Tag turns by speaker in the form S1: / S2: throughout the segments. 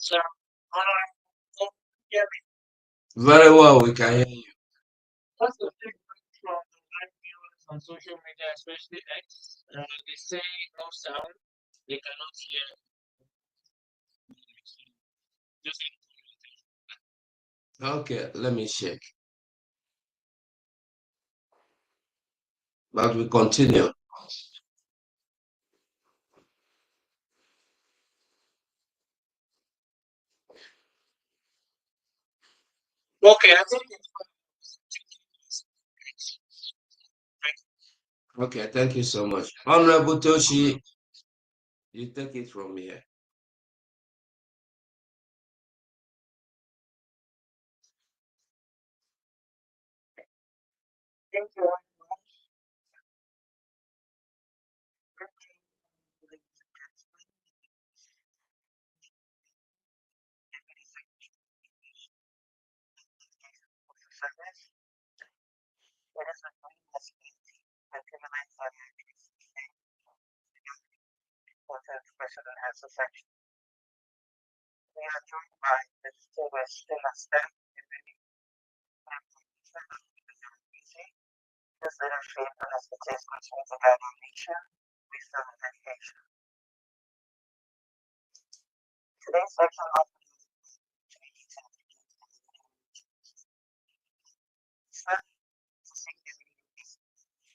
S1: So, yeah,
S2: Very well, we can hear you.
S1: what's the big from the live viewers on social media, especially X? They say no sound, they cannot hear. Just
S2: Okay, let me check. But we continue.
S1: okay, I think
S2: Okay, thank you so much. Honorable Toshi, you take it from here.
S1: thank you. President has a section. We are joined by the distinguished staff his leadership and expertise concerns the guiding nation, wisdom, and education. Today's section offers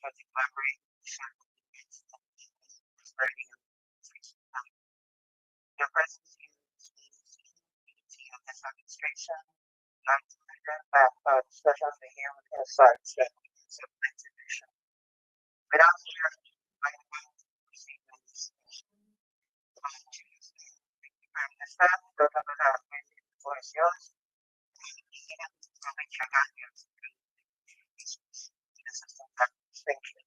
S1: the collaboration, prosperity, and your presence here of this administration, not to discussions we hear with insights that supplement the mission. Without fear, I invite you to proceed with this the staff, the floor is yours. I'll make your guidance through the system. Thank you.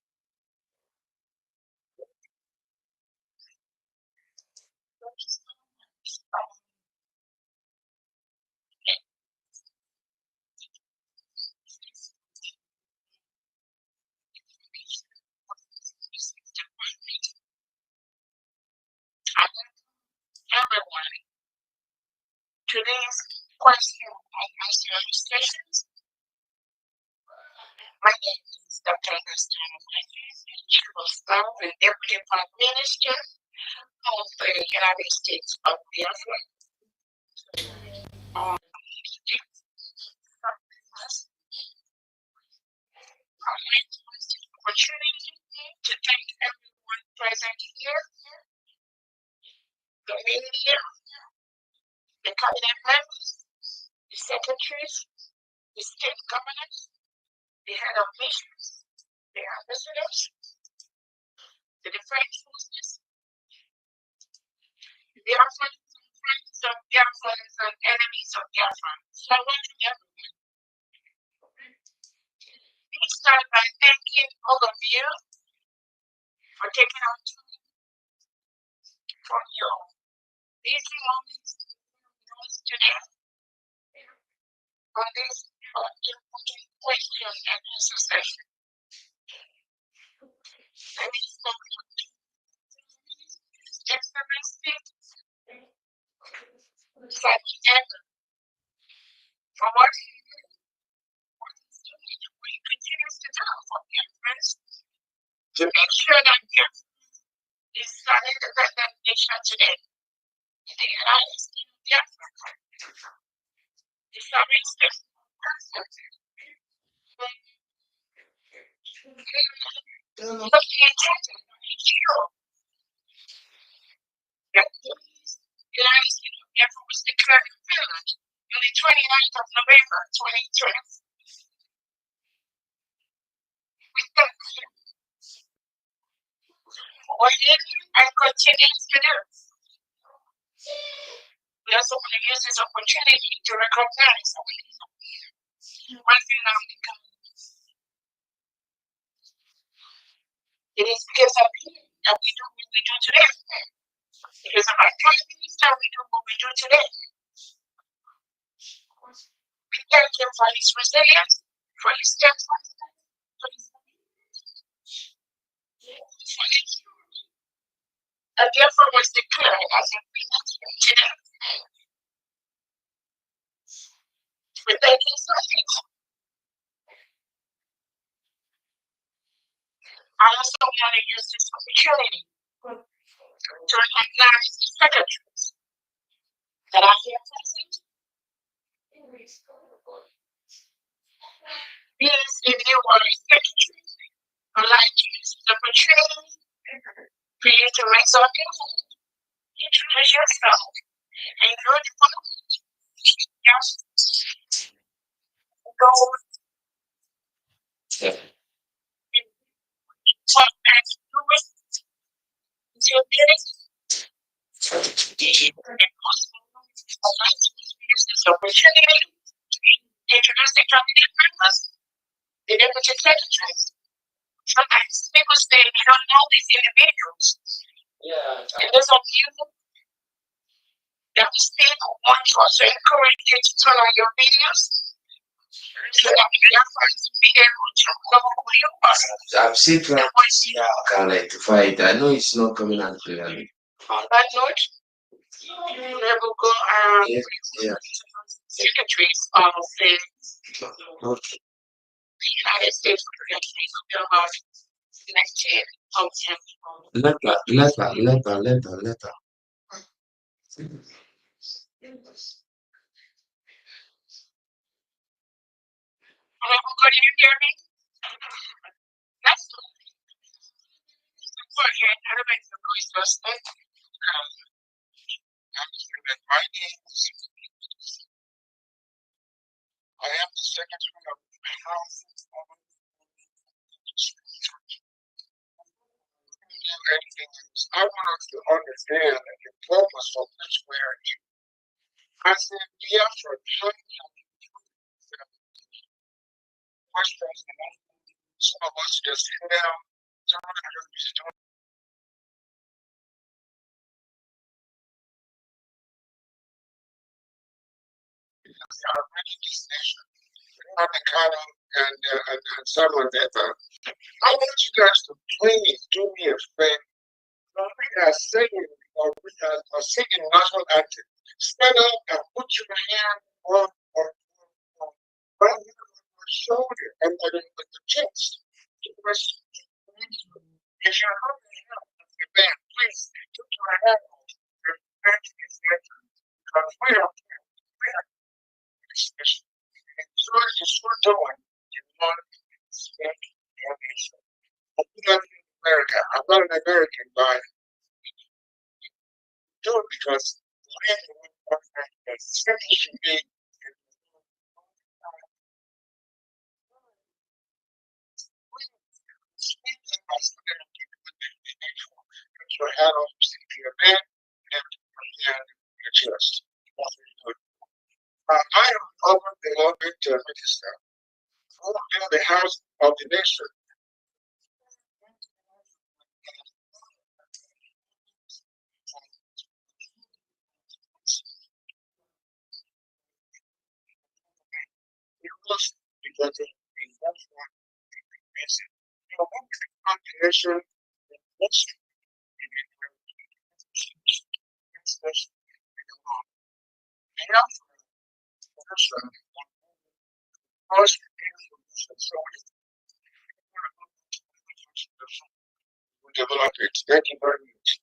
S1: Everyone, today's question and answer sessions. My name is Dr. Augustine and Chief of Staff and Deputy Prime Minister of the United States of Biafra. Opportunity to thank everyone present here, the media, the cabinet members, the secretaries, the state governors, the head of missions, the ambassadors, the defense forces, the friends of Biafrans and enemies of Biafra. So I welcome everyone. Let me start by thanking all of you for taking out time from your busy moments today on this important question and answer session. Let me start with Excellency Simon Ever for what he's doing and what he continues to do for Biafrans to make sure that Biafra is an independent nation today. The United States of Biafra is sovereign state. But the intention to ensure that the United States of Biafra was declared independent on the 29th of November 2020. We thank him for what he and continues to do. We also want to use this opportunity to recognize our working on the government. It is because of him that we do what we do today. Because of our Prime Minister, we do what we do today. We thank him for his resilience, for his steadfastness, for his and therefore was declared as a free nation today. But thank you so much. I also want to use this opportunity to recognize the secretaries that are here present. Yes, if you are a secretary, I'd like to use this opportunity for you to raise up your hand, introduce yourself, and your department. Yes. Go talk back to it until minutes. And also, I'd like to use this opportunity to introduce the cabinet members, the deputy secretaries. Sometimes people say they don't know these individuals. Yeah. And those of you that we still want to also encourage you to turn on your videos so that we can find to be able to know who you are.
S2: I've seen trying to see how I can rectify it. I know it's not coming out clearly.
S1: On that note, we will go
S2: Yeah.
S1: secretaries of the United States Secretaries of next year of
S2: Letter.
S1: Could you hear me? That's important. I don't make the noise just like my name is I am the secretary of the House. I want us to understand the purpose of which we are here. I said, yeah, for questions, some of us just sit down, some of us just don't. Are really decision. Not the kind of and someone that I want you guys to please do me a favor. When we are singing or we are singing national anthem, stand up and put your hand on right here on your shoulder and with the chest. If you're holding up your band, please put your hand on your back against the edge because we are special. And so as you're doing, you want to respect your nation. I do that in America. I'm not an American, but do it because the city should be put your hat on, stick to your bed, and put your hand on your chest. That's what you do. I am over the Olympic Minister. I will build the house of the nation. Because the first one is the nation, the nation, develop it. Thank you very much.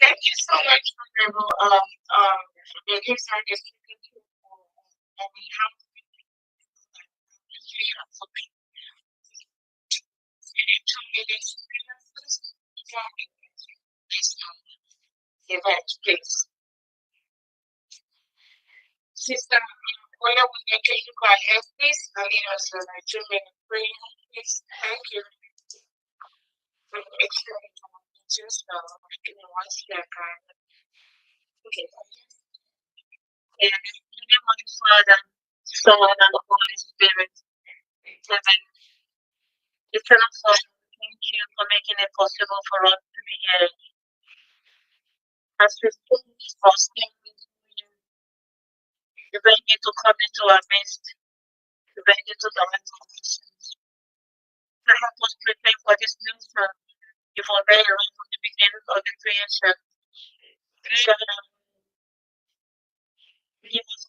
S1: Thank you so much, Honorable. The case I just and we have event, please. Sister, where we can you go ahead, please? I need us a 2-minute prayer, please. Thank you. Just give me 1 second. Okay. And in the name of the Father, Son, and the Holy Spirit. Amen. Eternal Father, thank you for making it possible for us to be here. As we finish our statement, we beg you to come into our midst. We beg you to direct our actions. To help us prepare for this new term, you've already right from the beginning of the creation. Give us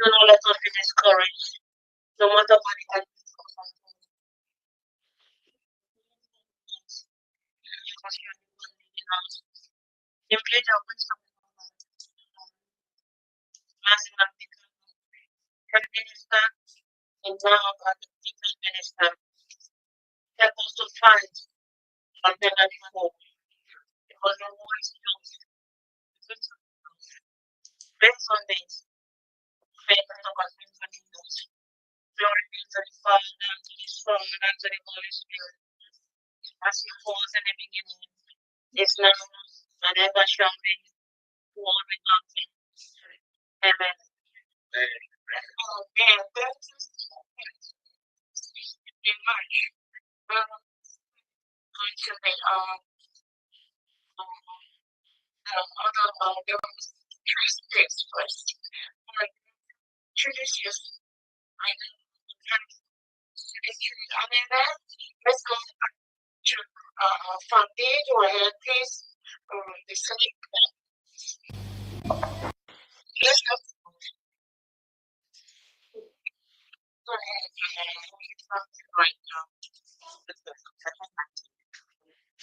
S1: Do not let us be discouraged. No matter what it has because you are the one leading us. Impute your wisdom maximum can minister and now about the different minister. Help us to fight and then before. Because the war is yours. Based on this, faith and continue to use. Glory be to the Father, and to the Son, and to the Holy Spirit. As it was in the beginning, is now, and ever shall be, world without end. Amen. Okay, that is in March. Going to be there was three steps first. Introduce yourself. I know. And then let's go to from there to a headpiece. The sleep. Let's go. Go ahead and right now.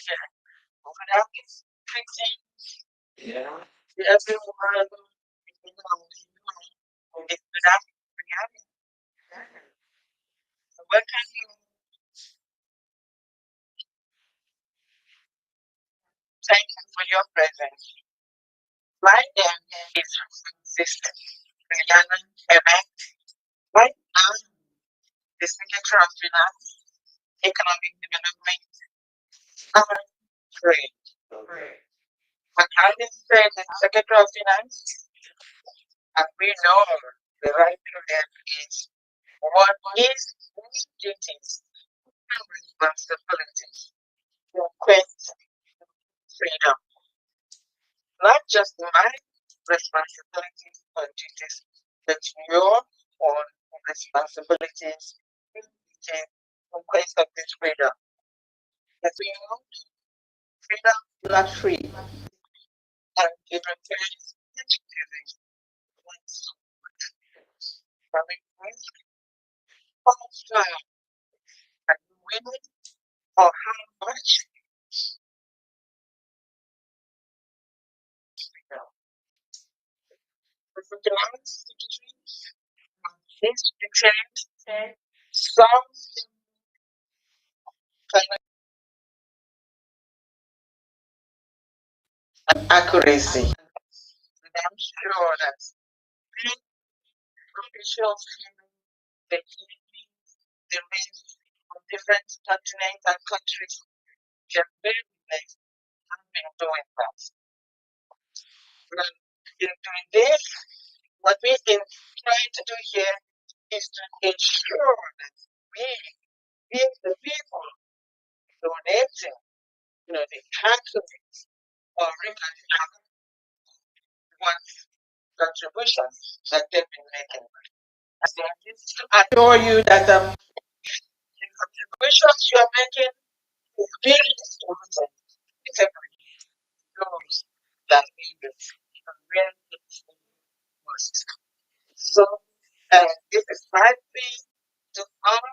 S1: Yeah. Without fixing everyone, without reality. What can you thank you for your presence? Right there is consistent. Rihanna, amen. Right now, the signature of finance, economic development, trade. And having said the secretary of finance, and we know the right to them is what is duties and responsibilities to quest freedom. Not just my responsibilities or duties, but your own responsibilities to quest of this freedom. As we know, freedom is not free, and it requires activism. From a how much time are you willing or how much freedom? With the demands of the dreams, this dictates some accuracy. And I'm sure that being officials the the range from different continents and countries can very nice have been doing that. And in doing this, what we've been trying to do here is to ensure that we the people donating, the taxes or returning what contributions that they've been making. And they are assure you that the contributions you are making is very important. It's every those that need it really most. So this is my plea to all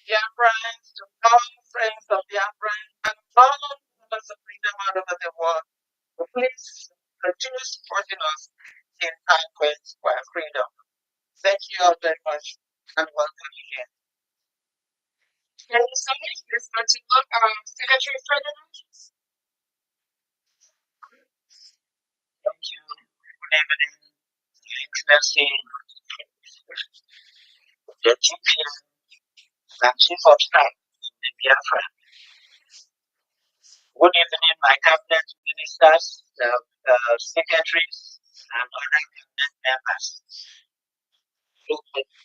S1: the friends, to all friends of the friends, and all members of freedom all over the world. Please continue supporting us in our quest for freedom. Thank you all very much and welcome again. Can you say this particular Secretary President? Thank you. Good evening, Excellency, the GPM, and Chief of Staff in the Biafra. Good evening, my cabinet ministers, the secretaries, and other cabinet members.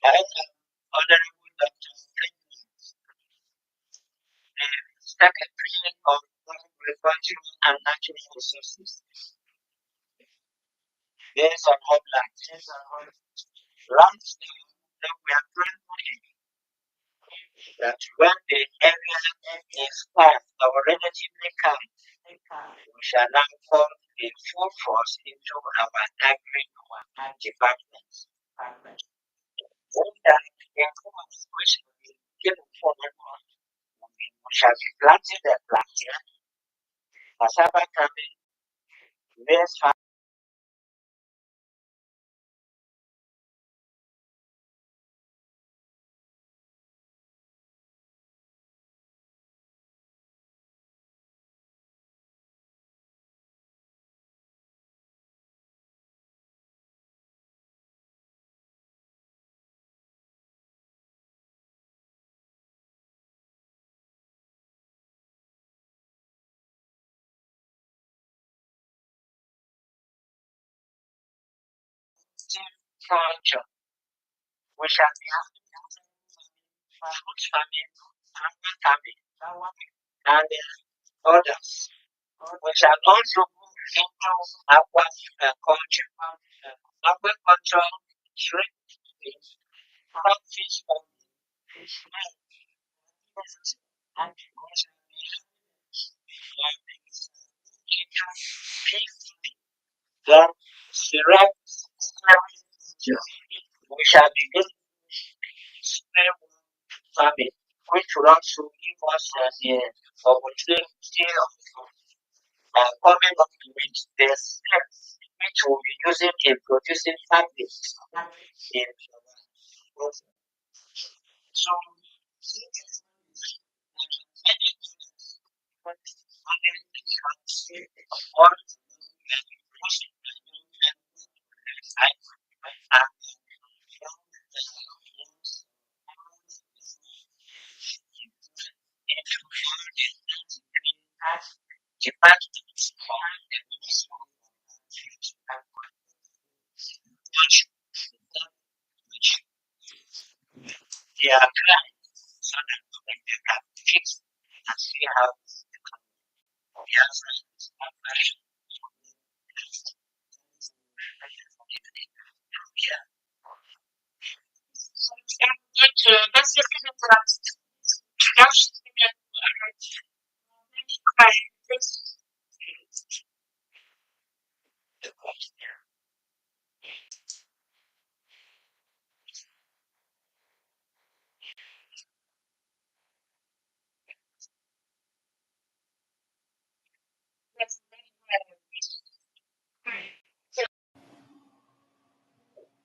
S1: I am Honorable Dr. the Secretary of Agriculture and Natural Resources. Based on homeland, right now that we are trying that when the area is calm or relatively calm, we shall now come in full force into our agri department. influence which will be given for everyone. We shall be planting the planting. Cassava coming, this culture. We shall be having fruit farming, apple farming, and others. We shall also move into aquaculture. Aquaculture, shrimp, crawfish farming, and we shall be having pig, then syrup, we shall be getting farming, which will also give us the opportunity of coming up with the steps which we'll be using in producing fabrics in so departments for the which they are trying so that they can fix and see how the answer is operation. Yeah. So that's the kind of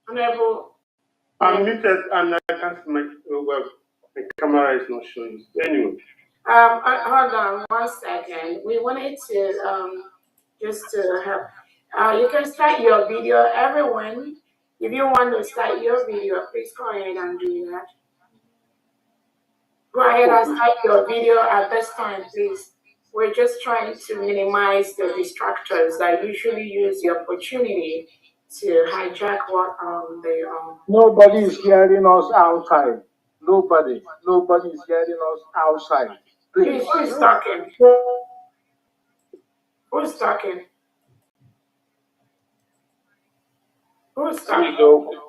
S3: Honorable,
S4: I'm muted and I can't see well, my camera is not showing. Anyway,
S3: hold on 1 second. We wanted to just to help. You can start your video, everyone. If you want to start your video, please go ahead and do that. Go ahead and start your video at this time, please. We're just trying to minimize the distractors that usually use the opportunity to hijack what they
S5: Nobody is hearing us outside. Nobody is hearing us outside.
S3: Please,
S5: Please.
S3: who is talking? Who's talking? Who's
S5: Please,
S3: talking?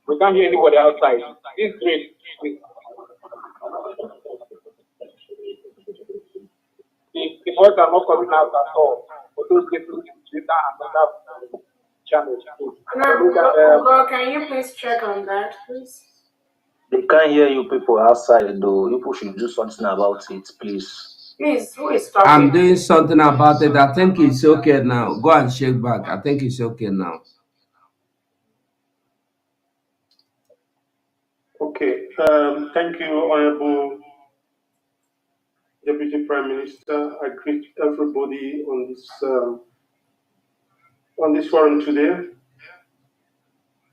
S5: we can't hear anybody outside. This is great. The voice are not coming out at all. For those listening to Twitter and other channels, please.
S3: Honorable, can you please check on that, please?
S6: They can't hear you people outside though. People should do something about it, please.
S3: Please, who is talking?
S2: I'm doing something about it. I think it's okay now. Go and shake back. I think it's okay now.
S4: okay. Thank you, Honorable Deputy Prime Minister. I greet everybody on this forum today.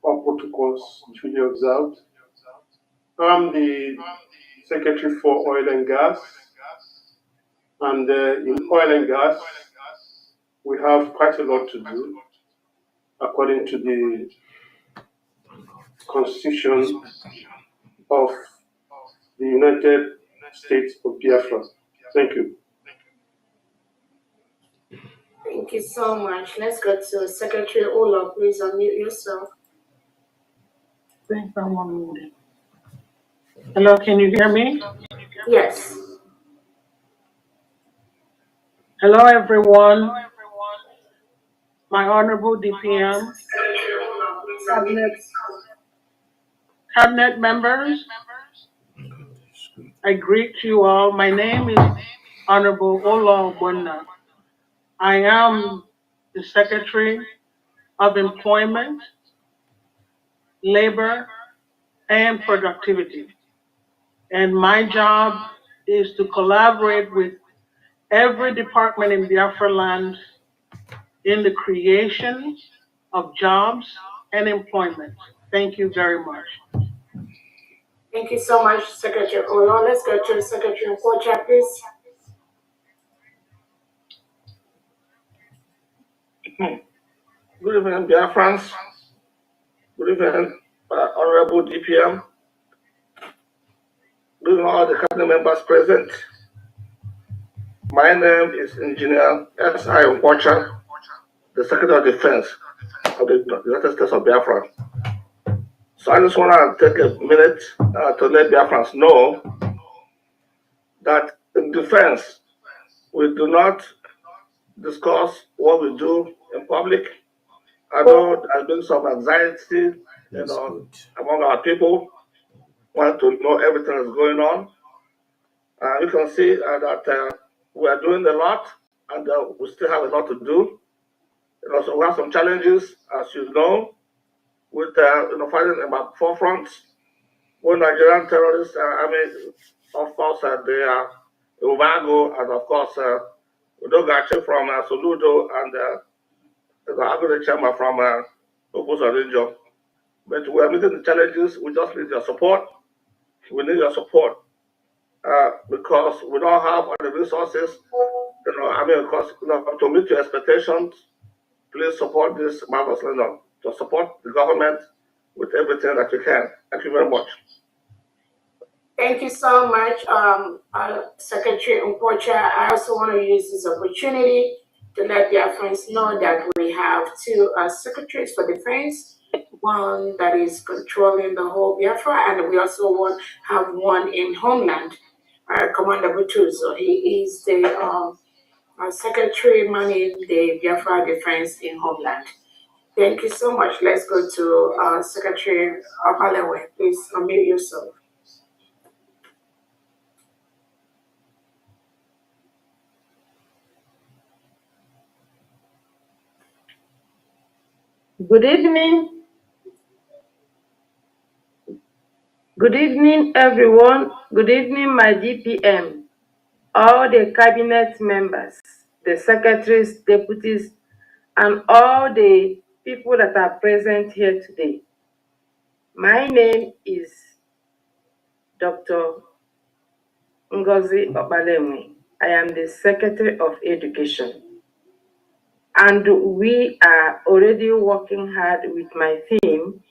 S4: All protocols duly observed. I'm the Secretary for Oil and Gas, and in oil and gas, we have quite a lot to do according to the Constitution of the United States of Biafra. Thank you.
S3: Thank you so much. Let's go to Secretary Ola. Please unmute yourself.
S7: Thanks, I'm unmuted. Hello, can you hear me?
S3: Yes.
S7: Hello, everyone. My Honorable DPM, Cabinet, cabinet members, I greet you all. My name is Honorable Ola Obonna. I am the Secretary of Employment, Labor, and Productivity. And my job is to collaborate with every department in Biafra land in the creation of jobs and employment. Thank you very much.
S3: Thank you so much, Secretary Olo. Let's go to Secretary Nkocha, please.
S5: Good evening, Biafrans. Good evening, Honorable DPM. Good evening, all the cabinet members present. My name is Engineer S.I. Nkocha, the Secretary of Defense of the United States of Biafra. So I just want to take a minute to let Biafrans know that in defense, we do not discuss what we do in public. I know there's been some anxiety, among our people, want to know everything that's going on. You can see that we are doing a lot, and we still have a lot to do. So we have some challenges, as you know, with fighting about forefronts. When Nigerian terrorists, of course, they are Ubago, and of course, Udogachi from Soludo, and the Agri Chama from Obosa region. But we are meeting the challenges. We just need your support. We need your support because we don't have all the resources. Of course, to meet your expectations, please support this marvelous to support the government with everything that you can. Thank you very much.
S3: Thank you so much, Secretary Nkocha. I also want to use this opportunity to let their friends know that we have two secretaries for defense, one that is controlling the whole Biafra, and we also have one in Homeland, Commander Butuzo. He is the secretary manning the Biafra defense in Homeland. Thank you so much. Let's go to Secretary Obalewe. Please unmute yourself.
S8: Good evening. Good evening, everyone. Good evening, my DPM, all the cabinet members, the secretaries, deputies, and all the people that are present here today. My name is Dr. Ngozi Obalemwe. I am the Secretary of Education. And we are already working hard with my team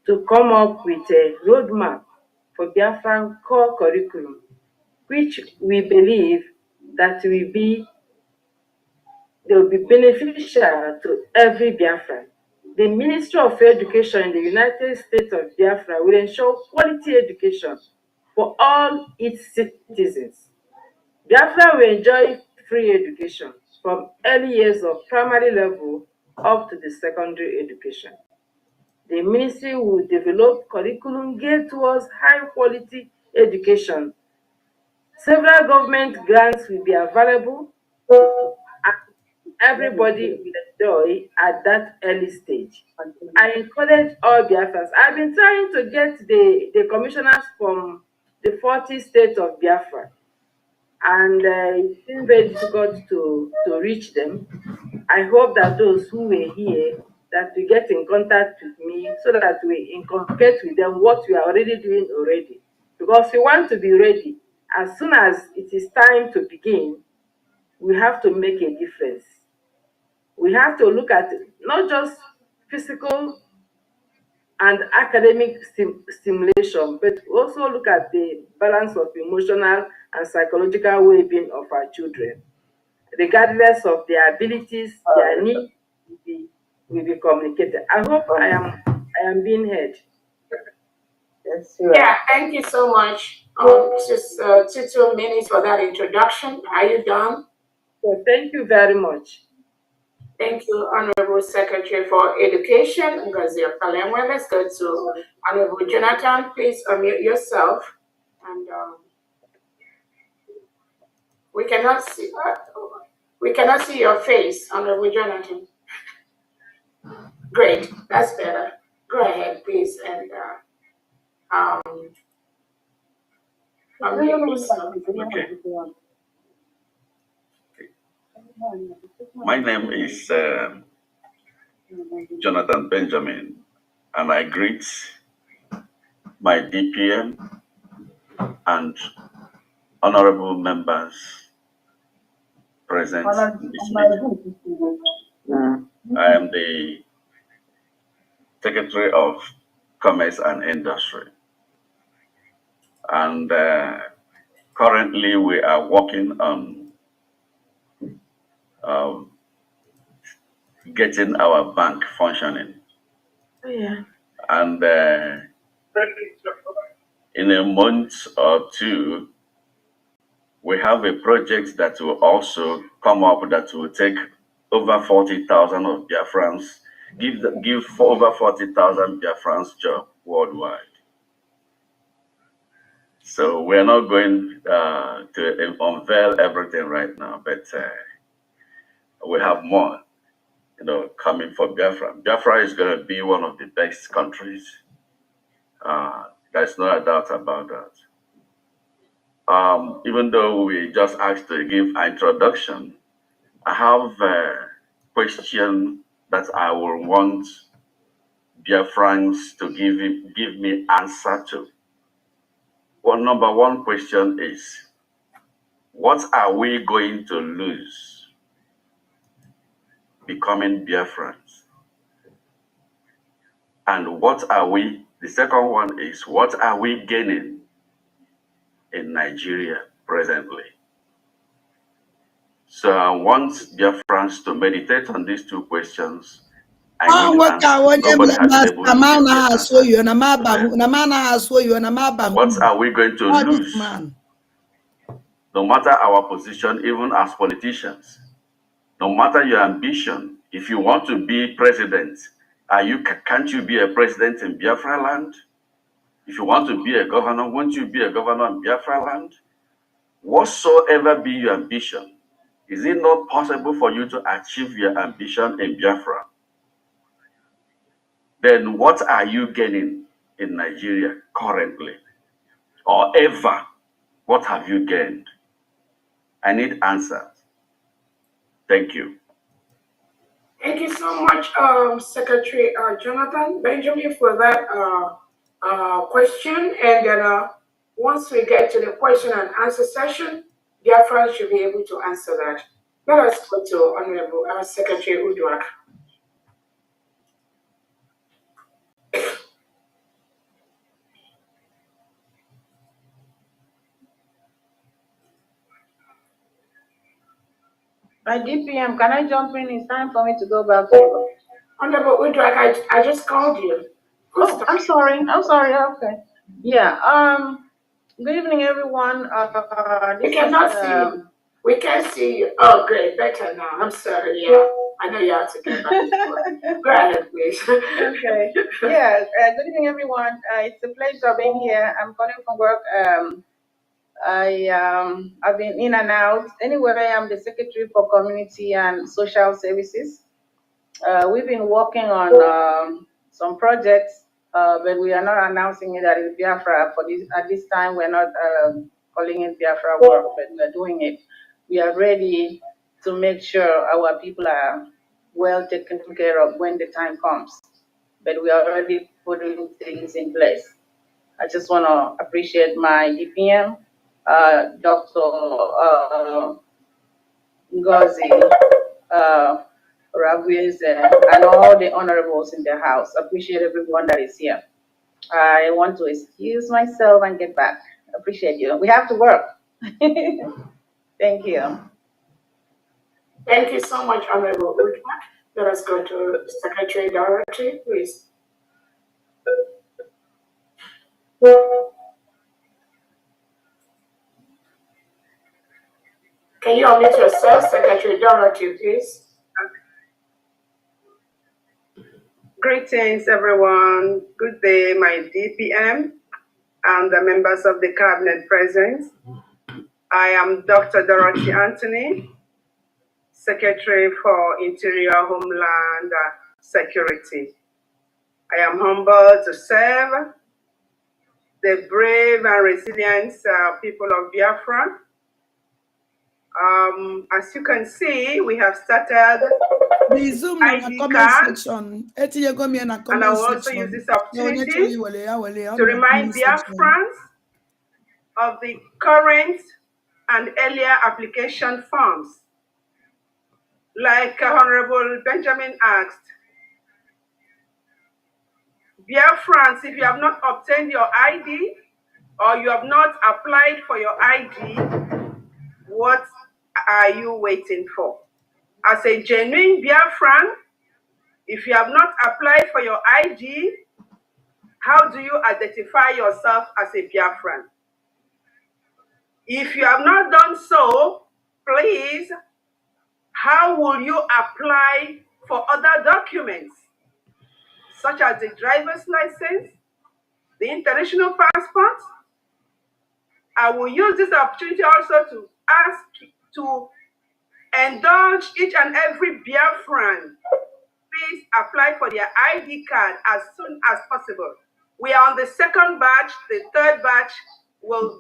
S8: to come up with a roadmap for Biafran core curriculum, which we believe that will be beneficial to every Biafran. The Ministry of Education in the United States of Biafra will ensure quality education for all its citizens. Biafra will enjoy free education from early years of primary level up to the secondary education. The ministry will develop curriculum geared towards high quality education. Several government grants will be available and everybody will enjoy at that early stage. I encourage all Biafrans. I've been trying to get the commissioners from the 40 states of Biafra, and it's been very difficult to reach them. I hope that those who were here, that we get in contact with me so that we inculcate with them what we are already doing already. Because we want to be ready. As soon as it is time to begin, we have to make a difference. We have to look at not just physical and academic stimulation, but also look at the balance of emotional and psychological well-being of our children. Regardless of their abilities, their needs will be communicated. I hope I am being heard.
S3: Yes, yeah, thank you so much. Just 2 minutes for that introduction. Are you done?
S8: So thank you very much.
S3: Thank you, Honorable Secretary for Education, Ngozi Okalemwe. Let's go to Honorable Jonathan. Please unmute yourself. And we cannot see your face, Honorable Jonathan. Great, that's better. Go ahead, please, and unmute yourself.
S9: Okay. My name is Jonathan Benjamin, and I greet my DPM and honorable members present in this meeting. I am the Secretary of Commerce and Industry, and currently we are working on getting our bank functioning. And in a month or two, we have a project that will also come up that will take over 40,000 of Biafrans, give over 40,000 Biafrans job worldwide. So we're not going to unveil everything right now, but we have more, coming for Biafra. Biafra is going to be one of the best countries. There's no doubt about that. Even though we just asked to give an introduction, I have a question that I will want Biafrans to give me answer to. Well, number one question is, what are we going to lose becoming Biafrans? And the second one is, what are we gaining in Nigeria presently? So I want Biafrans to meditate on these two questions. What are we going to lose? No matter our position, even as politicians, no matter your ambition, if you want to be president, can't you be a president in Biafra land? If you want to be a governor, won't you be a governor in Biafra land? Whatsoever be your ambition, is it not possible for you to achieve your ambition in Biafra? Then what are you gaining in Nigeria currently? Or ever, what have you gained? I need answers. Thank you.
S3: Thank you so much, Secretary Jonathan Benjamin, for that question. And then once we get to the question and answer session, Biafra should be able to answer that. Let us go to Honorable Secretary Uduak.
S8: My DPM, can I jump in? It's time for me to go back to work.
S3: Honorable Uduak, I just called you.
S8: Oh, I'm sorry. Okay. Yeah. Good evening, everyone.
S3: We cannot see you. We can't see you. Oh, great. Better now. I'm sorry. Yeah. I know you have to get back to work. Go ahead, please.
S8: Okay. Yeah. Good evening, everyone. It's a pleasure being here. I'm calling from work. I've been in and out. Anyway, I'm the Secretary for Community and Social Services. We've been working on some projects, but we are not announcing it as Biafra at this time. We're not calling it Biafra work, but we're doing it. We are ready to make sure our people are well taken care of when the time comes. But we are already putting things in place. I just want to appreciate my DPM, Dr. Ngozi, Raguez, and all the honorables in the house. Appreciate everyone that is here. I want to excuse myself and get back. Appreciate you. We have to work. Thank you.
S3: Thank you so much, Honorable Uduak. Let us go to Secretary Dorothy, please. Can you unmute yourself, Secretary Dorothy, please?
S1: Greetings, everyone. Good day, my DPM and the members of the cabinet present. I am Dr. Dorothy Anthony, Secretary for Interior Homeland Security. I am humbled to serve the brave and resilient people of Biafra. As you can see, we have started
S10: the Zoom in the
S1: ID
S10: comment
S1: cards,
S10: section. And
S1: I will also use this opportunity to remind Biafrans of the current and earlier application forms. Like Honorable Benjamin asked, Biafrans, if you have not obtained your ID or you have not applied for your ID, what are you waiting for? As a genuine Biafran, if you have not applied for your ID, how do you identify yourself as a Biafran? If you have not done so, please, how will you apply for other documents, such as the driver's license, the international passport? I will use this opportunity also to ask to indulge each and every Biafran. Please apply for their ID card as soon as possible. We are on the second batch. The third batch will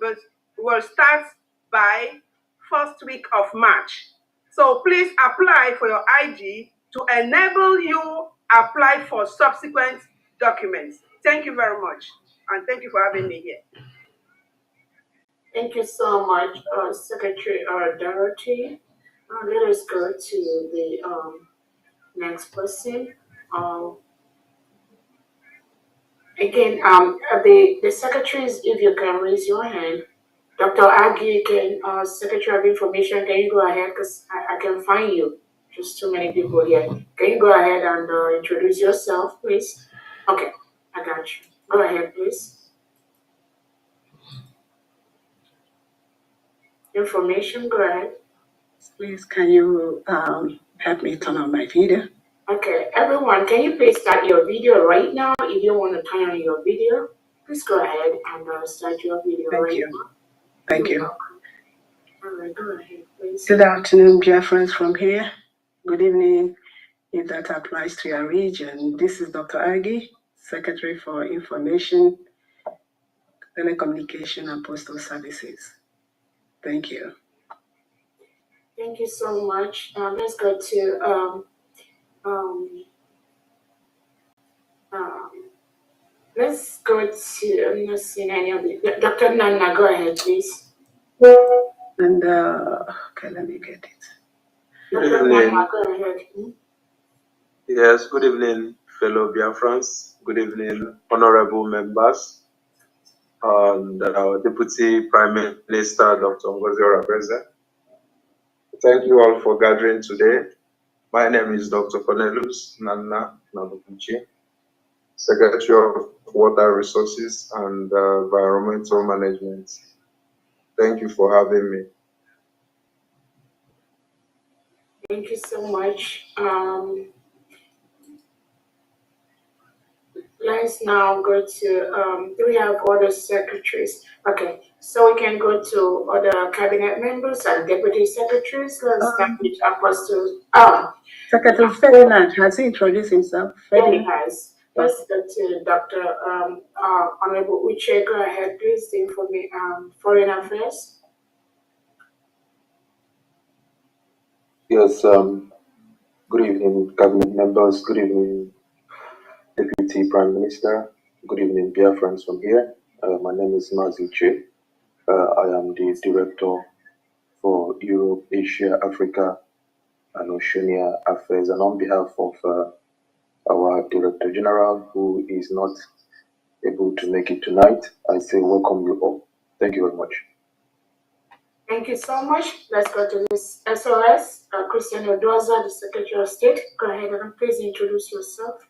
S1: start by first week of March. So please apply for your ID to enable you apply for subsequent documents. Thank you very much. And thank you for having me here.
S3: Thank you so much, Secretary Dorothy. Let us go to the next person. Again, the secretaries, if you can raise your hand. Dr. Agi, Secretary of Information, can you go ahead? Because I can find you. Just too many people here. Can you go ahead and introduce yourself, please? Okay, I got you. Go ahead, please. Information, go ahead.
S11: Please, can you help me turn on my video?
S3: Okay, everyone, can you please start your video right now? If you want to turn on your video, please go ahead and start your video right now.
S11: Thank you.
S3: All right, go ahead, please.
S11: Good afternoon, dear friends from here. Good evening, if that applies to your region. This is Dr. Agi, Secretary for Information, Telecommunication, and Postal Services. Thank you.
S3: Thank you so much. Let's go to let's go to, I'm not seeing any of it. Dr. Nana, go ahead, please.
S11: And, okay, let me get it.
S3: Dr. Nana, go ahead.
S12: Yes, good evening, fellow Biafrans. Good evening, honorable members, and our Deputy Prime Minister, Dr. Ngozi Oraveze. Thank you all for gathering today. My name is Dr. Cornelius Nana Nabukuchi, Secretary of Water Resources and Environmental Management. Thank you for having me.
S3: Thank you so much. Let's now go to, do we have other secretaries? Okay, so we can go to other cabinet members and deputy secretaries. Let's start with Apostle.
S11: Secretary Ferdinand, has he introduced himself?
S3: He has. Let's go to Dr. Honorable Uche. Go ahead, please. Foreign Affairs.
S13: Yes, good evening, cabinet members. Good evening, Deputy Prime Minister. Good evening, dear friends from here. My name is Mazi Che. I am the Director for Europe, Asia, Africa, and Oceania Affairs. And on behalf of our Director General, who is not able to make it tonight, I say welcome you all. Thank you very much.
S3: Thank you so much. Let's go to this SOS. Christian Odoza, the Secretary of State. Go ahead and please introduce yourself.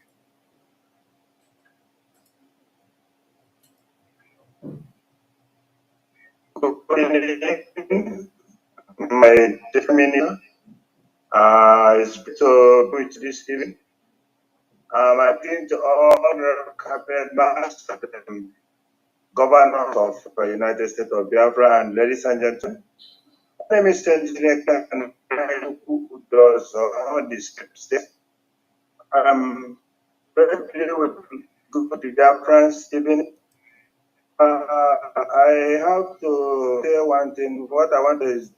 S14: Good evening, my Deputy Minister. It's good to greet this evening. I think to all the cabinet members, governors of the United States of Biafra, and ladies and gentlemen, my name is Engineer who does all these steps. I'm very pleased with the Biafrans even. I have to say one thing. What I want is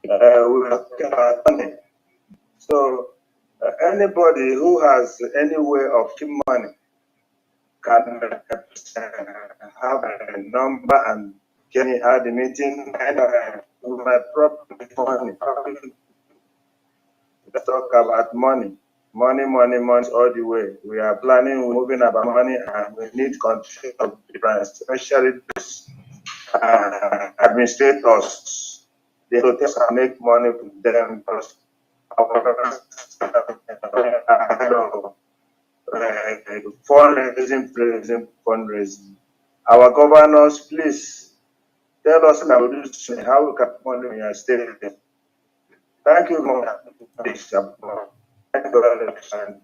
S14: we are talking about money. So anybody who has any way of keeping money can have a number and get me at the meeting and my proper money. Let's talk about money. Money all the way. We are planning, we're moving about money, and we need control of the brand, especially those administrators. They will make money with them because fundraising. Our governors, please tell us how we can money in your state. Thank you, and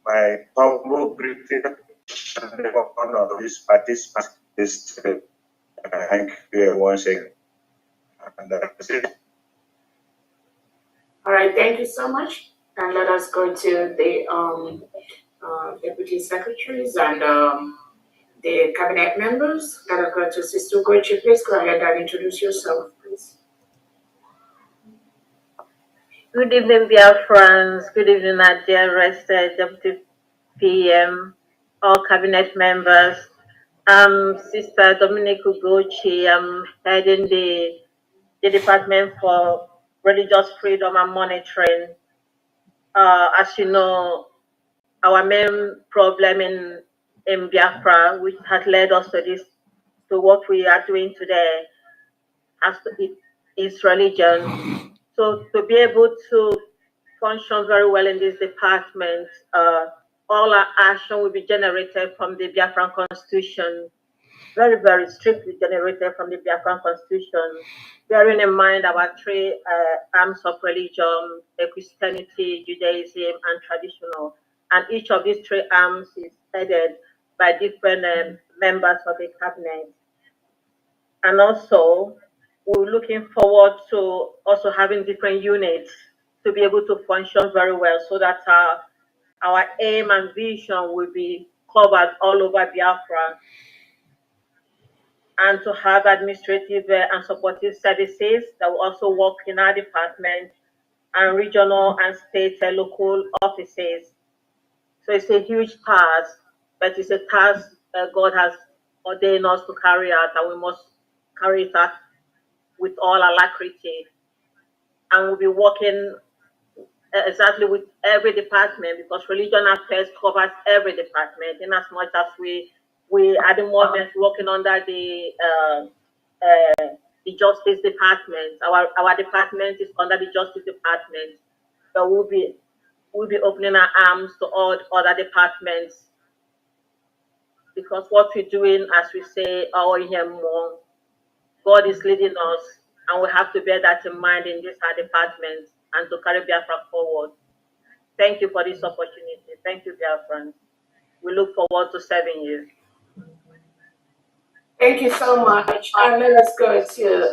S14: my humble briefing on of this participants is thank you once again. And that's it.
S3: All right, thank you so much. And let us go to the deputy secretaries and the cabinet members. Let us go to Sister Goichi. Please go ahead and introduce yourself, please.
S15: Good evening, dear friends. Good evening, dear arrested Deputy PM, all cabinet members. Sister Dominic Ugochi. I'm heading the Department for Religious Freedom and Monitoring. As you know, our main problem in Biafra, which has led us to what we are doing today, is religion. So to be able to function very well in this department, all our action will be generated from the Biafran Constitution, very, very strictly generated from the Biafran Constitution, bearing in mind our three arms of religion, Christianity, Judaism, and traditional. And each of these three arms is headed by different members of the cabinet. And also, we're looking forward to also having different units to be able to function very well so that our aim and vision will be covered all over Biafra, and to have administrative and supportive services that will also work in our department and regional and state local offices. So it's a huge task, but it's a task God has ordained us to carry out, and we must carry it out with all alacrity. And we'll be working exactly with every department, because religion affairs covers every department, in as much as we at the moment working under the Justice Department. Our department is under the Justice Department, but we'll be opening our arms to all other departments, because what we're doing, as we say, God is leading us, and we have to bear that in mind in this our department and to carry Biafra forward. Thank you for this opportunity. Thank you, Biafrans. We look forward to serving you.
S3: Thank you so much. And let us go to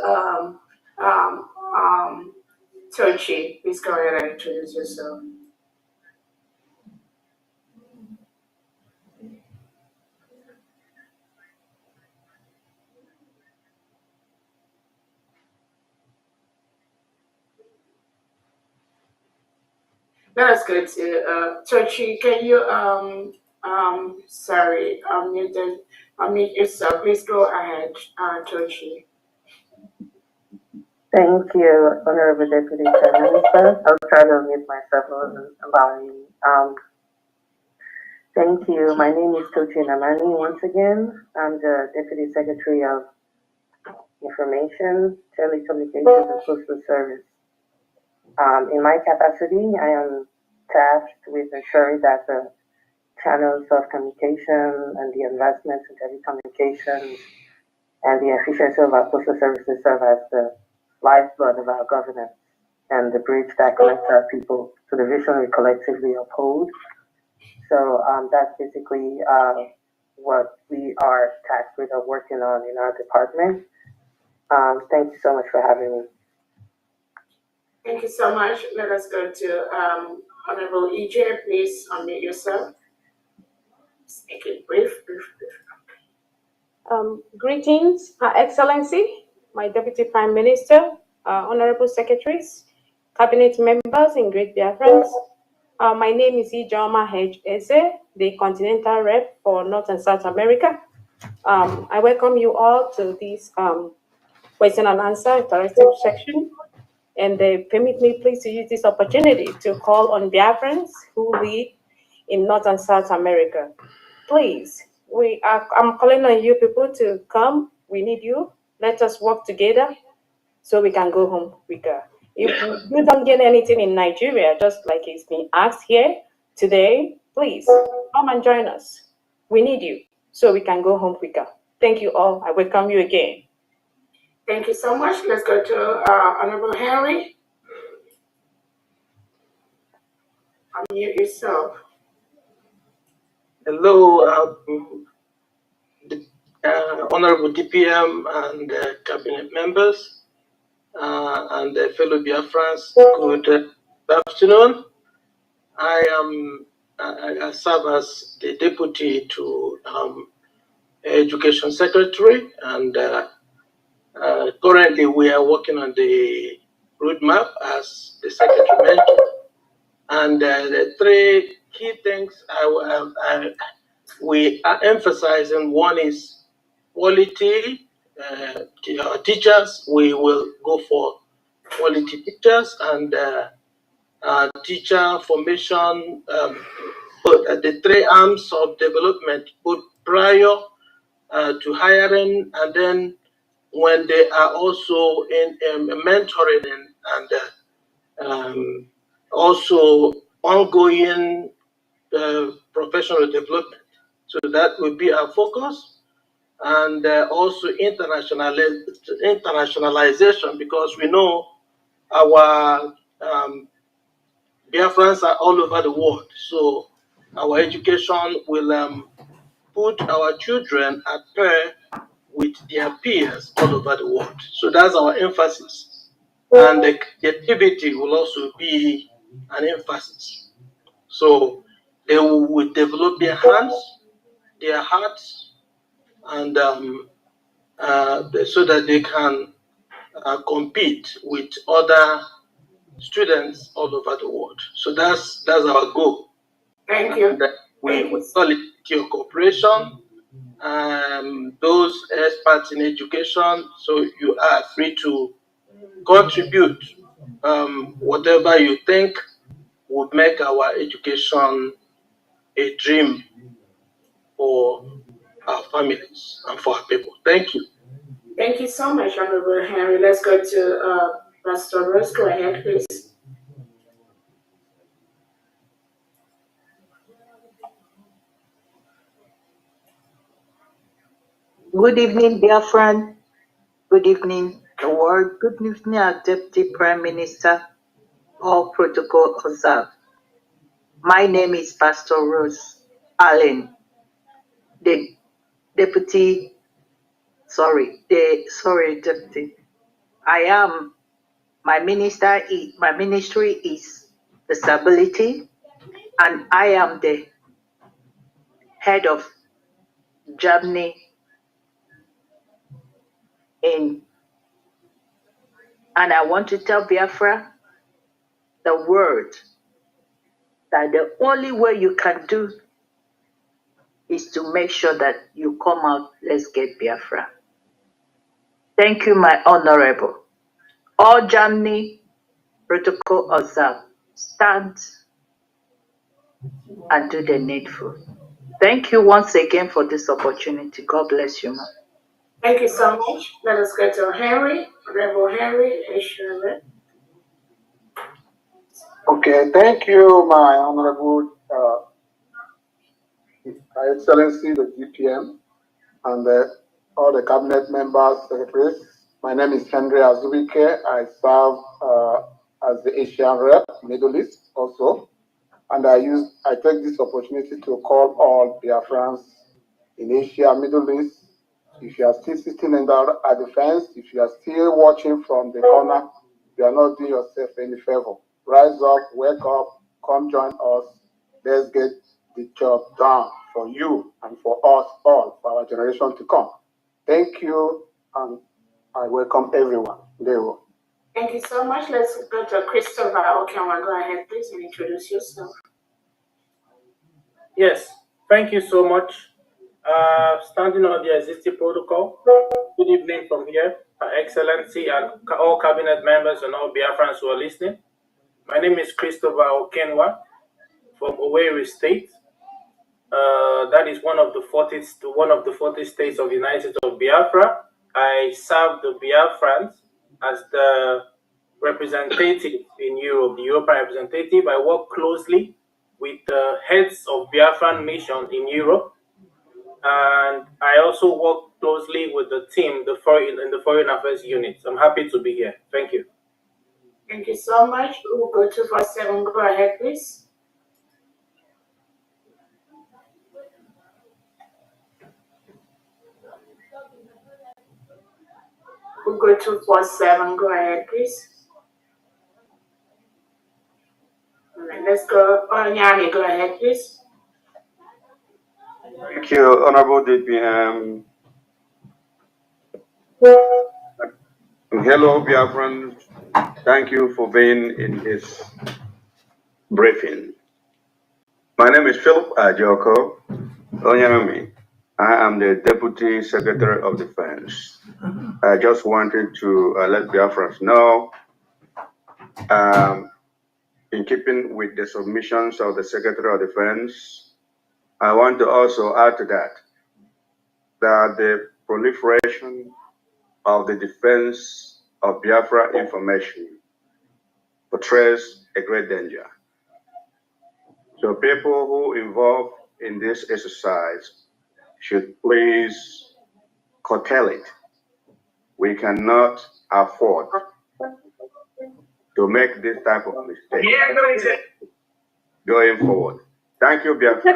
S3: Tochi. Please go ahead and introduce yourself. Let us go to Tochi. Can you unmute yourself? Please go ahead, Tochi.
S16: Thank you, Honorable Deputy Prime Minister. I'll try to unmute myself and allow me. Thank you. My name is Tochi Namani once again. I'm the Deputy Secretary of Information, Telecommunications, and Postal Service. In my capacity, I am tasked with ensuring that the channels of communication and the investments in telecommunications and the efficiency of our postal services serve as the lifeblood of our governance and the bridge that connects our people to the vision we collectively uphold So that's basically what we are tasked with working on in our department. Thank you so much for having me.
S3: Thank you so much. Let us go to Honorable EJ. Please unmute yourself. Make it brief.
S17: Greetings, Her Excellency, my Deputy Prime Minister, Honorable Secretaries, Cabinet members, and great dear friends. My name is Ijoma H. Eze, the Continental Rep for North and South America. I welcome you all to this question and answer interactive section. And permit me please to use this opportunity to call on Biafrans who live in North and South America. Please, I'm calling on you people to come. We need you. Let us work together so we can go home quicker. If you don't get anything in Nigeria, just like it's been asked here today, please come and join us. We need you so we can go home quicker. Thank you all. I welcome you again.
S3: Thank you so much. Let's go to Honorable Henry. Unmute yourself.
S18: Hello, Honorable DPM and Cabinet members and fellow Biafrans. Good afternoon. I serve as the Deputy to Education Secretary, and currently we are working on the roadmap, as the Secretary mentioned. And the three key things we are emphasizing: one is quality teachers. We will go for quality teachers and teacher formation. The three arms of development, both prior to hiring, and then when they are also in mentoring and also ongoing professional development. So that will be our focus. And also internationalization, because we know our Biafrans are all over the world. So our education will put our children at pair with their peers all over the world. So that's our emphasis. And the creativity will also be an emphasis. So they will develop their hands, their hearts, and so that they can compete with other students all over the world. So that's our goal.
S3: Thank you.
S18: And we solicit your cooperation, those experts in education, so you are free to contribute whatever you think would make our education a dream for our families and for our people. Thank you.
S3: Thank you so much, Honorable Henry. Let's go to Pastor Rose. Go ahead, please.
S19: Good evening, dear friend. Good evening, the world. Good evening, our Deputy Prime Minister. All protocol observed. My name is Pastor Rose Allen, the Deputy. Deputy. My ministry is disability, and I am the head of Germany and I want to tell Biafra, the word, that the only way you can do is to make sure that you come out, let's get Biafra. Thank you, my honorable. All Germany protocol observed. Stand and do the needful. Thank you once again for this opportunity. God bless you, ma'am.
S3: Thank you so much. Let us go to Henry, Rebel Henry.
S20: Okay, thank you, my honorable Excellency, the GPM, and all the cabinet members, secretaries. My name is Henry Azubike. I serve as the Asian rep, Middle East also. And I take this opportunity to call all Biafrans in Asia, Middle East. If you are still sitting at the fence, if you are still watching from the corner, you are not doing yourself any favor. Rise up, wake up, come join us. Let's get the job done for you and for us all, for our generation to come. Thank you, and I welcome everyone.
S3: Thank you so much. Let's go to Christopher Okenwa. Go ahead, please, and introduce yourself.
S21: Yes, thank you so much. Standing on the existing protocol, good evening from here, Her Excellency and all cabinet members and all Biafrans who are listening. My name is Christopher Okenwa from Owerri State. That is one of the 40 states of the United States of Biafra. I serve the Biafrans as the representative in Europe, the European representative. I work closely with the heads of Biafran mission in Europe, and I also work closely with the team in the Foreign Affairs unit. I'm happy to be here. Thank you.
S3: Thank you so much. We'll go to 47. Go ahead, please. We'll go to 47. Go ahead, please. All right, let's go. Nyami, go ahead, please.
S22: Thank you, Honorable DPM. Hello, Biafran. Thank you for being in this briefing. My name is Philip Ajoko Onyami. I am the Deputy Secretary of Defense. I just wanted to let Biafrans know, in keeping with the submissions of the Secretary of Defense, I want to also add to that the proliferation of the defense of Biafra information portrays a great danger. So people who involved in this exercise should please curtail it. We cannot afford to make this type of mistake going forward. Thank you, Biafra.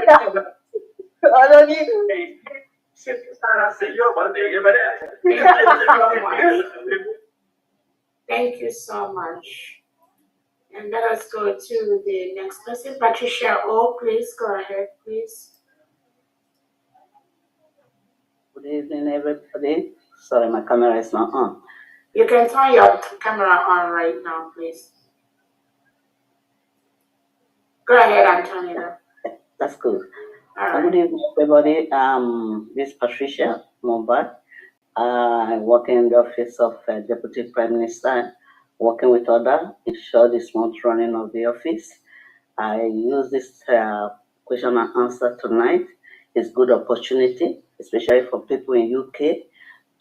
S3: Thank you so much. And let us go to the next person. Patricia O, please go ahead, please.
S23: Good evening, everybody. Sorry, my camera is not on.
S3: You can turn your camera on right now, please. Go ahead, Antonio.
S23: That's good.
S3: Right.
S23: Good evening, everybody. This is Patricia Mumbai. I work in the office of Deputy Prime Minister, working with others, ensure the smooth running of the office. I use this question and answer tonight. It's good opportunity, especially for people in UK,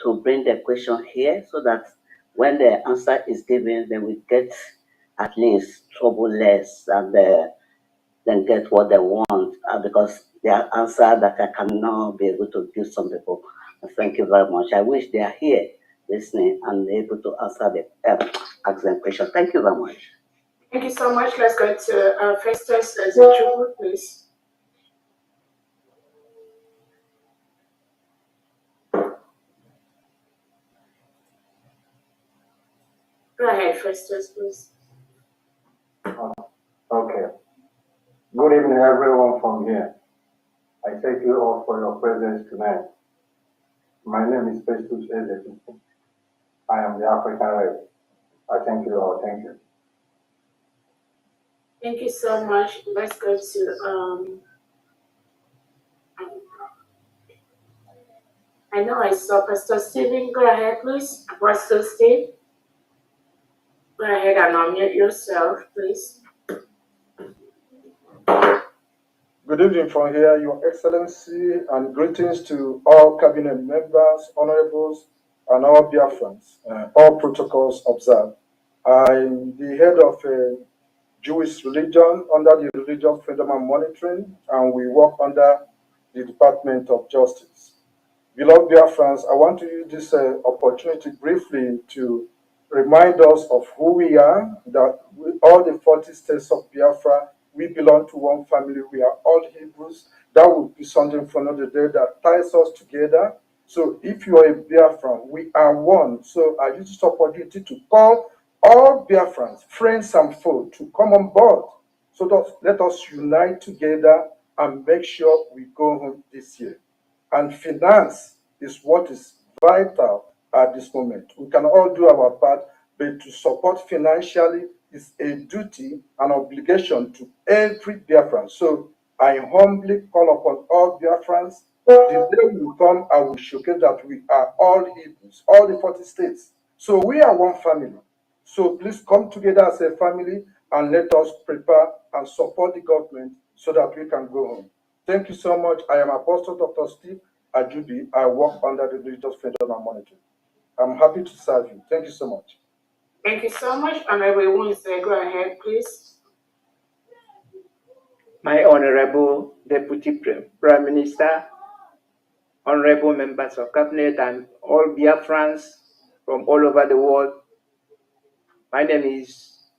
S23: to bring the question here so that when the answer is given, they will get at least trouble less and then get what they want, because they are answer that I cannot be able to give some people. Thank you very much. I wish they are here listening and able to answer the excellent question. Thank you very much.
S3: Thank you so much. Let's go to Festus Zichubu, please. Go ahead, Festus, please.
S24: Okay. Good evening, everyone from here. I thank you all for your presence tonight. My name is Festus Ezekiel. I am the African Red. I thank you all. Thank you.
S3: Thank you so much. Let's go to I know I saw Pastor Stephen. Go ahead, please. Pastor Steve. Go ahead and unmute yourself, please.
S25: Good evening from here, Your Excellency, and greetings to all cabinet members, honorables, and all Biafrans. All protocols observed. I'm the head of Jewish religion under the Religious Freedom and Monitoring, and we work under the Department of Justice. Beloved Biafrans, I want to use this opportunity briefly to remind us of who we are, that all the 40 states of Biafra we belong to one family. We are all Hebrews. That would be something for another day that ties us together. So if you are a Biafran, we are one. So I use this opportunity to call all Biafrans, friends and foes, to come on board. So let us unite together and make sure we go home this year. And finance is what is vital at this moment. We can all do our part, but to support financially is a duty and obligation to every Biafran. So I humbly call upon all Biafrans. The day will come, I will showcase that we are all Hebrews, all the 40 states. So we are one family. So please come together as a family and let us prepare and support the government so that we can go home. Thank you so much. I am Apostle Dr. Steve Ajubi. I work under the Religious Freedom and Monitoring. I'm happy to serve you. Thank you so much.
S3: Thank you so much. Honorable Wednesday, go ahead, please.
S2: My Honorable Deputy Prime Minister, honorable members of Cabinet, and all Biafrans from all over the world, my name is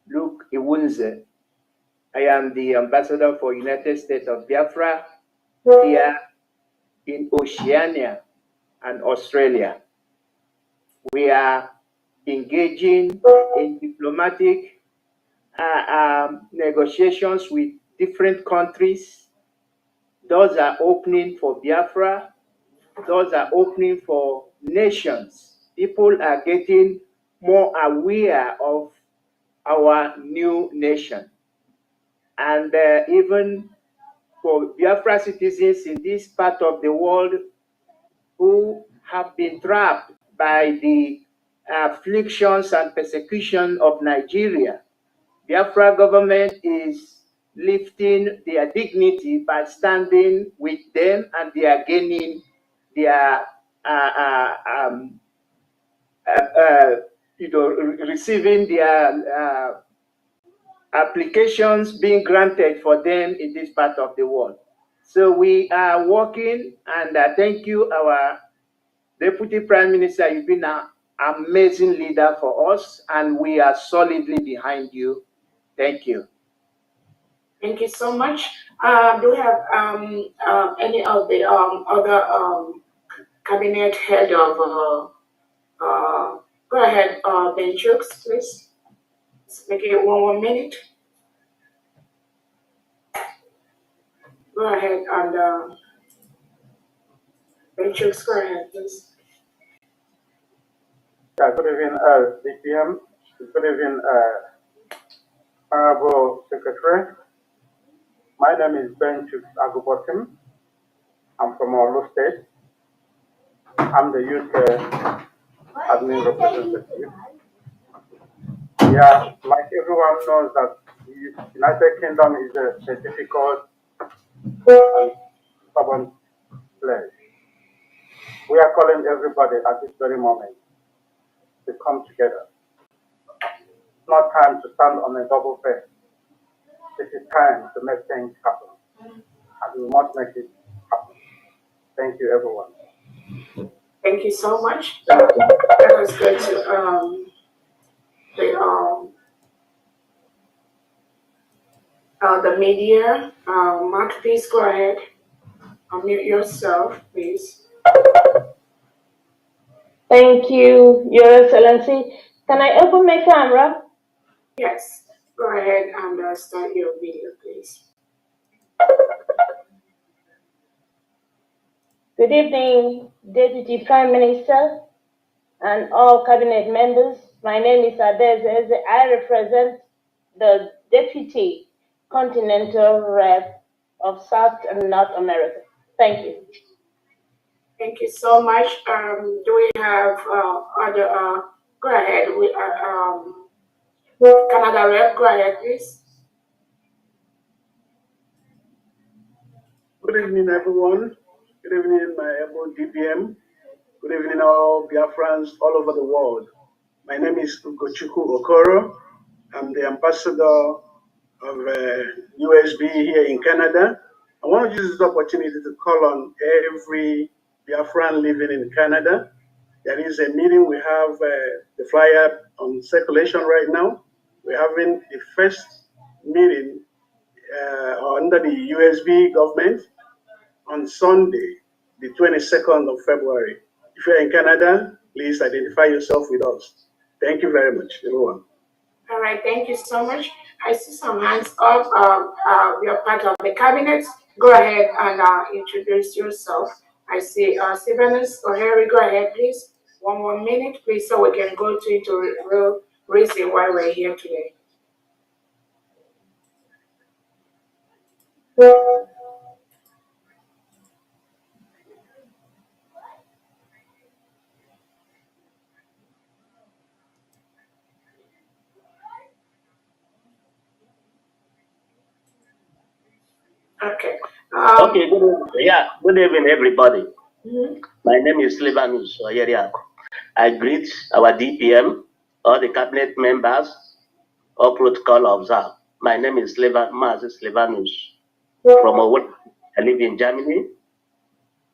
S2: Luke Iwunze. I am the ambassador for United States of Biafra here in Oceania and Australia. We are engaging in diplomatic negotiations with different countries. Doors are opening for Biafra. Doors are opening for nations. People are getting more aware of our new nation. And even for Biafra citizens in this part of the world who have been trapped by the afflictions and persecution of Nigeria, Biafra government is lifting their dignity by standing with them, and they are gaining their receiving their applications being granted for them in this part of the world. So we are working, and thank you, our Deputy Prime Minister. You've been an amazing leader for us, and we are solidly behind you. Thank you.
S3: Thank you so much. Do we have any of the other cabinet head of? Go ahead, Ben Chooks, please. Let's make it 1 more minute. Go ahead and Ben Chooks, go ahead, please.
S24: Yeah, good evening, DPM. Good evening, Honorable Secretary. My name is Ben Chooks Agubotim. I'm from Olo State. I'm the youth admin representative. Yeah, like everyone knows that the United Kingdom is a difficult and stubborn place. We are calling everybody at this very moment to come together. It's not time to stand on a double bed. This is time to make things happen. And we must make it happen. Thank you, everyone.
S3: Thank you so much. Let us go to the media. Mark, please go ahead. Unmute yourself, please.
S17: Thank you, Your Excellency. Can I open my camera?
S3: Yes. Go ahead and start your video, please.
S17: Good evening, Deputy Prime Minister and all cabinet members. My name is Adeze. I represent the Deputy Continental Rep of South and North America. Thank you.
S3: Thank you so much. Do we have other? Go ahead. We Canada Rep. Go ahead, please.
S4: Good evening, everyone. Good evening, my able DPM. Good evening, all Biafrans all over the world. My name is Ugochukwu Okoro. I'm the ambassador of USB here in Canada. I want to use this opportunity to call on every Biafran living in Canada. There is a meeting. We have the flyer on circulation right now. We're having the first meeting under the USB government on Sunday, the 22nd of February. If you're in Canada, please identify yourself with us. Thank you very much, everyone.
S3: All right, thank you so much. I see some hands up. You're part of the cabinet. Go ahead and introduce yourself. I see Sylvanus or Harry. Go ahead, please. One more minute, please, so we can go into real reason why we're here today. Okay.
S5: Okay, good evening. Yeah, good evening, everybody.
S3: Mhm.
S5: My name is Sylvanus Oyeriak. I greet our DPM, all the cabinet members, all protocol observed. My name is Sylvanus from Owen. I live in Germany.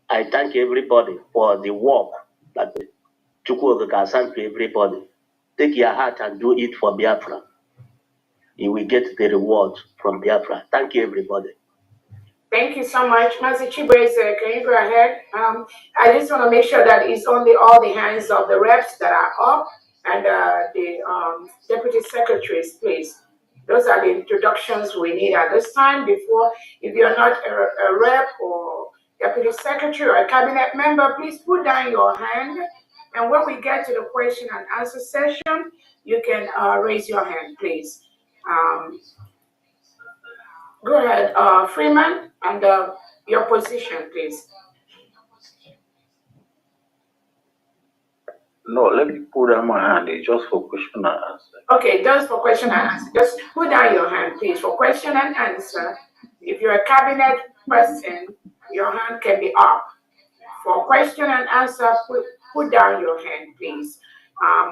S5: I thank everybody for the work that Chukwu can send to everybody. Take your heart and do it for Biafra. You will get the reward from Biafra. Thank you, everybody.
S3: Thank you so much. Master Chibweze, can you go ahead? I just want to make sure that it's only all the hands of the reps that are up and the deputy secretaries, please. Those are the introductions we need at this time. Before, if you're not a rep or deputy secretary or a cabinet member, please put down your hand. And when we get to the question and answer session, you can raise your hand, please. Go ahead, Freeman, and your position, please.
S6: No, let me put down my hand. It's just for question and answer.
S3: Okay, just for question and answer. Just put down your hand, please, for question and answer. If you're a cabinet person, your hand can be up. For question and answer, put down your hand, please.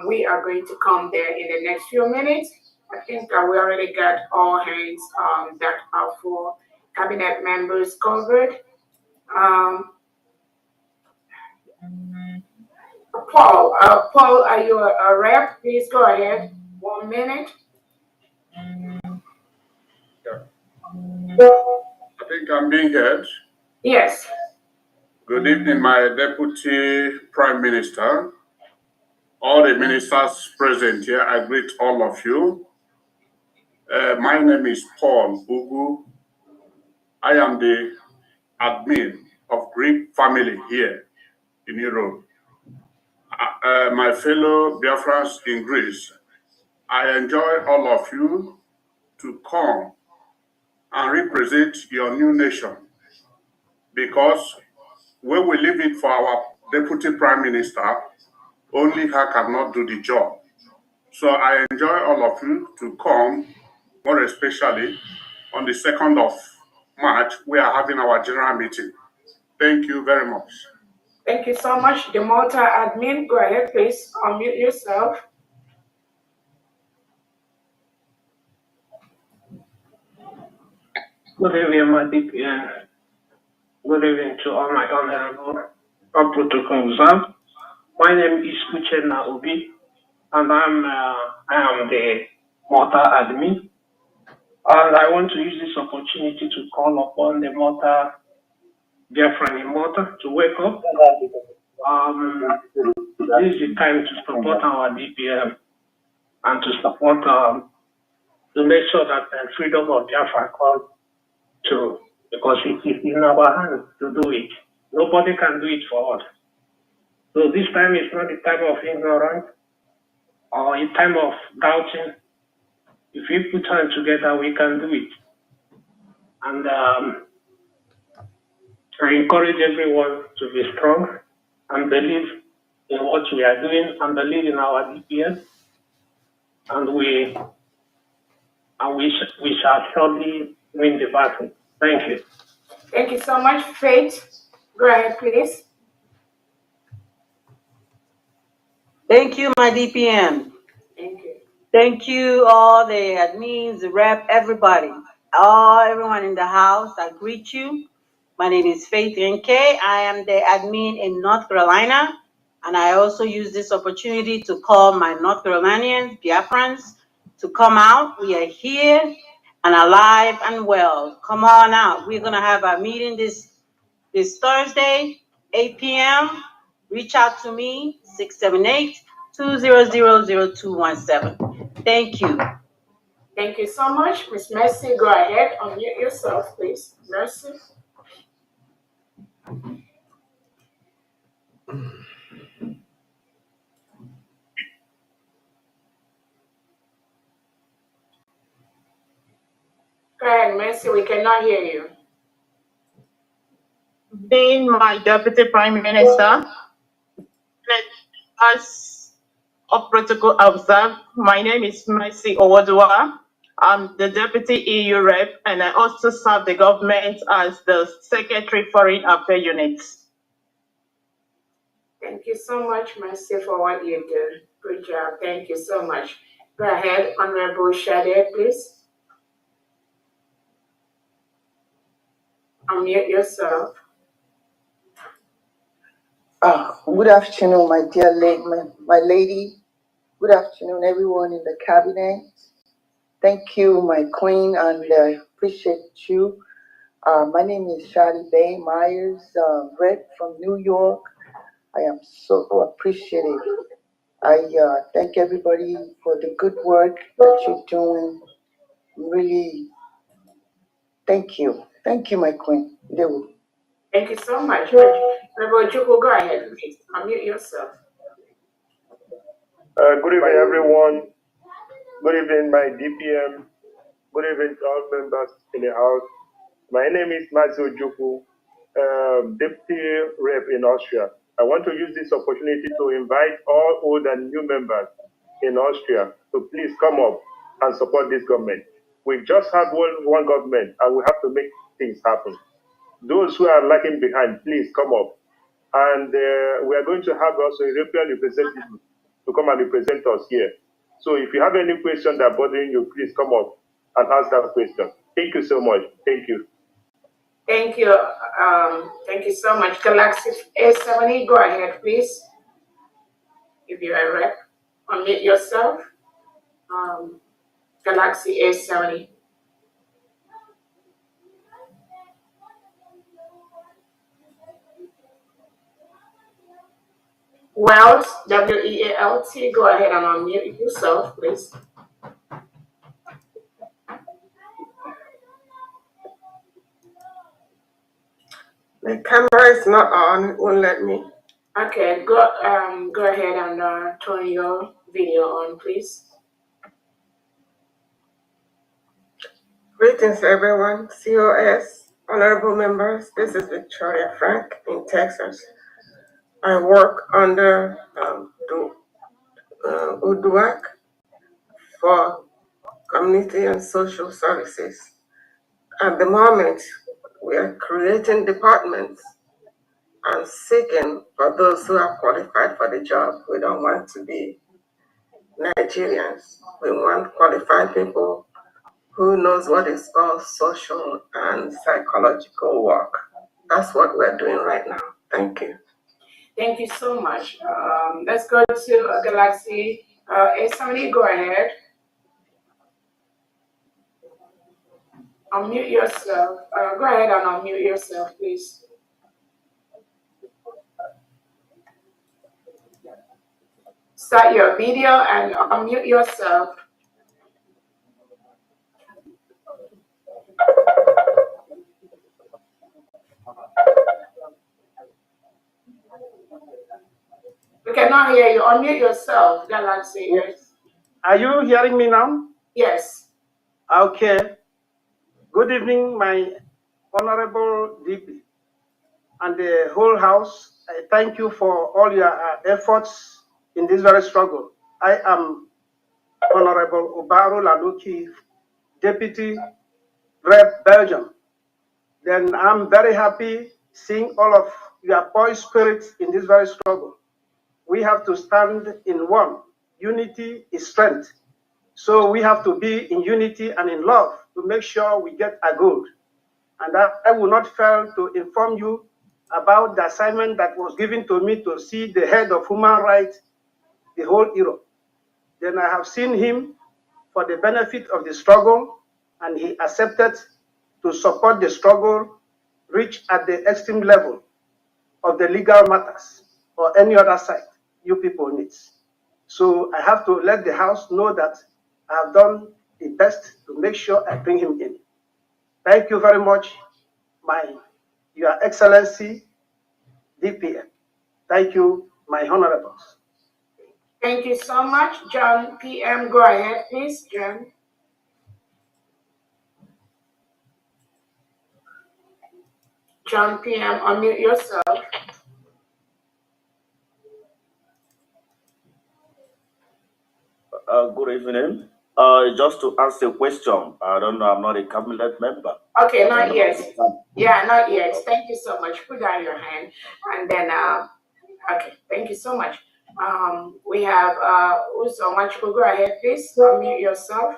S3: We are going to come there in the next few minutes. I think we already got all hands that are for cabinet members covered. Paul, are you a rep? Please go ahead. 1 minute.
S7: I think I'm being heard.
S3: Yes.
S7: Good evening, my Deputy Prime Minister, all the ministers present here. I greet all of you. My name is Paul Ugu. I am the admin of Greek family here in Europe. My fellow Biafrans in Greece, I enjoy all of you to come and represent your new nation, because when we leave it for our Deputy Prime Minister, only her cannot do the job. So I enjoy all of you to come, more especially on the 2nd of March, we are having our general meeting. Thank you very much.
S3: Thank you so much. The Malta admin, go ahead, please. Unmute yourself.
S8: Good evening, my DPN. Good evening to all my honorable protocol observed. My name is Uchenna Obi, and I am the Malta admin. And I want to use this opportunity to call upon the Malta Biafran in Malta to wake up. This is the time to support our DPM and to support to make sure that the freedom of Biafra comes true, because it is in our hands to do it. Nobody can do it for us. So this time is not the time of ignorance or a time of doubting. If we put hands together, we can do it. And I encourage everyone to be strong and believe in what we are doing and believe in our DPS. And we shall surely win the battle. Thank you.
S3: Thank you so much, Faith. Go ahead, please.
S9: Thank you, my DPM.
S3: Thank you.
S9: Thank you, all the admins, the rep, everybody. Everyone in the house, I greet you. My name is Faith NK. I am the admin in North Carolina, and I also use this opportunity to call my North Carolinians, Biafrans, to come out. We are here, and alive and well. Come on out. We're gonna have our meeting this Thursday, 8 p.m. Reach out to me, 678-200-0217. Thank you.
S3: Thank you so much. Miss Mercy, go ahead, unmute yourself, please. Mercy. Go ahead, Mercy, we cannot hear you.
S1: Being my Deputy Prime Minister, as a protocol observed, my name is Mercy Owadua. I'm the Deputy EU Rep, and I also serve the government as the Secretary Foreign Affairs Unit.
S3: Thank you so much, Mercy, for what you do. Good job. Thank you so much. Go ahead, Honorable Shade, please. Unmute yourself.
S10: Good afternoon, my dear my lady. Good afternoon, everyone in the cabinet. Thank you, my queen, and I appreciate you. My name is Shadi Bay Myers, rep from New York. I am so appreciative. I thank everybody for the good work that you're doing. Really, thank you. Thank you, my queen.
S3: Thank you so much. Honorable Juku, go ahead, please. Unmute yourself.
S11: Good evening, everyone. Good evening, my DPM. Good evening to all members in the House. My name is Mazio Juku, Deputy Rep in Austria. I want to use this opportunity to invite all old and new members in Austria to please come up and support this government. We just have one government, and we have to make things happen. Those who are lagging behind, please come up. And we are going to have also a European representative to come and represent us here. So if you have any question that bothering you, please come up and ask that question. Thank you so much. Thank you.
S3: Thank you. Thank you so much. Galaxy A70, go ahead, please. If you are a rep, unmute yourself. Galaxy A70. Welt, W-E-A-L-T, go ahead and unmute yourself, please.
S12: The camera is not on, it won't let me.
S3: Okay, go ahead and turn your video on, please.
S12: Greetings, everyone. COS, honorable members. This is Victoria Frank in Texas. I work under UDUAC for Community and Social Services. At the moment, we are creating departments and seeking for those who are qualified for the job. We don't want to be Nigerians. We want qualified people who knows what is called social and psychological work. That's what we're doing right now. Thank you.
S3: Thank you so much. Let's go to Galaxy A70. Go ahead. Unmute yourself. Go ahead and unmute yourself, please. Start your video and unmute yourself. We cannot hear you. Unmute yourself, Galaxy.
S13: Yes. Are you hearing me now?
S3: Yes.
S13: Okay. Good evening, my honorable DP and the whole House. I thank you for all your efforts in this very struggle. I am Honorable Obaro Laluki, Deputy Rep Belgium. Then I'm very happy seeing all of your poised spirits in this very struggle. We have to stand in one. Unity is strength. So we have to be in unity and in love to make sure we get a goal. And I will not fail to inform you about the assignment that was given to me to see the head of human rights the whole Europe. Then I have seen him for the benefit of the struggle, and he accepted to support the struggle reached at the extreme level of the legal matters or any other side you people need. So I have to let the House know that I have done the best to make sure I bring him in. Thank you very much, Your Excellency, DPM. Thank you, my honorables.
S3: Thank you so much, John PM. Go ahead, please, John. John PM, unmute yourself.
S14: Good evening. Just to answer a question, I don't know, I'm not a cabinet member.
S3: Okay, not yet. Yeah, not yet. Thank you so much. Put down your hand. And then, okay, thank you so much. We have Uso Machuku. Go ahead, please. Unmute yourself.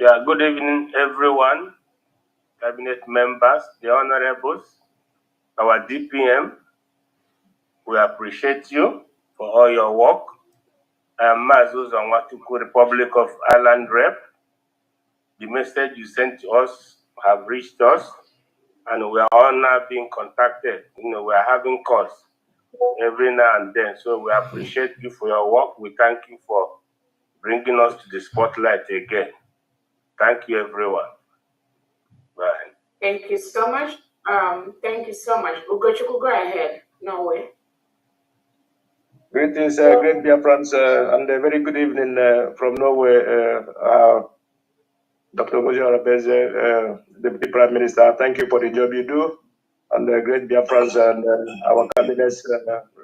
S15: Yeah, good evening, everyone. Cabinet members, the honorables, our DPM. We appreciate you for all your work. I am Mazu Zanwatuku, Republic of Ireland Rep. The message you sent to us have reached us, and we are all now being contacted. We are having calls every now and then. So we appreciate you for your work. We thank you for bringing us to the spotlight again. Thank you, everyone. Bye.
S3: Thank you so much. Thank you so much. Ugochukwu, go ahead. Norway.
S11: Greetings, great Biafrans, and a very good evening from Norway. Dr. Mojo Arabeze, Deputy Prime Minister, thank you for the job you do. And great Biafrans and our cabinets,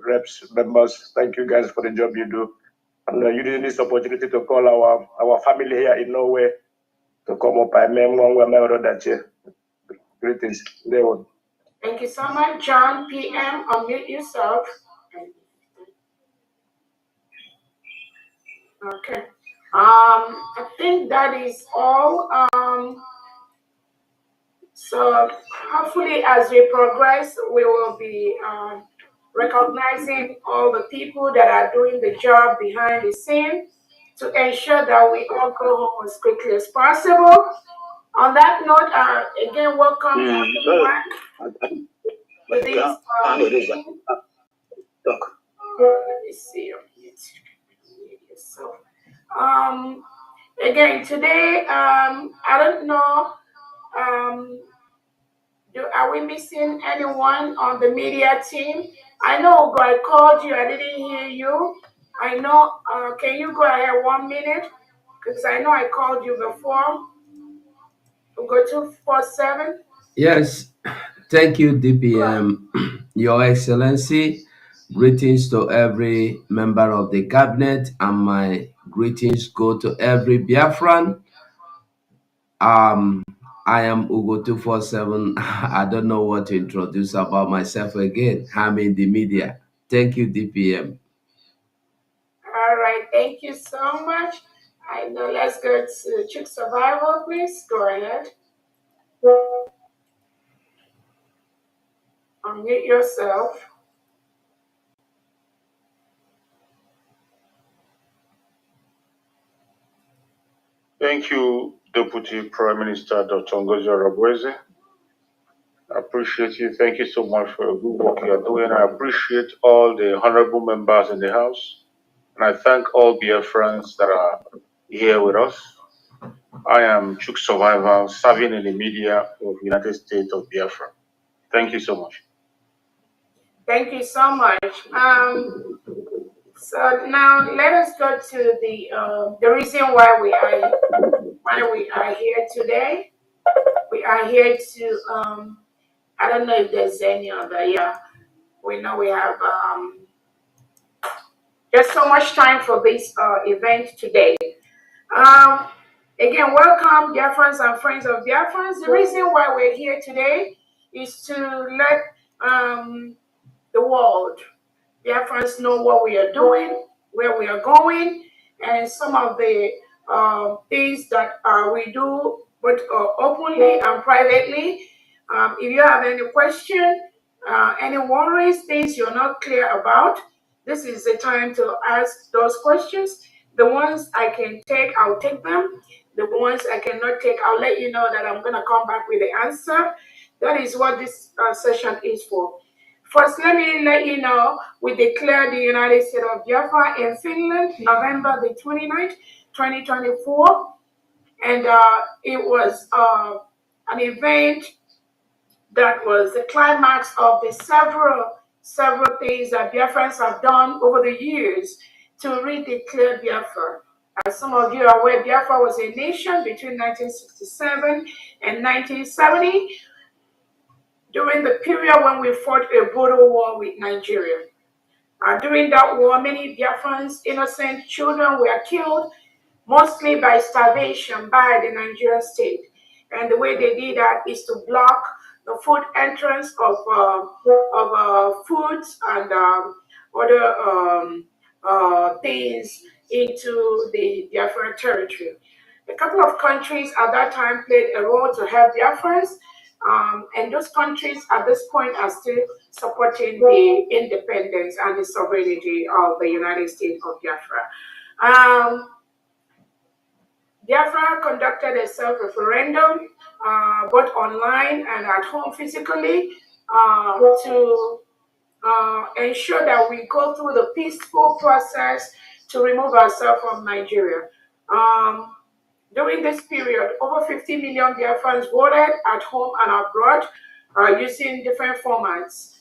S11: reps, members, thank you guys for the job you do. And using this opportunity to call our family here in Norway to come up. I mean, one way or that. Greetings.
S3: Thank you so much, John PM. Unmute yourself. Okay. I think that is all. So hopefully, as we progress, we will be recognizing all the people that are doing the job behind the scene to ensure that we all go home as quickly as possible. On that note, again, welcome everyone to this meeting. Let me see. So, again, today, I don't know, are we missing anyone on the media team? I know I called you, I didn't hear you. I know, can you go ahead 1 minute? Because I know I called you before. We'll go 247.
S16: Yes, thank you, DPM. Your Excellency, greetings to every member of the cabinet, and my greetings go to every Biafran. I am Ugo 247. I don't know what to introduce about myself again. I'm in the media. Thank you, DPM.
S3: All right, thank you so much. I know, let's go to Chick Survival, please. Go ahead. Unmute yourself.
S7: Thank you, Deputy Prime Minister Dr. Ngozi Arabweze. I appreciate you. Thank you so much for the good work you are doing. I appreciate all the honorable members in the House, and I thank all Biafrans that are here with us. I am Chuk Survivor, serving in the media of the United States of Biafra. Thank you so much.
S3: Thank you so much. So now let us go to the reason why we are here today. We are here to I don't know if there's any other. Yeah, we know we have just so much time for this event today. Again, welcome, Biafrans and friends of Biafrans. The reason why we're here today is to let the world, Biafrans, know what we are doing, where we are going, and some of the things that we do both openly and privately. If you have any question, any worries, things you're not clear about, this is the time to ask those questions. The ones I can take, I'll take them. The ones I cannot take, I'll let you know that I'm going to come back with the answer. That is what this session is for. First, let me let you know, we declared the United States of Biafra in Finland, November the 29th, 2024. And it was an event that was the climax of the several things that Biafrans have done over the years to redeclare Biafra. As some of you are aware, Biafra was a nation between 1967 and 1970, during the period when we fought a brutal war with Nigeria. During that war, many Biafrans, innocent children, were killed, mostly by starvation by the Nigerian state. And the way they did that is to block the food entrance of foods and other things into the Biafran territory. A couple of countries at that time played a role to help Biafrans, and those countries at this point are still supporting the independence and the sovereignty of the United States of Biafra. Biafra conducted a self-referendum, both online and at home physically, to ensure that we go through the peaceful process to remove ourselves from Nigeria. During this period, over 50 million Biafrans voted at home and abroad, using different formats.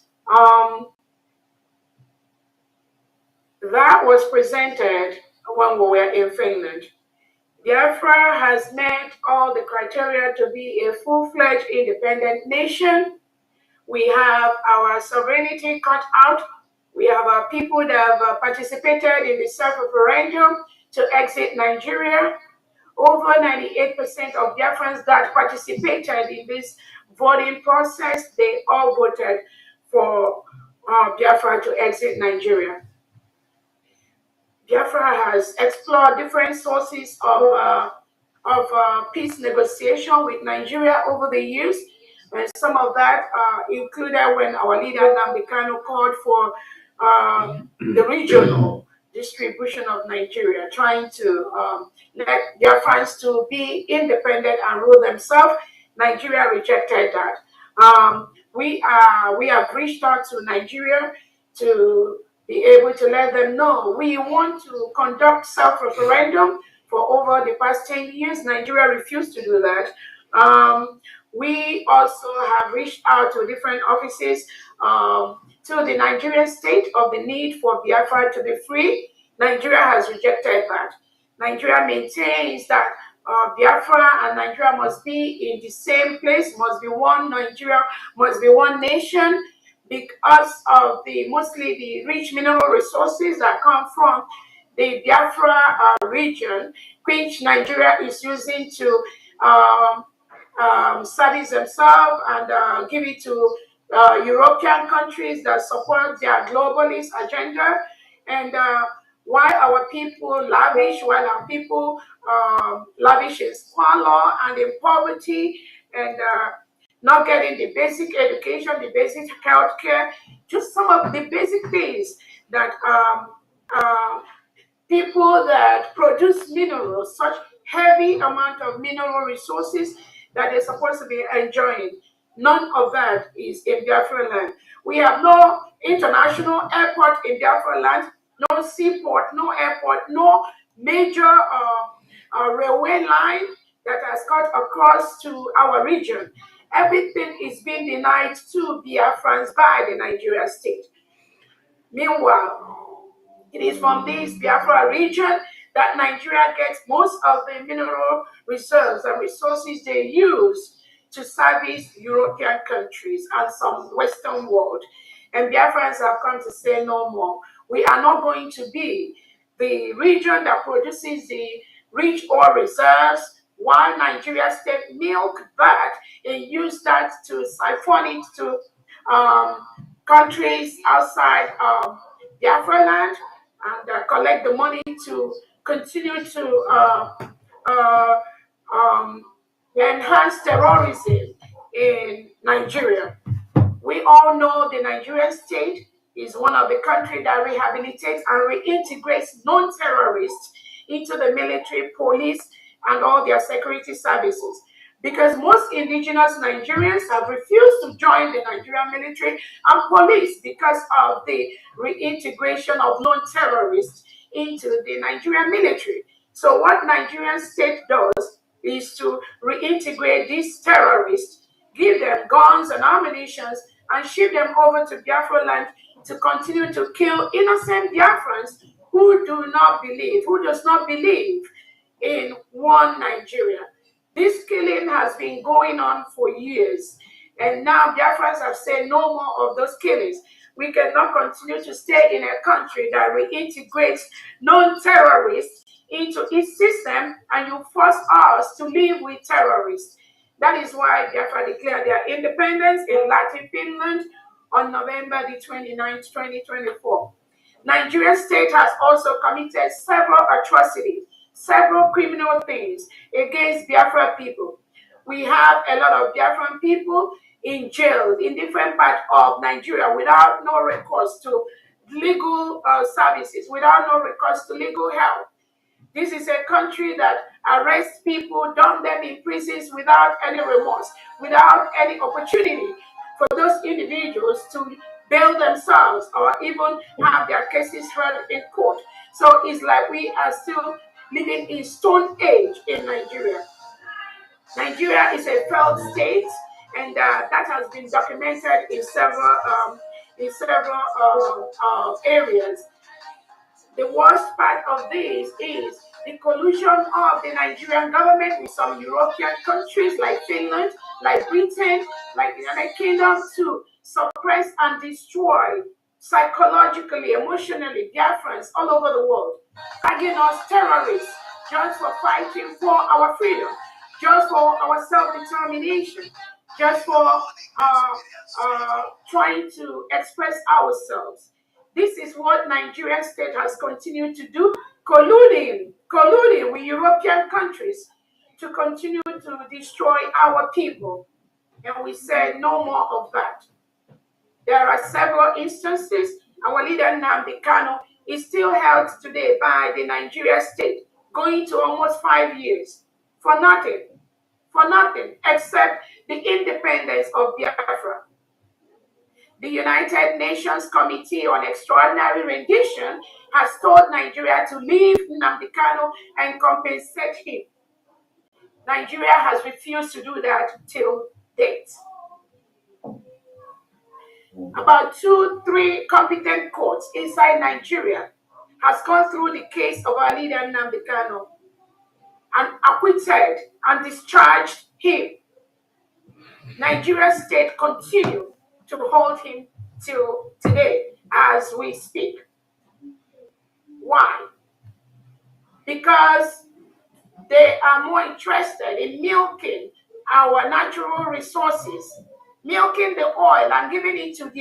S3: That was presented when we were in Finland. Biafra has met all the criteria to be a full-fledged independent nation. We have our sovereignty cut out. We have our people that have participated in the self-referendum to exit Nigeria. Over 98% of Biafrans that participated in this voting process, they all voted for Biafra to exit Nigeria. Biafra has explored different sources of peace negotiation with Nigeria over the years. And some of that included when our leader Nnamdi Kanu called for the regional distribution of Nigeria, trying to let Biafrans to be independent and rule themselves. Nigeria rejected that. We have reached out to Nigeria to be able to let them know we want to conduct self-referendum. For over the past 10 years, Nigeria refused to do that. We also have reached out to different offices, to the Nigerian state of the need for Biafra to be free. Nigeria has rejected that. Nigeria maintains that Biafra and Nigeria must be in the same place, must be one Nigeria, must be one nation, because of mostly the rich mineral resources that come from the Biafra region, which Nigeria is using to service themselves and give it to European countries that support their globalist agenda. And while our people lavish in squalor and in poverty, and not getting the basic education, the basic health care, just some of the basic things that people that produce minerals, such heavy amount of mineral resources that they're supposed to be enjoying. None of that is in Biafra land. We have no international airport in Biafra land, no seaport, no airport, no major railway line that has cut across to our region. Everything is being denied to Biafrans by the Nigeria state. Meanwhile, it is from this Biafra region that Nigeria gets most of the mineral reserves and resources they use to service European countries and some Western world. And Biafrans have come to say no more. We are not going to be the region that produces the rich oil reserves, while Nigeria state milk that and use that to siphon it to countries outside Biafra land, and collect the money to continue to enhance terrorism in Nigeria. We all know the Nigerian state is one of the countries that rehabilitates and reintegrates non-terrorists into the military, police, and all their security services. Because most indigenous Nigerians have refused to join the Nigerian military and police because of the reintegration of known terrorists into the Nigerian military. So what Nigerian state does is to reintegrate these terrorists, give them guns and ammunition, and ship them over to Biafra land to continue to kill innocent Biafrans who does not believe in one Nigeria. This killing has been going on for years, and now Biafrans have said no more of those killings. We cannot continue to stay in a country that reintegrates non-terrorists into its system, and you force us to live with terrorists. That is why Biafra declared their independence in Latin Finland on November the 29th, 2024. Nigeria state has also committed several atrocities, several criminal things against Biafra people. We have a lot of Biafran people in jail in different parts of Nigeria without no recourse to legal services, without no recourse to legal help. This is a country that arrests people, dump them in prisons without any remorse, without any opportunity for those individuals to bail themselves or even have their cases heard in court. So it's like we are still living in stone age in Nigeria. Nigeria is a failed state, and that has been documented in several areas. The worst part of this is the collusion of the Nigerian government with some European countries like Finland, like Britain, like the United Kingdom to suppress and destroy psychologically, emotionally Biafrans all over the world, tagging us terrorists just for fighting for our freedom, just for our self-determination, just for trying to express ourselves. This is what Nigerian state has continued to do, colluding with European countries to continue to destroy our people. And we said no more of that. There are several instances. Our leader Nnamdi Kanu is still held today by the Nigeria state, going to almost 5 years for nothing, except the independence of Biafra. The United Nations Committee on Extraordinary Rendition has told Nigeria to leave Nnamdi Kanu and compensate him. Nigeria has refused to do that till date. About 2-3 competent courts inside Nigeria has gone through the case of our leader Nnamdi Kanu and acquitted and discharged him. Nigeria state continue to hold him till today as we speak. Why? Because they are more interested in milking our natural resources, milking the oil and giving it to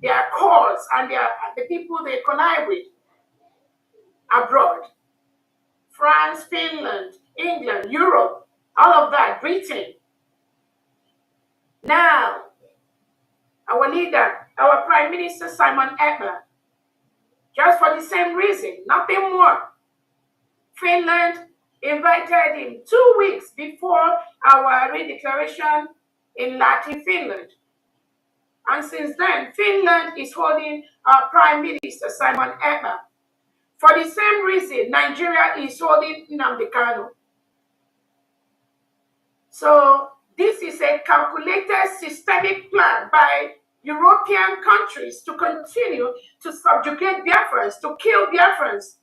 S3: their cause and the people they connive with abroad. France, Finland, England, Europe, all of that, Britain. Now, our leader, our Prime Minister Simon Ekpa, just for the same reason, nothing more. Finland invited him 2 weeks before our redeclaration in Latin Finland. And since then, Finland is holding our Prime Minister Simon Ekpa. For the same reason, Nigeria is holding Nnamdi Kanu. So this is a calculated systemic plan by European countries to continue to subjugate Biafrans, to kill Biafrans,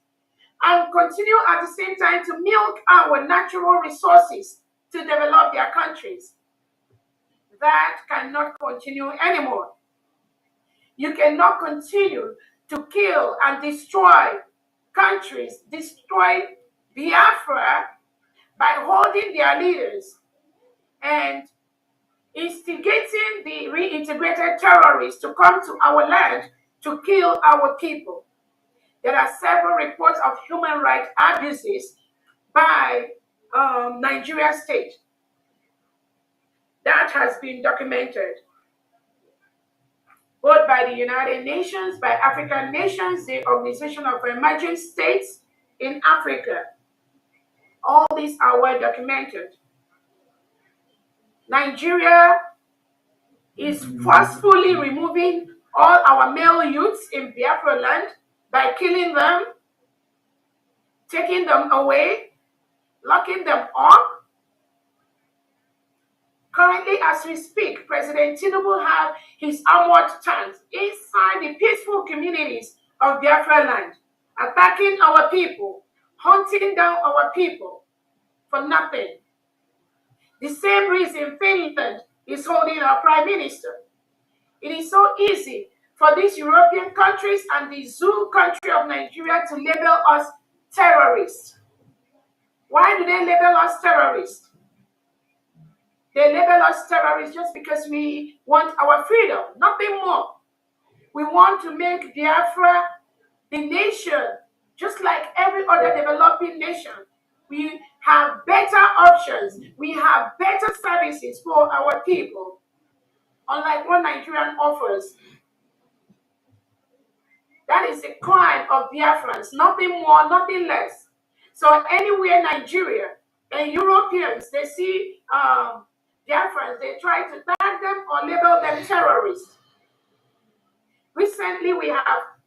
S3: and continue at the same time to milk our natural resources to develop their countries. That cannot continue anymore. You cannot continue to kill and destroy countries, destroy Biafra by holding their leaders and instigating the reintegrated terrorists to come to our land to kill our people. There are several reports of human rights abuses by Nigeria state. That has been documented both by the United Nations, by African nations, the Organization of Emerging States in Africa. All these are well documented. Nigeria is forcefully removing all our male youths in Biafra land by killing them, taking them away, locking them up. Currently, as we speak, President Tinubu has his armored tanks inside the peaceful communities of Biafra land, attacking our people, hunting down our people for nothing. The same reason Finland is holding our prime minister. It is so easy for these European countries and the zoo country of Nigeria to label us terrorists. Why do they label us terrorists? They label us terrorists just because we want our freedom, nothing more. We want to make Biafra the nation, just like every other developing nation. We have better options. We have better services for our people, unlike what Nigerian offers. That is the crime of Biafrans, nothing more, nothing less. So anywhere Nigeria and Europeans, they see Biafrans, they try to tag them or label them terrorists. Recently, we have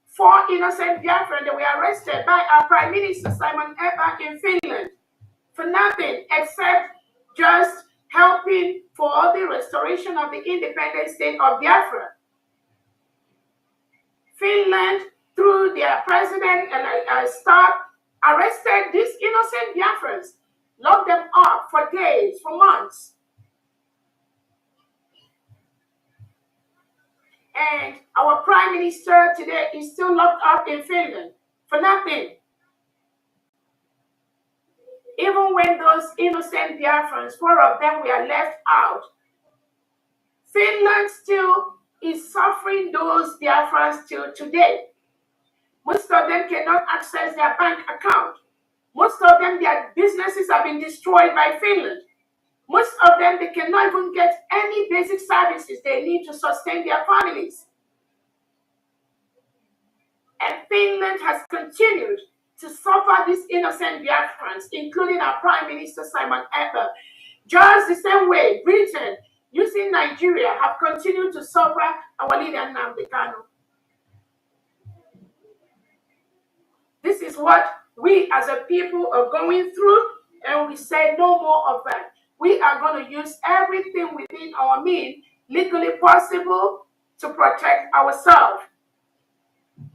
S3: 4 innocent Biafrans that were arrested by our Prime Minister Simon Ekpa in Finland for nothing except just helping for the restoration of the independent state of Biafra. Finland, through their president and staff, arrested these innocent Biafrans, locked them up for days, for months. And our prime minister today is still locked up in Finland for nothing. Even when those innocent Biafrans, 4 of them were left out, Finland still is suffering those Biafrans till today. Most of them cannot access their bank account. Most of them, their businesses have been destroyed by Finland. Most of them, they cannot even get any basic services they need to sustain their families. And Finland has continued to suffer these innocent Biafrans, including our Prime Minister Simon Ekpa. Just the same way Britain, using Nigeria, have continued to suffer our leader Nnamdi Kanu. This is what we as a people are going through, and we say no more of that. We are going to use everything within our means, legally possible, to protect ourselves.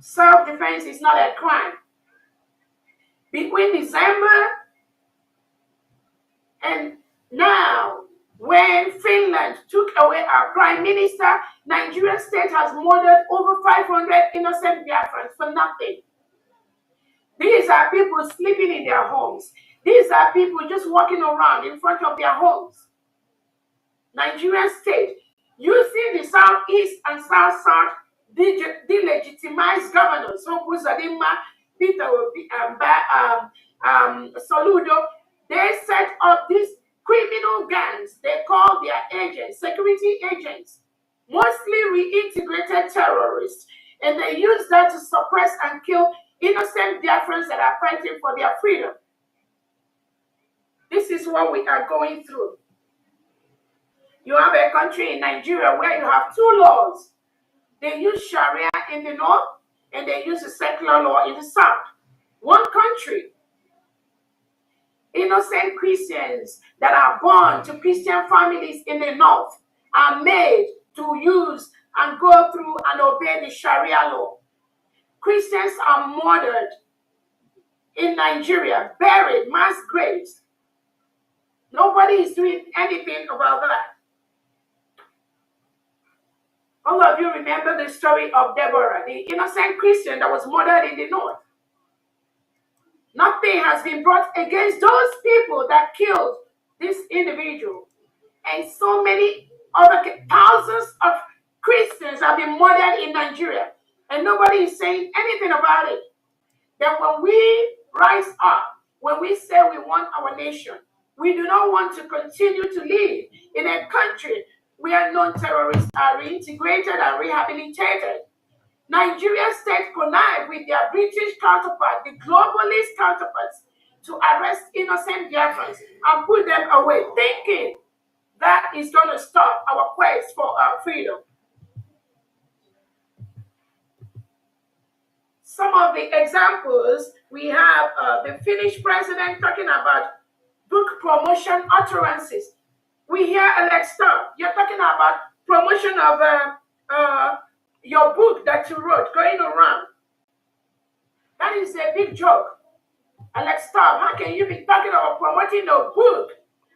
S3: Self-defense is not a crime. Between December and now, when Finland took away our prime minister, Nigeria state has murdered over 500 innocent Biafrans for nothing. These are people sleeping in their homes. These are people just walking around in front of their homes. Nigerian state, using the southeast and south-south delegitimized governors, Uzodimma, Peter Obi, Soludo, they set up these criminal gangs. They call their agents, security agents, mostly reintegrated terrorists, and they use that to suppress and kill innocent Biafrans that are fighting for their freedom. This is what we are going through. You have a country in Nigeria where you have 2 laws. They use Sharia in the north, and they use the secular law in the south. One country. Innocent Christians that are born to Christian families in the north are made to use and go through and obey the Sharia law. Christians are murdered in Nigeria, buried, mass graves. Nobody is doing anything about that. All of you remember the story of Deborah, the innocent Christian that was murdered in the north. Nothing has been brought against those people that killed this individual. And so many other thousands of Christians have been murdered in Nigeria. And nobody is saying anything about it. That when we rise up, when we say we want our nation, we do not want to continue to live in a country where non-terrorists are reintegrated and rehabilitated. Nigeria state connive with their British counterpart, the globalist counterparts, to arrest innocent Biafrans and put them away, thinking that is going to stop our quest for our freedom. Some of the examples, we have the Finnish president talking about book promotion utterances. We hear Alex Starr, you're talking about promotion of your book that you wrote going around. That is a big joke. Alex Starr, how can you be talking about promoting a book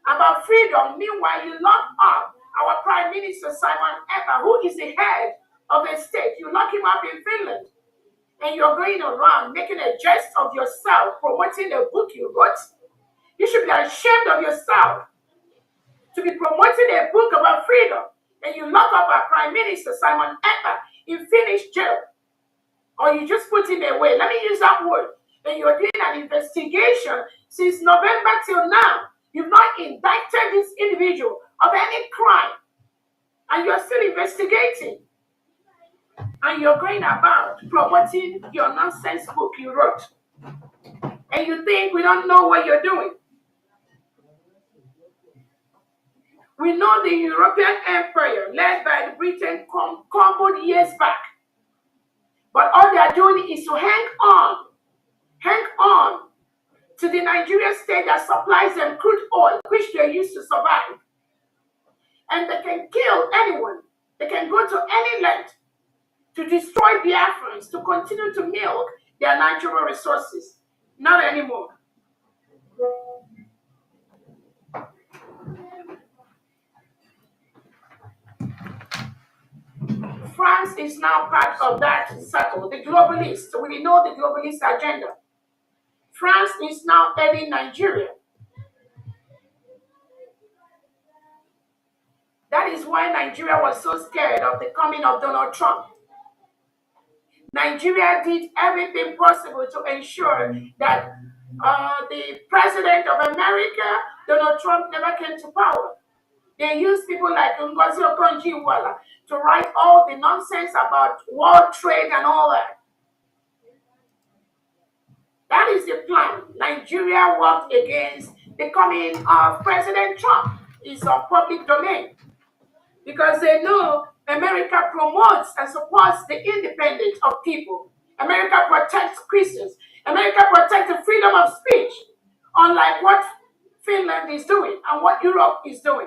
S3: about freedom? Meanwhile, you lock up our Prime Minister Simon Eber, who is the head of a state. You lock him up in Finland. And you're going around making a jest of yourself, promoting a book you wrote. You should be ashamed of yourself to be promoting a book about freedom, and you lock up our Prime Minister Simon Eber in Finnish jail. Or you just put him away. Let me use that word. And you're doing an investigation since November till now. You've not indicted this individual of any crime. And you're still investigating. And you're going about promoting your nonsense book you wrote. And you think we don't know what you're doing. We know the European Empire, led by the Britain, crumbled years back. But all they are doing is to hang on to the Nigerian state that supplies them crude oil, which they use to survive. And they can kill anyone. They can go to any length to destroy Biafrans, to continue to milk their natural resources. Not anymore. France is now part of that circle, the globalists. We know the globalist agenda. France is now aiding Nigeria. That is why Nigeria was so scared of the coming of Donald Trump. Nigeria did everything possible to ensure that the president of America, Donald Trump, never came to power. They used people like Ngozi Okonjo-Iweala to write all the nonsense about world trade and all that. That is the plan. Nigeria worked against the coming of President Trump. It's on public domain. Because they know America promotes and supports the independence of people. America protects Christians. America protects the freedom of speech. Unlike what Finland is doing and what Europe is doing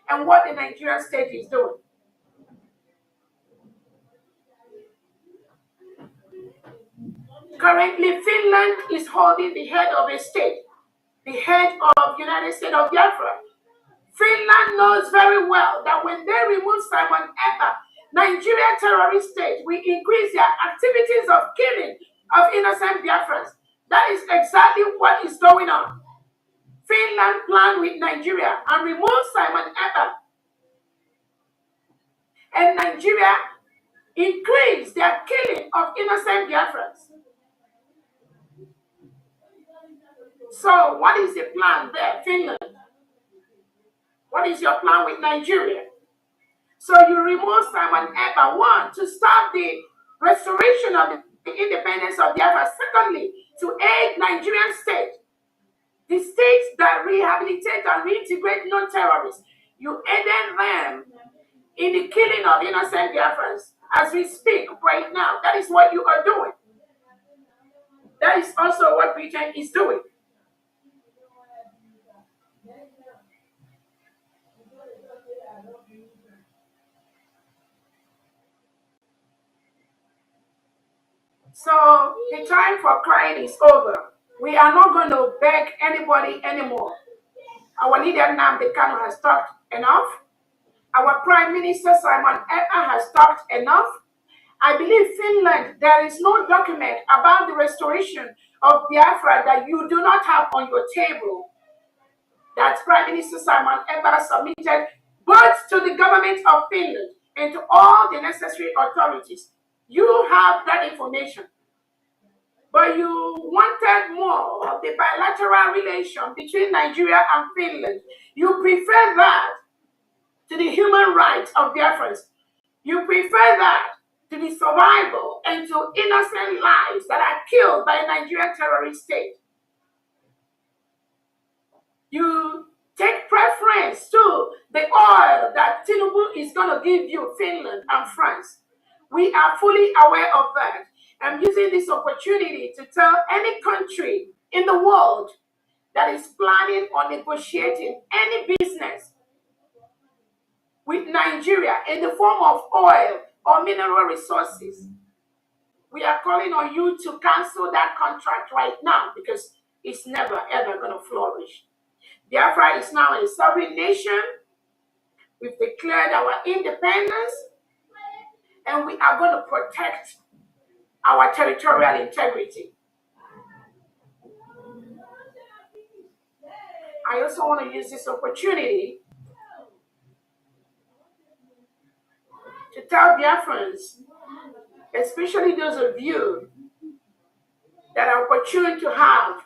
S3: and what the Nigerian state is doing. Currently, Finland is holding the head of a state, the head of United States of Biafra. Finland knows very well that when they remove Simon Eber, Nigeria terrorist state will increase their activities of killing of innocent Biafrans. That is exactly what is going on. Finland planned with Nigeria and removed Simon Eber. And Nigeria increased their killing of innocent Biafrans. So what is the plan there, Finland? What is your plan with Nigeria? So you remove Simon Eber, one, to stop the restoration of the independence of Biafra. Secondly, to aid Nigerian state, the states that rehabilitate and reintegrate non-terrorists. You aided them in the killing of innocent Biafrans. As we speak right now, that is what you are doing. That is also what Britain is doing. So the time for crying is over. We are not going to beg anybody anymore. Our leader Nnamdi Kanu has talked enough. Our Prime Minister Simon Eber has talked enough. I believe Finland, there is no document about the restoration of Biafra that you do not have on your table. That Prime Minister Simon Eber submitted both to the government of Finland and to all the necessary authorities. You have that information. But you wanted more of the bilateral relation between Nigeria and Finland. You prefer that to the human rights of Biafrans. You prefer that to the survival and to innocent lives that are killed by a Nigerian terrorist state. You take preference to the oil that Tinubu is going to give you, Finland and France. We are fully aware of that. I'm using this opportunity to tell any country in the world that is planning or negotiating any business with Nigeria in the form of oil or mineral resources, we are calling on you to cancel that contract right now because it's never ever going to flourish. Biafra is now a sovereign nation. We've declared our independence and we are going to protect our territorial integrity. I also want to use this opportunity to tell Biafrans, especially those of you that are opportune to have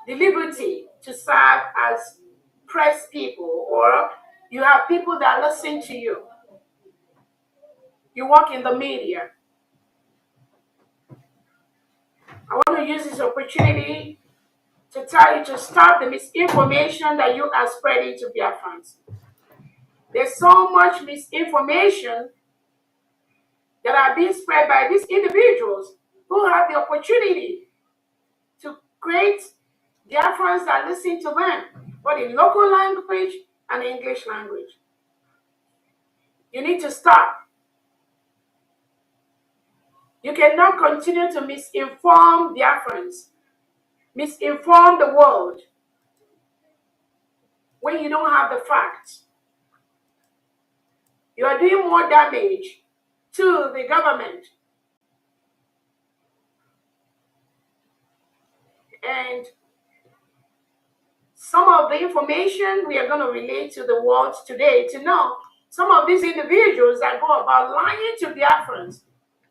S3: the liberty to serve as press people, or you have people that listen to you. You work in the media. I want to use this opportunity to tell you to stop the misinformation that you are spreading to Biafrans. There's so much misinformation that are being spread by these individuals who have the opportunity to create Biafrans that listen to them, both in local language and English language. You need to stop. You cannot continue to misinform Biafrans, misinform the world when you don't have the facts. You are doing more damage to the government. And some of the information we are going to relate to the world today to know some of these individuals that go about lying to Biafrans,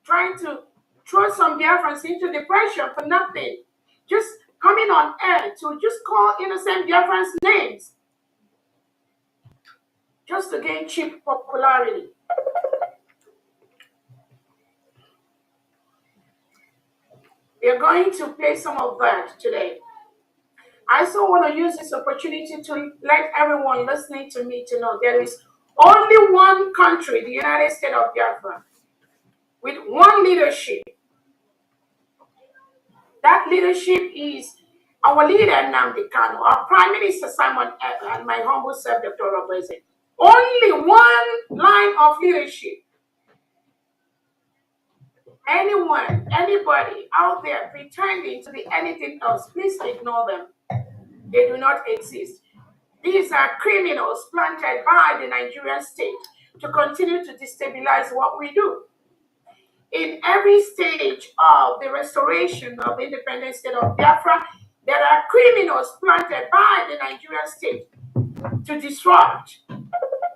S3: trying to throw some Biafrans into depression for nothing, just coming on air to just call innocent Biafrans names, just to gain cheap popularity. We are going to play some of that today. I also want to use this opportunity to let everyone listening to me to know there is only one country, the United States of Biafra, with one leadership. That leadership is our leader, Nnamdi Kanu, our Prime Minister, Simon Ekpa, and my humble self, Dr. Robert. Only one line of leadership. Anyone, anybody out there pretending to be anything else, please ignore them. They do not exist. These are criminals planted by the Nigerian state to continue to destabilize what we do. In every stage of the restoration of the independent state of Biafra, there are criminals planted by the Nigerian state to disrupt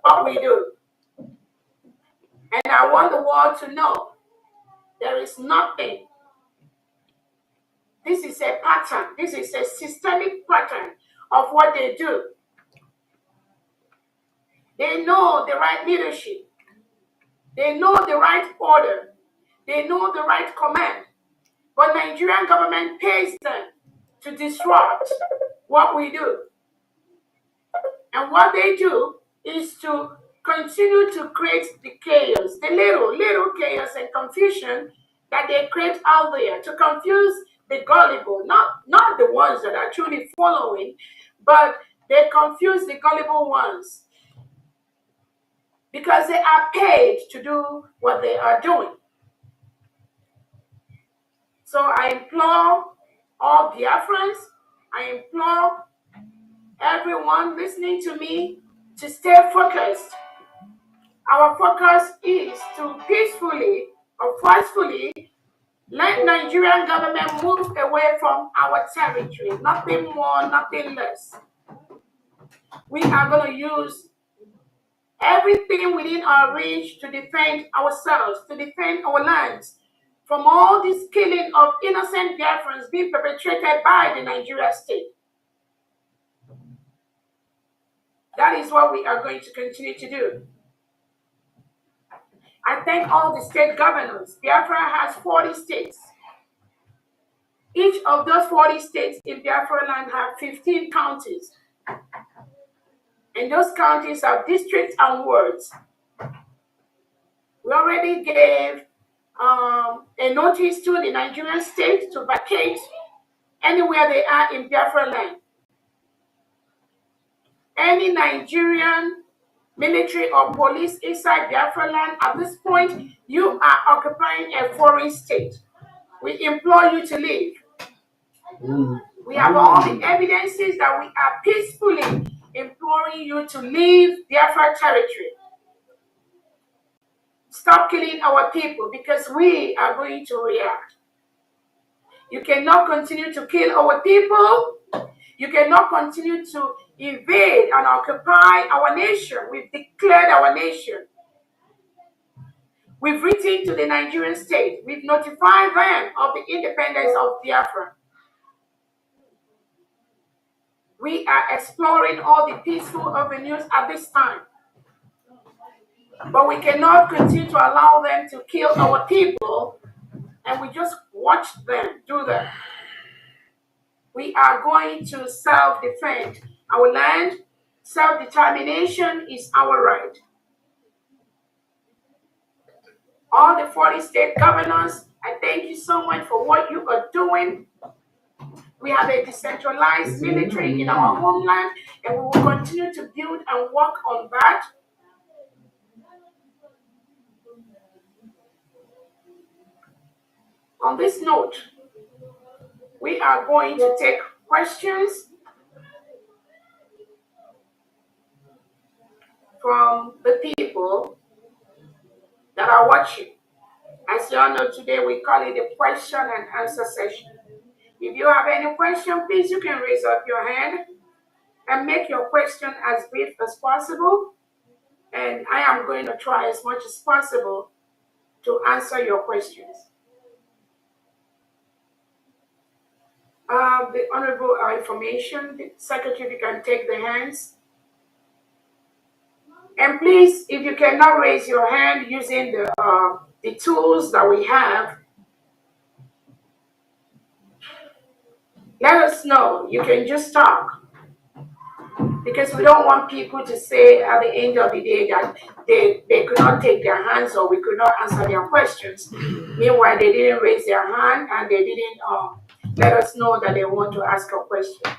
S3: what we do. And I want the world to know there is nothing. This is a pattern. This is a systemic pattern of what they do. They know the right leadership. They know the right order. They know the right command. But Nigerian government pays them to disrupt what we do. And what they do is to continue to create the chaos, the little chaos and confusion that they create out there to confuse the gullible, not the ones that are truly following, but they confuse the gullible ones because they are paid to do what they are doing. So I implore all Biafrans, I implore everyone listening to me to stay focused. Our focus is to peacefully or forcefully let Nigerian government move away from our territory. Nothing more, nothing less. We are going to use everything within our reach to defend ourselves, to defend our lands from all this killing of innocent Biafrans being perpetrated by the Nigerian state. That is what we are going to continue to do. I thank all the state governors. Biafra has 40 states. Each of those 40 states in Biafra land have 15 counties. And those counties are districts and wards. We already gave a notice to the Nigerian state to vacate anywhere they are in Biafra land. Any Nigerian military or police inside Biafra land, at this point, you are occupying a foreign state. We implore you to leave. We have all the evidences that we are peacefully imploring you to leave Biafra territory. Stop killing our people because we are going to react. You cannot continue to kill our people. You cannot continue to invade and occupy our nation. We've declared our nation. We've written to the Nigerian state. We've notified them of the independence of Biafra. We are exploring all the peaceful avenues at this time. But we cannot continue to allow them to kill our people and we just watch them do that. We are going to self-defend our land. Self-determination is our right. All the 40 state governors, I thank you so much for what you are doing. We have a decentralized military in our homeland, and we will continue to build and work on that. On this note, we are going to take questions from the people that are watching. As you all know, today we call it a question and answer session. If you have any question, please, you can raise up your hand and make your question as brief as possible. And I am going to try as much as possible to answer your questions. The Honorable Information, the Secretary, if you can take the hands. And please, if you cannot raise your hand using the tools that we have, let us know. You can just talk. Because we don't want people to say at the end of the day that they could not take their hands or we could not answer their questions. Meanwhile, they didn't raise their hand and they didn't let us know that they want to ask a question.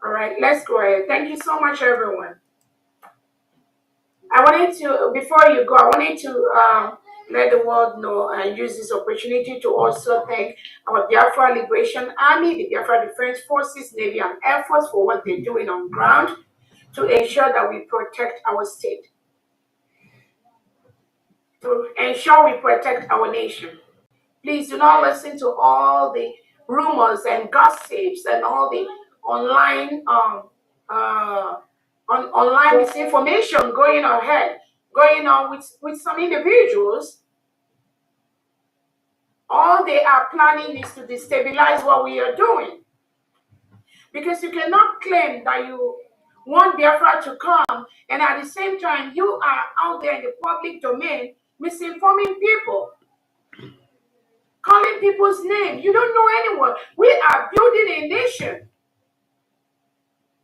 S3: All right, let's go ahead. Thank you so much, everyone. I wanted to, before you go, I wanted to let the world know and use this opportunity to also thank our Biafra Liberation Army, the Biafra Defense Forces, Navy, and Air Force for what they're doing on ground to ensure that we protect our state, to ensure we protect our nation. Please do not listen to all the rumors and gossips and all the online online misinformation going on with some individuals. All they are planning is to destabilize what we are doing. Because you cannot claim that you want Biafra to come and at the same time you are out there in the public domain misinforming people, calling people's names. You don't know anyone. We are building a nation.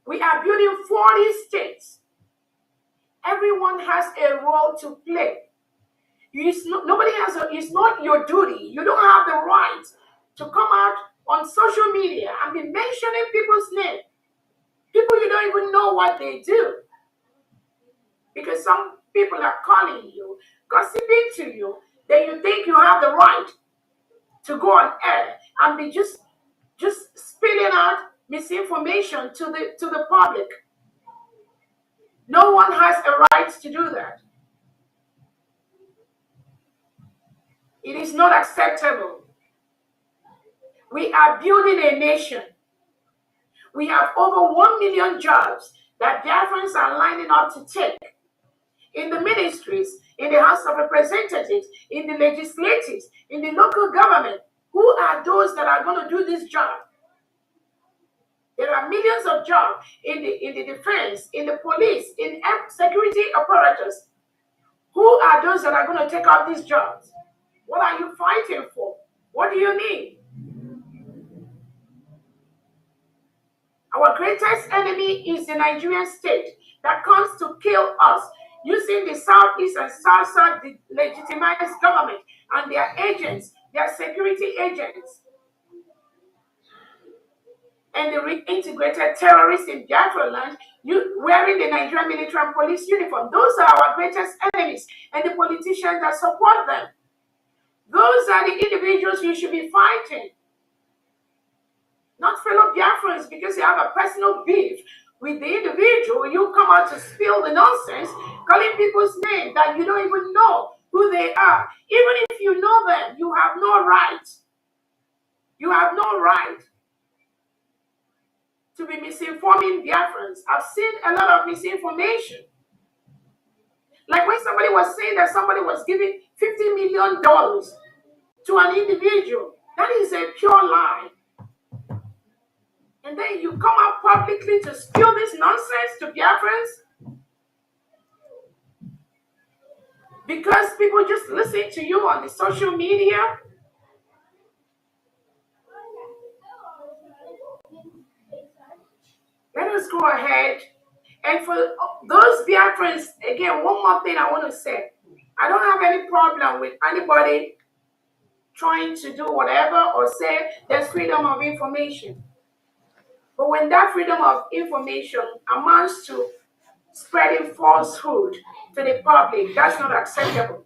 S3: We are building 40 states. Everyone has a role to play. It's not your duty. You don't have the right to come out on social media and be mentioning people's name. People you don't even know what they do. Because some people are calling you, gossiping to you, then you think you have the right to go on air and be just spilling out misinformation to the public. No one has a right to do that. It is not acceptable. We are building a nation. We have over 1 million jobs that Biafrans are lining up to take in the ministries, in the House of Representatives, in the legislatives, in the local government. Who are those that are going to do this job? There are millions of jobs in the defense, in the police, in security apparatus. Who are those that are going to take up these jobs? What are you fighting for? What do you need? greatest enemy is the Nigerian state that comes to kill us using the Southeast and South legitimized government and their agents, their security agents, and the reintegrated terrorists in Biafra land wearing the Nigerian military and police uniform. Those are our greatest enemies, and the politicians that support them. Those are the individuals you should be fighting, not fellow Biafrans, because you have a personal beef with the individual. You come out to spill the nonsense, calling people's names that you don't even know who they are. Even if you know them, you have no right. You have no right to be misinforming Biafrans. I've seen a lot of misinformation. Like when somebody was saying that somebody was giving $50 million to an individual. That is a pure lie. And then you come out publicly to spew this nonsense to Biafrans because people just listen to you on the social media. Let us go ahead. And for those Biafrans, again, one more thing I want to say. I don't have any problem with anybody trying to do whatever or say there's freedom of information. But when that freedom of information amounts to spreading falsehood to the public, that's not acceptable.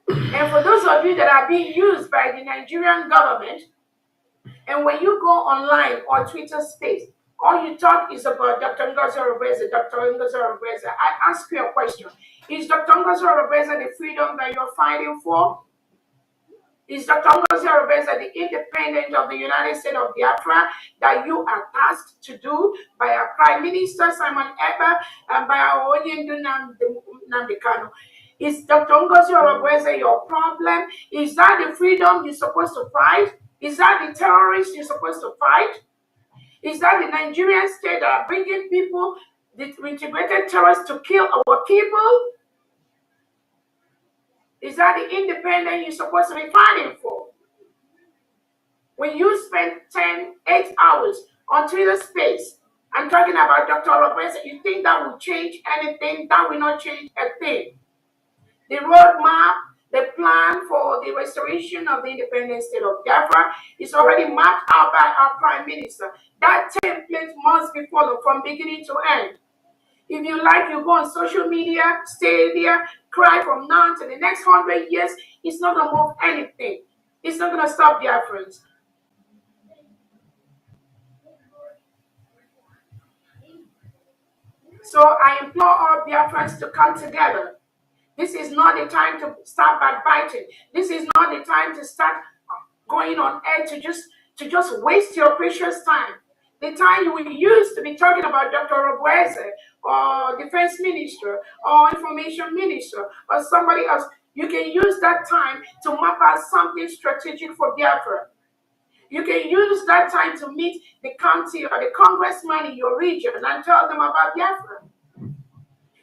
S3: And for those of you that are being used by the Nigerian government, and when you go online or Twitter space, all you talk is about Dr. Ngozi Orebeze, Dr. Ngozi Orebeze. I ask you a question. Is Dr. Ngozi Orebeze the freedom that you're fighting for? Is Dr. Ngozi Orebeze the independent of the United States of Biafra that you are tasked to do by our Prime Minister, Simon Ekpa, and by our Onyendu Nnamdi Kanu? Is Dr. Ngozi Orebeze your problem? Is that the freedom you're supposed to fight? Is that the terrorists you're supposed to fight? Is that the Nigerian state that are bringing people, the integrated terrorists to kill our people? Is that the independent you're supposed to be fighting for? When you spend 8 hours on Twitter space and talking about Dr. Orebeze, you think that will change anything? That will not change a thing. The roadmap, the plan for the restoration of the independent state of Biafra is already mapped out by our Prime Minister. That template must be followed from beginning to end. If you like, you go on social media, stay there, cry from now to the next 100 years. It's not going to move anything. It's not going to stop Biafrans. So I implore all Biafrans to come together. This is not the time to start backbiting. This is not the time to start going on air to just waste your precious time. The time you will use to be talking about Dr. Orebeze or Defense Minister or Information Minister or somebody else, you can use that time to map out something strategic for Biafra. You can use that time to meet the county or the congressman in your region and tell them about Biafra.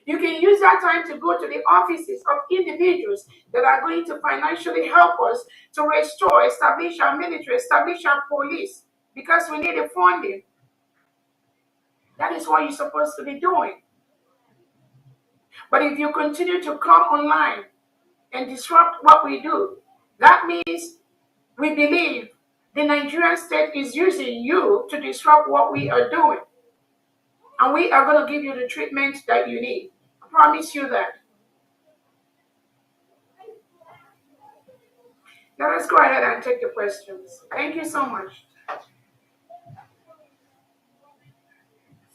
S3: You can use that time to go to the offices of individuals that are going to financially help us to restore, establish our military, establish our police, because we need the funding. That is what you're supposed to be doing. But if you continue to come online and disrupt what we do, that means we believe the Nigerian state is using you to disrupt what we are doing. And we are going to give you the treatment that you need. I promise you that. Now let's go ahead and take the questions. Thank you so much.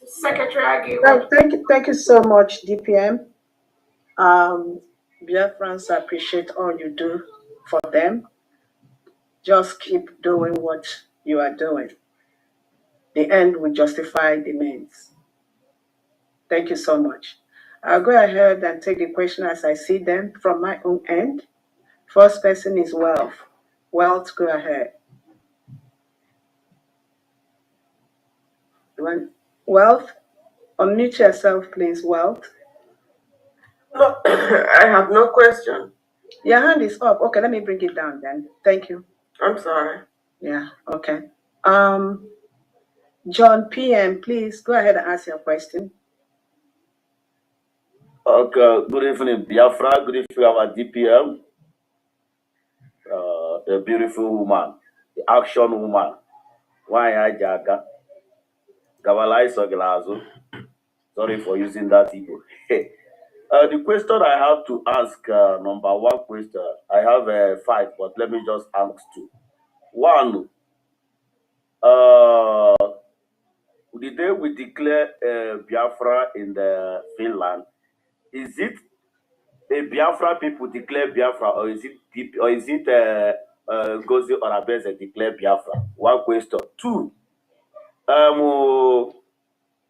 S3: Secretary Agi.
S10: Thank you so much, DPM. Biafrans appreciate all you do for them. Just keep doing what you are doing. The end will justify the means. Thank you so much. I'll go ahead and take the question as I see them from my own end. First person is Wealth. Wealth, go ahead. Wealth, unmute yourself, please, Wealth.
S12: No, I have no question.
S10: Your hand is up. Okay, let me bring it down then. Thank you.
S12: I'm sorry.
S10: Yeah, okay. John PM, please go ahead and ask your question.
S14: Okay, good evening, Biafra. Good evening, our DPM. The beautiful woman, the action woman. Why I jaga? Gavalai Soglazo. Sorry for using that ego. The question I have to ask, number one question, I have 5, but let me just ask 2. One, the day we declare Biafra in the Finland, is it a Biafra people declare Biafra, or is it Gozi or Abeze declare Biafra? One question. 2,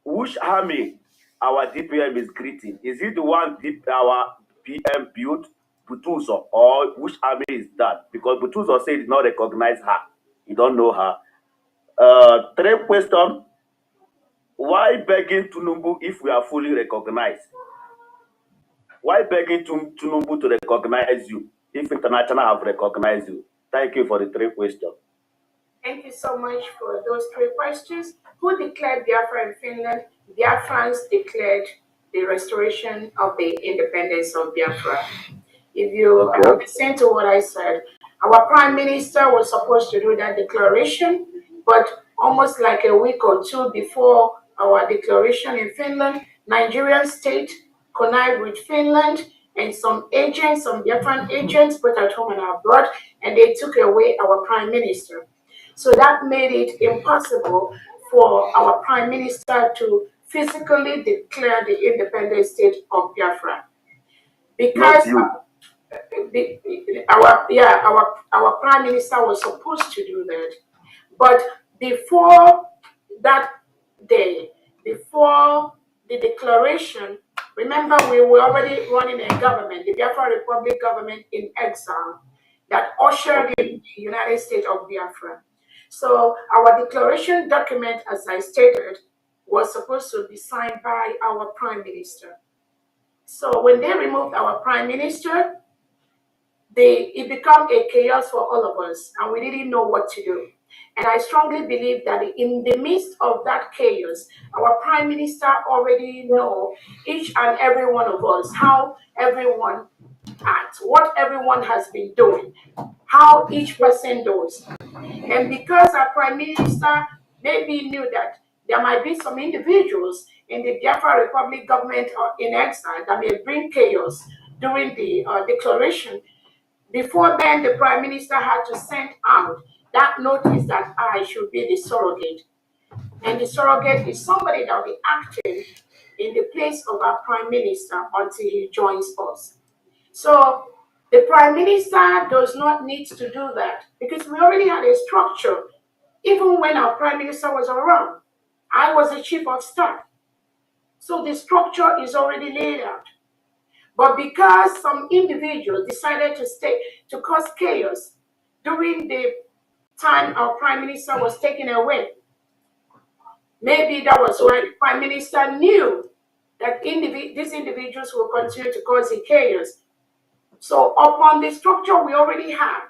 S14: which army our DPM is greeting? Is it the one our PM built, Butuzo, or which army is that? Because Butuzo said he did not recognize her. He don't know her. 3 question. Why begging Tunumbu if we are fully recognized? Why begging Tunumbu to recognize you if international have recognized you? Thank you for the 3 questions.
S3: Thank you so much for those 3 questions. Who declared Biafra in Finland? Biafrans declared the restoration of the independence of Biafra. If you listen to what I said, our Prime Minister was supposed to do that declaration, but almost like a week or 2 before our declaration in Finland, Nigerian state connived with Finland and some agents, some Biafran agents, both at home and abroad, and they took away our Prime Minister. So that made it impossible for our Prime Minister to physically declare the independent state of Biafra. Because our Prime Minister was supposed to do that. But before that day, before the declaration, remember we were already running a government, the Biafra Republic government in exile, that ushered in the United States of Biafra. So our declaration document, as I stated, was supposed to be signed by our Prime Minister. So when they removed our Prime Minister, it became a chaos for all of us, and we didn't know what to do. And I strongly believe that in the midst of that chaos, our Prime Minister already know each and every one of us, how everyone acts, what everyone has been doing, how each person does. And because our Prime Minister maybe knew that there might be some individuals in the Biafra Republic government in exile that may bring chaos during the declaration, before then, the Prime Minister had to send out that notice that I should be the surrogate. And the surrogate is somebody that will be acting in the place of our Prime Minister until he joins us. So the Prime Minister does not need to do that because we already had a structure. Even when our Prime Minister was around, I was the Chief of Staff. So the structure is already laid out. But because some individuals decided to cause chaos during the time our Prime Minister was taken away, maybe that was why the Prime Minister knew that these individuals will continue to cause the chaos. So upon the structure we already had,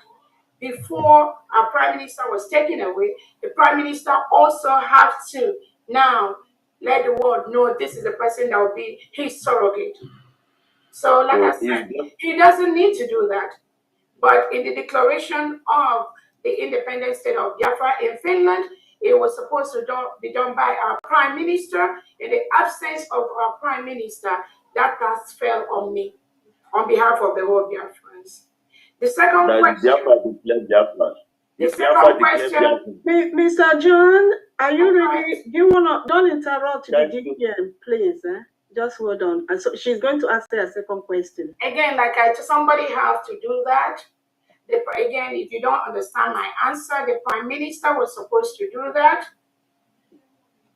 S3: before our Prime Minister was taken away, the Prime Minister also had to now let the world know this is the person that will be his surrogate. So, like I said, he doesn't need to do that. But in the declaration of the independent state of Biafra in Finland, it was supposed to be done by our Prime Minister. In the absence of our Prime Minister, that task fell on me, on behalf of the whole Biafrans. The second question.
S10: Mr. John, are you ready? Do you wanna don't interrupt the DPM, please? Just hold on. And so she's going to ask her a second question.
S3: Again, somebody has to do that. Again, if you don't understand my answer, the Prime Minister was supposed to do that.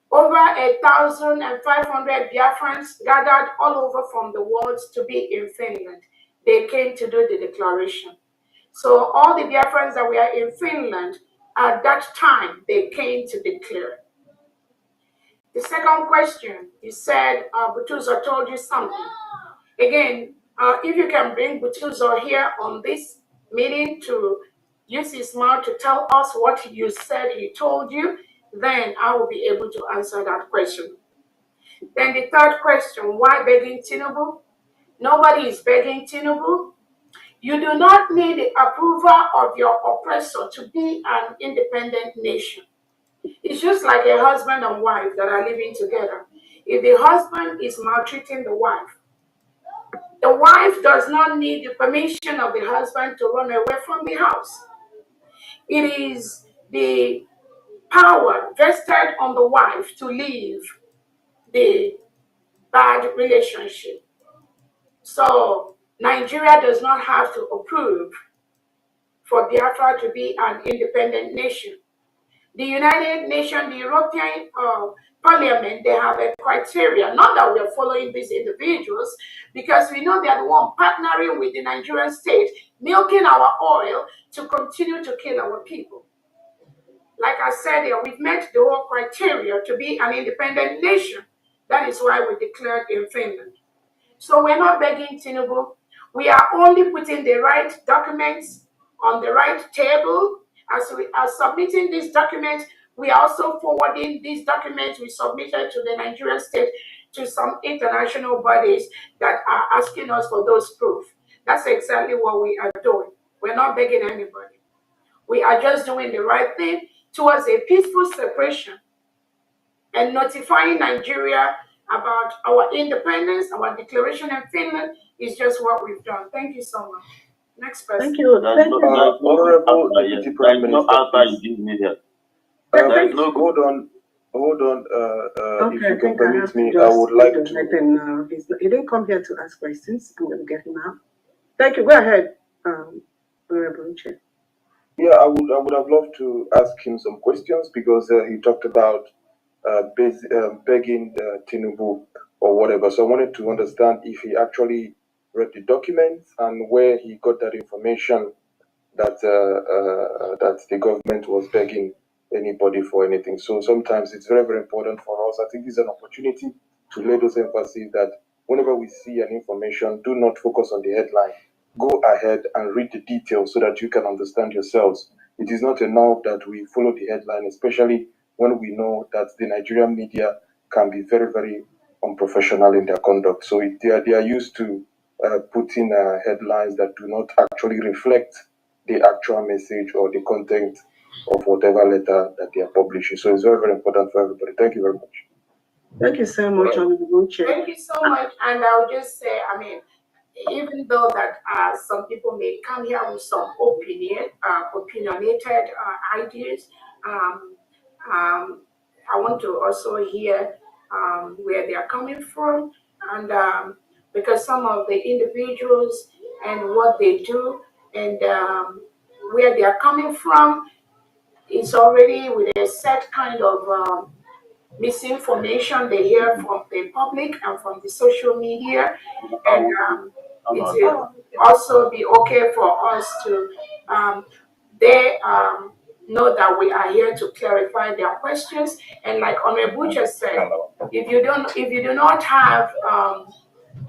S3: Over 1,500 Biafrans gathered all over from the world to be in Finland. They came to do the declaration. So all the Biafrans that were in Finland, at that time, they came to declare. The second question, you said Butuzo told you something. Again, if you can bring Butuzo here on this meeting to use his mouth to tell us what you said he told you, then I will be able to answer that question. Then the third question, why begging Tinubu? Nobody is begging Tinubu. You do not need the approval of your oppressor to be an independent nation. It's just like a husband and wife that are living together. If the husband is maltreating the wife does not need the permission of the husband to run away from the house. It is the power vested on the wife to leave the bad relationship. So Nigeria does not have to approve for Biafra to be an independent nation. The United Nations, the European Parliament, they have a criteria. Not that we are following these individuals, because we know they are the one partnering with the Nigerian state, milking our oil to continue to kill our people. Like I said, we've met the whole criteria to be an independent nation. That is why we declared in Finland. So we're not begging Tinubu. We are only putting the right documents on the right table. As we are submitting these documents, we are also forwarding these documents we submitted to the Nigerian state to some international bodies that are asking us for those proof. That's exactly what we are doing. We're not begging anybody. We are just doing the right thing towards a peaceful separation and notifying Nigeria about our independence, our declaration in Finland is just what we've done. Thank you so much. Next person.
S18: Thank you.
S24: Honorable Deputy Prime Minister. Hold on. If you can permit me, I would like to.
S18: Let him know. He didn't come here to ask questions. I'm going to get him out. Thank you. Go ahead, Honorable Chair.
S24: Yeah, I would have loved to ask him some questions because he talked about begging Tinubu or whatever. So I wanted to understand if he actually read the documents and where he got that information that that the government was begging anybody for anything. So sometimes it's very, very important for us. I think it's an opportunity to lay those emphasis that whenever we see an information, do not focus on the headline. Go ahead and read the details so that you can understand yourselves. It is not enough that we follow the headline, especially when we know that the Nigerian media can be very, very unprofessional in their conduct. So they are used to putting headlines that do not actually reflect the actual message or the content of whatever letter that they are publishing. So it's very, very important for everybody. Thank you very much.
S18: Thank you so much, Honorable Chair.
S3: Thank you so much. And I'll just say, even though that some people may come here with some opinionated ideas, I want to also hear where they are coming from, and because some of the individuals and what they do and where they are coming from is already with a set kind of misinformation they hear from the public and from the social media, and it will also be okay for us to know that we are here to clarify their questions. And like Honorable Butcher said, if you do not have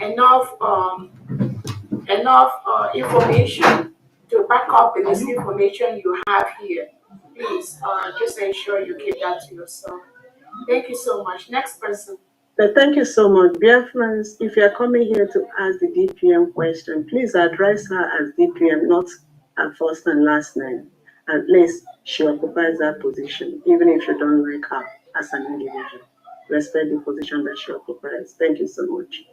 S3: enough information to back up the misinformation you have here, please just ensure you keep that to yourself. Thank you so much. Next person.
S18: Thank you so much. Dear friends, if you are coming here to ask the DPM question, please address her as DPM, not her first and last name. At least she occupies that position, even if you don't like her as an individual. Respect the position that she occupies. Thank you so much.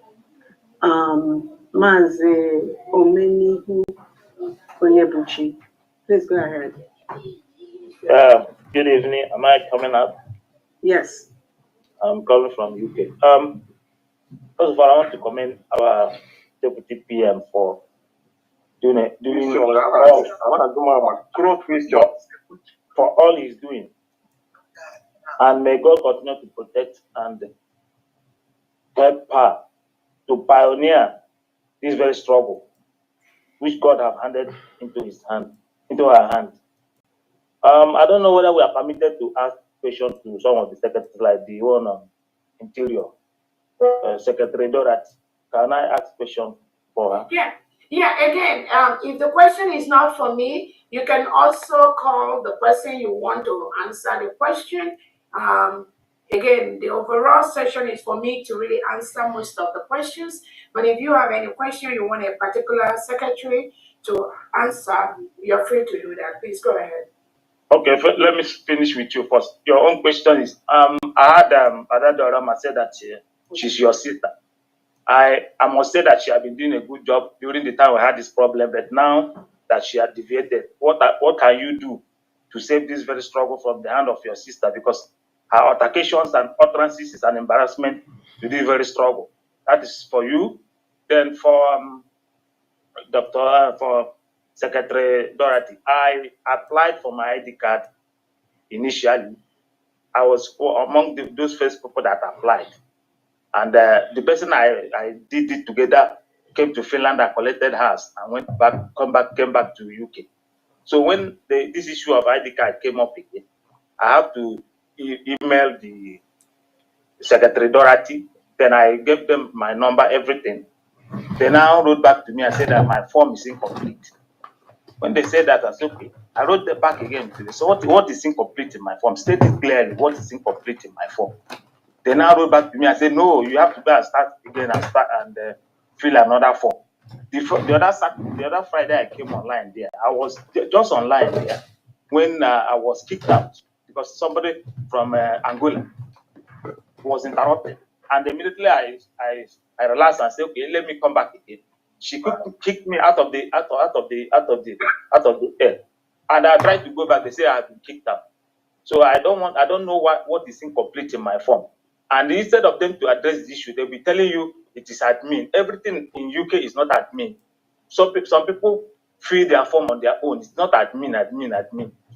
S18: Mazi Omenihu Onyebuchi, please go ahead.
S6: Good evening. Am I coming up?
S18: Yes.
S6: I'm calling from UK. First of all, I want to commend our Deputy PM for doing for all he's doing. And may God continue to protect and help her to pioneer this very struggle, which God have handed into her hand. I don't know whether we are permitted to ask questions to some of the secretaries, like the one on Interior, Secretary Dorat. Can I ask questions for her?
S3: Yeah. Again, if the question is not for me, you can also call the person you want to answer the question. Again, the overall session is for me to really answer most of the questions. But if you have any question you want a particular secretary to answer, you're free to do that. Please go ahead.
S6: Okay, let me finish with you first. Your own question is, I had Adadorama say that she's your sister. I must say that she had been doing a good job during the time we had this problem, but now that she had deviated, what can you do to save this very struggle from the hand of your sister? Because her altercations and utterances is an embarrassment to this very struggle. That is for you. Then for for Secretary Dorothy, I applied for my ID card initially. I was among those first people that applied. And the person I did it together came to Finland and collected hers and came back to UK. So when this issue of ID card came up again, I have to email the Secretary Dorothy. Then I gave them my number, everything. They now wrote back to me and said that my form is incomplete. When they said that, I said, okay. I wrote them back again. So what is incomplete in my form? State it clearly what is incomplete in my form. They now wrote back to me and said, no, you have to go and start again and fill another form. The other Friday I came online there. I was just online there when I was kicked out because somebody from Angola was interrupted. And immediately I relaxed and said, okay, let me come back again. She kicked me out of the air. And I tried to go back. They say I have been kicked out. So I don't know what is incomplete in my form. And instead of them to address the issue, they'll be telling you it is admin. Everything in UK is not admin. Some people fill their form on their own. It's not admin.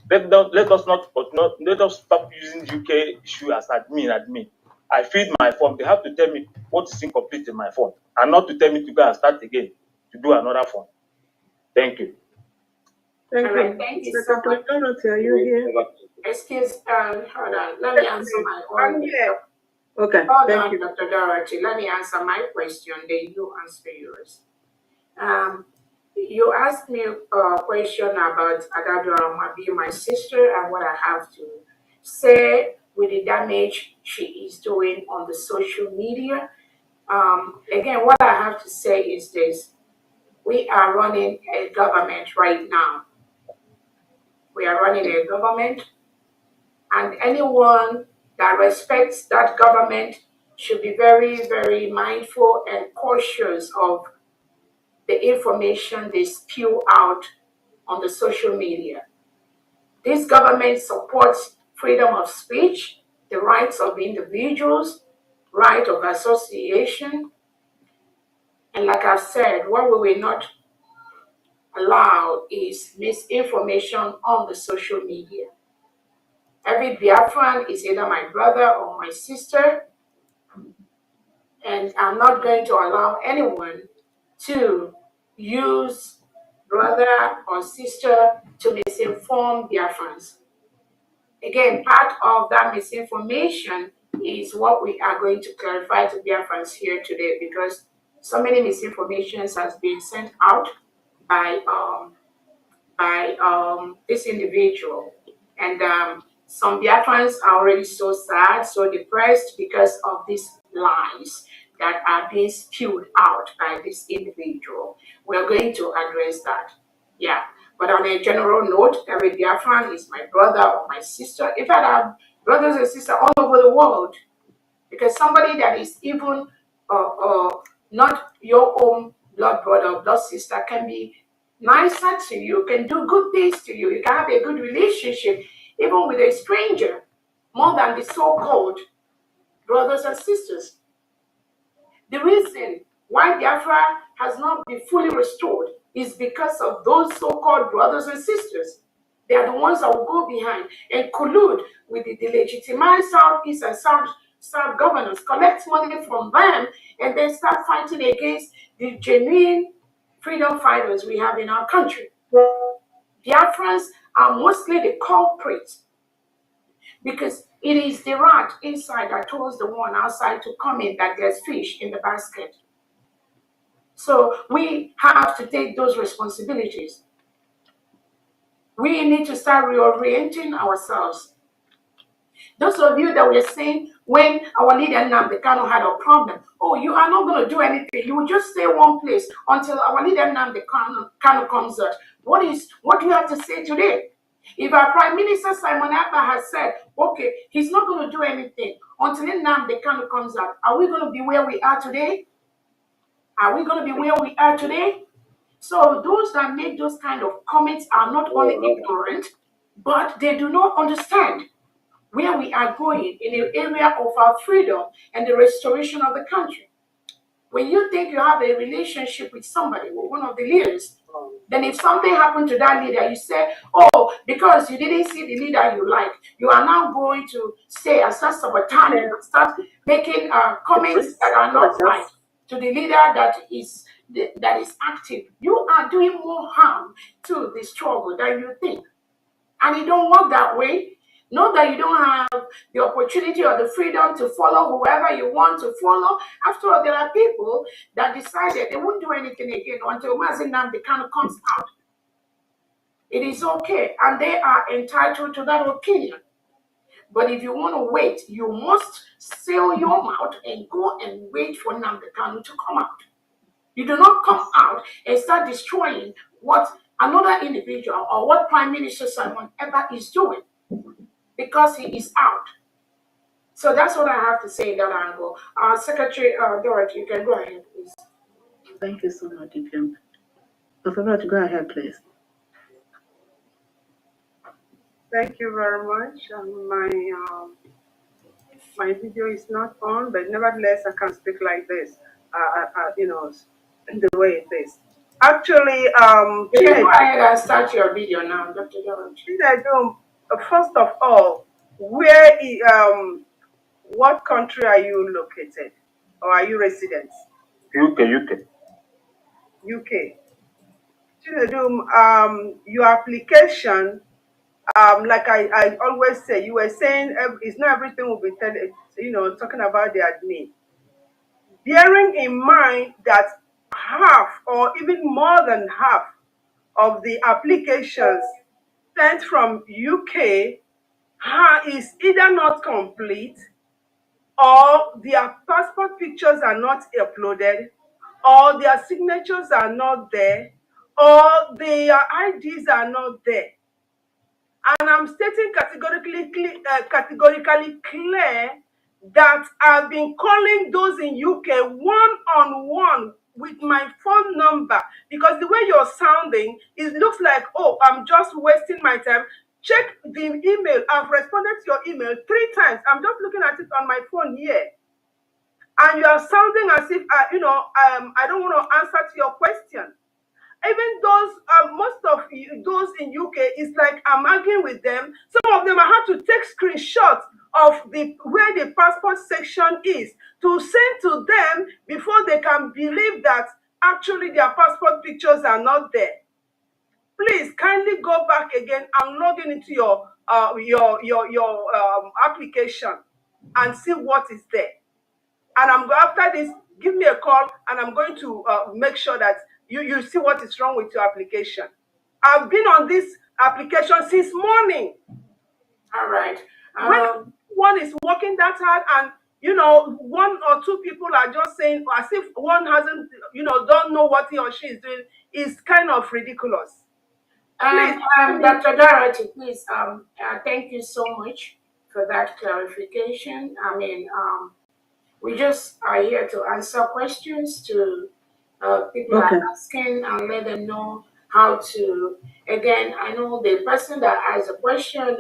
S6: Let us stop using UK issue as admin. I filled my form. They have to tell me what is incomplete in my form, and not to tell me to go and start again to do another form. Thank you.
S18: Thank
S3: All
S18: you.
S3: right, thank you so
S18: Secretary
S3: much.
S18: Dorothy, are you here?
S3: Excuse, hold on. Let me answer my own.
S18: Okay,
S3: Hold
S18: thank
S3: on,
S18: you.
S3: Dr. Dorothy. Let me answer my question, then you answer yours. You asked me a question about Adadorama being my sister and what I have to say with the damage she is doing on the social media. Again, what I have to say is this. We are running a government right now. We are running a government, and anyone that respects that government should be very, very mindful and cautious of the information they spew out on the social media. This government supports freedom of speech, the rights of individuals, right of association, and like I've said, what we will not allow is misinformation on the social media. Every Biafran is either my brother or my sister, and I'm not going to allow anyone to use brother or sister to misinform Biafrans. Again, part of that misinformation is what we are going to clarify to Biafrans here today, because so many misinformations has been sent out by this individual. And some Biafrans are already so sad, so depressed because of these lies that are being spewed out by this individual. We're going to address that. Yeah. But on a general note, every Biafran is my brother or my sister. In fact, I have brothers and sisters all over the world. Because somebody that is even not your own blood brother or blood sister can be nicer to you, can do good things to you. You can have a good relationship, even with a stranger, more than the so-called brothers and sisters. The reason why Biafra has not been fully restored is because of those so-called brothers and sisters. They are the ones that will go behind and collude with the delegitimized Southeast and South governors, collect money from them, and then start fighting against the genuine freedom fighters we have in our country. Biafrans are mostly the culprits because it is the rat inside that tells the one outside to come in that there's fish in the basket. So we have to take those responsibilities. We need to start reorienting ourselves. Those of you that were saying when our leader Nnamdi Kanu had a problem, oh, you are not going to do anything. You will just stay one place until our leader Nnamdi Kanu comes out. What do you have to say today? If our Prime Minister Simon Ekpa has said, okay, he's not going to do anything until Nnamdi Kanu comes out, are we going to be where we are today? Are we going to be where we are today? So those that make those kind of comments are not only ignorant, but they do not understand where we are going in the area of our freedom and the restoration of the country. When you think you have a relationship with somebody, with one of the leaders, then if something happened to that leader, you say, oh, because you didn't see the leader you like, you are now going to say and start sabotaging and start making comments that are not right to the leader that is active. You are doing more harm to the struggle than you think. And it don't work that way. Know that you don't have the opportunity or the freedom to follow whoever you want to follow. After all, there are people that decided they won't do anything again until Mazi Nnamdi Kanu comes out. It is okay, and they are entitled to that opinion. But if you want to wait, you must seal your mouth and go and wait for Nnamdi Kanu to come out. You do not come out and start destroying what another individual or what Prime Minister Simon Ekpa is doing because he is out. So that's what I have to say in that angle. Secretary Dorothy, you can go ahead, please.
S18: Thank you so much, DPM. Dr. Dorothy, go ahead, please.
S19: Thank you very much. My video is not on, but nevertheless, I can speak like this. The way it is. Actually,
S3: you can go ahead and start your video now, Dr. Dorothy.
S19: First of all, what country are you located, or are you residents?
S6: UK.
S19: Your application, like I always say, you were saying it's not everything will be talking about the admin. Bearing in mind that half or even more than half of the applications sent from UK is either not complete, or their passport pictures are not uploaded, or their signatures are not there, or their IDs are not there. And I'm stating categorically clear that I've been calling those in UK one-on-one with my phone number, because the way you're sounding, it looks like, oh, I'm just wasting my time. Check the email. I've responded to your email 3 times. I'm just looking at it on my phone here. And you are sounding as if, I don't want to answer to your question. Even those, most of those in UK, it's like I'm arguing with them. Some of them I have to take screenshots of where the passport section is to send to them before they can believe that actually their passport pictures are not there. Please kindly go back again and log into your application and see what is there. And after this, give me a call, and I'm going to make sure that you see what is wrong with your application. I've been on this application since morning.
S3: All right.
S19: When one is working that hard, and 1 or 2 people are just saying as if one hasn't, don't know what he or she is doing, is kind of ridiculous.
S3: Please, Dr. Dorothy, please, thank you so much for that clarification. We just are here to answer questions to people are asking and let them know how to. Again, I know the person that has a question,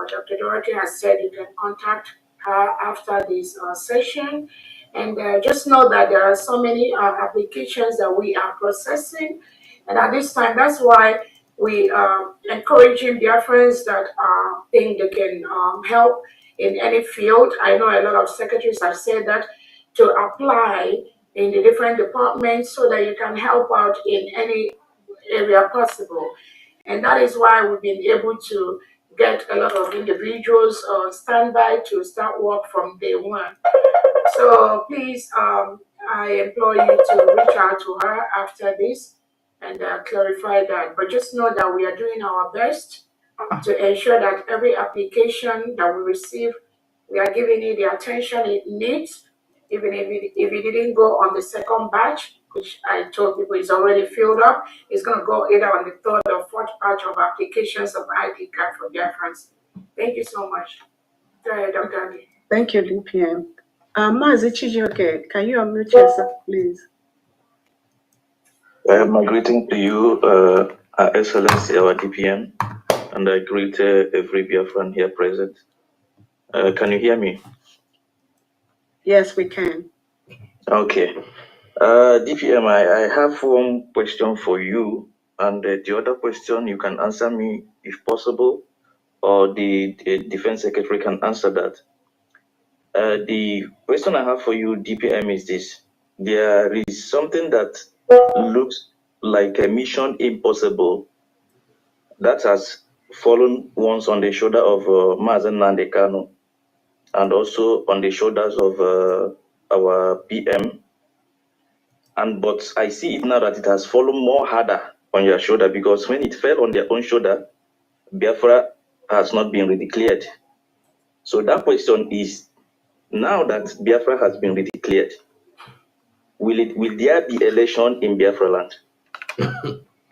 S3: Dr. Dorothy has said you can contact her after this session. And just know that there are so many applications that we are processing. And at this time, that's why we are encouraging Biafrans that think they can help in any field. I know a lot of secretaries have said that, to apply in the different departments so that you can help out in any area possible. And that is why we've been able to get a lot of individuals on standby to start work from day one. So please, I implore you to reach out to her after this and clarify that. But just know that we are doing our best to ensure that every application that we receive We are giving it the attention it needs, even if it didn't go on the second batch, which I told people is already filled up. It's going to go either on the third or fourth batch of applications of ID card for Biafrans. Thank you so much. Go ahead, Dr. Ali.
S18: Thank you, DPM. Mazi Chijioke, can you unmute yourself, please?
S20: My greeting to you, Our Excellency, our DPM, and I greet every Biafran here present. Can you hear me?
S18: Yes, we can.
S20: Okay. DPM, I have one question for you, and the other question you can answer me if possible, or the Defense Secretary can answer that. The question I have for you, DPM, is this. There is something that looks like a mission impossible that has fallen once on the shoulder of Mazen Nandekano and also on the shoulders of our PM. But I see it now that it has fallen more harder on your shoulder, because when it fell on their own shoulder, Biafra has not been redeclared. So that question is, now that Biafra has been redeclared, will there be election in Biafra land?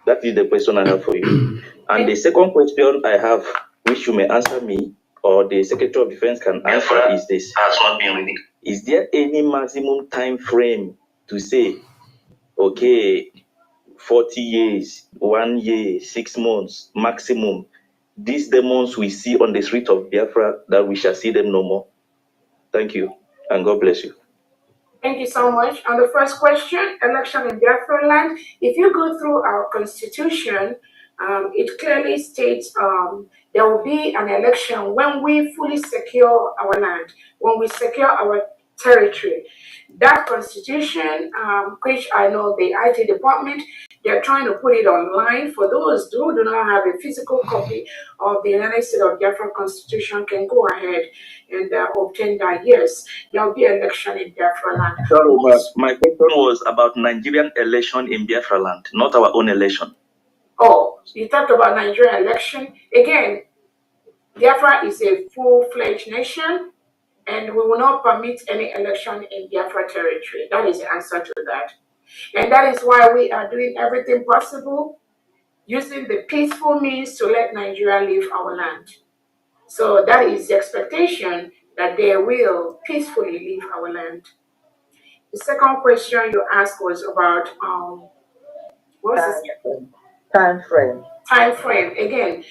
S20: That is the question I have for you. And the second question I have, which you may answer me, or the Secretary of Defense can answer, is this. Has not been ready. Is there any maximum time frame to say, okay, 40 years, 1 year, 6 months, maximum, these demons we see on the street of Biafra, that we shall see them no more? Thank you, and God bless you.
S3: Thank you so much. On the first question, election in Biafra land, if you go through our constitution, it clearly states there will be an election when we fully secure our land, when we secure our territory. That constitution, which I know the IT department, they're trying to put it online for those who do not have a physical copy of the United States of Biafra Constitution can go ahead and obtain that. Yes, there will be election in Biafra land.
S20: Sorry, but my question was about Nigerian election in Biafra land, not our own election.
S3: Oh, you talked about Nigerian election. Again, Biafra is a full-fledged nation, and we will not permit any election in Biafra territory. That is the answer to that. And that is why we are doing everything possible, using the peaceful means to let Nigeria leave our land. So that is the expectation, that they will peacefully leave our land. The second question you asked was about
S10: Time frame.
S3: Time frame. Again,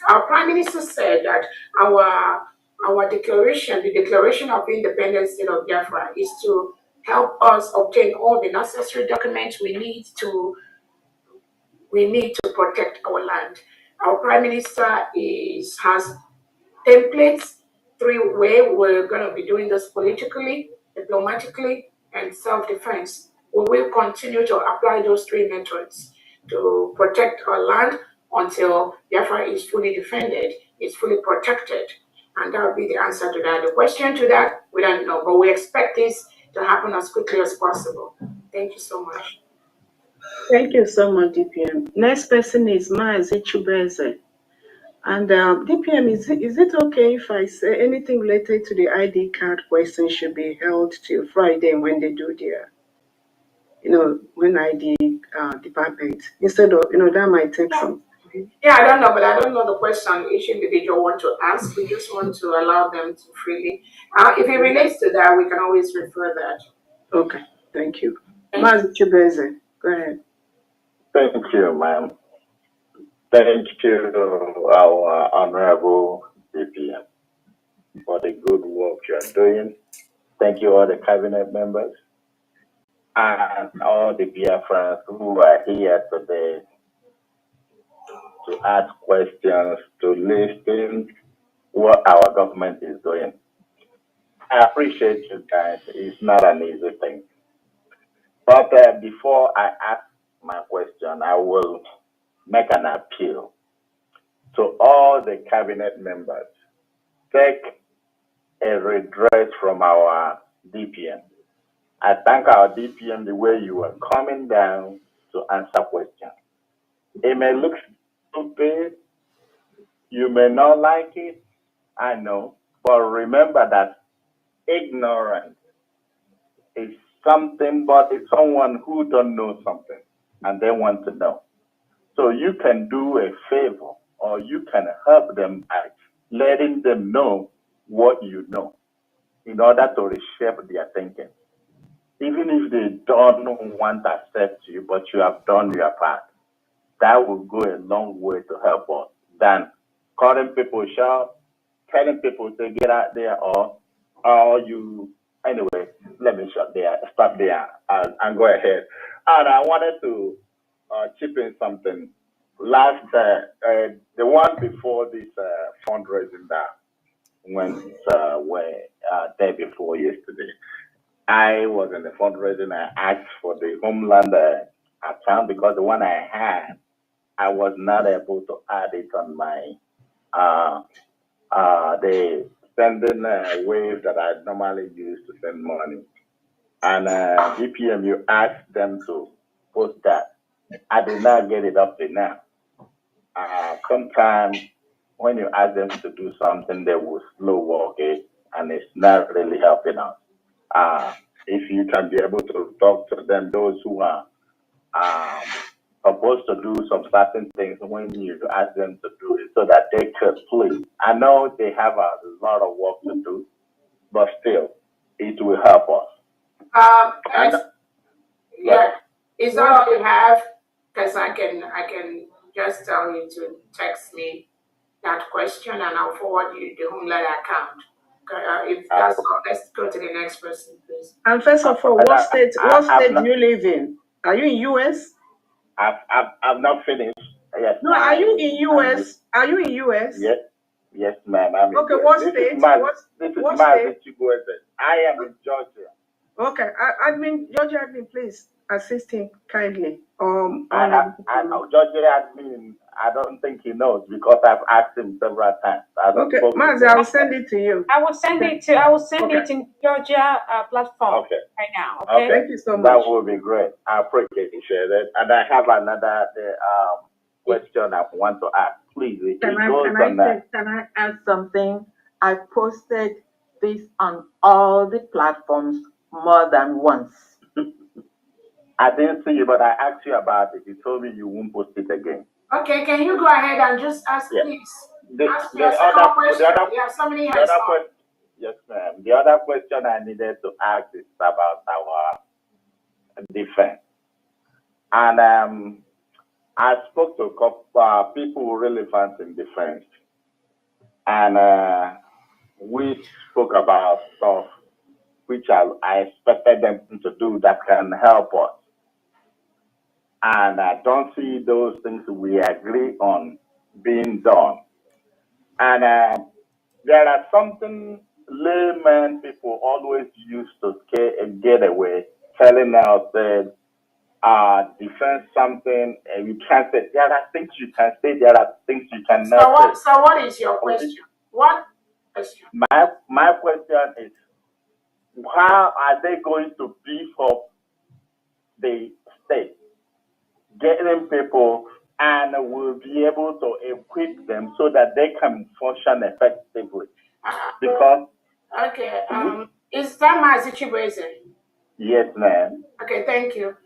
S3: our Prime Minister said that our declaration, the Declaration of Independence State of Biafra, is to help us obtain all the necessary documents we need to protect our land. Our Prime Minister has templates, 3 ways we're going to be doing this: politically, diplomatically, and self-defense. We will continue to apply those 3 methods to protect our land until Biafra is fully defended, is fully protected. And that will be the answer to that. The question to that, we don't know, but we expect this to happen as quickly as possible. Thank you so much.
S18: Thank you so much, DPM. Next person is Mazi Chubeze. And DPM, is it okay if I say anything related to the ID card question should be held till Friday when they do their, when ID department, instead of, that might take some.
S3: Yeah, I don't know, but I don't know the question each individual want to ask. We just want to allow them to freely. If it relates to that, we can always refer that.
S18: Okay, thank you. Mazi Chubeze, go ahead.
S21: Thank you, ma'am. Thank you, our honorable DPM, for the good work you are doing. Thank you, all the cabinet members and all the Biafrans who are here today to ask questions, to listen what our government is doing. I appreciate you guys. It's not an easy thing. But before I ask my question, I will make an appeal to all the cabinet members. Take a redress from our DPM. I thank our DPM the way you are coming down to answer questions. It may look stupid, you may not like it, I know. But remember that ignorance is something, but it's someone who don't know something and they want to know. So you can do a favor or you can help them by letting them know what you know in order to reshape their thinking. Even if they don't want to accept you, but you have done your part, that will go a long way to help us than calling people short, telling people to get out there, or you. Anyway, let me stop there and go ahead. And I wanted to chip in something. Last, the one before this fundraising that went way day before yesterday, I was in the fundraising. I asked for the Homeland account because the one I had, I was not able to add it on my the sending wave that I normally use to send money. And DPM, you asked them to post that. I did not get it up to now. Sometimes when you ask them to do something, they will slow walk it, and it's not really helping us. If you can be able to talk to them, those who are supposed to do some certain things when you ask them to do it so that they could please. I know they have a lot of work to do, but still, it will help us.
S3: Yeah, is that all you have? Because I can just tell you to text me that question and I'll forward you the Homeland account. If that's all, let's go to the next person, please.
S18: And first of all, what state do you live in? Are you in US?
S21: I've not finished. Yes.
S18: No, are you in US? Are you in US?
S21: Yes, ma'am. I'm
S18: okay,
S21: in
S18: what
S21: this
S18: state?
S21: This is
S18: what
S21: Mazi
S18: state?
S21: Chukwueze. I am in Georgia.
S18: Okay, Georgia admin, please assist him kindly.
S21: I know Georgia admin. I don't think he knows because I've asked him several times.
S18: Okay, Mazi, I'll send it to you.
S2: I will send it in Georgia platform right now. Okay.
S18: Thank you so much.
S21: That would be great. I appreciate it. And I have another question I want to ask. Please,
S10: Can I add something? I posted this on all the platforms more than once.
S21: I didn't see you, but I asked you about it. You told me you won't post it again.
S3: Okay, can you go ahead and just ask, please? Ask your second question. Yeah, somebody has
S21: Yes, ma'am. The other question I needed to ask is about our defense. And I spoke to a couple people relevant in defense. And we spoke about stuff which I expected them to do that can help us. And I don't see those things we agree on being done. And there are something layman people always use to get away, telling us that defense something, and you can't say. There are things you can say. There are things you cannot say.
S3: So what is your question? What question?
S21: My question is, how are they going to beef up the state, getting people, and will be able to equip them so that they can function effectively? Because
S3: okay, is that Mazi Chukwueze?
S21: Yes, ma'am.
S3: Okay, thank you.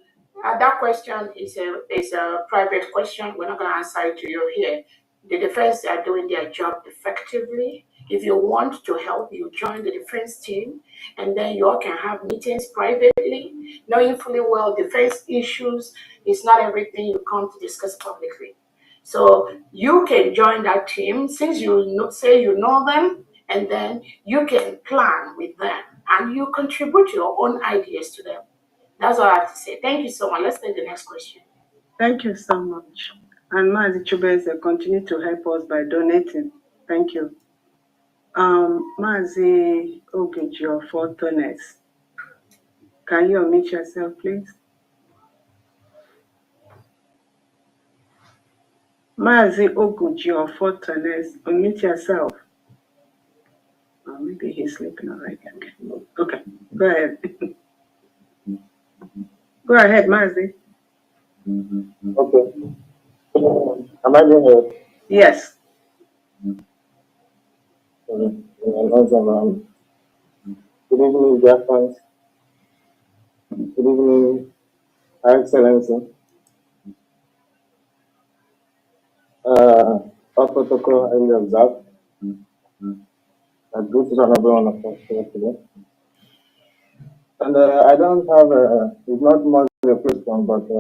S3: That question is a private question. We're not going to answer it to you here. The defense are doing their job effectively. If you want to help, you join the defense team, and then you all can have meetings privately, knowing fully well defense issues is not everything you come to discuss publicly. So you can join that team since you say you know them, and then you can plan with them and you contribute your own ideas to them. That's all I have to say. Thank you so much. Let's take the next question.
S18: Thank you so much. And Mazi Chukwueze, continue to help us by donating. Thank you. Mazi Ogejo for Tones. Can you unmute yourself, please? Mazi Ogejo for Tones, unmute yourself. Oh, maybe he's sleeping already. Okay, go ahead. Go ahead, Mazi.
S21: Okay. Am I being heard?
S18: Yes.
S24: Good evening, dear friends. Good evening, Her Excellency. All protocol I will observe. I greet each and every one of us here today. And I don't have it's not much of a question, but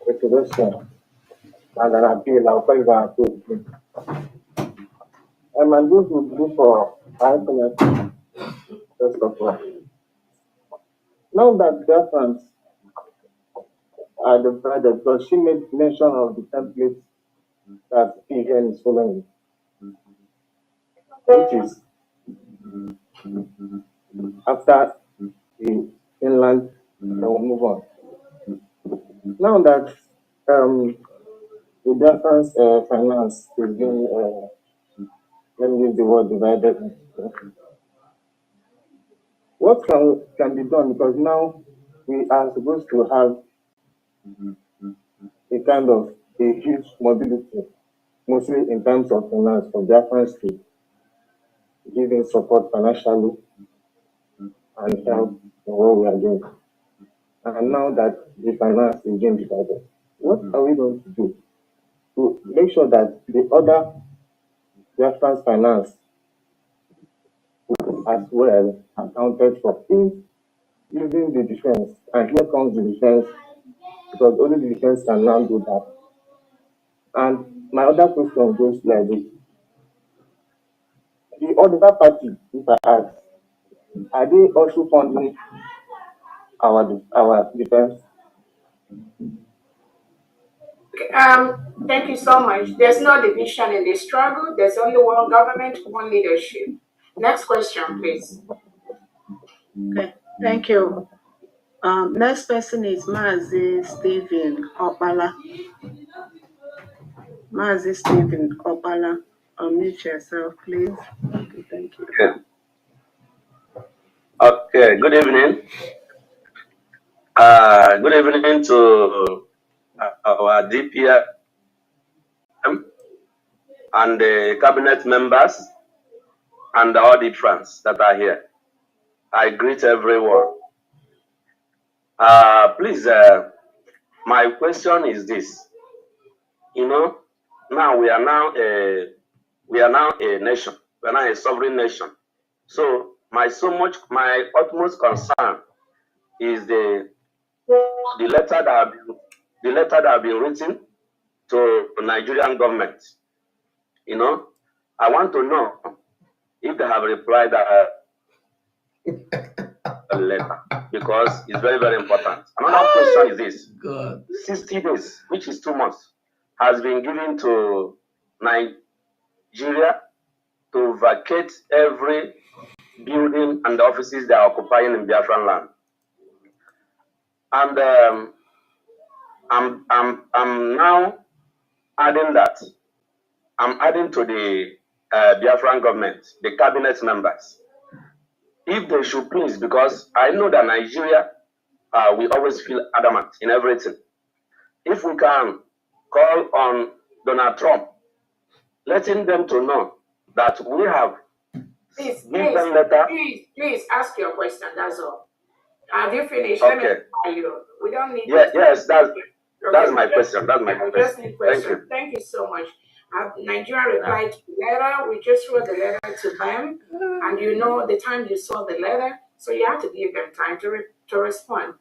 S24: a suggestion. And an appeal, I'll call it an appeal. And this will be for Her Excellency, first of all. Now that dear friends are divided, because she made mention of the template that PN is following, which is after the inland, then we'll move on. Now that the difference finance is being, let me use the word divided, what can be done? Because now we are supposed to have a kind of a huge mobility, mostly in terms of finance for difference to giving support financially and help in what we are doing. And now that the finance is being divided, what are we going to do to make sure that the other reference finance as well accounted for in using the defense? And here comes the defense, because only the defense can now do that. And my other question goes like this: the other party, if I ask, are they also funding our defense?
S3: Thank you so much. There's no division in the struggle. There's only one government, one leadership. Next question, please.
S18: Okay, thank you. Next person is Mazi Stephen Opala. Mazi Stephen Opala, unmute yourself, please. Okay, thank you.
S5: Okay, good evening. Good evening to our DPM and the cabinet members and all the friends that are here. I greet everyone. Please, my question is this. You know, now we are now a nation. We are now a sovereign nation. So my utmost concern is the letter that have been written to the Nigerian government. You know, I want to know if they have replied that letter, because it's very, very important. Another question is this:
S16: God.
S5: 60 days, which is 2 months, has been given to Nigeria to vacate every building and offices they are occupying in Biafran land. And I'm now adding that. I'm adding to the Biafran government, the cabinet members, if they should please, because I know that Nigeria, we always feel adamant in everything. If we can call on Donald Trump, letting them to know that we have
S3: Please ask your question. That's all. Have you finished?
S5: Okay.
S3: Let me tell you. We don't need.
S5: Yes, that's my question. That's my question.
S3: Just need question. Thank you so much. Nigeria replied to the letter. We just wrote the letter to them, and you know the time you saw the letter, so you have to give them time to respond.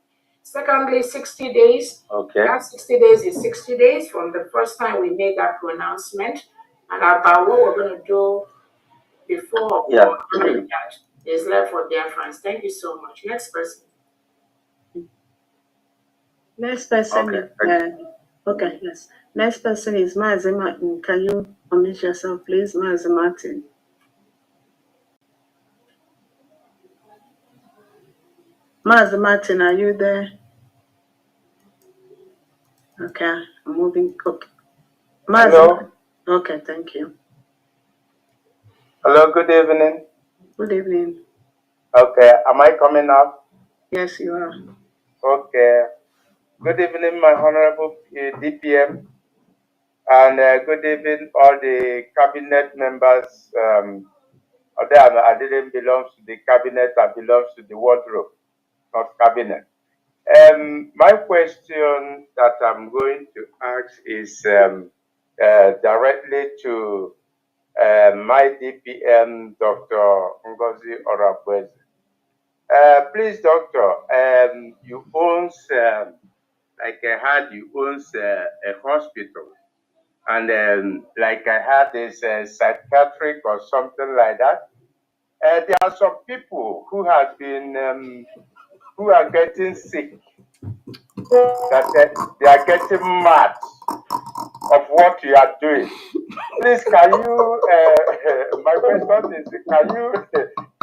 S3: Secondly, 60 days.
S5: Okay.
S3: That 60 days is 60 days from the first time we made that pronouncement, and about what we're going to do before that is left for their friends. Thank you so much. Next person.
S18: Next person is yes. Next person is Mazi Martin. Can you unmute yourself, please, Mazi Martin? Mazi Martin, are you there? Okay, I'm moving. Okay.
S4: Hello.
S18: Okay, thank you.
S4: Hello, good evening.
S18: Good evening.
S4: Okay, am I coming up?
S18: Yes, you are.
S4: Okay. Good evening, my honorable DPM. And good evening, all the cabinet members. Although I didn't belong to the cabinet, I belong to the wardrobe, not cabinet. My question that I'm going to ask is directly to my DPM, Dr. Ngozi Orakweze. Please, doctor, you own, like I heard, you own a hospital. And like I heard, is psychiatric or something like that. There are some people who have been, who are getting sick, that they are getting mad of what you are doing. Please, can you, my question is, can you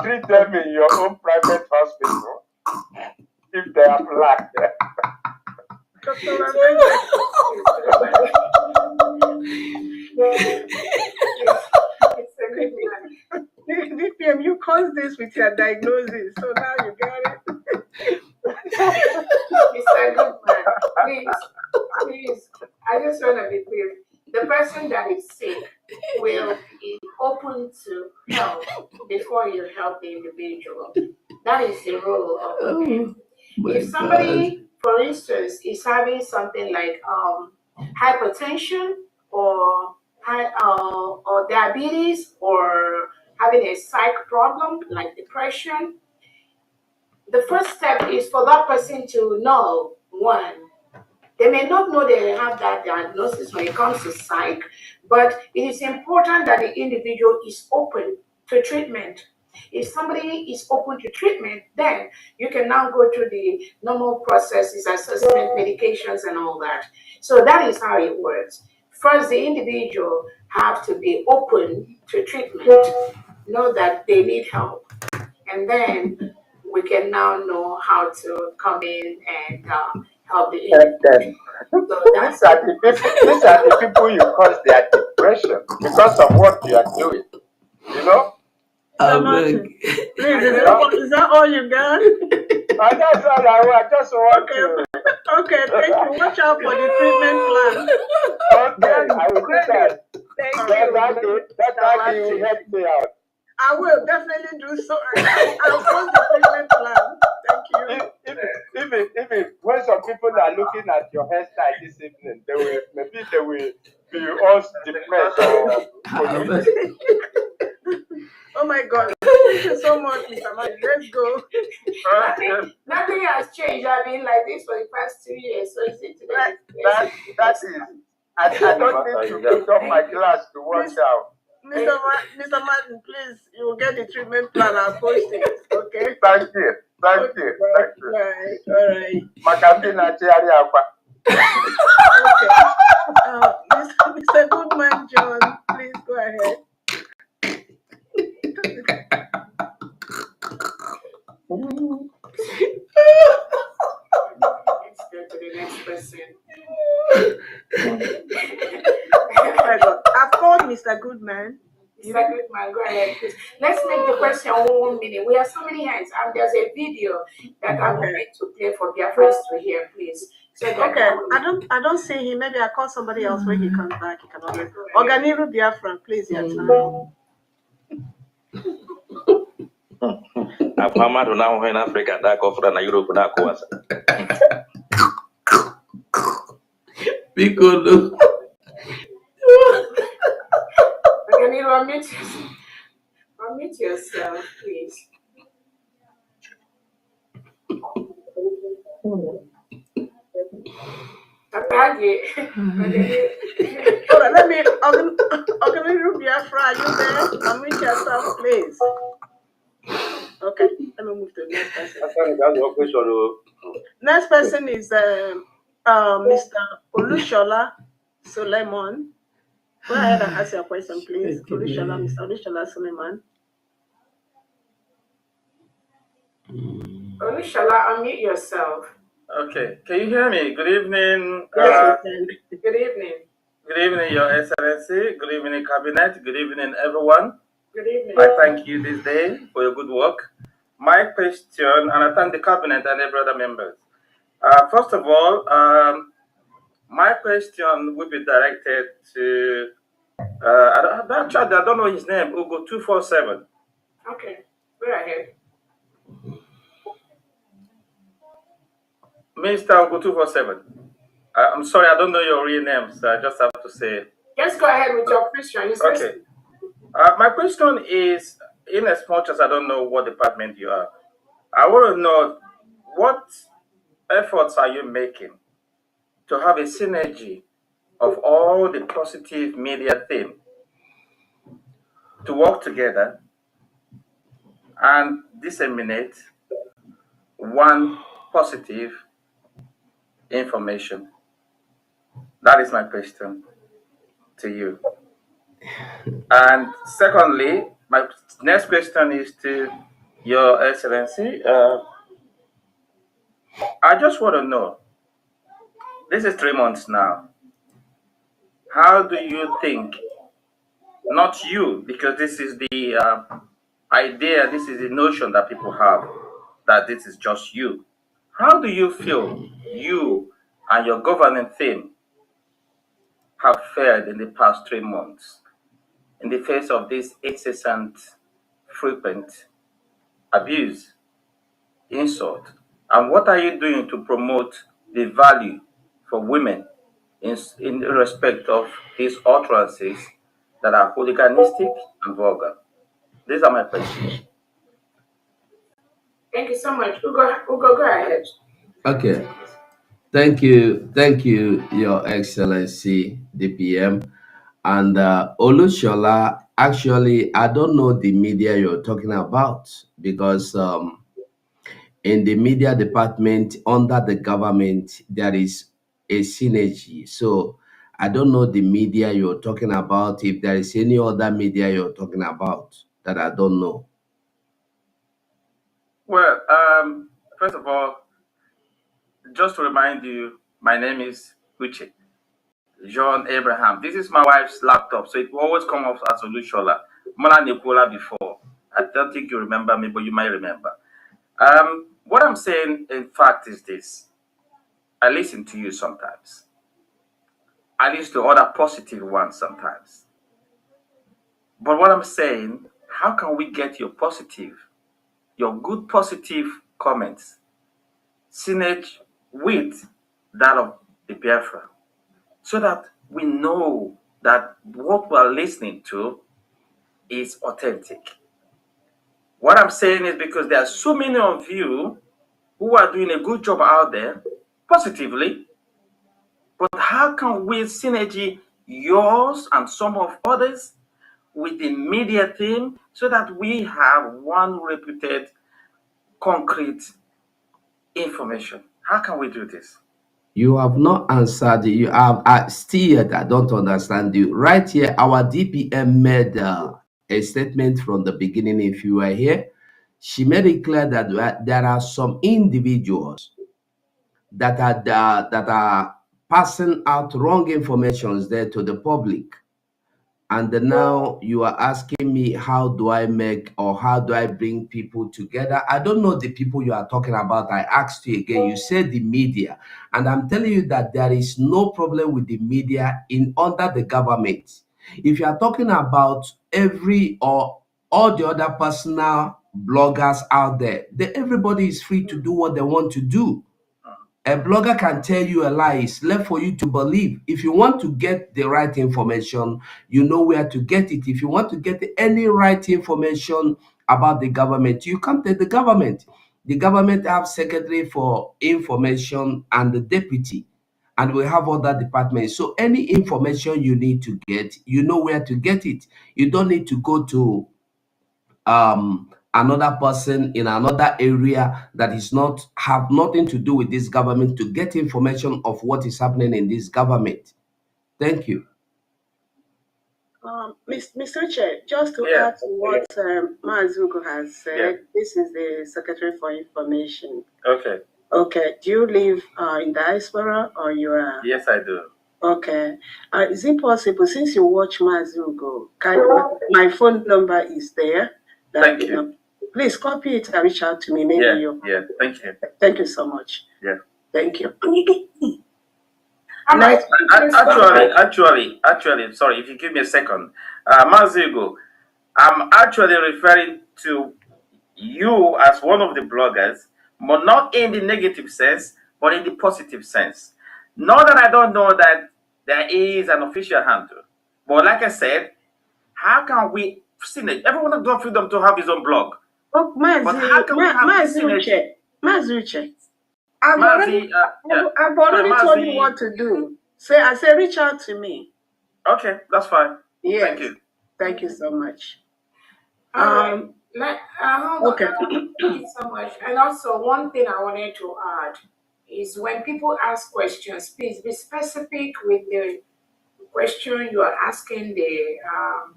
S4: treat them in your own private hospital if they have lacked?
S18: DPM, you caused this with your diagnosis, so now you got it.
S3: Mr. Goodman, please, I just want to be clear. The person that is sick will be open to help before you help the individual. That is the rule of the game. If somebody, for instance, is having something like hypertension or diabetes or having a psych problem like depression, the first step is for that person to know, one, they may not know they have that diagnosis when it comes to psych, but it is important that the individual is open to treatment. If somebody is open to treatment, then you can now go through the normal processes, assessment, medications, and all that. So that is how it works. First, the individual have to be open to treatment, know that they need help, and then we can now know how to come in and help the individual. So
S4: These are the people you cause their depression because of what you are doing. You know?
S18: Please, is that all you got?
S4: That's all I just want to.
S18: Okay, thank you. Watch out for the treatment plan.
S4: Okay, I will do that.
S18: Thank
S4: you. That you will help me out.
S18: I will definitely do so. I'll post the treatment plan. Thank you.
S4: Even when some people are looking at your hairstyle this evening, they will be all depressed or
S18: Oh my God. Thank you so much, Mr. Man. Let's go.
S3: Nothing has changed. I've been like this for the past 2 years. So is it today?
S4: That is. I don't need to put on my glass to watch out.
S18: Mr. Martin, please, you will get the treatment plan. I'll post it. Okay?
S4: Thank you. Thank you.
S18: Right. All right.
S4: Makapina chiari akwa.
S18: Okay. Mr. Goodman John, please go ahead.
S3: Let's go to the next person.
S18: Oh my God. I've called Mr. Goodman.
S3: Mr. Goodman, go ahead, please. Let's make the question 1 minute. We have so many hands, and there's a video that I'm going to play for their friends to hear, please. So
S18: okay, I don't see him. Maybe I call somebody else when he comes back. He cannot hear. Organiru Biafran, please, your time.
S20: Afamadu na in Africa that offer na Europe na kuwasa.
S16: Because
S3: Organiru, unmute yourself, please.
S18: Let me Organiru Biafra, are you there? Unmute yourself, please. Okay, let me move to the next person. Next person is Mr. Olushola Suleiman. Go ahead and ask your question, please. Olushola, Mr. Olushola Suleiman.
S3: Olushola, unmute yourself.
S8: Okay, can you hear me? Good evening.
S3: Yes, good evening.
S8: Good evening, Your Excellency. Good evening, Cabinet. Good evening, everyone.
S3: Good evening.
S8: I thank you this day for your good work. My question, and I thank the Cabinet and every other members. First of all, My question will be directed to, I don't know his name, Ugo 247.
S3: Okay, go ahead.
S8: Mr. Ugo 247. I'm sorry, I don't know your real name, so I just have to say.
S3: Just go ahead with your question.
S8: Okay. My question is, in as much as I don't know what department you are, I want to know what efforts are you making to have a synergy of all the positive media theme to work together and disseminate one positive information. That is my question to you. And secondly, my next question is to Your Excellency. I just want to know, this is 3 months now. How do you think, not you, because this is the idea, this is the notion that people have, that this is just you. How do you feel you and your governing team have fared in the past 3 months in the face of this incessant, frequent abuse, insult? And what are you doing to promote the value for women in respect of these utterances that are hooliganistic and vulgar? These are my questions.
S3: Thank you so much. Ugo, go ahead.
S16: Okay. Thank you, Your Excellency, DPM. And Olushola, actually, I don't know the media you're talking about because in the media department under the government, there is a synergy. So I don't know the media you're talking about. If there is any other media you're talking about that I don't know.
S8: Well, first of all, just to remind you, my name is Uche John Abraham. This is my wife's laptop, so it will always come off as Olushola. Mala Nicola before. I don't think you remember me, but you might remember. What I'm saying, in fact, is this. I listen to you sometimes. I listen to other positive ones sometimes. But what I'm saying, how can we get your good positive comments, synergy with that of the Biafra, so that we know that what we're listening to is authentic? What I'm saying is because there are so many of you who are doing a good job out there positively, but how can we synergy yours and some of others with the media team so that we have one reputed, concrete information? How can we do this?
S16: You have not answered. You have still. I don't understand you. Right here, our DPM made a statement from the beginning. If you were here, she made it clear that there are some individuals that are passing out wrong information there to the public. And now you are asking me, how do I make or how do I bring people together? I don't know the people you are talking about. I asked you again, you said the media. And I'm telling you that there is no problem with the media under the government. If you are talking about every or all the other personal bloggers out there, everybody is free to do what they want to do. A blogger can tell you a lie. It's left for you to believe. If you want to get the right information, you know where to get it. If you want to get any right information about the government, you contact the government. The government have secretary for information and the deputy, and we have other departments. So any information you need to get, you know where to get it. You don't need to go to another person in another area that is not have nothing to do with this government to get information of what is happening in this government. Thank you.
S18: Mr. Chair, just to add to what Mazuko has said, this is the Secretary for Information.
S8: Okay.
S18: Okay. Do you live in diaspora or you are?
S8: Yes, I do.
S18: Okay. Is it possible, since you watch Mazuko, my phone number is there?
S8: Thank you.
S18: Please copy it and reach out to me. Maybe
S8: Yeah, thank you.
S18: Thank you so much.
S8: Yeah.
S18: Thank you.
S8: Actually, sorry, if you give me a second. Mazigo, I'm actually referring to you as one of the bloggers, but not in the negative sense, but in the positive sense. Not that I don't know that there is an official handle, but like I said, how can we synergy? Everyone has got freedom to have his own blog.
S18: Oh,
S8: But how can we have synergy?
S18: Mazuche. I've
S8: Mazi,
S18: already told you what to do. I say reach out to me.
S8: Okay, that's fine.
S18: Yes.
S8: Thank you.
S18: Thank you so much.
S3: Hold
S18: Okay.
S3: on. Thank you so much. And also, one thing I wanted to add is when people ask questions, please be specific with the question you are asking the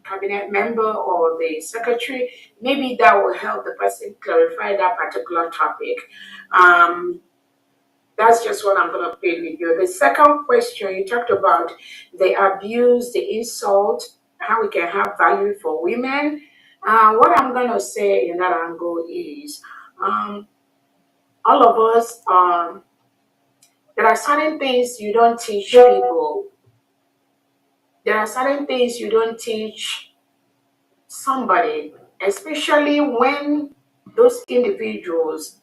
S3: cabinet member or the secretary. Maybe that will help the person clarify that particular topic. That's just what I'm going to play with you. The second question, you talked about the abuse, the insult, how we can have value for women. What I'm going to say in that angle is all of us, there are certain things you don't teach people. There are certain things you don't teach somebody, especially when those individuals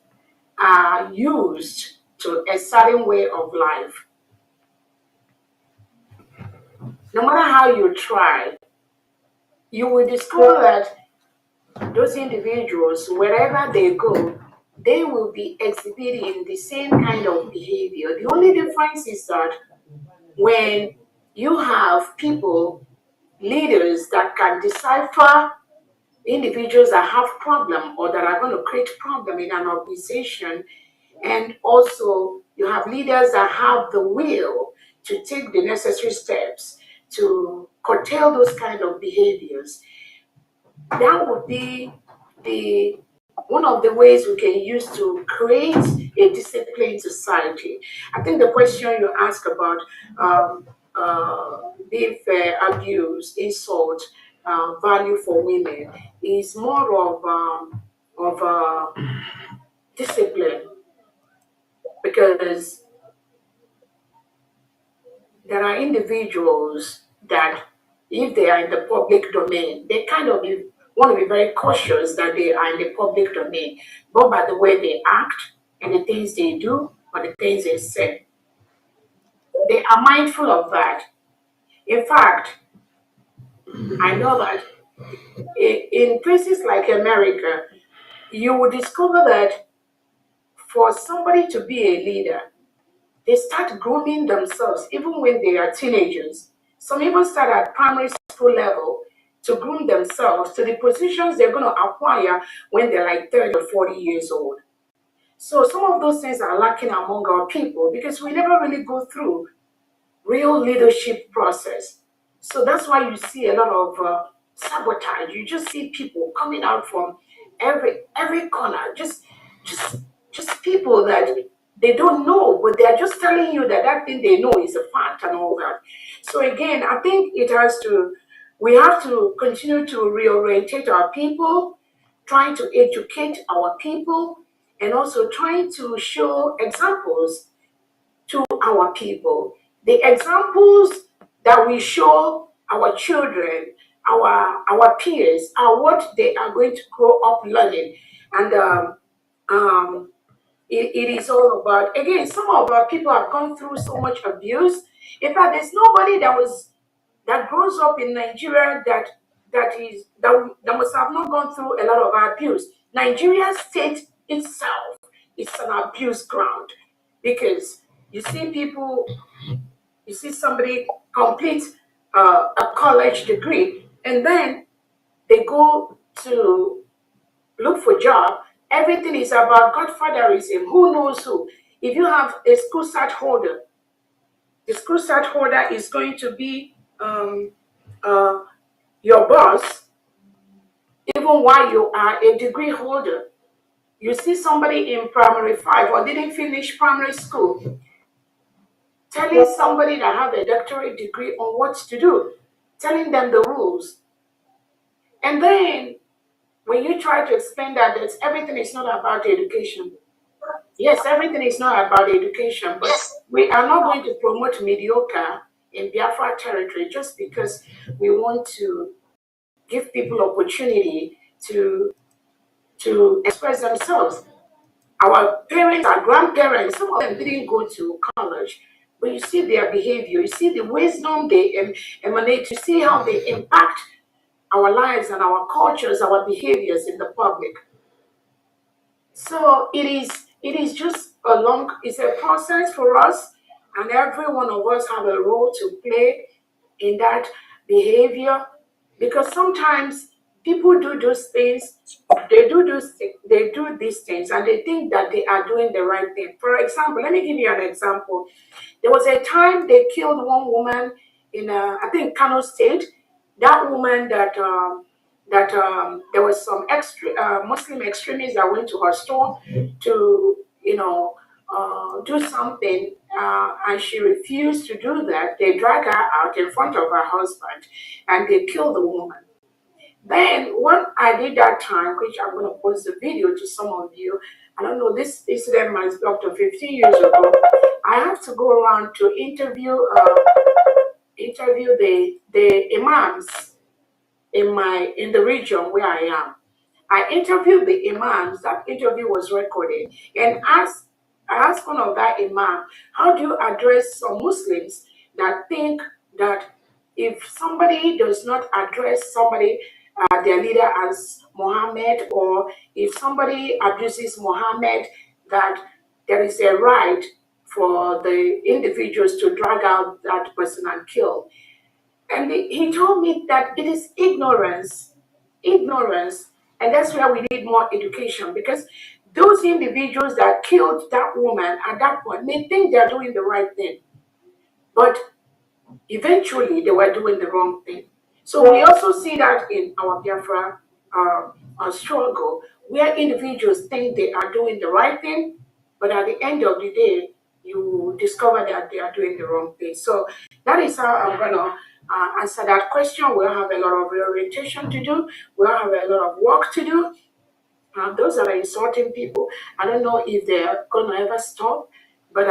S3: are used to a certain way of life. No matter how you try, you will discover that those individuals, wherever they go, they will be exhibiting the same kind of behavior. The only difference is that when you have people, leaders that can decipher individuals that have problem or that are going to create problem in an organization, and also you have leaders that have the will to take the necessary steps to curtail those kind of behaviors, that would be one of the ways we can use to create a disciplined society. I think the question you asked about being fair, abuse, insult, value for women is more of discipline, because there are individuals that if they are in the public domain, they kind of want to be very cautious that they are in the public domain, both by the way they act and the things they do or the things they say. They are mindful of that. In fact, I know that in places like America, you will discover that for somebody to be a leader, they start grooming themselves even when they are teenagers. Some even start at primary school level to groom themselves to the positions they're going to acquire when they're like 30 or 40 years old. So some of those things are lacking among our people because we never really go through real leadership process. So that's why you see a lot of sabotage. You just see people coming out from every corner, just people that they don't know, but they are just telling you that that thing they know is a fact and all that. So again, I think we have to continue to reorientate our people, trying to educate our people, and also trying to show examples to our people. The examples that we show our children, our peers, are what they are going to grow up learning. And it is all about, again, some of our people have gone through so much abuse. In fact, there's nobody that grows up in Nigeria that must have not gone through a lot of abuse. Nigeria state itself is an abuse ground, because you see somebody complete a college degree, and then they go to look for job. Everything is about godfatherism. Who knows who? If you have a school cert holder, the school cert holder is going to be your boss, even while you are a degree holder. You see somebody in primary 5 or didn't finish primary school telling somebody that have a doctorate degree on what to do, telling them the rules. And then when you try to explain that everything is not about education. Yes, everything is not about education, but we are not going to promote mediocre in Biafra territory just because we want to give people opportunity to express themselves. Our parents, our grandparents, some of them didn't go to college, but you see their behavior, you see the wisdom they emanate, you see how they impact our lives and our cultures, our behaviors in the public. So it is just it's a process for us, and every one of us have a role to play in that behavior, because sometimes people do those things, they do these things and they think that they are doing the right thing. For example, let me give you an example. There was a time they killed one woman in I think Kano State. That woman that there was some Muslim extremists that went to her store to do something, and she refused to do that. They drag her out in front of her husband and they kill the woman. Then what I did that time, which I'm going to post the video to some of you, I don't know, this incident might be up to 15 years ago. I have to go around to interview the imams in the region where I am. I interviewed the imams. That interview was recorded, and I asked one of that imam, how do you address some Muslims that think that if somebody does not address their leader as Muhammad, or if somebody abuses Muhammad, that there is a right for the individuals to drag out that person and kill. And he told me that it is ignorance, and that's where we need more education, because those individuals that killed that woman at that point may think they're doing the right thing, but eventually they were doing the wrong thing. So we also see that in our Biafra struggle, where individuals think they are doing the right thing, but at the end of the day, you discover that they are doing the wrong thing. So that is how I'm going to answer that question. We'll have a lot of reorientation to do. We'll have a lot of work to do. Those that are insulting people, I don't know if they're going to ever stop, but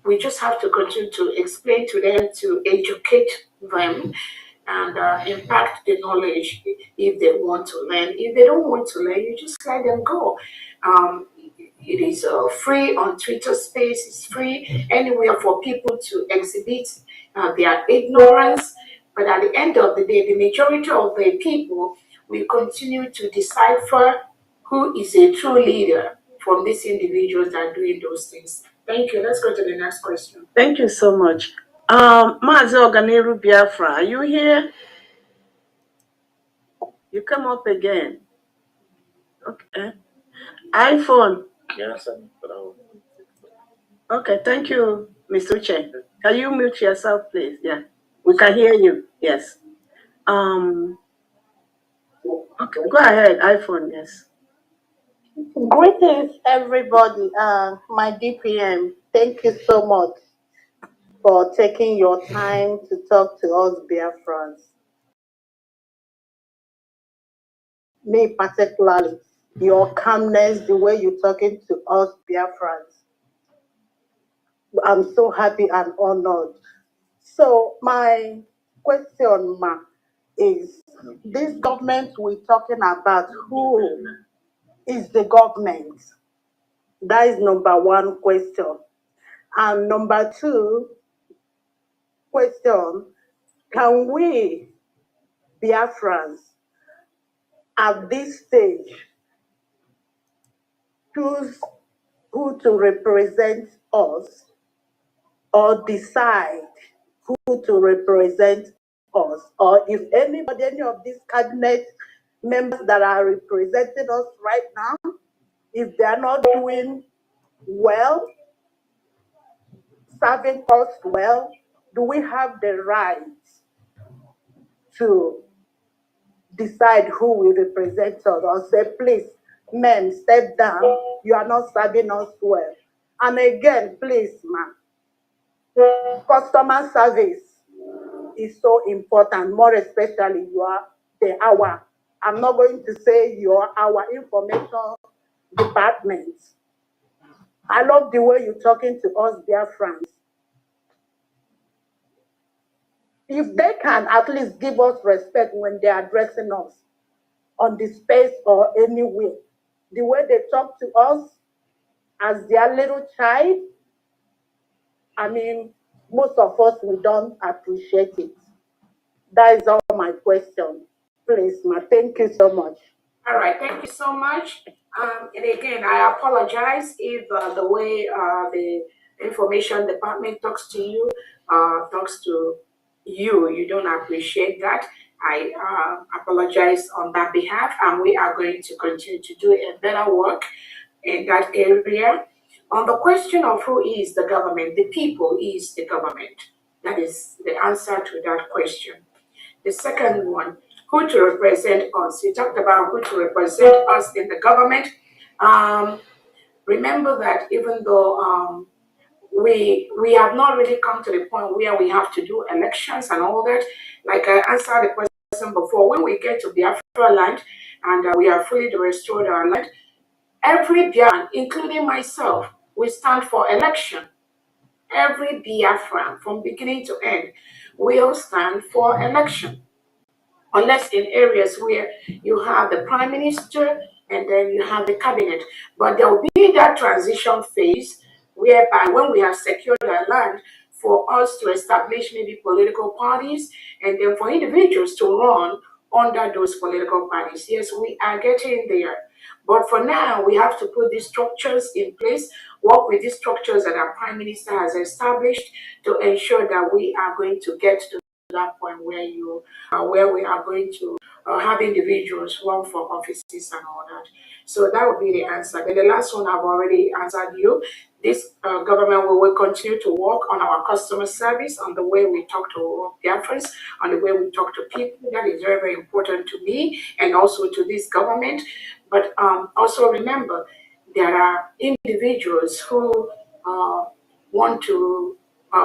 S3: we just have to continue to explain to them, to educate them, and impact the knowledge if they want to learn. If they don't want to learn, you just let them go. It is free on Twitter Space. It's free anywhere for people to exhibit their ignorance. But at the end of the day, the majority of the people will continue to decipher who is a true leader from these individuals that are doing those things. Thank you. Let's go to the next question.
S18: Thank you so much. Mazi Oganeru Biafra, are you here? You come up again. Okay. iPhone.
S14: Yes,
S18: Okay, thank you, Mr. Uche. Can you mute yourself, please? Yeah, we can hear you. Yes. Okay, go ahead, iPhone. Yes.
S9: Greetings, everybody. My DPM, thank you so much for taking your time to talk to us, Biafrans. Me particularly, your calmness, the way you're talking to us, Biafrans. I'm so happy and honored. So my question, Ma, is this government we're talking about, who is the government? That is number one question. And number two question, can we, Biafrans, at this stage, choose who to represent us or decide who to represent us? Or if any of these cabinet members that are representing us right now, if they are not doing well, serving us well, do we have the right to decide who will represent us, or say, please, men, step down, you are not serving us well? And again, please, ma'am, customer service is so important, more especially you are the hour. I'm not going to say you are our information department. I love the way you're talking to us, dear friends. If they can at least give us respect when they're addressing us on the space or anywhere, the way they talk to us as their little child, I mean, most of us, we don't appreciate it. That is all my question. Please, ma, thank you so much.
S3: All right, thank you so much. And again, I apologize if the way the information department talks to you, you don't appreciate that. I apologize on that behalf, and we are going to continue to do a better work in that area. On the question of who is the government, the people is the government. That is the answer to that question. The second one, who to represent us. You talked about who to represent us in the government. Remember that even though we have not really come to the point where we have to do elections and all that, like I answered the question before, when we get to Biafra land and we have fully restored our land, every Biafran, including myself, we stand for election. Every Biafran, from beginning to end, will stand for election. Unless in areas where you have the prime minister and then you have the cabinet. But there will be that transition phase whereby when we have secured our land, for us to establish maybe political parties and then for individuals to run under those political parties. Yes, we are getting there. But for now, we have to put these structures in place, work with these structures that our prime minister has established to ensure that we are going to get to that point where we are going to have individuals run for offices and all that. So that would be the answer. Then the last one I've already answered you. This government will continue to work on our customer service, on the way we talk to Biafrans, on the way we talk to people. That is very, very important to me and also to this government. But also remember, there are individuals who want to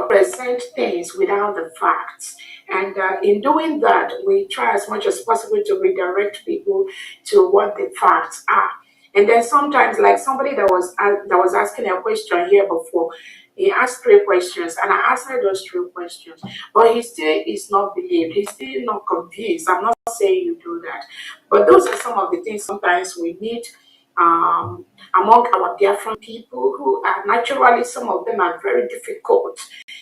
S3: present things without the facts. And in doing that, we try as much as possible to redirect people to what the facts are. And then sometimes, like somebody that was asking a question here before, he asked 3 questions, and I answered those 3 questions. But he still is not believed. He's still not convinced. I'm not saying you do that. But those are some of the things sometimes we need among our Biafran people who are naturally, some of them are very difficult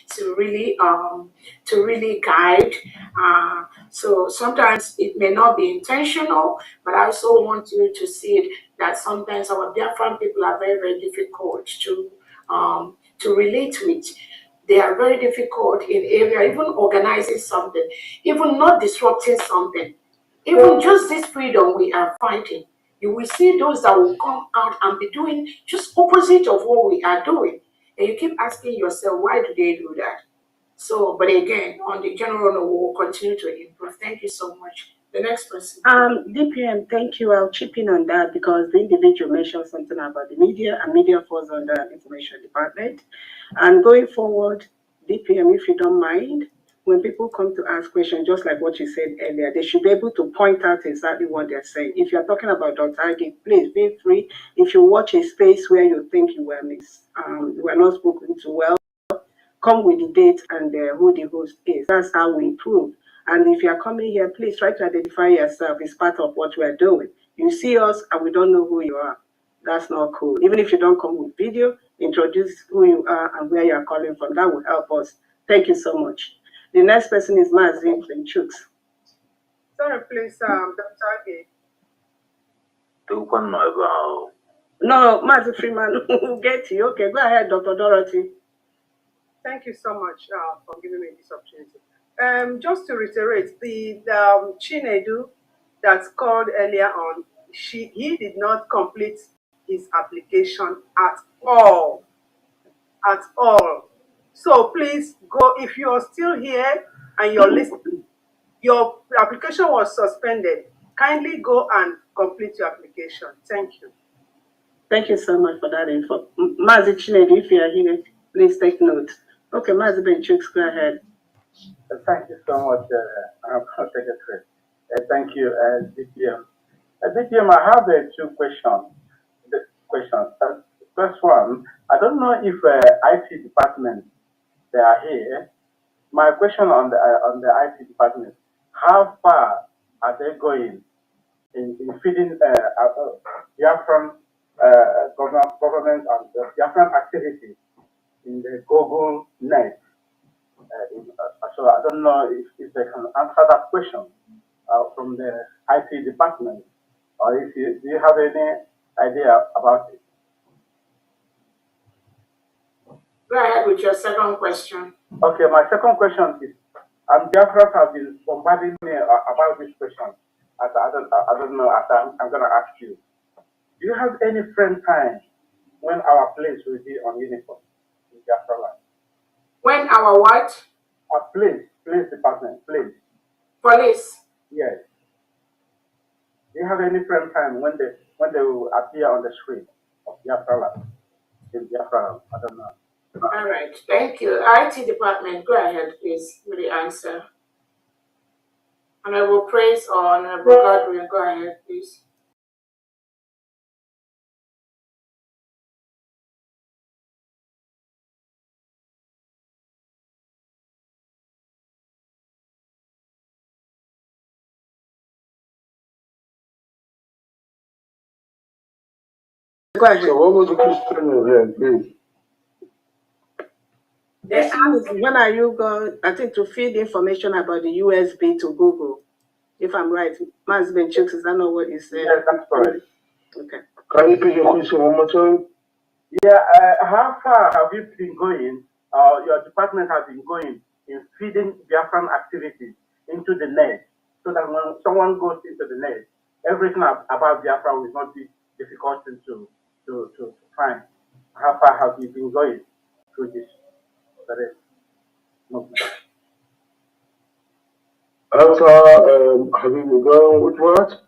S3: to really guide. So sometimes it may not be intentional, but I also want you to see it that sometimes our Biafran people are very, very difficult to relate with. They are very difficult in area, even organizing something, even not disrupting something, even just this freedom we are fighting. You will see those that will come out and be doing just opposite of what we are doing. And you keep asking yourself, why do they do that? So, but again, on the general note, we will continue to improve. Thank you so much. The next person.
S18: DPM, thank you. I'll chip in on that because the individual mentioned something about the media, and media falls under information department. And going forward, DPM, if you don't mind, when people come to ask questions, just like what you said earlier, they should be able to point out exactly what they're saying. If you're talking about Dr. Agi, please feel free. If you watch a space where you think you were not spoken to well, come with the date and who the host is. That's how we improve. And if you're coming here, please try to identify yourself. It's part of what we're doing. You see us and we don't know who you are. That's not cool. Even if you don't come with video, introduce who you are and where you're calling from. That will help us. Thank you so much. The next person is Mazin Klimchuk.
S19: Sorry, please, Dr. Age.
S18: No, Mazin Freeman will get you. Okay, go ahead, Dr. Dorothy.
S19: Thank you so much for giving me this opportunity. Just to reiterate, the Chinedu that's called earlier on, he did not complete his application at all. At all. So please go, if you're still here and you're listening, your application was suspended. Kindly go and complete your application. Thank you.
S18: Thank you so much for that info. Mazi Chinedu, if you are here, please take note. Okay, Mazi Benchuk, go ahead.
S24: Thank you so much, Secretary. Thank you, DPM. DPM, I have 2 questions.
S13: First one, I don't know if IT department they are here. My question on the IT department: how far are they going in feeding Biafran government and Biafran activity in the Google net? So I don't know if they can answer that question from the IT department, or if do you have any idea about it?
S3: Go ahead with your second question.
S13: Okay, my second question is, Biafrans have been bombarding me about this question. I don't know. I'm going to ask you. Do you have any friend time when our place will be on uniform in Biafra land?
S3: When our what?
S13: Our police department, police.
S3: Police.
S13: Yes. Do you have any friend time when they will appear on the street of Biafra land? In Biafra land? I don't know.
S3: All right, thank you. IT department, go ahead, please, with the answer. Honorable Praise or Honorable Godwin, go ahead, please.
S13: Go ahead.
S1: So what was the question again, please?
S18: When are you going, I think, to feed information about the USB to Google? If I'm right, Mas Benchuk, is that not what you said?
S13: Yes, that's correct.
S18: Okay.
S1: Can you repeat your question one more time?
S13: Yeah, how far have you been going, your department has been going in feeding Biafran activities into the net, so that when someone goes into the net, everything about Biafra will not be difficult to find? How far have you been going through this?
S1: How far have you been going with what?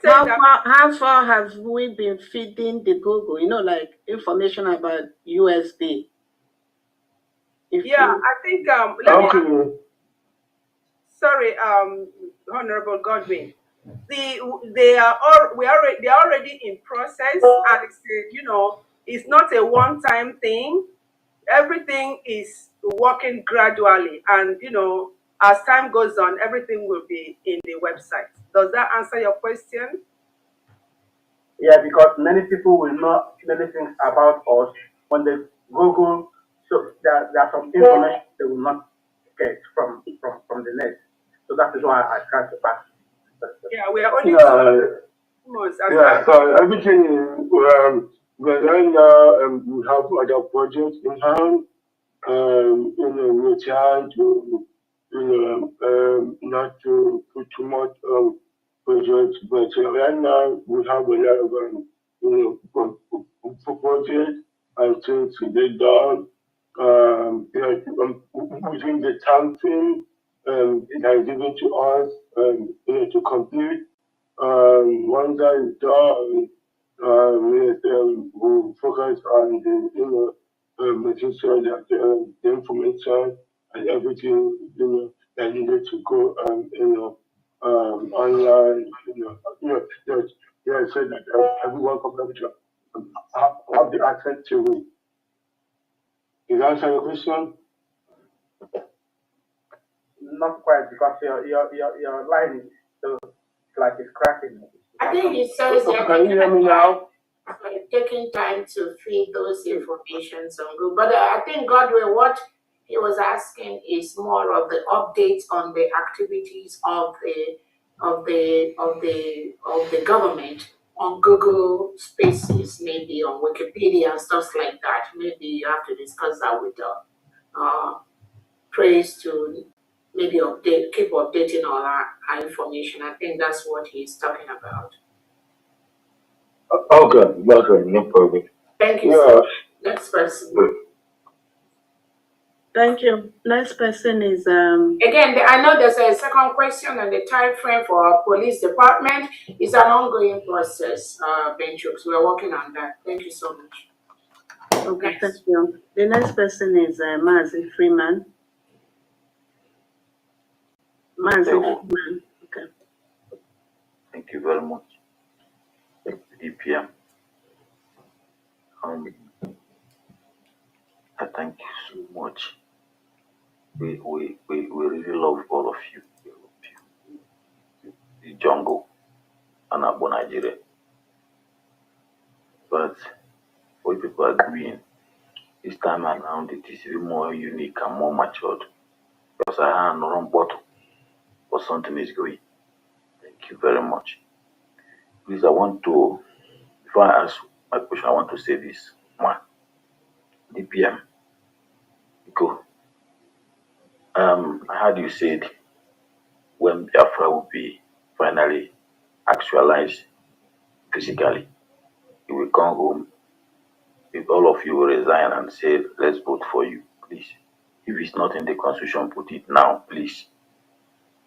S18: How far have we been feeding the Google? Like information about USB.
S19: I think sorry, Honorable Godwin. They're already in process, and it's it's not a one-time thing. Everything is working gradually, and as time goes on, everything will be in the website. Does that answer your question?
S13: Yeah, because many people will know many things about us when they Google. So there are some information they will not get from the net. So that is why I try to pass.
S19: Yeah, we are only
S1: so everything right now we have other projects in hand. We're trying to not to put too much projects, but right now we have a lot of projects and things to get done. Within the time frame that is given to us to complete. Once that is done, we'll focus on making sure that the information and everything that needed to go online. So that everyone can have the access to it. Is that answer your question?
S13: Not quite, because your line is so like it's cracking.
S3: I think it says
S1: Can you hear me now?
S3: Taking time to feed those informations on Google. But I think Godwin, what he was asking is more of the updates on the activities of the government on Google Spaces, maybe on Wikipedia and stuff like that. Maybe you have to discuss that with Praise to maybe keep updating all our information. I think that's what he's talking about.
S1: Okay, no problem.
S3: Thank you, sir. Next person.
S18: Thank you. Next person is
S3: Again, I know there's a second question, and the time frame for our police department is an ongoing process, Benchooks. We're working on that. Thank you so much.
S18: Okay, thank you. The next person is Mazi Freeman. Mazi Freeman. Okay.
S17: Thank you very much. DPM.
S20: I thank you so much. We really love all of you. We love you. The jungle and Abo Nigeria. But what people are doing this time around, it is even more unique and more matured. Because I have no wrong bottle, but something is going. Thank you very much. Please, before I ask my question, I want to say this. One, DPM, go. I heard you said when Biafra will be finally actualized physically, you will come home. If all of you will resign and say, let's vote for you, please. If it's not in the constitution, put it now, please.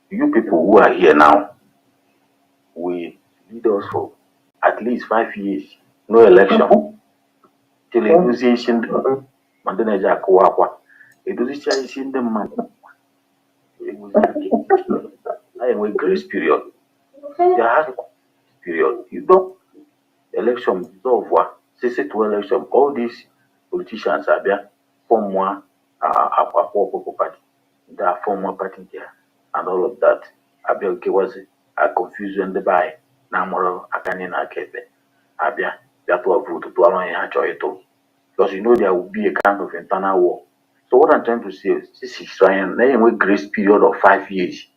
S20: You people who are here now will lead us for at least 5 years. No election. Till a musician, Mandaneja Kawakwa. A musician, the man. I am a grace period. There has period. You don't election over. Say to election. All these politicians are there. Form one party. There are form one party there, and all of that. Abia was a confusion the by. Namoro Akanina Kepe. Abia that will vote to allow you because you know there will be a kind of internal war. So what I'm trying to say is this is trying a grace period of 5 years.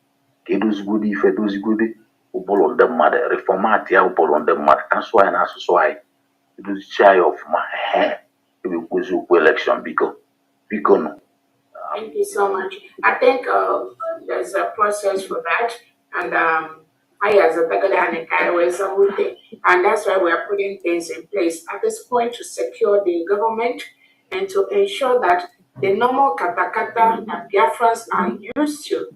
S20: Those good if those good upol on them mother reformat ya upol on them mother. That's why it was shy of my hair. It was election because no.
S3: Thank you so much. I think there's a process for that, and I as a and that's why we're putting things in place at this point to secure the government and to ensure that the normal katakata that Biafrans are used to.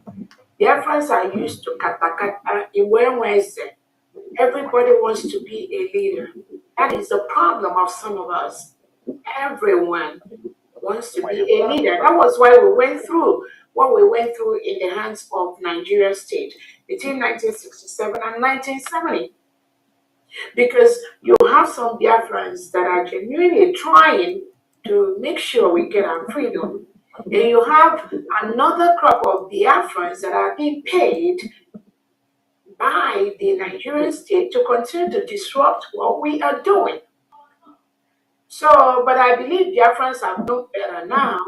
S3: Biafrans are used to katakata in Wednesday. Everybody wants to be a leader. That is the problem of some of us. Everyone wants to be a leader. That was why we went through what we went through in the hands of Nigeria state between 1967 and 1970. Because you have some Biafrans that are genuinely trying to make sure we get our freedom. And you have another crop of Biafrans that are being paid by the Nigerian state to continue to disrupt what we are doing. So, but I believe Biafrans have known better now.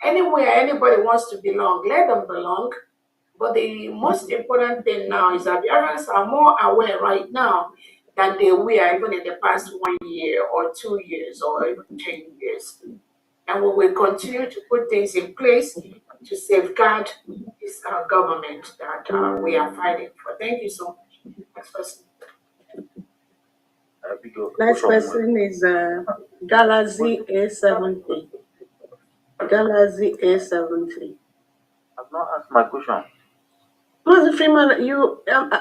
S3: Anywhere anybody wants to belong, let them belong. But the most important thing now is that Biafrans are more aware right now than they were even in the past 1 year or 2 years or even 10 years. And we will continue to put things in place to safeguard this government that we are fighting for. Thank you so much. Next person.
S18: Next person is Galaxy A70. Galaxy A70.
S20: I've not asked my question.
S18: Master Freeman,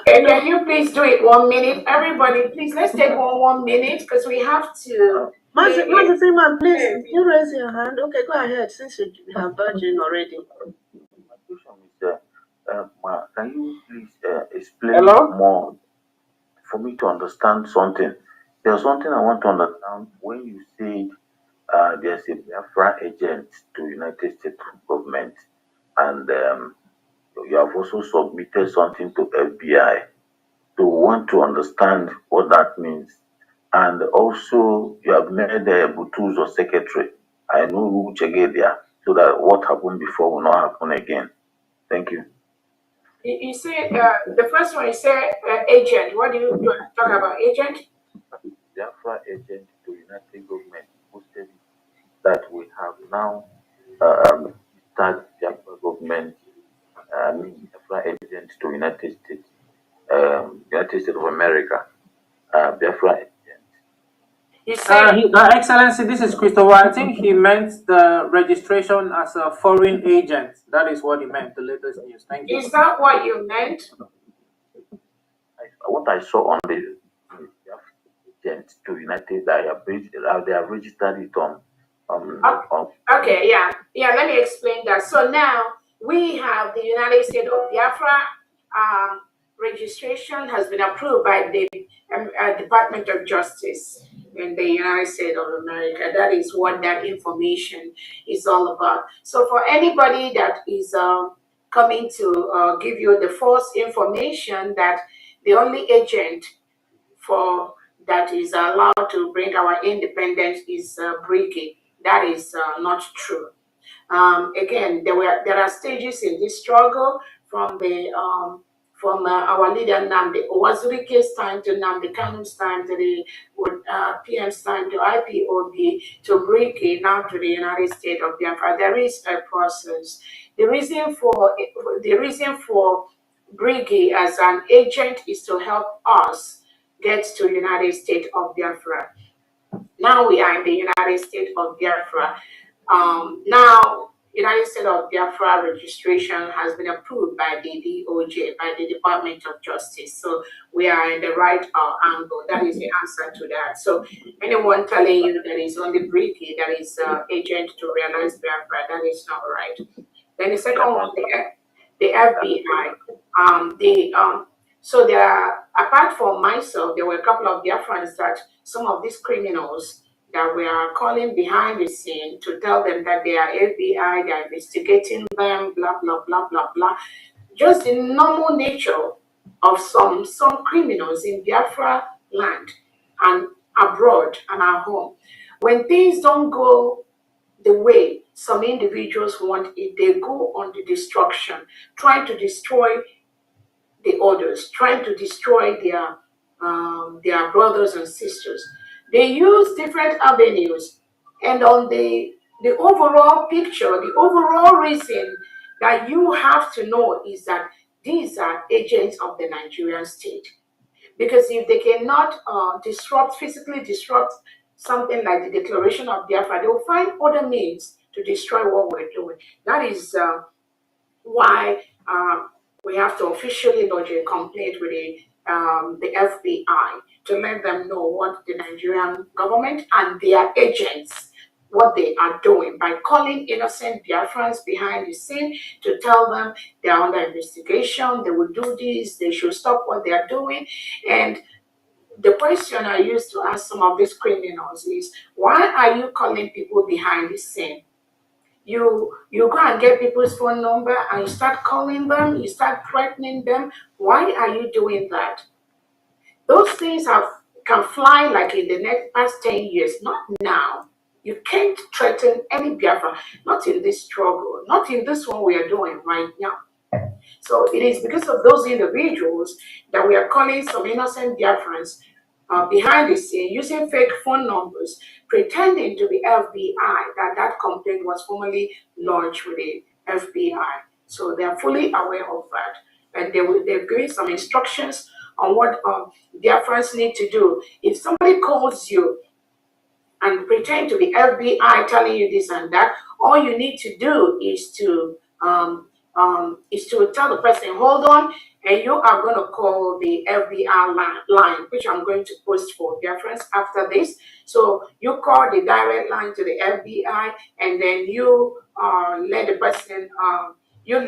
S3: can you please do it 1 minute? Everybody, please, let's take 1 minute because we have to.
S18: Master Freeman, please, you raise your hand. Okay, go ahead since you have budget already.
S20: My question is, can you please explain more for me to understand something? There's something I want to understand when you said there's a Biafra agent to United States government, and you have also submitted something to FBI. To want to understand what that means, and also you have made Butu's or secretary. I know who Chegedia, so that what happened before will not happen again. Thank you.
S3: You said the first one. You said agent. What do you talk about? Agent?
S20: Biafra agent to United government posted that we have now started Biafra government. Biafra agent to United States. United States of America, Biafra agent.
S15: Excellency, this is Christopher. I think he meant the registration as a foreign agent. That is what he meant, the latest news. Thank you.
S3: Is that what you meant?
S20: What I saw on the agent to United, they have registered it on.
S3: Okay, yeah. Let me explain that. So now we have the United States of Biafra registration has been approved by the Department of Justice. in the United States of America. That is what that information is all about. So for anybody that is coming to give you the false information that the only agent for that is allowed to bring our independence is Brigade, that is not true. Again, there are stages in this struggle from our leader Nnamdi Owazurike's time to Nnamdi Kanu's time to the PM's time to IPOB to Brigade now to the United States of Biafra. There is a process. The reason for Brigade as an agent is to help us get to United States of Biafra. Now we are in the United States of Biafra. Now, United States of Biafra registration has been approved by the DOJ, by the Department of Justice. So we are in the right angle. That is the answer to that. So anyone telling you that it's only Brigade that is agent to realize Biafra, that is not right. Then the second one, the FBI. So there are, apart from myself, there were a couple of Biafrans that some of these criminals that we are calling behind the scene to tell them that they are FBI, they are investigating them, blah, blah, blah, blah, blah. Just the normal nature of some criminals in Biafra land and abroad and at home. When things don't go the way some individuals want it, they go on the destruction, trying to destroy the others, trying to destroy their brothers and sisters. They use different avenues, and on the overall picture, the overall reason that you have to know is that these are agents of the Nigerian state. Because if they cannot physically disrupt something like the Declaration of Biafra, they will find other means to destroy what we're doing. That is why we have to officially lodge a complaint with the FBI to let them know what the Nigerian government and their agents, what they are doing by calling innocent Biafrans behind the scene to tell them they are under investigation, they will do this, they should stop what they are doing. And the question I used to ask some of these criminals is, why are you calling people behind the scene? You go and get people's phone number and you start calling them, you start threatening them. Why are you doing that? Those things can fly like in the past 10 years, not now. You can't threaten any Biafra, not in this struggle, not in this one we are doing right now. So it is because of those individuals that we are calling some innocent Biafrans behind the scene using fake phone numbers, pretending to be FBI, that complaint was formally lodged with the FBI. So they are fully aware of that. And they've given some instructions on what Biafrans need to do. If somebody calls you and pretend to be FBI telling you this and that, all you need to do is to tell the person, hold on, and you are going to call the FBI line, which I'm going to post for reference after this. So you call the direct line to the FBI, and then you let the person, you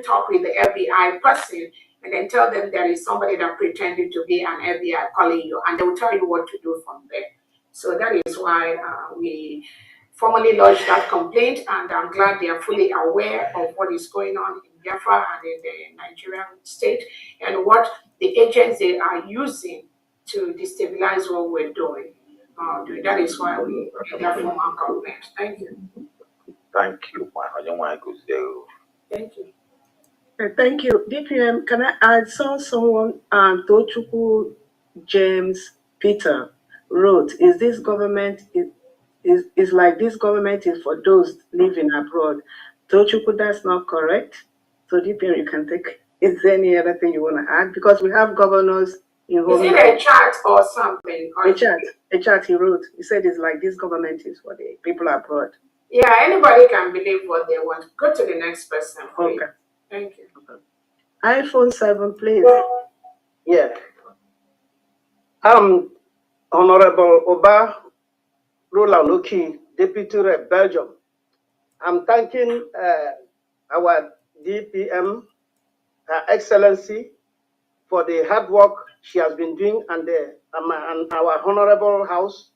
S3: talk with the FBI person, and then tell them there is somebody that pretended to be an FBI calling you, and they will tell you what to do from there. So that is why we formally lodged that complaint, and I'm glad they are fully aware of what is going on in Biafra and in the Nigerian state, and what the agents they are using to destabilize what we're doing. That is why we made that formal complaint. Thank you.
S14: Thank you,
S3: Thank you.
S18: Thank you. DPM, I saw someone, Tochukwu James Peter wrote, is this government, is like this government is for those living abroad. Tochukwu, that's not correct. So DPM, you can take, is there any other thing you want to add? Because we have governors in
S3: Is it a chat or something? Or
S18: a chat he wrote. He said it's like this government is for the people abroad.
S3: Yeah, anybody can believe what they want. Go to the next person, please.
S18: Okay.
S3: Thank you.
S18: iPhone 7, please. Yeah. Honorable Oba Roland Oki, Deputy Rep, Belgium. I'm thanking our DPM, Her Excellency,
S13: for the hard work she has been doing, and our honorable house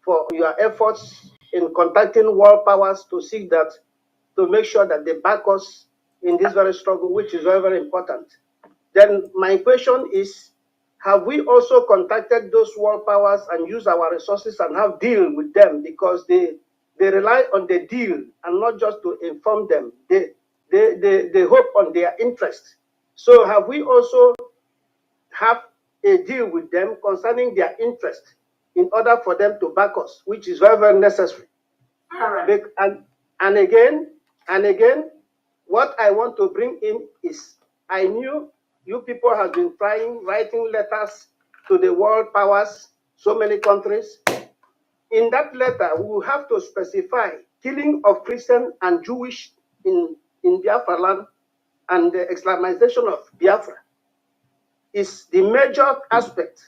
S13: for your efforts in contacting world powers to seek that, to make sure that they back us in this very struggle, which is very, very important. Then my question is, have we also contacted those world powers and used our resources and have deal with them, because they rely on the deal and not just to inform them. They hope on their interest. So have we also have a deal with them concerning their interest in order for them to back us, which is very, very necessary.
S3: All right.
S13: And again, what I want to bring in is, I knew you people have been writing letters to the world powers, so many countries. In that letter, we will have to specify killing of Christian and Jewish in Biafra land, and the Islamization of Biafra is the major aspect.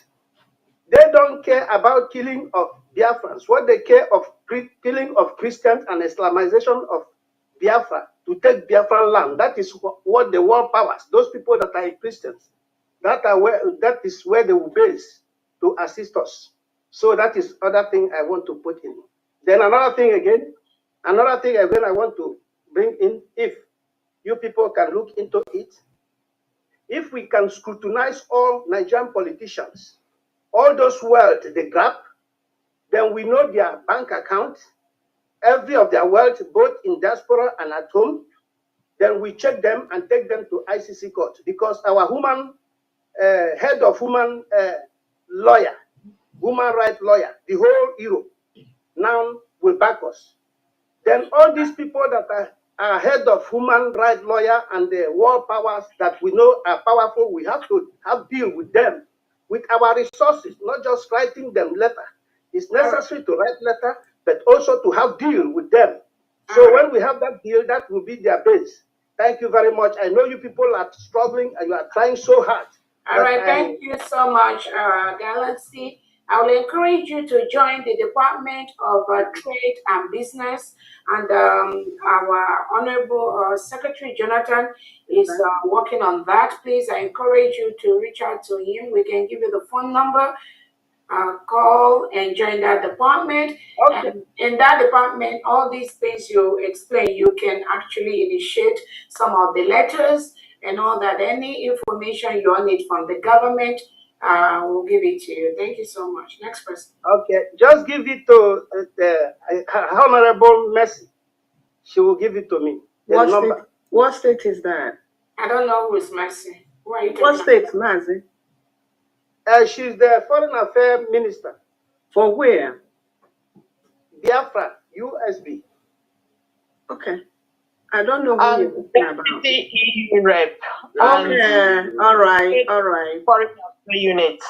S13: They don't care about killing of Biafrans. What they care of killing of Christians and Islamization of Biafra, to take Biafran land. That is what the world powers, those people that are Christians, that is where they will base to assist us. So that is other thing I want to put in. Then another thing again I want to bring in, if you people can look into it, if we can scrutinize all Nigerian politicians, all those wealth they grab, then we know their bank account, every of their wealth, both in diaspora and at home. Then we check them and take them to ICC court, because our head of human rights lawyer, the whole Europe now will back us. Then all these people that are head of human rights lawyer and the world powers that we know are powerful, we have to have deal with them with our resources, not just writing them letter. It's necessary to write letter, but also to have deal with them. So when we have that deal, that will be their base. Thank you very much. I know you people are struggling and you are trying so hard.
S3: All right, thank you so much, Galaxy. I will encourage you to join the Department of Trade and Business, and our Honorable Secretary Jonathan is working on that. Please, I encourage you to reach out to him. We can give you the phone number. Call and join that department. Okay. And in that department, all these things you explain, you can actually initiate some of the letters and all that. Any information you need from the government, we'll give it to you. Thank you so much. Next person.
S13: Okay, just give it to the Honorable Mercy. She will give it to me.
S18: What state is that?
S3: I don't know who is Mercy. Who are you talking
S18: What state, Mercy?
S13: She's the Foreign Affairs Minister.
S18: For where?
S13: Biafra, USB.
S18: Okay. I don't know who you're talking about.
S11: EU rep.
S18: Okay. All right.
S11: Foreign unit.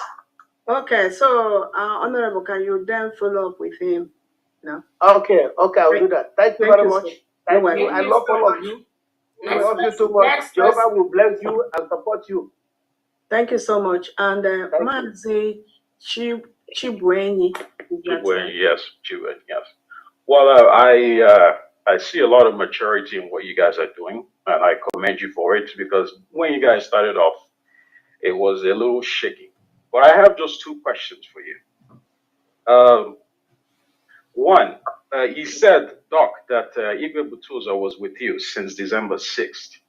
S18: Okay. So, Honorable, can you then follow up with him? No.
S13: Okay. I'll do that. Thank you very much. Thank you. I love all of you. I love you too much. Jehovah will bless you and support you.
S18: Thank you so much. And Mazi Chibwenyi.
S17: Yes. Well, I see a lot of maturity in what you guys are doing, and I commend you for it, because when you guys started off, it was a little shaky. But I have just two questions for you. One, you said, Doc, that Igwe Butuza was with you since December 6th.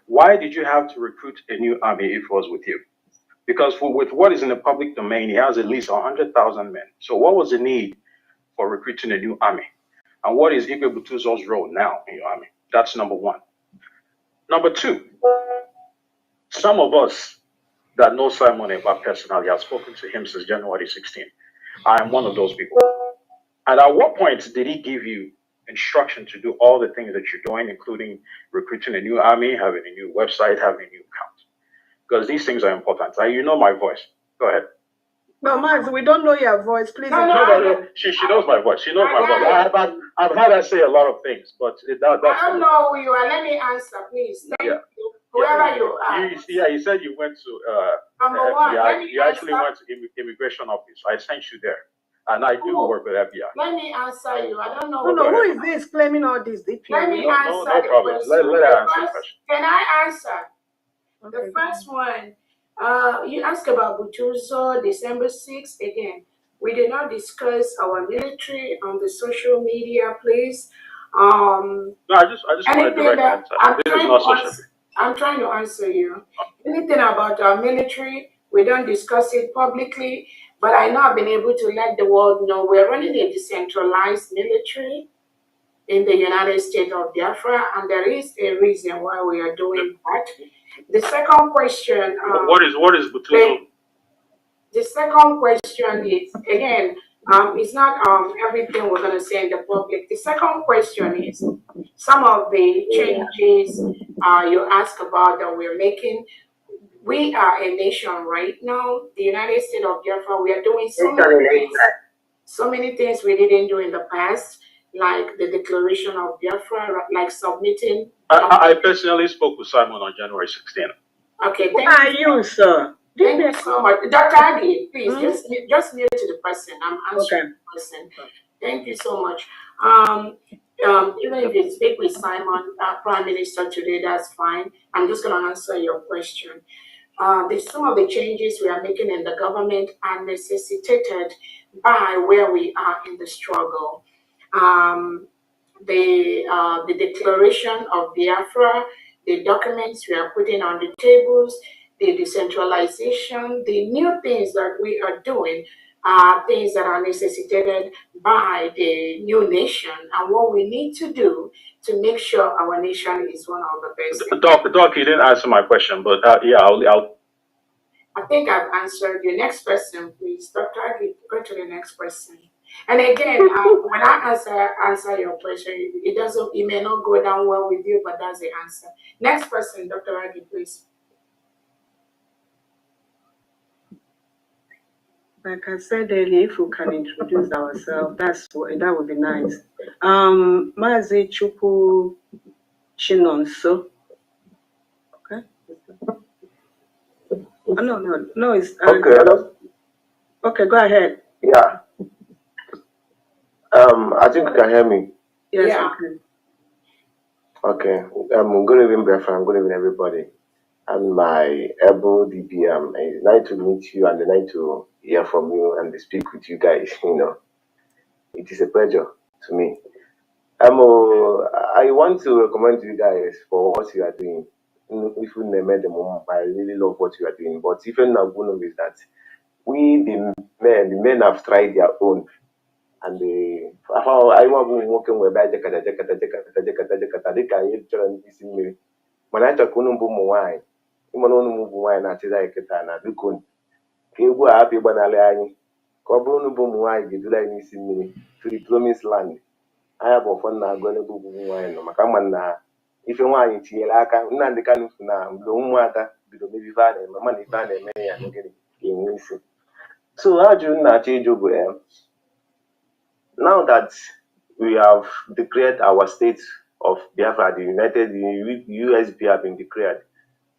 S17: Why did you have to recruit a new army if it was with you? Because with what is in the public domain, he has at least 100,000 men. So what was the need for recruiting a new army? And what is Igwe Butuza's role now in your army? That's number one. Number two, some of us that know Simon Eba personally have spoken to him since January 16. I am one of those people. And at what point did he give you instruction to do all the things that you're doing, including recruiting a new army, having a new website, having a new account? Because these things are important. You know my voice. Go ahead.
S18: No, Max, we don't know your voice. Please.
S17: No. She knows my voice. She knows my voice. I've heard her say a lot of things, but that's
S3: I don't know who you are. Let me answer, please. Thank you. Whoever you are.
S17: You said you went to
S3: number one.
S17: You actually went to immigration office. I sent you there. And I do work with FBI.
S3: Let me answer you. I don't know.
S18: No, who is this claiming all this?
S3: Let me answer.
S17: No problem. Let her answer the question.
S3: Can I answer?
S18: Okay.
S3: The first one, You asked about Butuzo, December 6th. Again, we did not discuss our military on the social media, please.
S17: No, I just want a
S3: Anything
S17: direct
S3: that
S17: answer.
S3: I'm
S17: This is
S3: trying
S17: not
S3: to
S17: social.
S3: answer, I'm trying to answer you. Anything about our military, we don't discuss it publicly, but I know I've been able to let the world know we're running a decentralized military in the United States of Biafra, and there is a reason why we are doing that. The second question.
S17: What is Butuzo?
S3: The second question is, again, it's not everything we're going to say in the public. The second question is some of the changes you ask about that we're making. We are a nation right now, the United States of Biafra. We are doing so many things we didn't do in the past, like the Declaration of Biafra, like submitting.
S17: I personally spoke with Simon on January 16th.
S3: Okay,
S18: Who are you, sir?
S3: Thank you so much. Dr. Agi, please, just mute to the person. I'm answering the person. Thank you so much. Even if you speak with Simon, Prime Minister today, that's fine. I'm just going to answer your question. Some of the changes we are making in the government are necessitated by where we are in the struggle. The Declaration of Biafra, the documents we are putting on the tables, the decentralization, the new things that we are doing are things that are necessitated by the new nation and what we need to do to make sure our nation is one of the best.
S17: Doc, you didn't answer my question, but yeah, I'll.
S3: I think I've answered you. Next person, please. Dr. Agi, go to the next person. And again, when I answer your question, it may not go down well with you, but that's the answer. Next person, Dr. Agi, please.
S18: Like I said earlier, if we can introduce ourselves, that would be nice. Mazi Chupu Chinonso. Okay. No, it's
S7: okay.
S18: Okay, go ahead.
S7: Yeah. I think you can hear me.
S18: Yes,
S3: yeah.
S7: Okay. Good evening, Biafra. Good evening, everybody. I'm my able DPM. It's nice to meet you and nice to hear from you and speak with you guys. It is a pleasure to me. I want to recommend you guys for what you are doing. If you never the moment, I really love what you are doing. But even now, is that the men have tried their own. And I want to work with Jakarta. When I talk to wine, na Chizaketa na Dukun, Kibu happy banale, Cobrun boom wine, the July missing to the promised land. I have often now going to boom wine, Makamana. If you want it, Yelaka, none the can now, no matter, because maybe van and money van and many and getting in missing. So, how do you not change over? Now that we have declared our state of Biafra, the USB have been declared,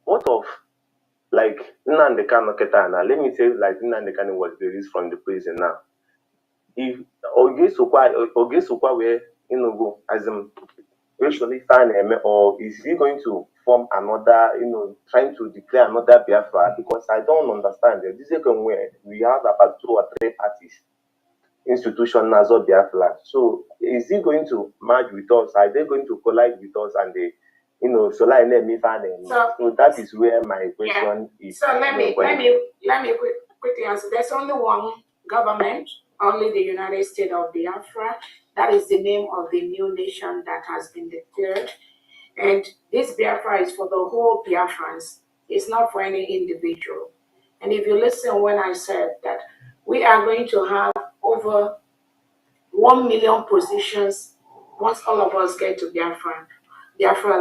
S7: what of like Nnamdi Kanu Ketana? Let me say, like Nnamdi Kanu was released from the prison now. If Ogesukwa where go as actually find him, or is he going to form another, trying to declare another Biafra? Because I don't understand. This is where we have about 2 or 3 parties. Institution as of Biafra. So is he going to merge with us? Are they going to collide with us and they, so that is where my question is.
S3: So let me quickly answer. There's only one government, only the United States of Biafra. That is the name of the new nation that has been declared. And this Biafra is for the whole Biafrans. It's not for any individual. And if you listen when I said that we are going to have over 1 million positions once all of us get to Biafra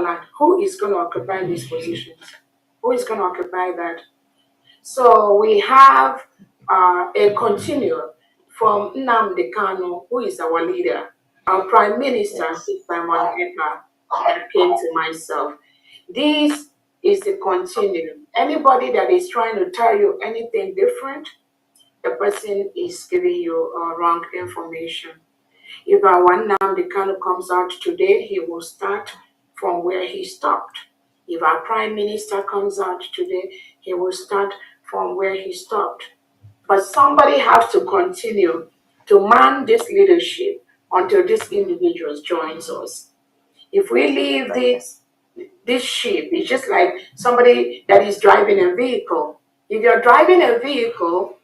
S3: land. Who is going to occupy these positions? Who is going to occupy that? So we have a continuum from Nnamdi Kanu, who is our leader, our Prime Minister, Simon Ekpa, that came to myself. This is the continuum. Anybody that is trying to tell you anything different, the person is giving you wrong information. If our Nnamdi Kanu comes out today, he will start from where he stopped. If our Prime Minister comes out today, he will start from where he stopped. But somebody has to continue to man this leadership until this individual joins us. If we leave this ship, it's just like somebody that is driving a vehicle. If you're driving a vehicle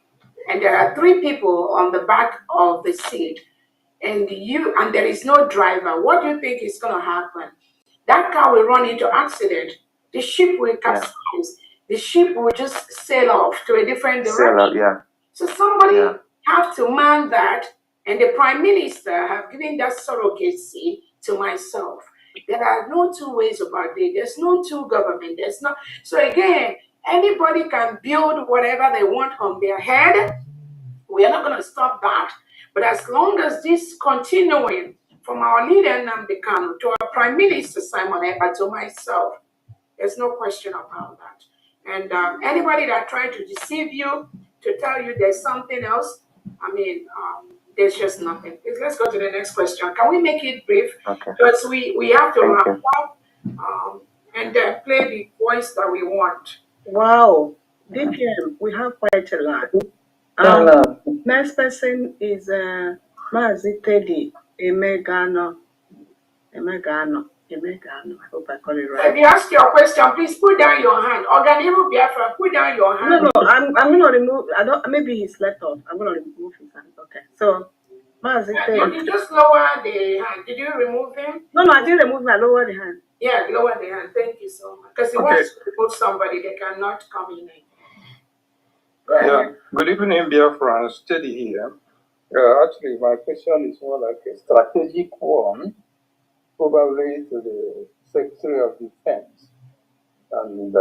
S3: and there are 3 people on the back of the seat, and there is no driver, what do you think is going to happen? That car will run into accident. The ship will capsize. The ship will just sail off to a different direction. So somebody have to man that, and the Prime Minister have given that surrogacy to myself. There are no 2 ways about it. There's no 2 government. There's no. So again, anybody can build whatever they want on their head. We are not going to stop that. But as long as this continuing from our leader Nnamdi Kanu to our Prime Minister Simon Ekpa to myself, there's no question about that. And anybody that tried to deceive you, to tell you there's something else, I mean, there's just nothing. Let's go to the next question. Can we make it brief?
S20: Okay.
S3: Because we have to wrap up and play the voice that we want.
S18: Wow, DPM, we have quite a lot. Next person is Mazi Teddy Emegano. I hope I call it right.
S3: If you ask your question, please put down your hand. Organimo Biafra, put down your hand.
S18: No, I'm gonna remove. I don't. Maybe he's left off. I'm gonna remove his hand. Okay. So, Mazi Teddy.
S3: You just lower the hand. Did you remove him?
S18: No, I didn't remove him. I lowered the hand.
S3: Yeah, lower the hand. Thank you so much. Because he wants to remove somebody, they cannot come in.
S6: Yeah. Good evening, dear friends. Steady here. Actually, my question is more like a strategic one, probably to the Secretary of Defense and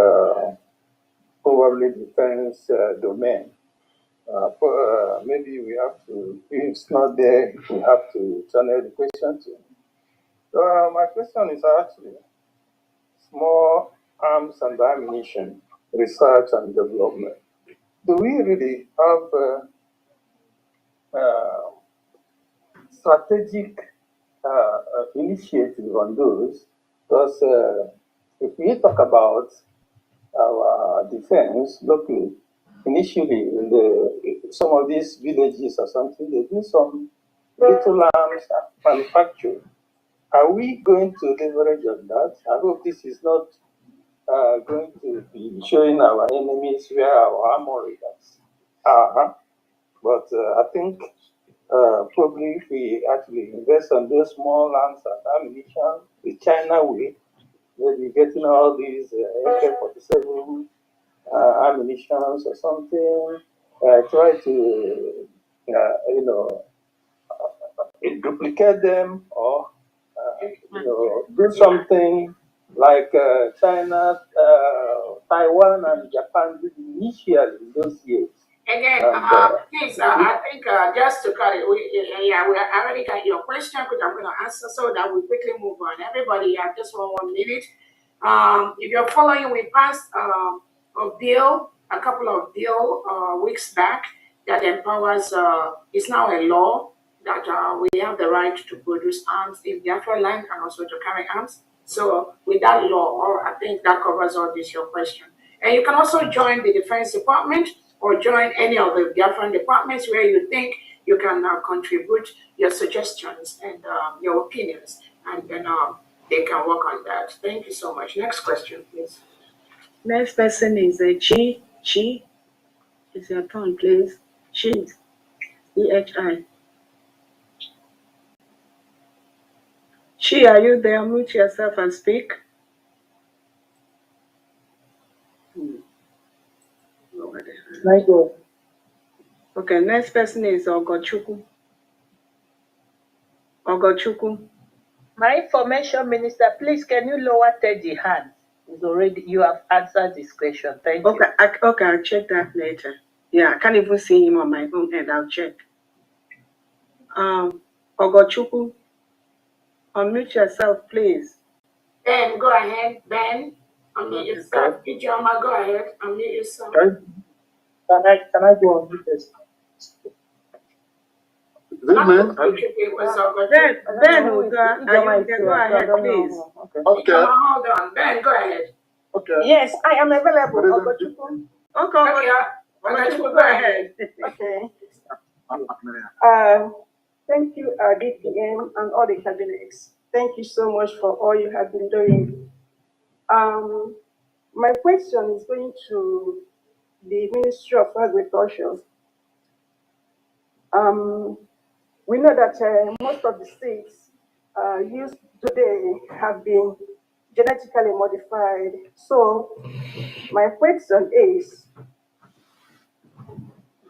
S6: probably defense domain. Maybe we have to, if it's not there, we have to channel the question to him. So my question is actually small arms and ammunition, research and development. Do we really have strategic initiative on those? Because if we talk about our defense locally, initially in some of these villages or something, they do some little arms manufacture. Are we going to leverage on that? I hope this is not going to be showing our enemies where our armory are. But I think probably if we actually invest on those small arms and ammunition, the China way, maybe getting all these AK-47 ammunitions or something, try to, duplicate them or, do something like China, Taiwan, and Japan did initially in those years.
S3: Again, please, I think just to cut it, we already got your question, which I'm going to answer so that we quickly move on. Everybody, have just 1 minute. If you're following, we passed a couple of bill weeks back that empowers, it's now a law that we have the right to produce arms in Biafra land and also to carry arms. So with that law, I think that covers all this, your question. And you can also join the Defense Department or join any of the Biafran departments where you think you can contribute your suggestions and your opinions. And then they can work on that. Thank you so much. Next question, please.
S18: Next person is Chi. Chi. It's your turn, please. Chi. EHI. Chi, are you there? Mute yourself and speak. Okay, next person is Ogochukwu.
S12: My information minister, please can you lower Teddy hand? You have answered this question. Thank you.
S18: Okay, I'll check that later. Yeah, I can't even see him on my own end. I'll check. Ogochukwu, unmute yourself, please.
S3: Ben, go ahead. Ben, unmute yourself. Ijoma, go ahead. Unmute yourself.
S22: Can I go on this?
S3: Ben,
S22: go
S3: ahead,
S22: please.
S3: Okay. Hold on. Ben, go ahead.
S22: Okay.
S12: Yes, I am available.
S3: Okay, Go ahead.
S22: Okay. Thank you, DPM and all the cabinets. Thank you so much for all you have been doing. My question is going to the Ministry of Agriculture. We know that most of the seeds used today have been genetically modified. So my question is,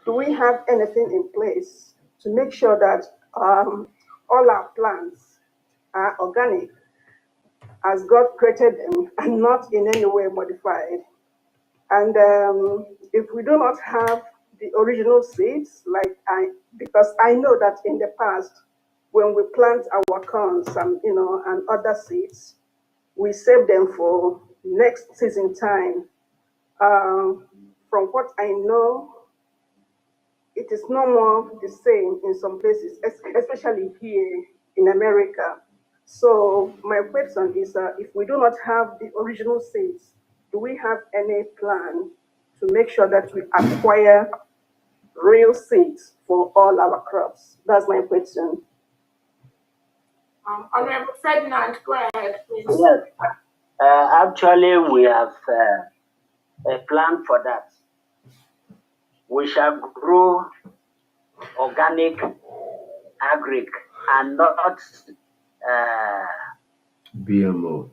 S22: do we have anything in place to make sure that all our plants are organic as God created them and not in any way modified? And if we do not have the original seeds, because I know that in the past, when we plant our corns and other seeds, we save them for next season time. From what I know, it is no more the same in some places, especially here in America. So my question is, if we do not have the original seeds, do we have any plan to make sure that we acquire real seeds for all our crops? That's my question.
S3: Honorable Ferdinand, go ahead, please.
S2: Yes. Actually, we have a plan for that. We shall grow organic agric and not
S16: BMO.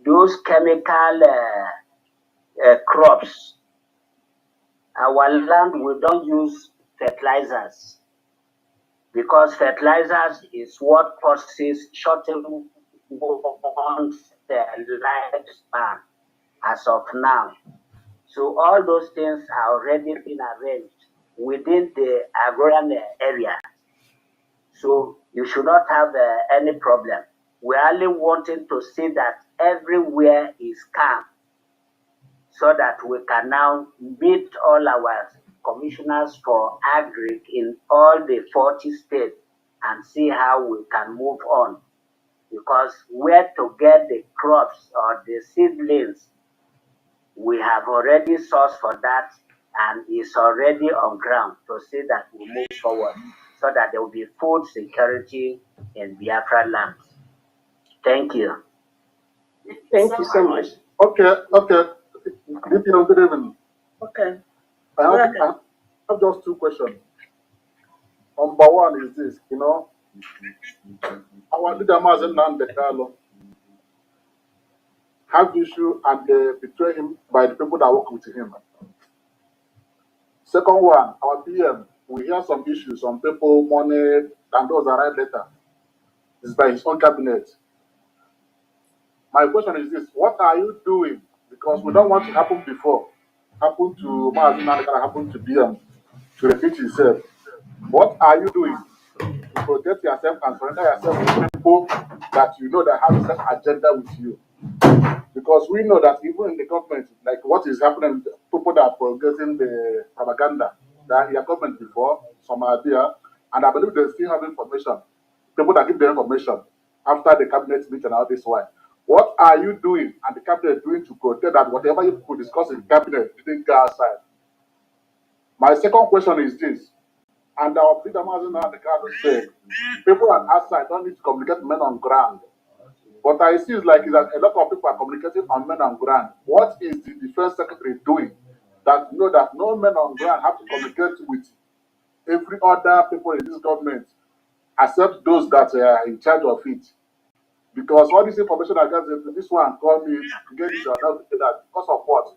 S2: those chemical crops. Our land, we don't use fertilizers because fertilizers is what causes shortening one's lifespan as of now. So all those things are already been arranged within the agrarian area. So you should not have any problem. We're only wanting to see that everywhere is calm so that we can now meet all our commissioners for agri in all the 40 states and see how we can move on. Because where to get the crops or the seedlings, we have already sourced for that and it's already on ground to see that we move forward so that there will be food security in Biafra land. Thank you.
S22: Thank you so much.
S24: Okay. DPM, good evening.
S22: Okay.
S24: I have just two questions. Number one is this, our leader Mazen Nandekalo have issue and they betray him by the people that work with him. Second one, our PM, we hear some issues, some people, money, and those are right later. It's by his own cabinet. My question is this, what are you doing? Because we don't want to happen before. Happen to Mazen Nandekalo, happen to PM, to repeat himself. What are you doing to protect yourself and surrender yourself to people that you know that have the same agenda with you? Because we know that even in the government, like what is happening, people that are promulgating the propaganda, that in your government before, some are there, and I believe they still have information. People that give the information after the cabinet meeting and all this while. What are you doing and the cabinet doing to protect that whatever you could discuss in the cabinet didn't go outside? My second question is this, and our Peter Mazen and the Carlos said, people on outside don't need to communicate with men on ground. What I see is like is that a lot of people are communicating on men on ground. What is the defense secretary doing that you know that no men on ground have to communicate with every other people in this government except those that are in charge of it? Because all this information I got, this one called me, get this, that because of what?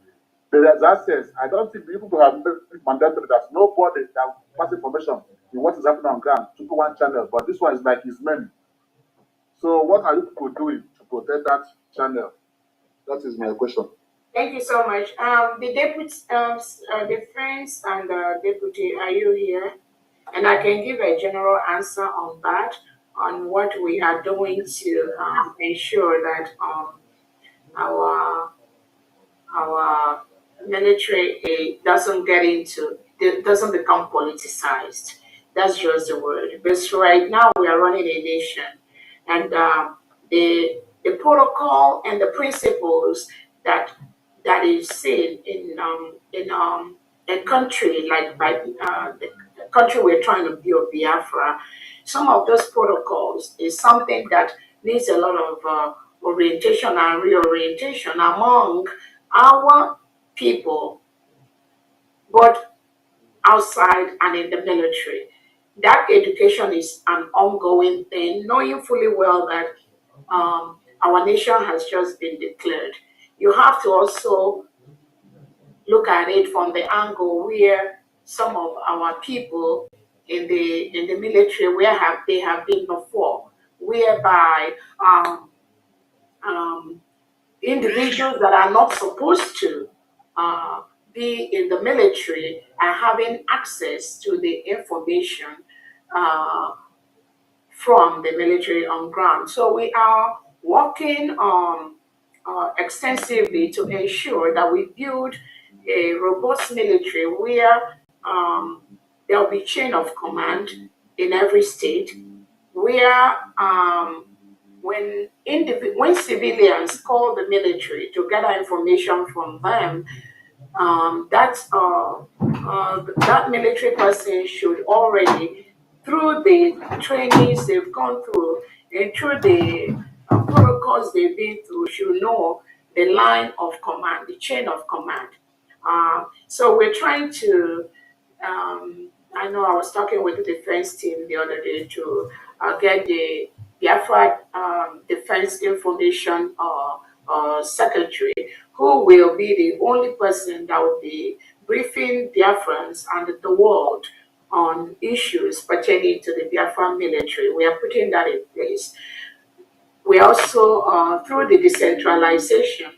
S24: There is access. I don't think people have made mandatory that nobody can pass information in what is happening on ground to one channel, but this one is like his many. So what are you people doing to protect that channel? That is my question.
S3: Thank you so much. The deputy, the friends and the deputy, are you here? And I can give a general answer on that, on what we are doing to ensure that our military doesn't doesn't become politicized. That's just the word. Because right now we are running a nation, and the protocol and the principles that is seen in a country like the country we're trying to build, Biafra, some of those protocols is something that needs a lot of orientation and reorientation among our people, both outside and in the military. That education is an ongoing thing, knowing fully well that our nation has just been declared. You have to also look at it from the angle where some of our people in the military, where have they have been before, whereby individuals that are not supposed to be in the military are having access to the information uh, from the military on ground. So we are working on extensively to ensure that we build a robust military where there will be chain of command in every state, where when civilians call the military to gather information from them, that military person should already, through the trainings they've gone through and through the protocols they've been through, should know the line of command, the chain of command. So we're trying to. I know I was talking with the defense team the other day to get the Biafra Defense Information Secretary, who will be the only person that will be briefing Biafrans and the world on issues pertaining to the Biafra military. We are putting that in place. We also, through the decentralization,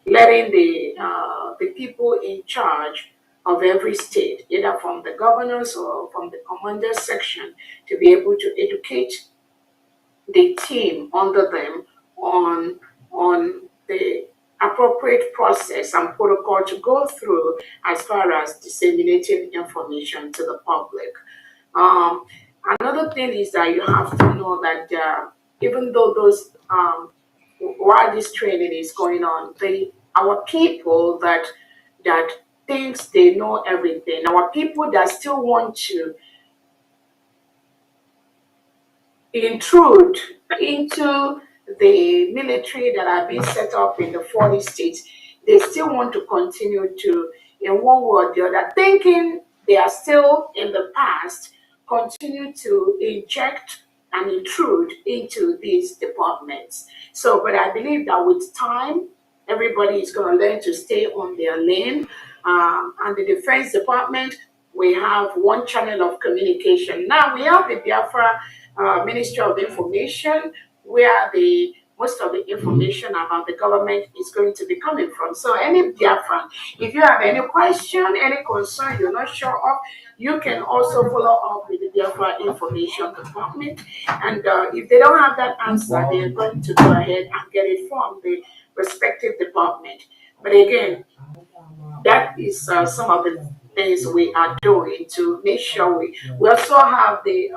S3: letting the people in charge of every state, either from the governors or from the commander section, to be able to educate the team under them on the appropriate process and protocol to go through as far as disseminating information to the public. Another thing is that you have to know that even though those while this training is going on, our people that thinks they know everything, our people that still want to intrude into the military that are being set up in the 40 states, they still want to continue to, in one way or the other, thinking they are still in the past, continue to inject and intrude into these departments. So, but I believe that with time, everybody is going to learn to stay on their lane. And the Defense Department, we have one channel of communication. Now we have the Biafra Ministry of Information, where most of the information about the government is going to be coming from. So any Biafran, if you have any question, any concern you're not sure of, you can also follow up with the Biafra Information Department. And if they don't have that answer, they're going to go ahead and get it from the respective department. But again, that is some of the things we are doing to make sure we also have the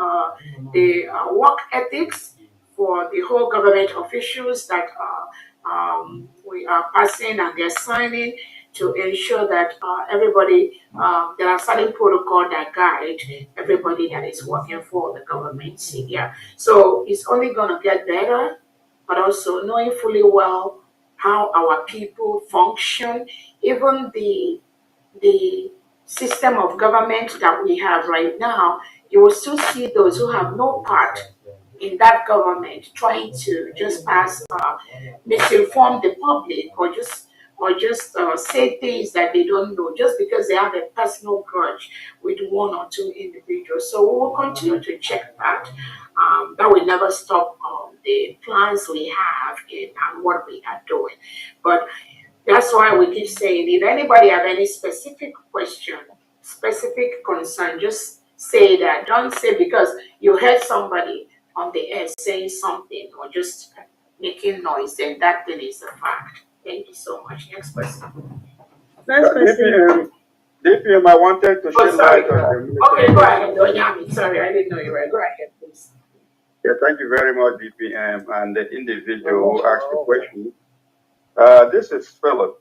S3: work ethics for the whole government officials that we are passing and they're signing to ensure that everybody, there are certain protocol that guide everybody that is working for the government here. So it's only going to get better, but also knowing fully well how our people function, even the system of government that we have right now, you will still see those who have no part in that government trying to just misinform the public or just say things that they don't know just because they have a personal grudge with one or two individuals. So we will continue to check that. That will never stop the plans we have and what we are doing. But that's why we keep saying, if anybody have any specific question, specific concern, just say that. Don't say because you heard somebody on the air saying something or just making noise, then that thing is a fact. Thank you so much. Next person.
S18: Next person.
S5: DPM, I wanted to shed light on the
S3: Okay, go ahead, Donyami. Sorry, I didn't know you were. Go ahead, please.
S5: Yeah, thank you very much, DPM, and the individual who asked the question. This is Philip.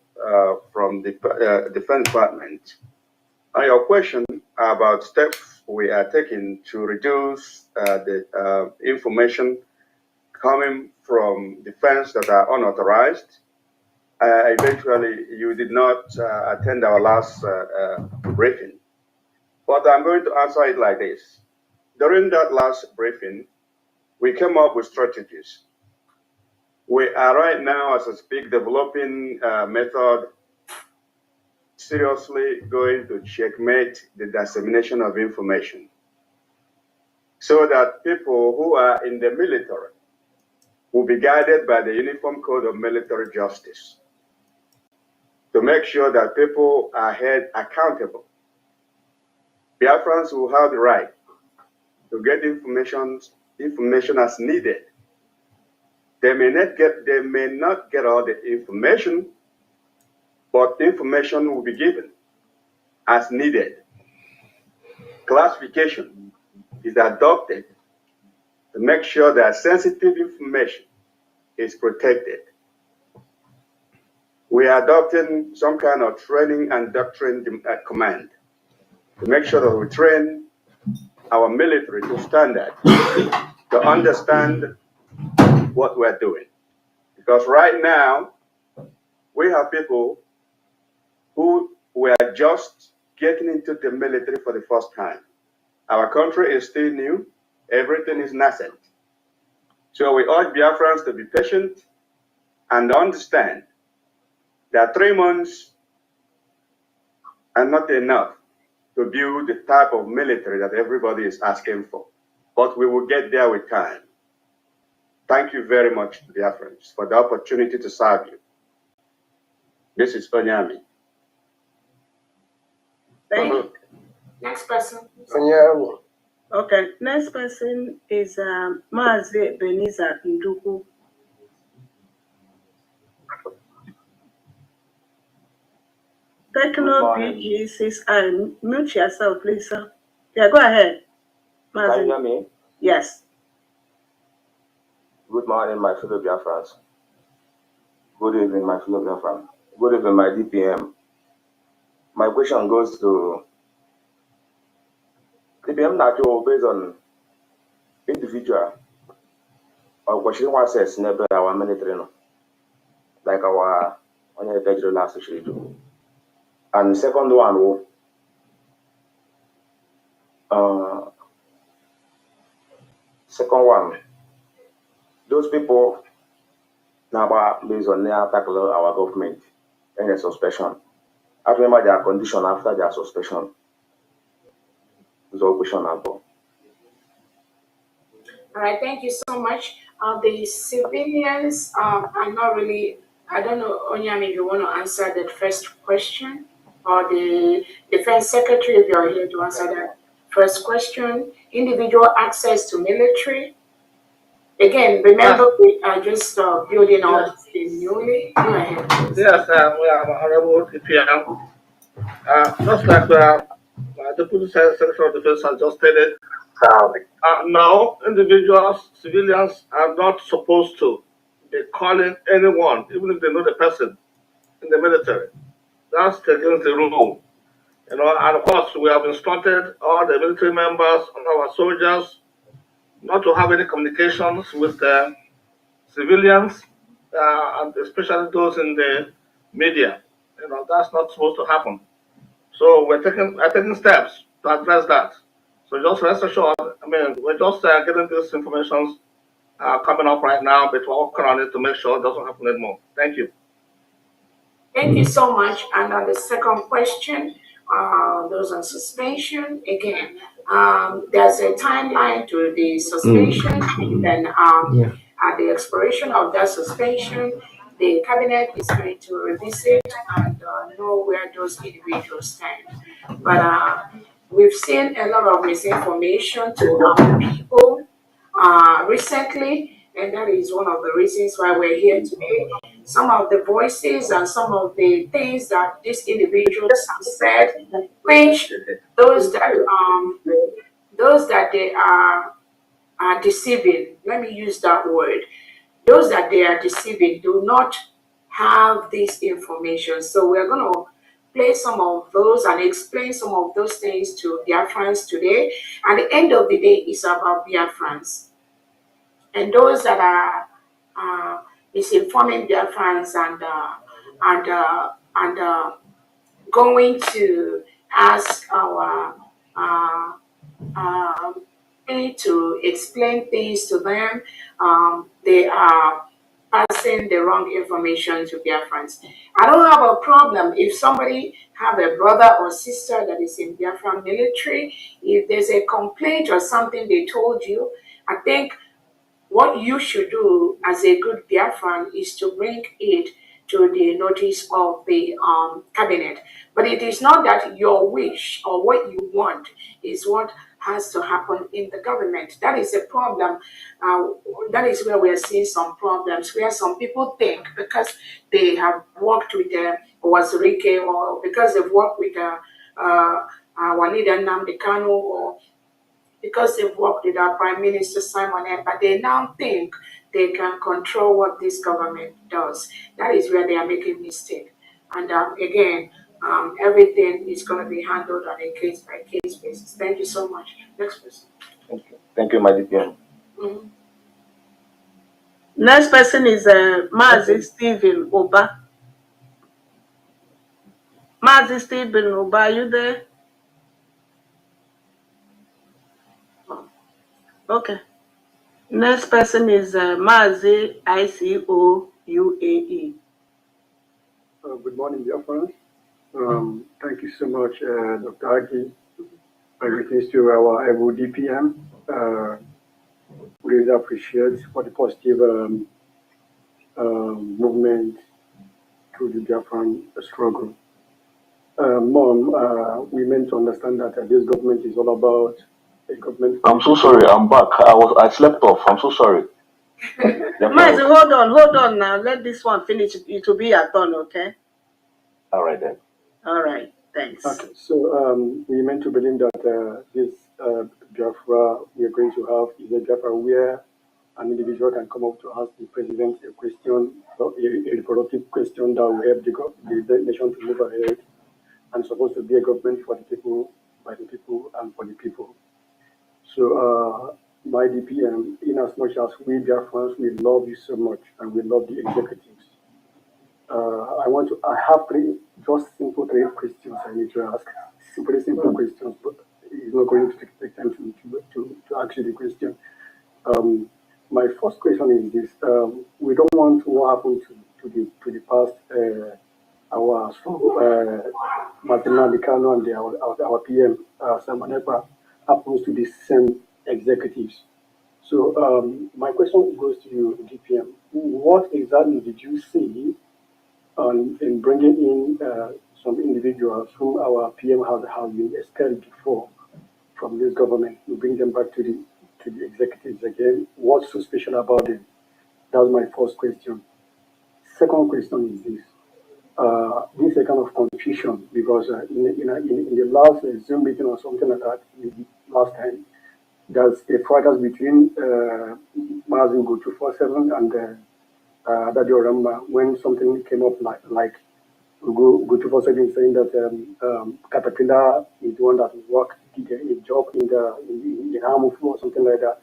S5: from the Defense Department. On your question about steps we are taking to reduce the information coming from defense that are unauthorized, eventually you did not attend our last briefing. But I'm going to answer it like this. During that last briefing, we came up with strategies. We are right now, as I speak, developing a method seriously going to checkmate the dissemination of information so that people who are in the military will be guided by the Uniform Code of Military Justice to make sure that people are held accountable. Biafrans will have the right to get information as needed. They may not get all the information, but information will be given as needed. Classification is adopted to make sure that sensitive information is protected. We are adopting some kind of training and doctrine command to make sure that we train our military to standard to understand what we're doing. Because right now, we have people who were just getting into the military for the first time. Our country is still new. Everything is nascent. So we urge Biafrans to be patient and understand that 3 months are not enough to build the type of military that everybody is asking for. But we will get there with time. Thank you very much, Biafrans, for the opportunity to serve you. This is Onyami.
S22: Thank you.
S3: Next person.
S18: Okay, next person is Mazi Beniza Nduku. Techno BG says, mute yourself, please, sir. Yeah, go ahead. Mazi.
S4: Can you hear me?
S18: Yes.
S4: Good morning, my fellow Biafrans. Good evening, my fellow Biafrans. Good evening, my DPM. My question goes to DPM Nacho based on individual or question one says never our military, like our federal last actually do. And second one, those people now based on their tackle our government and their suspension. I remember their condition after their suspension. So question number.
S3: All right, thank you so much. The civilians are not really, I don't know, Onyami, if you want to answer that first question, or the Defense Secretary, if you're here to answer that first question. Individual access to military. Again, remember, we are just building all this newly. Go ahead.
S13: Yes, we are honorable DPM. Just like the Deputy Secretary of Defense has just stated, now individuals, civilians are not supposed to be calling anyone, even if they know the person in the military. That's against the rule. And of course, we have instructed all the military members and our soldiers not to have any communications with the civilians, and especially those in the media. That's not supposed to happen. So we're taking steps to address that. So just rest assured, we're just getting this information coming up right now, but we're working on it to make sure it doesn't happen anymore. Thank you.
S3: Thank you so much. And on the second question, those on suspension, again, there's a timeline to the suspension, and then at the expiration of that suspension, the cabinet is going to revisit and know where those individuals stand. But we've seen a lot of misinformation to people recently, and that is one of the reasons why we're here today. Some of the voices and some of the things that these individuals have said, which those that they are deceiving, let me use that word, those that they are deceiving do not have this information. So we're going to play some of those and explain some of those things to Biafrans today. At the end of the day, it's about Biafrans. And those that are misinforming Biafrans and going to ask our me to explain things to them, they are passing the wrong information to Biafrans. I don't have a problem if somebody have a brother or sister that is in Biafran military. If there's a complaint or something they told you, I think what you should do as a good Biafran is to bring it to the notice of the cabinet. But it is not that your wish or what you want is what has to happen in the government. That is a problem. That is where we are seeing some problems, where some people think because they have worked with Wazirike or because they've worked with our leader Nnamdi Kanu or because they've worked with our Prime Minister Simon but they now think they can control what this government does. That is where they are making mistake. And again, everything is going to be handled on a case-by-case basis. Thank you so much. Next person.
S4: Thank you, my DPM.
S3: Mhm.
S18: Next person is Mazi Stephen Oba. Mazi Stephen Oba, are you there? Okay. Next person is Mazi ICOUAE.
S8: Good morning, dear friends. Thank you so much, Dr. Aki. Greetings to our able DPM. We really appreciate for the positive movement through the Biafran struggle. Mom, we meant to understand that this government is all about a government.
S10: I'm so sorry. I'm back. I slept off. I'm so sorry.
S18: Mazi, hold on now. Let this one finish. It will be your turn, okay?
S10: All right then.
S18: All right. Thanks.
S8: Okay, so we meant to believe that this Biafra we are going to have is a Biafra where an individual can come up to ask the president a question, a reproductive question that will help the nation to move ahead, and supposed to be a government for the people, by the people, and for the people. So, my DPM, in as much as we Biafrans, we love you so much, and we love the executives. I have just simple three questions I need to ask. Very simple questions, but it's not going to take time to ask you the question. My first question is this: we don't want what happened to the past our Martin Kano and our PM Simon Ekpa happens to the same executives. So my question goes to you, DPM. What exactly did you see in bringing in some individuals whom our PM has been expelled before from this government, to bring them back to the executives again? What's so special about them? That's my first question. Second question is this. This is a kind of confusion because in the last Zoom meeting or something like that, last time, there's a fracas between Mazin Go 247 and Daddy Oramba when something came up like Go 247 saying that Caterpillar is the one that did a job in Hamufu or something like that.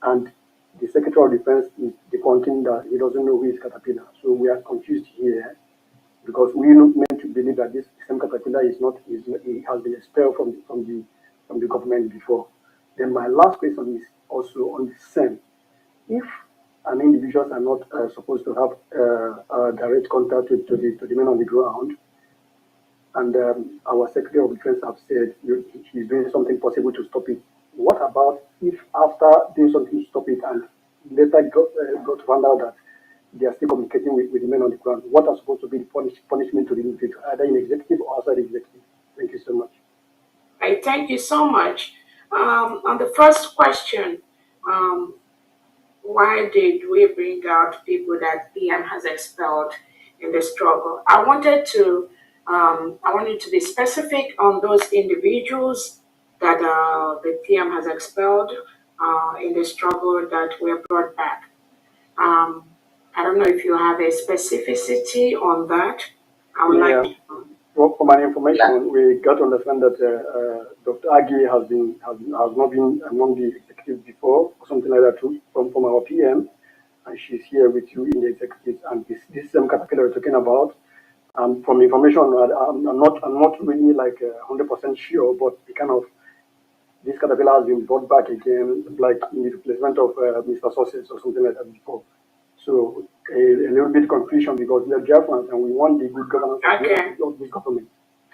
S8: And the Secretary of Defense is depointing that he doesn't know who is Caterpillar. So we are confused here because we are not meant to believe that this same Caterpillar he has been expelled from the government before. Then my last question is also on the same. If an individuals are not supposed to have direct contact to the men on the ground, and our Secretary of Defense have said he's doing something possible to stop it. What about if after doing something to stop it and later got to find out that they are still communicating with the men on the ground? What are supposed to be the punishment to the individual, either in executive or outside executive? Thank you so much.
S3: Right, thank you so much. On the first question, why did we bring out people that PM has expelled in the struggle? I wanted to be specific on those individuals that the PM has expelled in the struggle that were brought back. I don't know if you have a specificity on that. I would
S8: Yeah.
S3: like
S8: Well, for my information, we got to understand that Dr. Agi has not been among the executives before, or something like that too, from our PM, and she's here with you in the executives. And this same caterpillar we're talking about, from information, I'm not really like 100% sure, but the kind of this caterpillar has been brought back again, like in the replacement of Mr. Sources or something like that before. So a little bit confusion because we are Biafrans and we want the good governance of this government.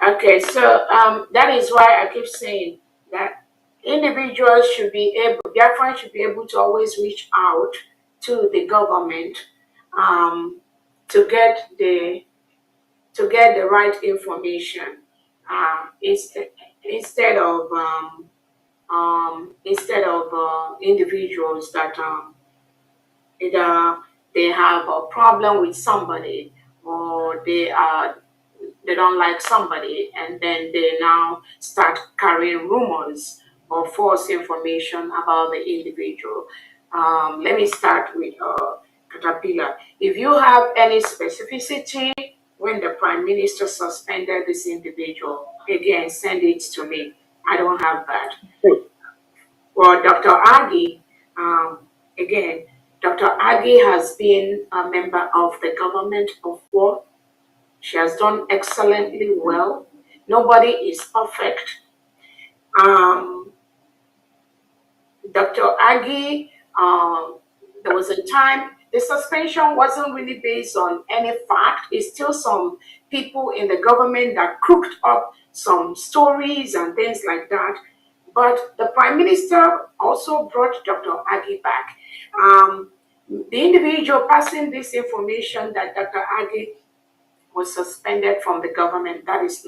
S3: Okay, so that is why I keep saying that individuals should be able, Biafrans should be able to always reach out to the government to get the right information instead of individuals that either they have a problem with somebody or they don't like somebody and then they now start carrying rumors or false information about the individual. Let me start with Caterpillar. If you have any specificity when the Prime Minister suspended this individual, again, send it to me. I don't have that. Well, Dr. Agi, again, Dr. Agi has been a member of the government of war. She has done excellently well. Nobody is perfect. Dr. Agi, there was a time the suspension wasn't really based on any fact. It's still some people in the government that cooked up some stories and things like that. But the Prime Minister also brought Dr. Agi back. The individual passing this information that Dr. Agi was suspended from the government, that is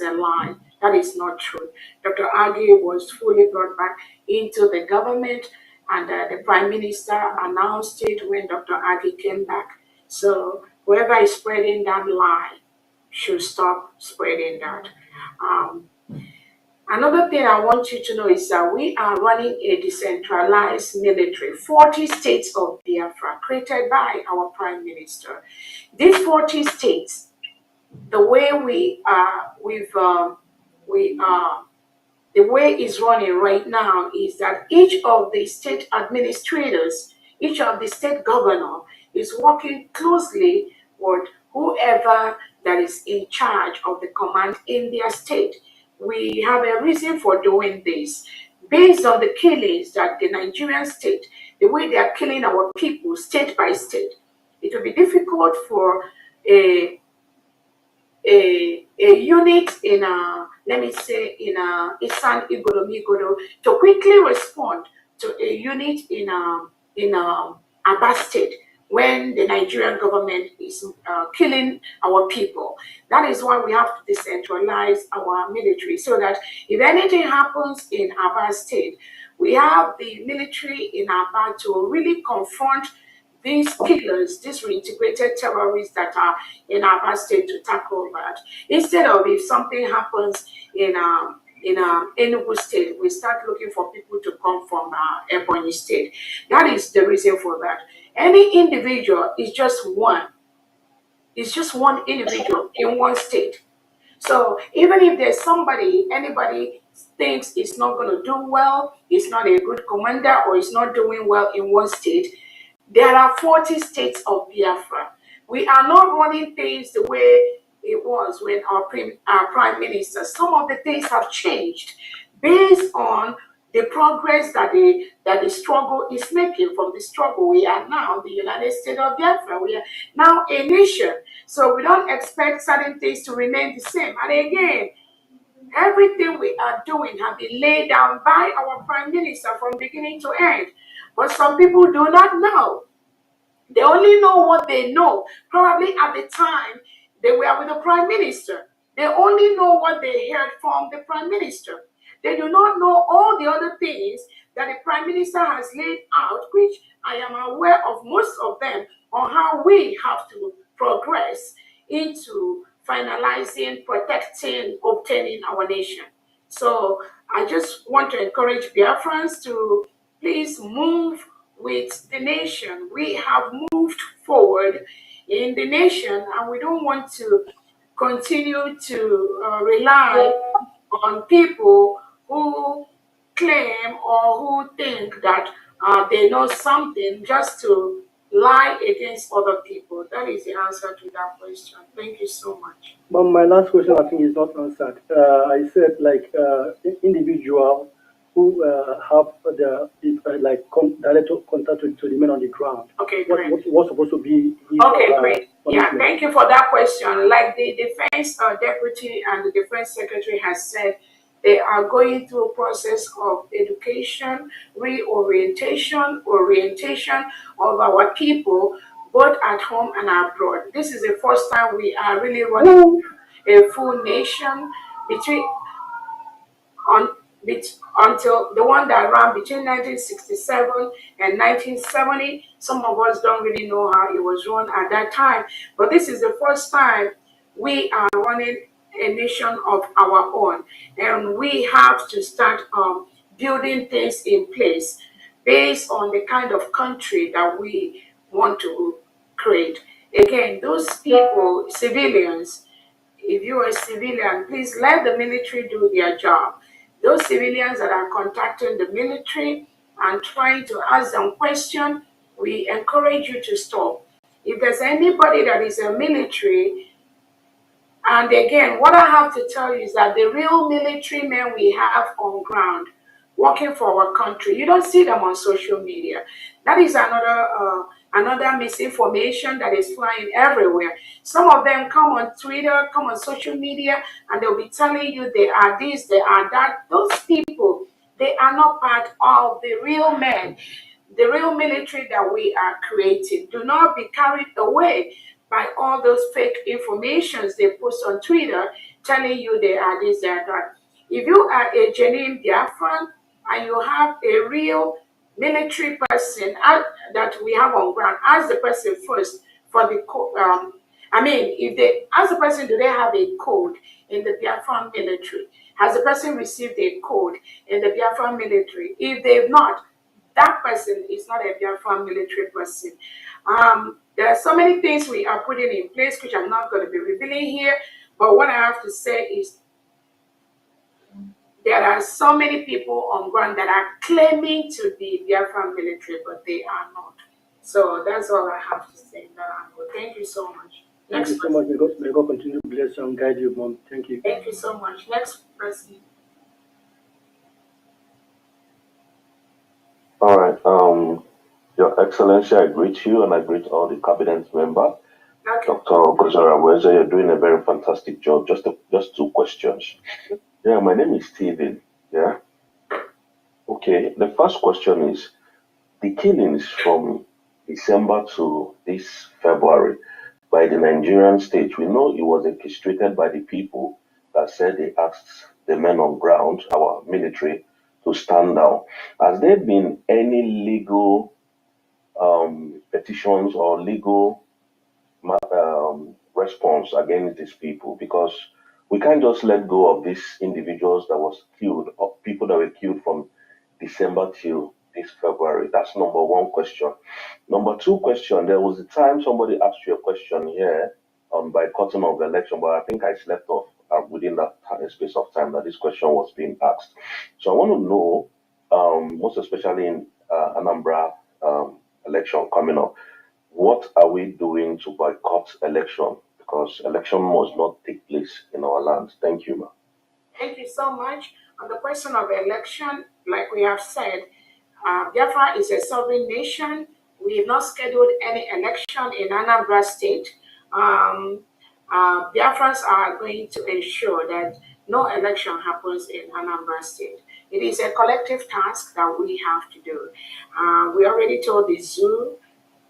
S3: a lie. That is not true. Dr. Agi was fully brought back into the government, and the Prime Minister announced it when Dr. Agi came back. So whoever is spreading that lie should stop spreading that. Another thing I want you to know is that we are running a decentralized military, 40 states of Biafra, created by our Prime Minister. These 40 states, the way the way it's running right now is that each of the state administrators, each of the state governor is working closely with whoever that is in charge of the command in their state. We have a reason for doing this. Based on the killings that the Nigerian state, the way they are killing our people state by state, it will be difficult for a unit in let me say in Isan Igoromigodo to quickly respond to a unit in Aba State when the Nigerian government is killing our people. That is why we have to decentralize our military so that if anything happens in Aba State, we have the military in Aba to really confront these killers, these reintegrated terrorists that are in our state to tackle that. Instead of if something happens in Enugu state, we start looking for people to come from Ebonyi state. That is the reason for that. Any individual is just one. It's just one individual in one state. So even if there's anybody thinks it's not going to do well, it's not a good commander, or it's not doing well in one state, there are 40 states of Biafra. We are not running things the way it was when our Prime Minister. Some of the things have changed based on the progress that the struggle is making. From the struggle, we are now the United States of Biafra. We are now a nation. So we don't expect certain things to remain the same. And again, everything we are doing has been laid down by our Prime Minister from beginning to end. But some people do not know. They only know what they know. Probably at the time they were with the Prime Minister, they only know what they heard from the Prime Minister. They do not know all the other things that the Prime Minister has laid out, which I am aware of most of them, on how we have to progress into finalizing, protecting, obtaining our nation. So I just want to encourage Biafrans to please move with the nation. We have moved moved forward in the nation, and we don't want to continue to rely on people who claim or who think that they know something just to lie against other people. That is the answer to that question. Thank you so much.
S8: But my last question, I think, is not answered. I said, like, individual who have the direct contact to the men on the ground.
S3: Okay, great.
S8: What's supposed to be his
S3: Okay, great. Yeah,
S8: punishment?
S3: thank you for that question. Like the defense deputy and the defense secretary has said, they are going through a process of education, orientation of our people, both at home and abroad. This is the first time we are really running a full nation between on until the one that ran between 1967 and 1970. Some of us don't really know how it was run at that time, but this is the first time we are running a nation of our own, and we have to start building things in place based on the kind of country that we want to create. Again, those people, civilians, if you are a civilian, please let the military do their job. Those civilians that are contacting the military and trying to ask them questions, we encourage you to stop. If there's anybody that is a military, and again, what I have to tell you is that the real military men we have on ground working for our country, you don't see them on social media. That is another misinformation that is flying everywhere. Some of them come on Twitter, come on social media, and they'll be telling you they are this, they are that. Those people, they are not part of the real men, the real military that we are creating. Do not be carried away by all those fake informations they post on Twitter telling you they are this, they are that. If you are a genuine Biafran and you have a real military person that we have on ground, ask the person first for the if they ask the person, do they have a code in the Biafran military? Has the person received a code in the Biafran military? If they've not, that person is not a Biafran military person. There are so many things we are putting in place, which I'm not going to be revealing here. But what I have to say is there are so many people on ground that are claiming to be Biafran military, but they are not. So that's all I have to say in that angle. Thank you so much.
S8: Thank you so much. May God continue to bless you and guide you, Mom. Thank you.
S3: Thank you so much. Next person.
S10: All right. Your Excellency, I greet you and I greet all the cabinet member.
S3: Okay.
S10: Dr. Gozara Weza, you're doing a very fantastic job. Just two questions. Yeah, my name is Steven. Yeah. Okay. The first question is the killings from December to this February by the Nigerian state. We know it was orchestrated by the people that said they asked the men on ground, our military, to stand down. Has there been any legal petitions or legal response against these people? Because we can't just let go of these individuals that was killed, or people that were killed from December till this February. That's number one question. Number two question, there was a time somebody asked you a question here on boycotting of the election, but I think I slept off within that space of time that this question was being asked. So I want to know, most especially in Anambra election coming up, what are we doing to boycott election? Because election must not take place in our land. Thank you, ma'am.
S3: Thank you so much. On the question of election, like we have said, Biafra is a sovereign nation. We have not scheduled any election in Anambra State. Biafrans are going to ensure that no election happens in Anambra State. It is a collective task that we have to do. We already told the zoo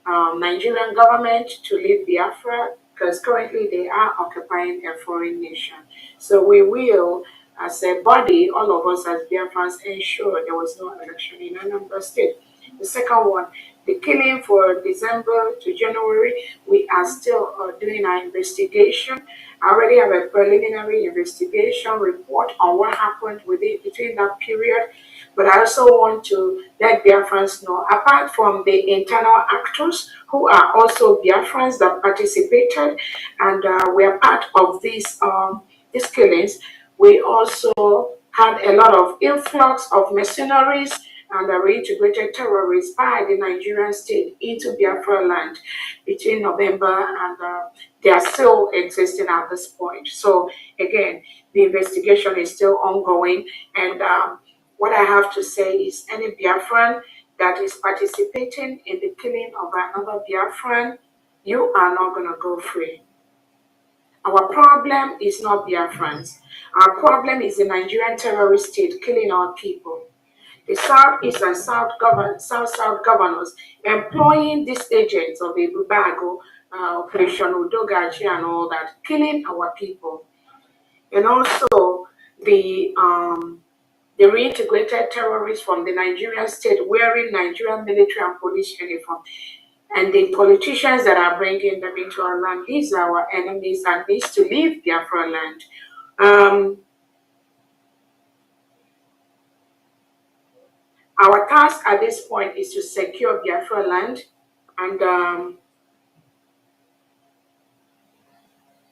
S3: Nigerian government to leave Biafra because currently they are occupying a foreign nation. So we will, as a body, all of us as Biafrans, ensure there was no election in Anambra State. The second one, the killing for December to January, we are still doing our investigation I already have a preliminary investigation report on what happened between that period, but I also want to let Biafrans know, apart from the internal actors who are also Biafrans that participated and were part of these killings, we also had a lot of influx of mercenaries and reintegrated terrorists by the Nigerian state into Biafra land between November and they are still existing at this point. So again, the investigation is still ongoing. And what I have to say is any Biafran that is participating in the killing of another Biafran, you are not going to go free. Our problem is not Biafrans. Our problem is the Nigerian terrorist state killing our people. The Southeast and South governors employing these agents of the Bubago, Operation Udogachi and all that, killing our people. And also the reintegrated terrorists from the Nigerian state wearing Nigerian military and police uniform. And the politicians that are bringing them into our land, these are our enemies and needs to leave Biafra land. Our task at this point is to secure Biafra land, and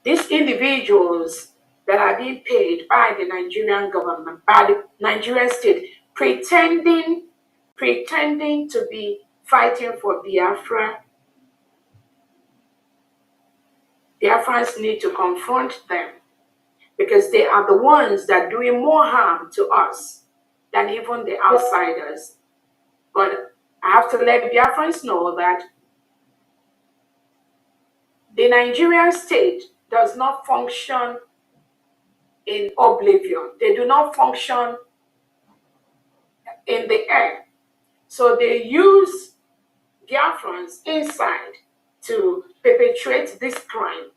S3: these individuals that are being paid by the Nigerian government, by the Nigerian state, pretending to be fighting for Biafra, Biafrans need to confront them because they are the ones that are doing more harm to us than even the outsiders. But I have to let Biafrans know that the Nigerian state does not function in oblivion. They do not function in the air. So they use Biafrans inside to perpetrate this crime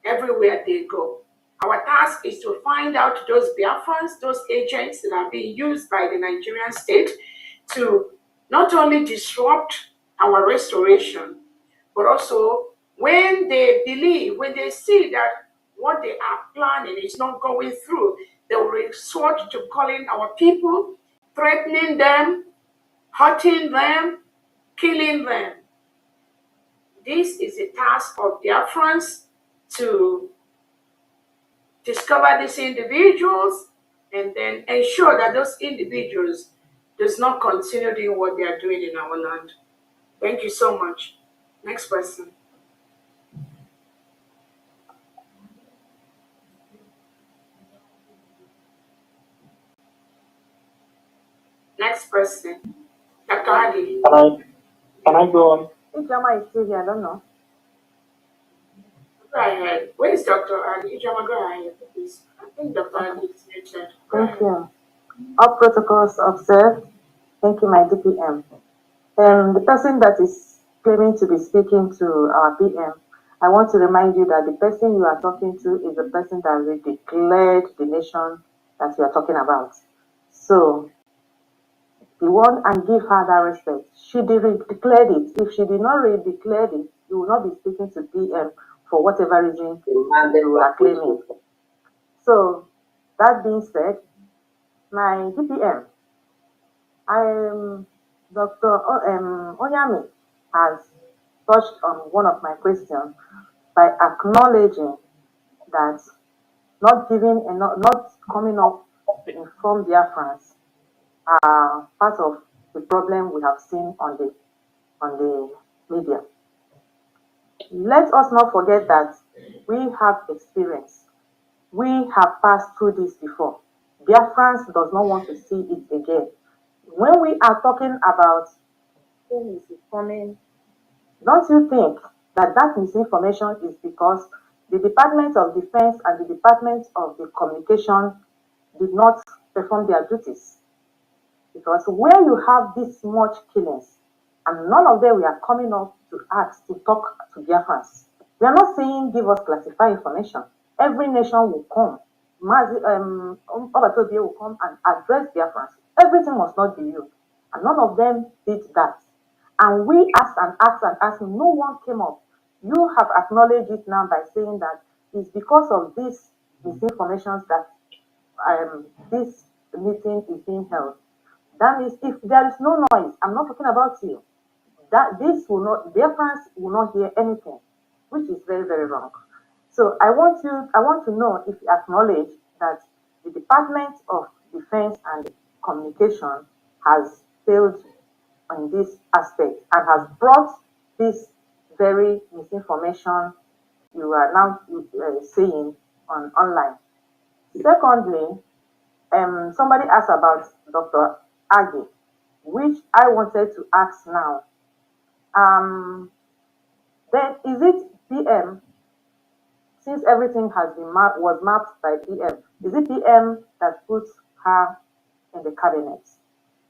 S3: everywhere they go. Our task is to find out those Biafrans, those agents that are being used by the Nigerian state to not only disrupt our restoration, but also when they see that what they are planning is not going through, they will resort to calling our people, threatening them, hurting them, killing them. This is the task of Biafrans to discover these individuals and then ensure that those individuals does not continue doing what they are doing in our land. Thank you so much. Next person. Next person. Dr. Adi.
S15: Can I go on?
S9: Ijama is still here, I don't know.
S3: Go ahead. Where is Dr. Adi? Ijama, go ahead, please. I think Dr. Adi is muted.
S9: Thank you. All protocols observed. Thank you, my DPM. The person that is claiming to be speaking to our PM, I want to remind you that the person you are talking to is the person that declared the nation that you are talking about. So, the one and give her that respect. She declared it. If she did not declare it, you will not be speaking to PM for whatever reason you are claiming. So, that being said, my DPM, Dr. Onyame has touched on one of my questions by acknowledging that not coming up to inform Biafrans are part of the problem we have seen on the media. Let us not forget that we have experience. We have passed through this before. Biafrans does not want to see it again. When we are talking about who is coming, don't you think that misinformation is because the Department of Defense and the Department of the Communication did not perform their duties? Because where you have this much killings, and none of them we are coming up to ask to talk to Biafrans. We are not saying give us classified information. Every nation will come. Obatobie will come and address Biafrans. Everything must not be you. And none of them did that. And we asked and asked and asked, no one came up. You have acknowledged it now by saying that it's because of these misinformations that this meeting is being held. That means if there is no noise, I'm not talking about you, that this will not, their parents will not hear anything, which is very, very wrong. So I want to know if you acknowledge that the Department of Defense and Communication has failed on this aspect and has brought this very misinformation you are now saying on online. Secondly, somebody asked about Dr. Agi, which I wanted to ask now. Then is it PM, since everything has been was mapped by PM, is it PM that puts her in the cabinet?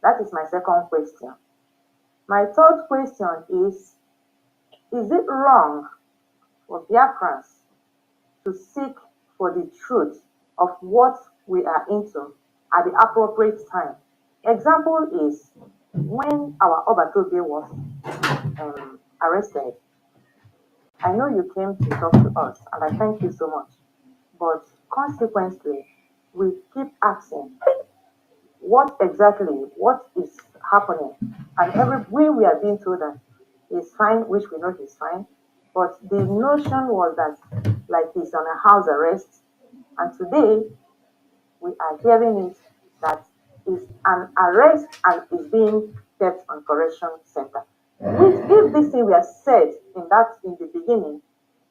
S9: That is my second question. My third question is it wrong for Biafrans to seek for the truth of what we are into at the appropriate time? Example is when our Obatobe was arrested. I know you came to talk to us, and I thank you so much. But consequently, we keep asking, what is happening? And we are being told that he's fine, which we know he's fine. But the notion was that, like, he's on a house arrest. And today, we are hearing it that is an arrest and is being kept on correction center. Which, if this thing were said in the beginning,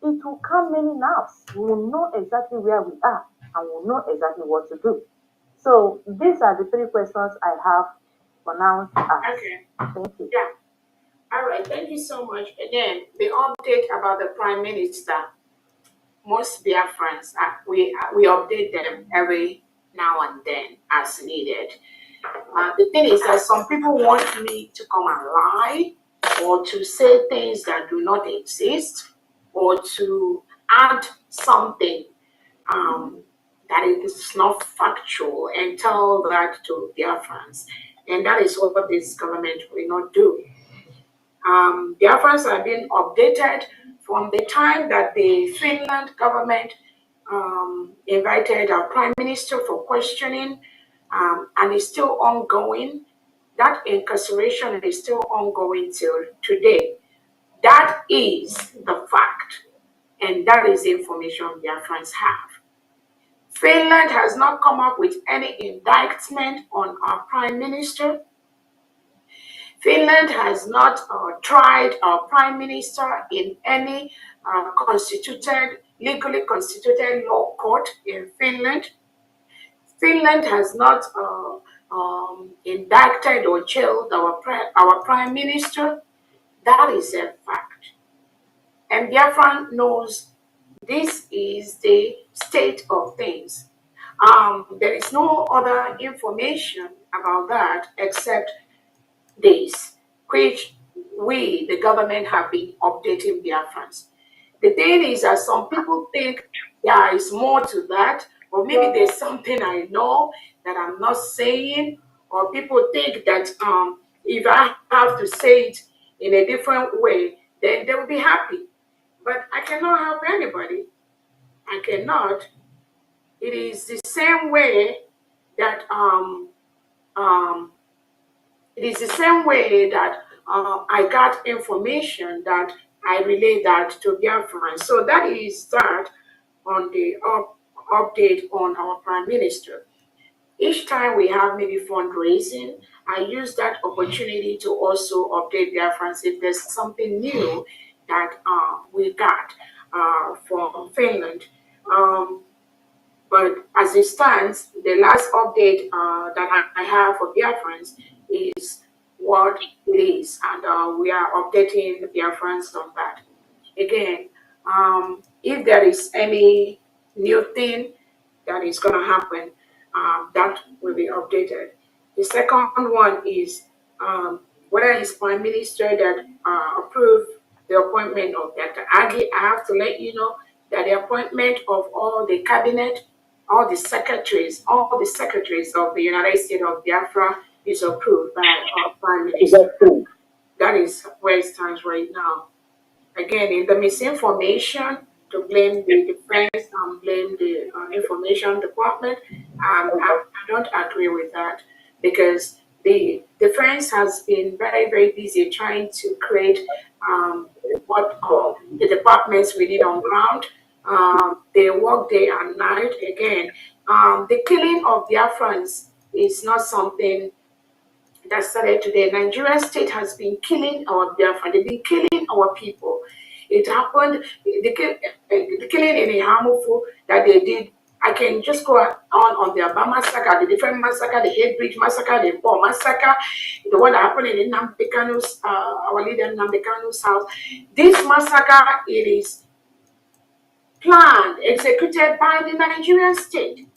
S9: it will calm many nerves. We will know exactly where we are and we'll know exactly what to do. So these are the three questions I have for now to ask.
S3: Okay.
S9: Thank you.
S3: Yeah. All right. Thank you so much. Again, the update about the Prime Minister. Most Biafrans, we update them every now and then as needed. The thing is that some people want me to come and lie or to say things that do not exist or to add something that is not factual and tell that to Biafrans. And that is what this government will not do. Biafrans are being updated from the time that the Finland government invited our prime minister for questioning, and it's still ongoing. That incarceration is still ongoing till today. That is the fact, and that is the information Biafrans have. Finland has not come up with any indictment on our prime minister. Finland has not tried our prime minister in any legally constituted law court in Finland. Finland has not indicted or jailed our prime minister. That is a fact. And Biafran knows this is the state of things. There is no other information about that except this, which we, the government, have been updating Biafrans. The thing is that some people think there is more to that, or maybe there's something I know that I'm not saying, or people think that if I have to say it in a different way, then they will be happy. But I cannot help anybody. I cannot. It is the same way that it is the same way that I got information that I relay that to Biafran. So that is that on the update on our Prime Minister. Each time we have maybe fundraising, I use that opportunity to also update Biafrans if there's something new that we got from Finland. But as it stands, the last update that I have for Biafrans is what it is, and we are updating the Biafrans on that. Again, if there is any new thing that is going to happen, that will be updated. The second one is whether it's Prime Minister that approved the appointment of Dr. Agi. I have to let you know that the appointment of all the cabinet, all the secretaries of the United States of Biafra is approved by our Prime Minister. That is where it stands right now. Again, in the misinformation, to blame the defense and blame the information department. I don't agree with that because the defense has been very, very busy trying to create what the departments we need on ground. They work day and night. Again, the killing of Biafrans is not something that started today. Nigeria state has been killing our Biafran. They've been killing our people. It happened, the killing in Ihamufu that they did. I can just go on the Aba massacre, the different massacre, the Hate Bridge massacre, the Paul massacre, the one that happened in Nnamdi Kanu's, our leader Nnamdi Kanu's house. This massacre, it is planned, executed by the Nigerian state.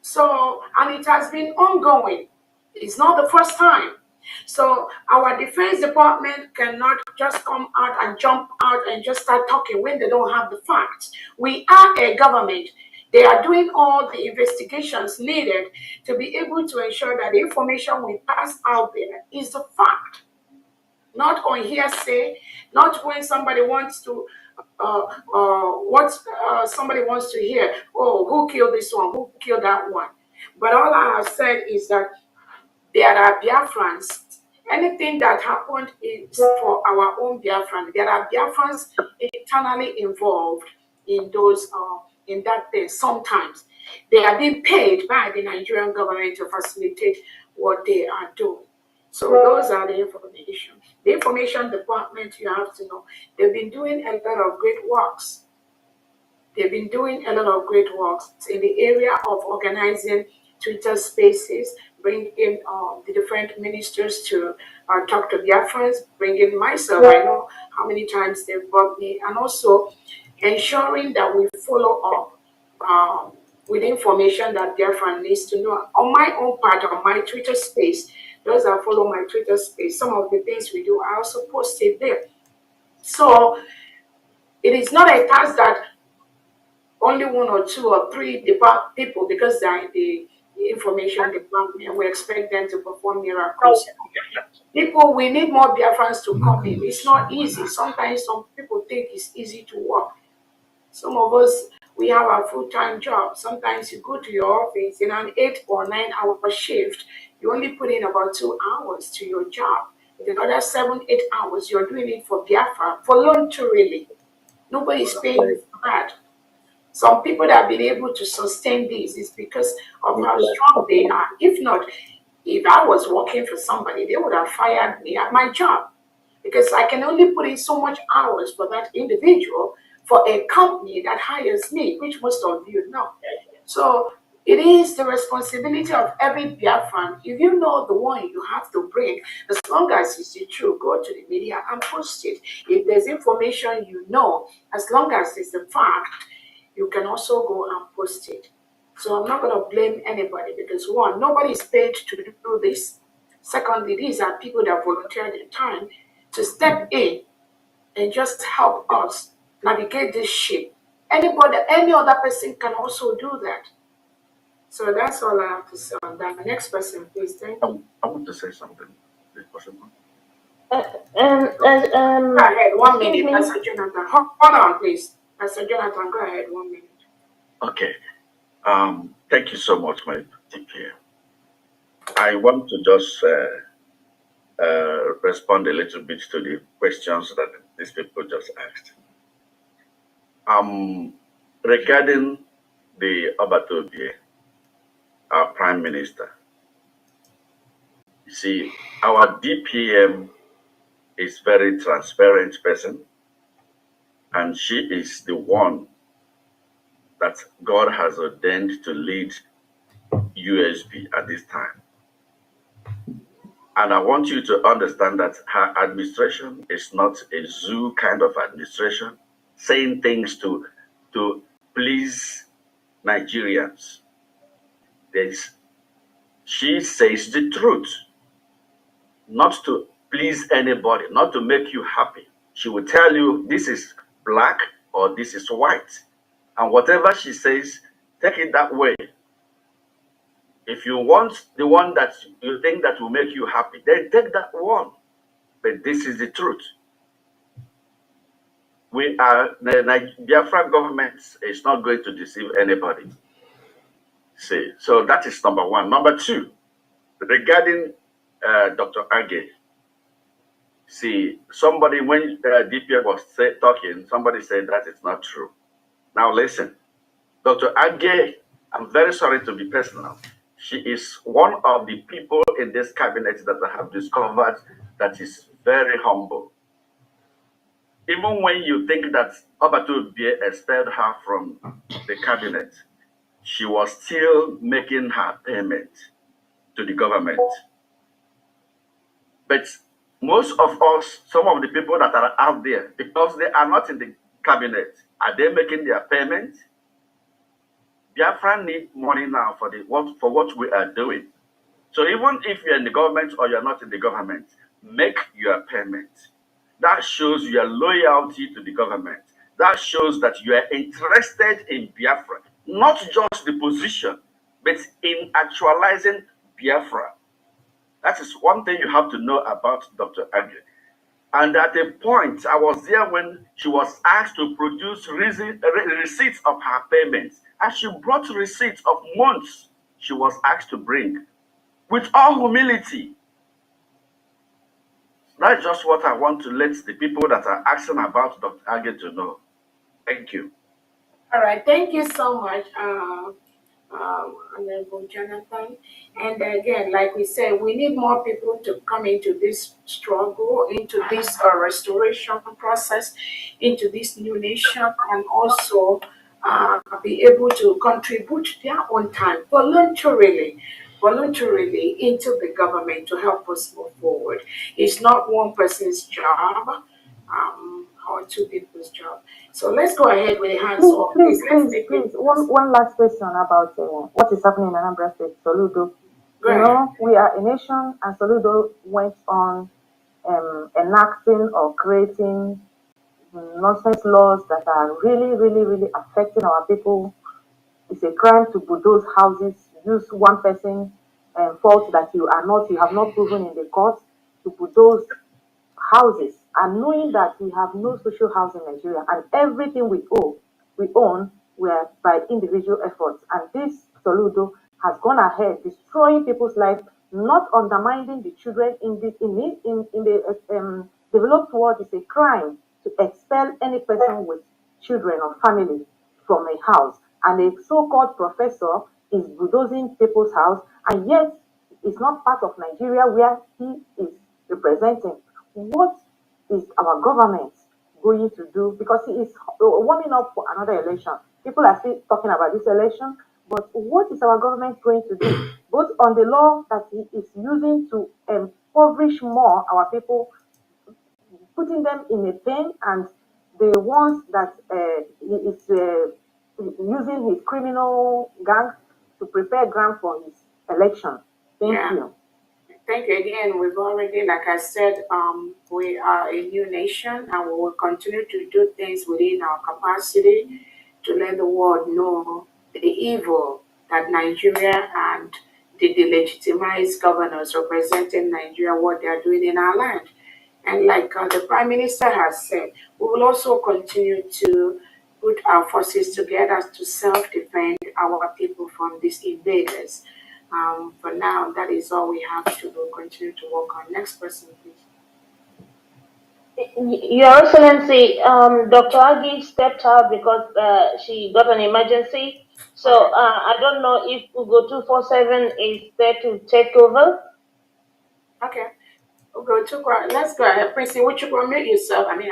S3: So, and it has been ongoing. It's not the first time. So our defense department cannot just come out and jump out and just start talking when they don't have the facts. We are a government. They are doing all the investigations needed to be able to ensure that the information we pass out there is the fact. Not on hearsay, not when somebody wants to somebody wants to hear, oh, who killed this one, who killed that one. But all I have said is that there are Biafrans. Anything that happened is for our own Biafran. There are Biafrans internally involved in those in that thing. Sometimes they are being paid by the Nigerian government to facilitate what they are doing. So those are the information. The information department, you have to know, they've been doing a lot of great works. They've been doing a lot of great works in the area of organizing Twitter spaces, bringing the different ministers to talk to Biafrans, bringing myself. I know how many times they've brought me, and also ensuring that we follow up with information that Biafran needs to know. On my own part, on my Twitter space, those that follow my Twitter space, some of the things we do, I also post it there. So it is not a task that only one or two or three people, because they are in the information department, we expect them to perform miracles. People, we need more Biafrans to come in. It's not easy. Sometimes some people think it's easy to work. Some of us, we have a full-time job. Sometimes you go to your office in an 8 or 9 hour shift, you only put in about 2 hours to your job. The other 7, 8 hours, you're doing it for Biafra, voluntarily. Nobody's paying you for that. Some people that have been able to sustain this is because of how strong they are. If not, if I was working for somebody, they would have fired me at my job because I can only put in so much hours for that individual for a company that hires me, which most of you know. So it is the responsibility of every Biafran. If you know the one you have to bring, as long as it's the truth, go to the media and post it. If there's information you know, as long as it's a fact, you can also go and post it. So I'm not going to blame anybody because one, nobody is paid to do this. Secondly, these are people that volunteer their time to step in and just help us navigate this ship. Anybody, any other person can also do that. So that's all I have to say on that. Next person, please. Thank you.
S1: I want to say something, if possible.
S3: Go ahead, 1 minute, Pastor Jonathan. Hold on, please. Pastor Jonathan, go ahead, 1 minute.
S1: Okay. Thank you so much, my DPM. I want to just respond a little bit to the questions that these people just asked. Regarding the Obatobie, our Prime Minister, you see, our DPM is very transparent person, and she is the one that God has ordained to lead USB at this time. And I want you to understand that her administration is not a zoo kind of administration, saying things to please Nigerians. She says the truth, not to please anybody, not to make you happy. She will tell you this is black or this is white. And whatever she says, take it that way. If you want the one that you think that will make you happy, then take that one. But this is the truth. the Biafra government is not going to deceive anybody. See, so that is number one. Number two, regarding Dr. Age. See, somebody, when DPM was talking, somebody said that it's not true. Now listen, Dr. Age, I'm very sorry to be personal. She is one of the people in this cabinet that I have discovered that is very humble. Even when you think that Obatu Bie expelled her from the cabinet, she was still making her payment to the government. But most of us, some of the people that are out there, because they are not in the cabinet, are they making their payment? Biafra need money now for what we are doing. So even if you're in the government or you're not in the government, make your payment. That shows your loyalty to the government. That shows that you are interested in Biafra, not just the position, but in actualizing Biafra. That is one thing you have to know about Dr. Agri. And at a point, I was there when she was asked to produce receipts of her payments. And she brought receipts of months she was asked to bring with all humility. That's just what I want to let the people that are asking about Dr. Agri to know. Thank you.
S3: All right, thank you so much, Honorable Jonathan. And again, like we said, we need more people to come into this struggle, into this restoration process, into this new nation, and also be able to contribute their own time voluntarily into the government to help us move forward. It's not one person's job or two people's job. So let's go ahead with the hands off.
S9: Please, one last question about what is happening in Anambra State, Soludo. We are a nation, and Soludo went on enacting or creating nonsense laws that are really, really, really affecting our people. It's a crime to bulldoze houses, use one person fault that you have not proven in the court to bulldoze houses, and knowing that we have no social housing in Nigeria and everything we own were by individual efforts. And this Soludo has gone ahead destroying people's lives, not undermining the children in the developed world. Is a crime to expel any person with children or family from a house. And a so-called professor is bulldozing people's house, and yet it's not part of Nigeria where he is representing. What is our government going to do? Because he is warming up for another election. People are still talking about this election, but what is our government going to do? Both on the law that he is using to impoverish more our people, putting them in a pain, and the ones that he is using his criminal gang to prepare ground for his election. Thank you.
S3: Thank you again. We've already, like I said, we are a new nation, and we will continue to do things within our capacity to let the world know the evil that Nigeria and the delegitimized governors representing Nigeria, what they are doing in our land. And like the Prime Minister has said, we will also continue to put our forces together to self-defend our people from these invaders. For now, that is all we have to do. Continue to work on. Next person, please.
S12: Your Excellency, Dr. Agi stepped out because she got an emergency. So I don't know if Ugo 247 is there to take over.
S3: Okay. Let's go ahead. Prince, would you mute yourself? I mean,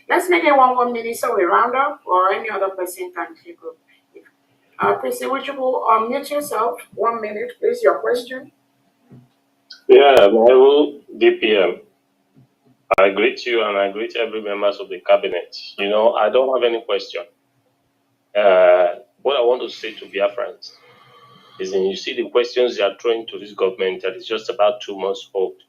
S3: let's make it 1 minute so we round up, or any other person can take over. Prince, would you unmute yourself? 1 minute, please. Your question.
S14: Yeah, Honorable DPM, I greet you and I greet every members of the cabinet. I don't have any question. What I want to say to Biafrans is, you see the questions they are throwing to this government that is just about 2 months old.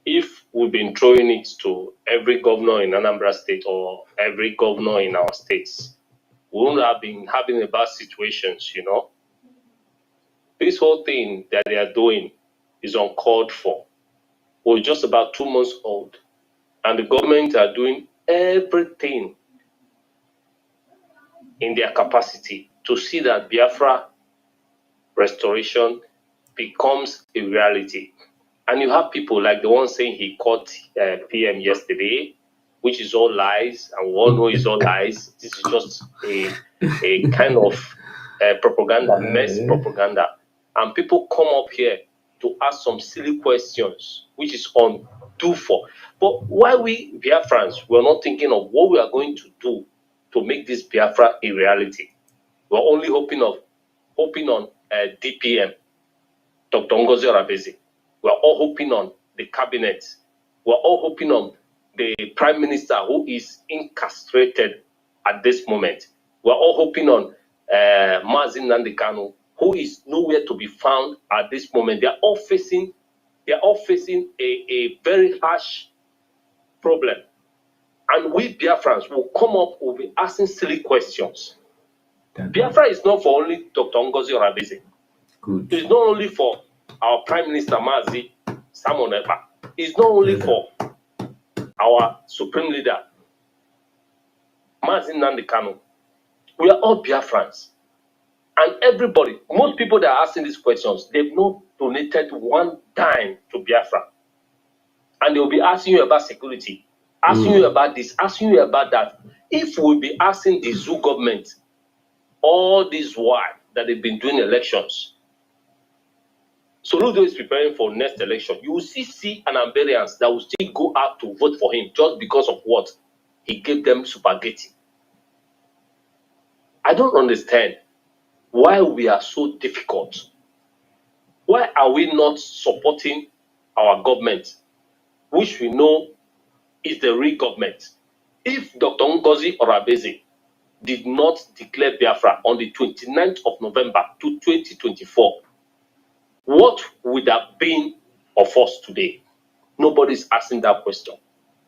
S14: If we've been throwing it to every governor in Anambra State or every governor in our states, we wouldn't have been having a bad situations, This whole thing that they are doing is uncalled for. We're just about 2 months old, and the government are doing everything in their capacity to see that Biafra restoration becomes a reality. And you have people like the one saying he caught PM yesterday, which is all lies, and we all know it's all lies. This is just a kind of propaganda, mass propaganda. And people come up here to ask some silly questions, which is undue for. But why we Biafrans, we're not thinking of what we are going to do to make this Biafra a reality. We're only hoping on DPM, Dr. Ngozi Orabezi. We're all hoping on the cabinet. We're all hoping on the prime minister who is incarcerated at this moment. We're all hoping on Mazi Nnamdi Kanu, who is nowhere to be found at this moment. They're all facing a very harsh problem. And we Biafrans will come up, will be asking silly questions. Biafra is not for only Dr. Ngozi Orabezi.
S16: Good.
S14: It's not only for our Prime Minister Mazi Simon Ekpa. It's not only for our Supreme Leader Mazi Nnamdi Kanu. We are all Biafrans. And everybody, most people that are asking these questions, they've not donated one dime to Biafra. And they'll be asking you about security, asking you about this, asking you about that. If we'll be asking the zoo government all this while that they've been doing elections, Soludo is preparing for next election, you will see an Amberians that will still go out to vote for him just because of what? He gave them spaghetti. I don't understand why we are so difficult. Why are we not supporting our government, which we know is the real government? If Dr. Ngozi Orabezi did not declare Biafra on the 29th of November to 2024, what would have been of us today? Nobody's asking that question.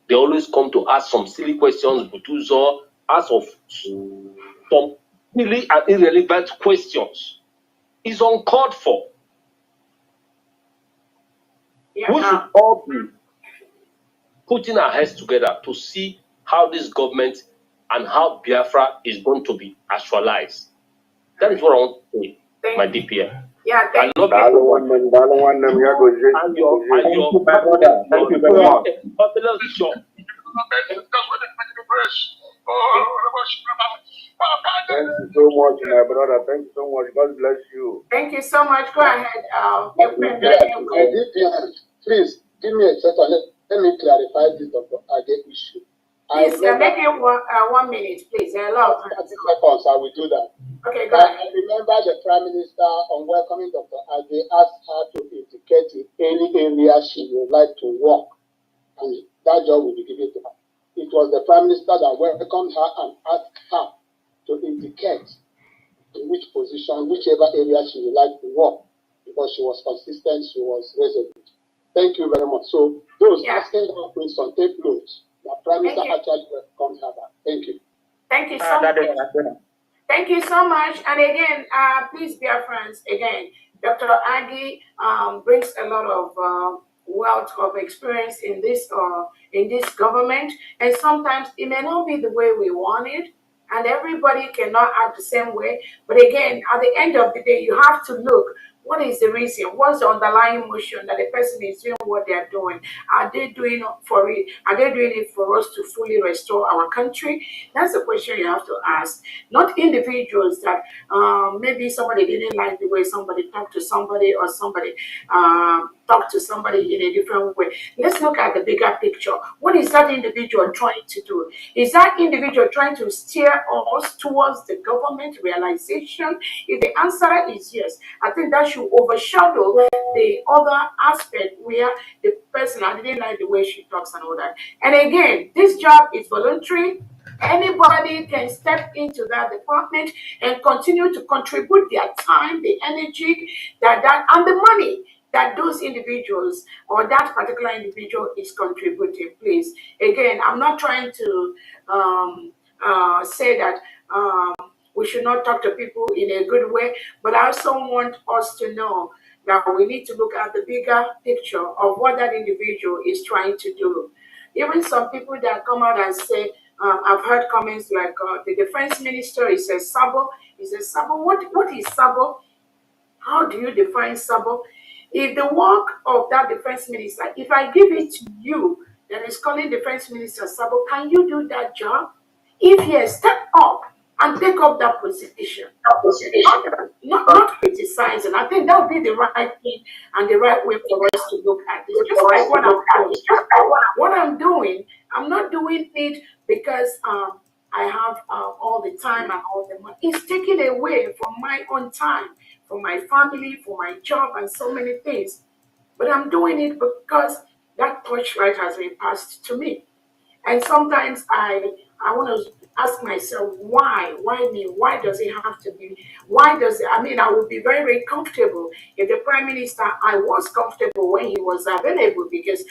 S14: They always come to ask some silly questions, Butuzo, ask of some really irrelevant questions. It's uncalled for.
S3: Yeah.
S14: We should all be putting our heads together to see how this government and how Biafra is going to be actualized. That is what I want to say, my DPM.
S3: Yeah, thank
S14: you.
S3: you.
S14: And your
S6: Thank you, my brother. Thank you very much.
S5: Thank you so much, my brother. Thank you so much. God bless you.
S3: Thank you so much. Go ahead.
S11: Please give me a second. Let me clarify this Dr. Age issue.
S3: Please, make it 1 minute, please. 30
S11: seconds, I will do that.
S3: Okay, go ahead.
S11: I remember the Prime Minister, on welcoming Dr. Age, asked her to indicate any area she would like to work, and that job will be given to her. It was the Prime Minister that welcomed her and asked her to indicate in which position, whichever area she would like to work, because she was consistent, she was resolute. Thank you very much. So those asking that question, take notes. The Prime Minister actually welcomed her back. Thank you.
S3: Thank you so much. Thank you so much. And again, please, dear friends, again, Dr. Agi brings a lot of wealth of experience in this government, and sometimes it may not be the way we want it, and everybody cannot act the same way. But again, at the end of the day, you have to look. What is the reason? What's the underlying motion that the person is doing what they are doing? Are they doing it for it? Are they doing it for us to fully restore our country? That's the question you have to ask. Not individuals that maybe somebody didn't like the way somebody talked to somebody, or somebody talked to somebody in a different way. Let's look at the bigger picture. What is that individual trying to do? Is that individual trying to steer us towards the government realization? If the answer is yes, I think that should overshadow the other aspect where the person, I didn't like the way she talks and all that. And again, this job is voluntary. Anybody can step into that department and continue to contribute their time, the energy, and the money that those individuals or that particular individual is contributing. Please, again, I'm not trying to say that we should not talk to people in a good way, but I also want us to know that we need to look at the bigger picture of what that individual is trying to do. Even some people that come out and say, I've heard comments like the defense minister is a sabo. He says, sabo, what is sabo? How do you define sabo? If the work of that defense minister, if I give it to you, that is calling defense minister sabo, can you do that job? If yes, step up and take up that position. Not criticizing. I think that would be the right thing and the right way for us to look at this. Just like what I'm doing. What I'm doing, I'm not doing it because I have all the time and all the money. It's taken away from my own time, from my family, for my job, and so many things. But I'm doing it because that torchlight has been passed to me. And sometimes I want to ask myself, why? Why me? Why does it have to be? Why does it? I mean, I would be very, very comfortable if the prime minister, I was comfortable when he was available because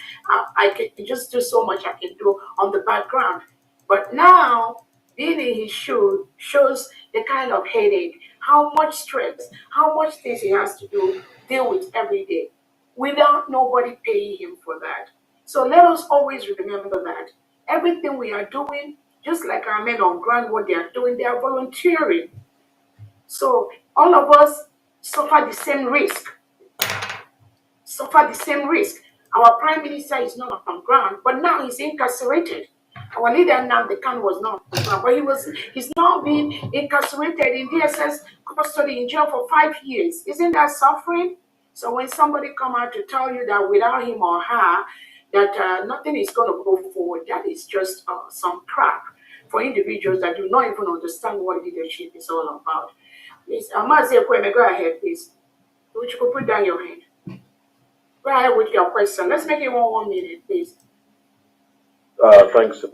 S3: I can just do so much I can do on the background. But now, being in his shoe shows the kind of headache, how much stress, how much things he has to deal with every day without nobody paying him for that. So let us always remember that everything we are doing, just like our men on ground, what they are doing, they are volunteering. So all of us suffer the same risk. Suffer the same risk. Our prime minister is not on ground, but now he's incarcerated. Our leader Nnamdi Kanu was not on ground, but he's now being incarcerated in DSS custody in jail for 5 years. Isn't that suffering? So when somebody come out to tell you that without him or her, that nothing is going to go forward, that is just some crap for individuals that do not even understand what leadership is all about. Please, Mazi Ekweme, go ahead, please. Would you put down your hand? Go ahead with your question. Let's make it 1 minute, please.
S10: Thanks.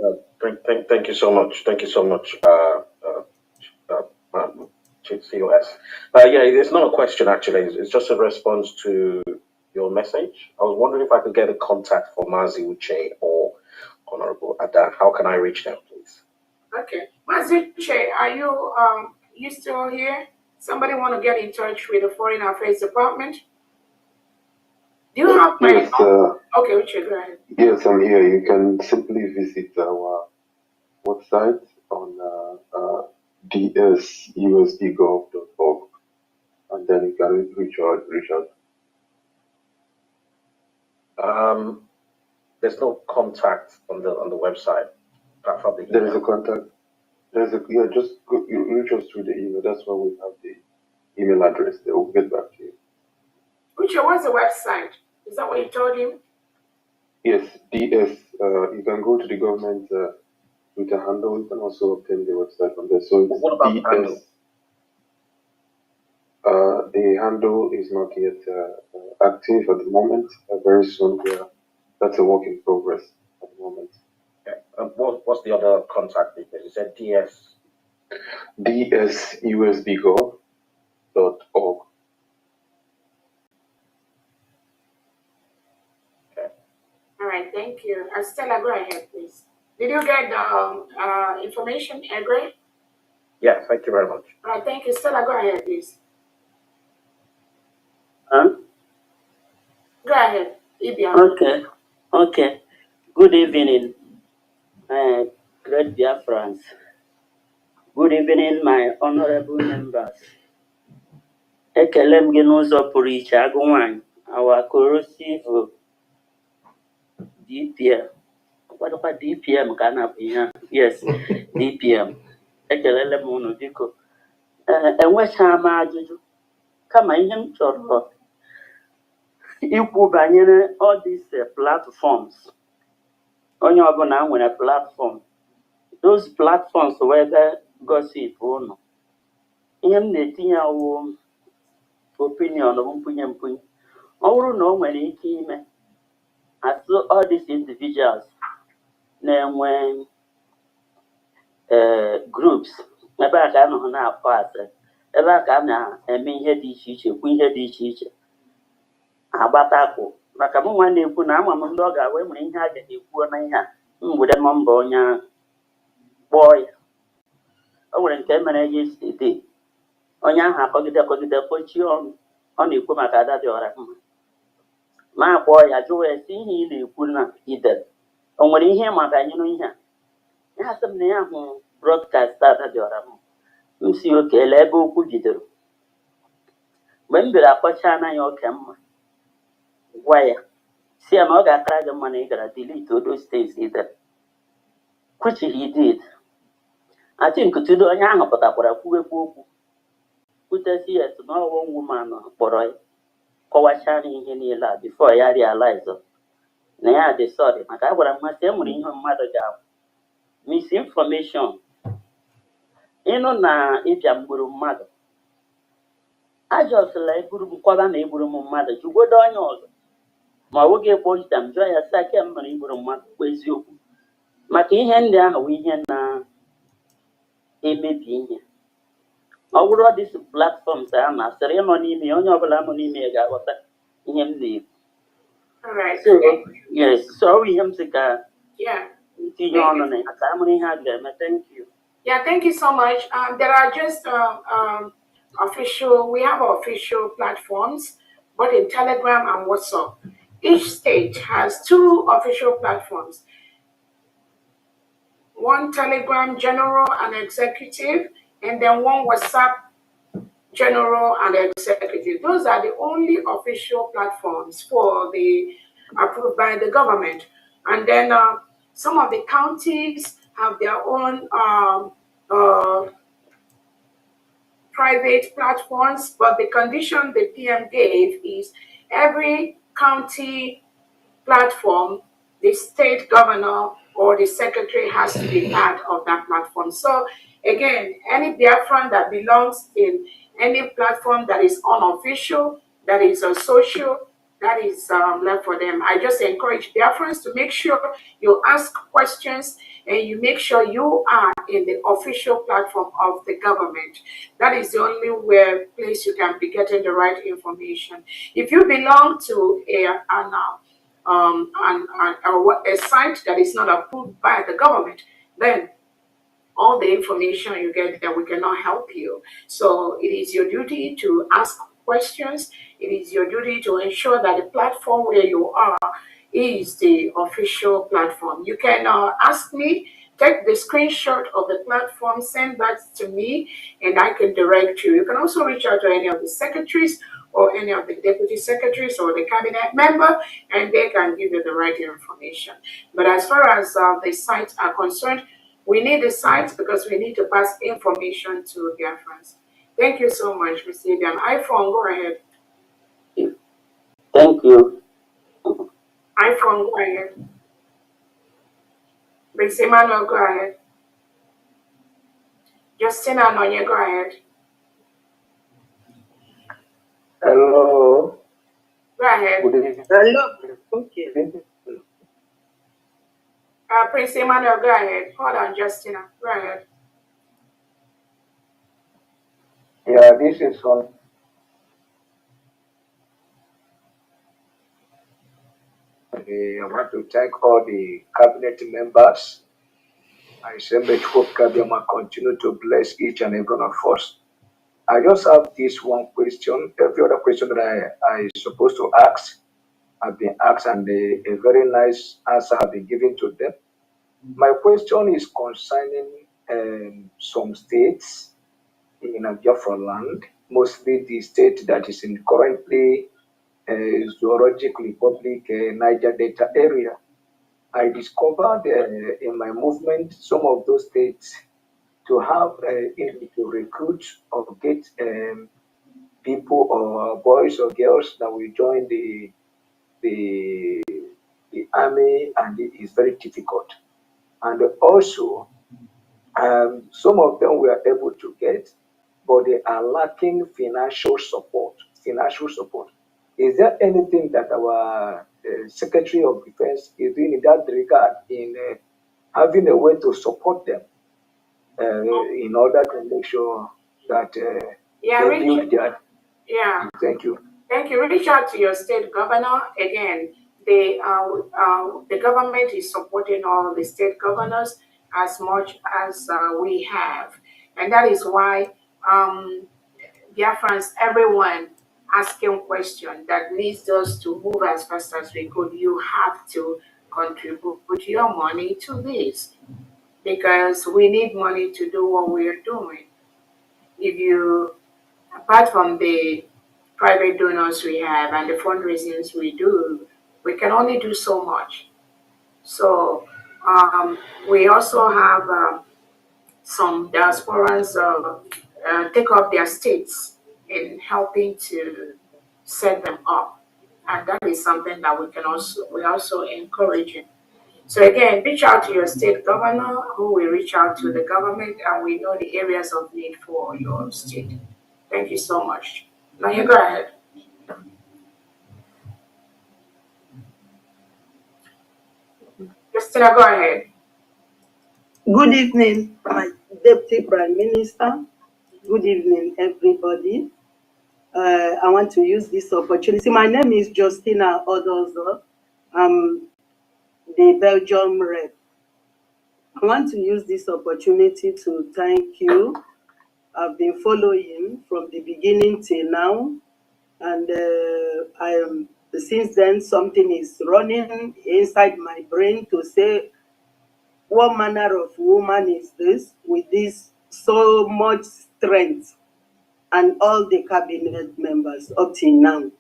S10: Thank you so much. Thank you so much, Chief COS. Yeah, it's not a question actually. It's just a response to your message. I was wondering if I could get a contact for Mazi Uche or Honorable Ada. How can I reach them, please?
S3: Okay, Mazi Uche, are you still here? Somebody want to get in touch with the Foreign Affairs Department? Do you have my
S17: Yes,
S3: okay, Uche, go ahead.
S17: yes, I'm here. You can simply visit our website on dsusdgov.org, and then you can reach out.
S10: There's no contact on the website.
S17: There is a contact. You reach us through the email. That's why we have the email address. They will get back to you.
S3: Uche, what's the website? Is that what you told him?
S17: Yes, DS. You can go to the government with a handle. You can also obtain the website from there. So it's
S10: what about
S17: DS.
S10: the handle?
S17: The handle is not yet active at the moment. Very soon, that's a work in progress at the moment.
S10: Okay. What's the other contact details? You said DS.
S17: dsusdgov.org.
S10: Okay.
S3: All right, thank you. Stella, go ahead, please. Did you get the information, Egre?
S10: Yeah, thank you very much.
S3: All right, thank you. Stella, go ahead, please.
S19: Huh?
S3: Go ahead, Ibiam.
S19: Okay. Good evening, great Biafrans. Good evening, my honorable members. Ekele m gị n'ụzọ pụrụ iche agụ nwanyị, our corrosive DPM. Kwadokwa DPM ka a na-akpọ ihe a. Yes, DPM. Ekelele m unu biko. Enwechaghị m ajụjụ, kama ihe m chọrọ ikwu banyere all these platforms. Onye ọbụla nwere platform. Those platforms were gossip unu. Ihe m na-etinye awụ opinion of mpunye. Ọ bụrụ na o nwere ike ime, as all these individuals na-enwe groups, ebe a ka a nọ na-akpọ asị, ebe a ka a na-eme ihe dị iche iche, kwu ihe dị iche iche, agbatakwu. Maka m nwa na-ekwu na ama m ndị ọ ga-awe nwere ihe a ga-ekwuo na ihe a, m were nọmba onye ahụ kpọọ ya. O nwere nke mere ya isi dị, onye ahụ akọgide kpochie ọnụ, ọ na-ekwu maka ada dị ọra mma. Ma akpọọ ya jụọ ya si ihe ị na-ekwu na idere, o nwere ihe ịma banyere ihe a? ya sị m na ya hụ broadcast ada dịọra m m si oke ele ebe okwu bidoro mgbe m bịara akpọcha anya ya oke mma gwa ya si ya na ọ ga-akara gị mma na ị gara delete all those things he did, which he did. I think tudo onye ahụ pụtakwara kwuwekwu okwu kwutesi ya na ọwụ woman kpọrọ ya kọwachaa na ihe niile a before ya realize na ya dị sorry maka a gwara mmasị enwere ihe mmadụ ga-abụ misinformation ịnụ na ịbịa mgburu mmadụ ajọsịla egburu m kwaba na egburu m mmadụ jụgodo onye ọzọ ma ọ bụghị ekpochita m jụọ ya sị aka m mere igburu mmadụ kwa eziokwu maka ihe ndị ahụ bụ ihe na-emebi ihe ọ bụrụ dis platforms a na-asịrị ịnọ n'ime ya onye ọbụla nọ n'ime ya ga-aghọta ihe m na-ekwu. So yes, so ọ bụ ihe m sị ka tinye ọnụ na ya ka amụrụ ihe a ga-eme. Thank you.
S3: Yeah, thank you so much. There are just we have official platforms, both in Telegram and WhatsApp. Each state has 2 official platforms. One Telegram general and executive, and then one WhatsApp general and executive. Those are the only official platforms for the approved by the government. And then some of the counties have their own private platforms, but the condition the PM gave is every county platform, the state governor or the secretary has to be part of that platform. So again, any Biafran that belongs in any platform that is unofficial, that is a social, that is left for them. I just encourage Biafrans to make sure you ask questions and you make sure you are in the official platform of the government. That is the only place you can be getting the right information. If you belong to a site that is not approved by the government, then all the information you get there, we cannot help you. So it is your duty to ask questions. It is your duty to ensure that the platform where you are is the official platform. You can ask me, take the screenshot of the platform, send that to me, and I can direct you. You can also reach out to any of the secretaries or any of the deputy secretaries or the cabinet member, and they can give you the right information. But as far as the sites are concerned, we need the sites because we need to pass information to their friends. Thank you so much, Mr. Ibiam. iPhone, go ahead.
S19: Thank you.
S3: iPhone, go ahead. Mr. Emmanuel, go ahead. Justina Anoye, go ahead.
S6: Hello.
S3: Go ahead.
S6: Good evening.
S18: Hello. Okay.
S3: Prince Emmanuel, go ahead. Hold on, Justina. Go ahead.
S6: Yeah, this is on. I want to thank all the cabinet members. I say, may hope Kabiyama continue to bless each and every one of us. I just have this one question. Every other question that I supposed to ask, I've been asked, and a very nice answer have been given to them. My question is concerning some states in Biafra land, mostly the state that is in currently zoologically public Niger Delta area. I discovered in my movement some of those states to have to recruit or get people or boys or girls that will join the army, and it is very difficult. And also, some of them were able to get, but they are lacking financial support. Is there anything that our Secretary of Defense is doing in that regard in having a way to support them in order to make sure that they build their...
S3: Yeah.
S6: Thank you.
S3: Thank you. Reach out to your state governor. Again, the government is supporting all the state governors as much as we have. And that is why Biafrans, everyone asking questions that leads us to move as fast as we could. You have to contribute your money to this. because we need money to do what we are doing. If you, apart from the private donors we have and the fundraisings we do, we can only do so much. So we also have some diasporans take up their states in helping to set them up, and that is something that we also encouraging. So again, reach out to your state governor, who will reach out to the government, and we know the areas of need for your state. Thank you so much. Now you go ahead. Christina, go ahead.
S18: Good evening, my Deputy Prime Minister. Good evening, everybody. I want to use this opportunity. My name is Justina Odozo. I'm the Belgium rep. I want to use this opportunity to thank you. I've been following from the beginning till now, and I am since then something is running inside my brain to say, what manner of woman is this with this so much strength, and all the cabinet members up till now.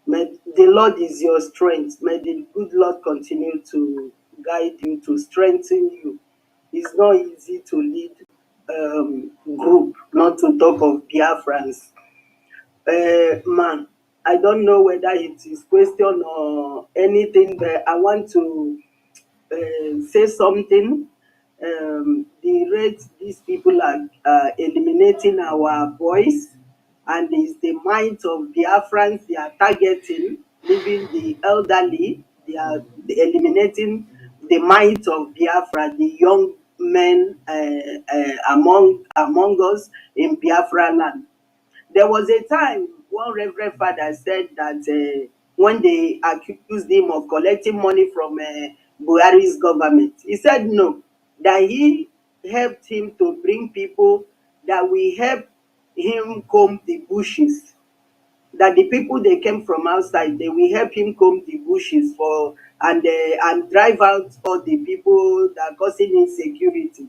S18: May the Lord is your strength. May the good Lord continue to guide you, to strengthen you. It's not easy to lead group, not to talk of Biafrans. Man, I don't know whether it is question or anything, but I want to say something. The rate these people are eliminating our voice, and it's the minds of Biafrans they are targeting, leaving the elderly. They are eliminating the minds of Biafra, the young men among us in Biafra land. There was a time one Reverend Father said that when they accused him of collecting money from Buhari's government, he said no, that he helped him to bring people that will help him comb the bushes. That the people they came from outside, they will help him comb the bushes for and drive out all the people that are causing insecurity.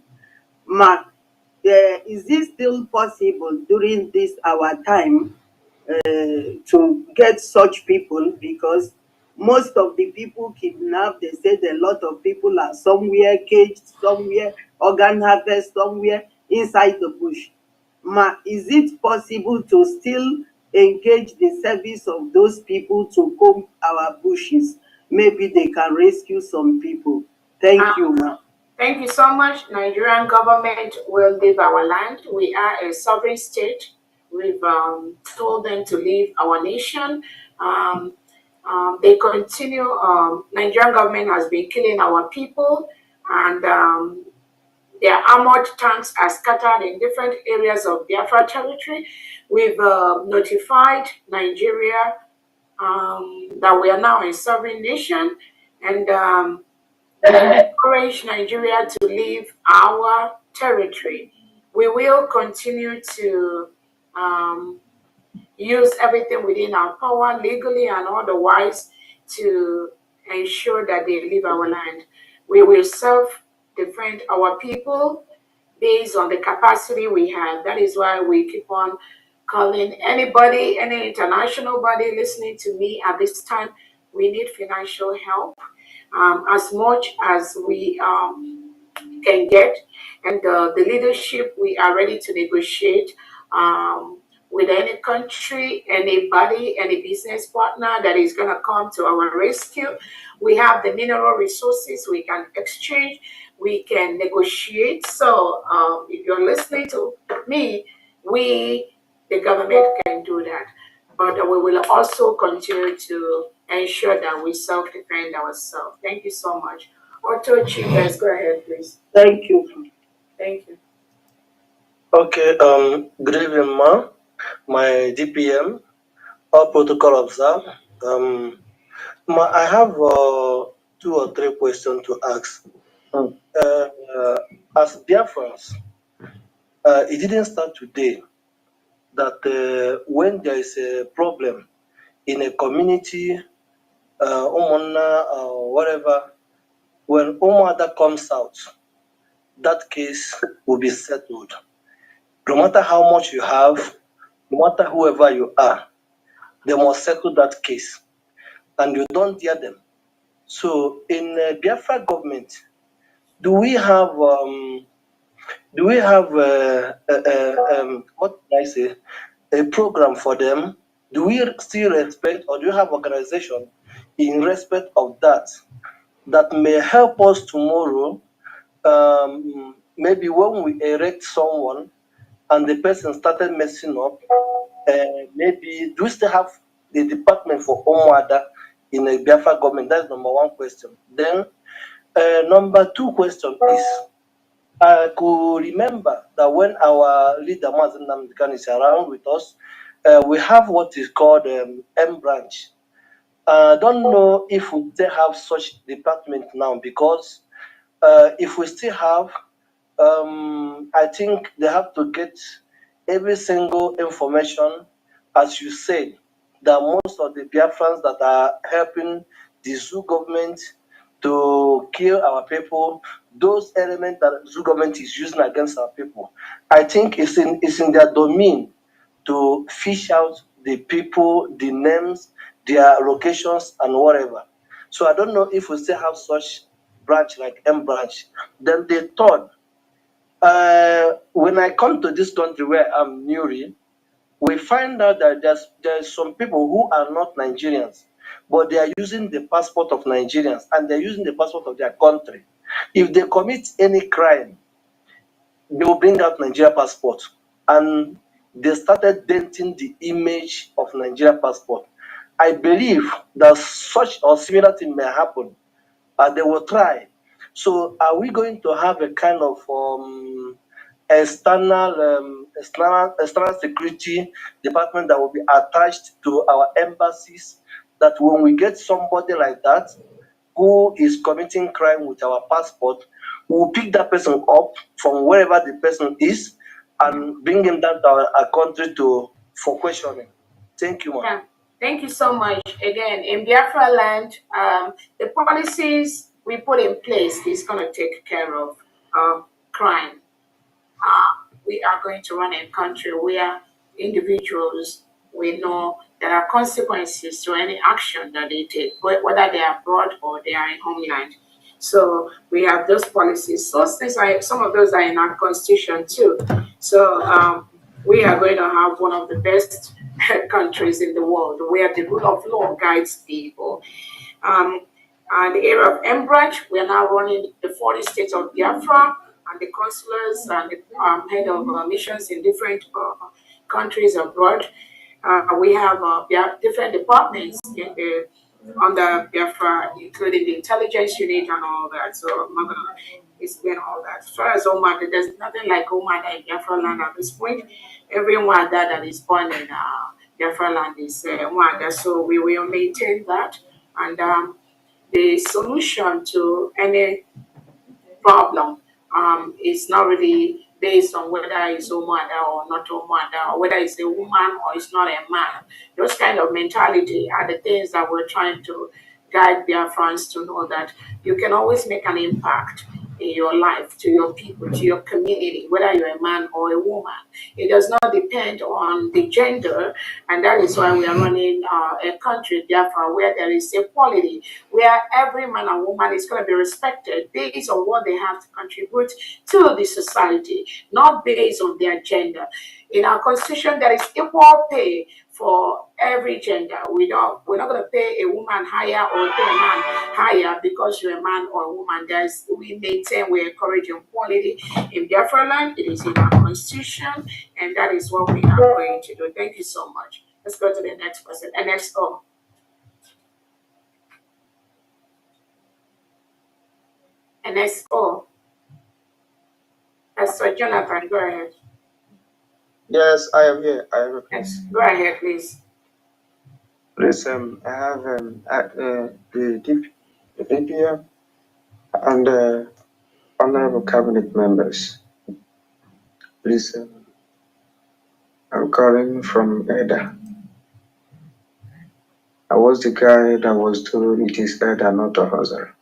S18: Ma, is this still possible during this our time to get such people? Because most of the people kidnapped, they said a lot of people are somewhere caged, somewhere organ harvest, somewhere inside the bush. Ma, is it possible to still engage the service of those people to comb our bushes? Maybe they can rescue some people. Thank you, ma.
S3: Thank you so much. Nigerian government will leave our land. We are a sovereign state. We've told them to leave our nation. They continue. Nigerian government has been killing our people, and their armored tanks are scattered in different areas of Biafra territory. We've notified Nigeria that we are now a sovereign nation, and encourage Nigeria to leave our territory. We will continue to use everything within our power, legally and otherwise, to ensure that they leave our land. We will self-defend our people based on the capacity we have. That is why we keep on calling anybody, any international body listening to me at this time. We need financial help as much as we can get, and the leadership, we are ready to negotiate with any country, anybody, any business partner that is going to come to our rescue. We have the mineral resources, we can exchange, we can negotiate. So if you're listening to me, we, the government, can do that. But we will also continue to ensure that we self-defend ourselves. Thank you so much. Otto Chigas, go ahead, please.
S18: Thank you.
S3: Thank you.
S7: Okay, good evening, ma. My DPM, all protocol observed. Ma, I have 2 or 3 questions to ask. As Biafrans, it didn't start today that when there is a problem in a community, whatever, when Omada comes out, that case will be settled. No matter how much you have, no matter whoever you are, they must settle that case, and you don't hear them. So in Biafra government, do we have what can I say, a program for them? Do we still respect, or do you have organization in respect of that may help us tomorrow? Maybe when we erect someone and the person started messing up, maybe do we still have the department for Omwada in a Biafra government? That's number one question. Then number two question is, I could remember that when our leader Mazen Namdekan is around with us, we have what is called M branch. I don't know if we still have such department now, because if we still have, I think they have to get every single information, as you said, that most of the Biafrans that are helping the zoo government to kill our people, those elements that the zoo government is using against our people, I think it's in their domain to fish out the people, the names, their locations, and whatever. So I don't know if we still have such branch like M branch. Then the third, when I come to this country where I'm newly, we find out that there's some people who are not Nigerians, but they are using the passport of Nigerians, and they're using the passport of their country. If they commit any crime, they will bring out Nigeria passport, and they started denting the image of Nigeria passport. I believe that such or similar thing may happen, and they will try. So are we going to have a kind of external security department that will be attached to our embassies, that when we get somebody like that who is committing crime with our passport, we will pick that person up from wherever the person is and bring him down to our country for questioning? Thank you, ma'am.
S3: Yeah. Thank you so much. Again, in Biafra land, the policies we put in place is going to take care of crime. We are going to run a country where individuals, we know there are consequences to any action that they take, whether they are abroad or they are in homeland. So we have those policies. Some of those are in our constitution too. So we are going to have one of the best countries in the world where the rule of law guides people. And the area of M branch, we are now running the 40 states of Biafra, and the consulars and the head of missions in different countries abroad. We have different departments under Biafra, including the intelligence unit and all that. So I'm not going to explain all that. As far as Omada, there's nothing like Omada in Biafra land at this point. Every Omada that is born in Biafra land is Omada. So we will maintain that. And the solution to any problem is not really based on whether it's Omada or not Omada, or whether it's a woman or it's not a man. Those kind of mentality are the things that we're trying to guide Biafrans to know that you can always make an impact in your life, to your people, to your community, whether you're a man or a woman. It does not depend on the gender, and that is why we are running a country, Biafra, where there is equality, where every man and woman is going to be respected based on what they have to contribute to the society, not based on their gender. In our constitution, there is equal pay for every gender. We're not going to pay a woman higher or pay a man higher because you're a man or a woman. We encourage equality in Biafra land. It is in our constitution, and that is what we are going to do. Thank you so much. Let's go to the next person. NXO. NXO. Pastor Jonathan, go ahead.
S2: Yes, I am here. I have a place.
S3: Go ahead, please.
S2: Please, I have the DPM and honorable cabinet members. Please, I'm calling from Eda. I was the guy that was told it is Eda, not a Hazard.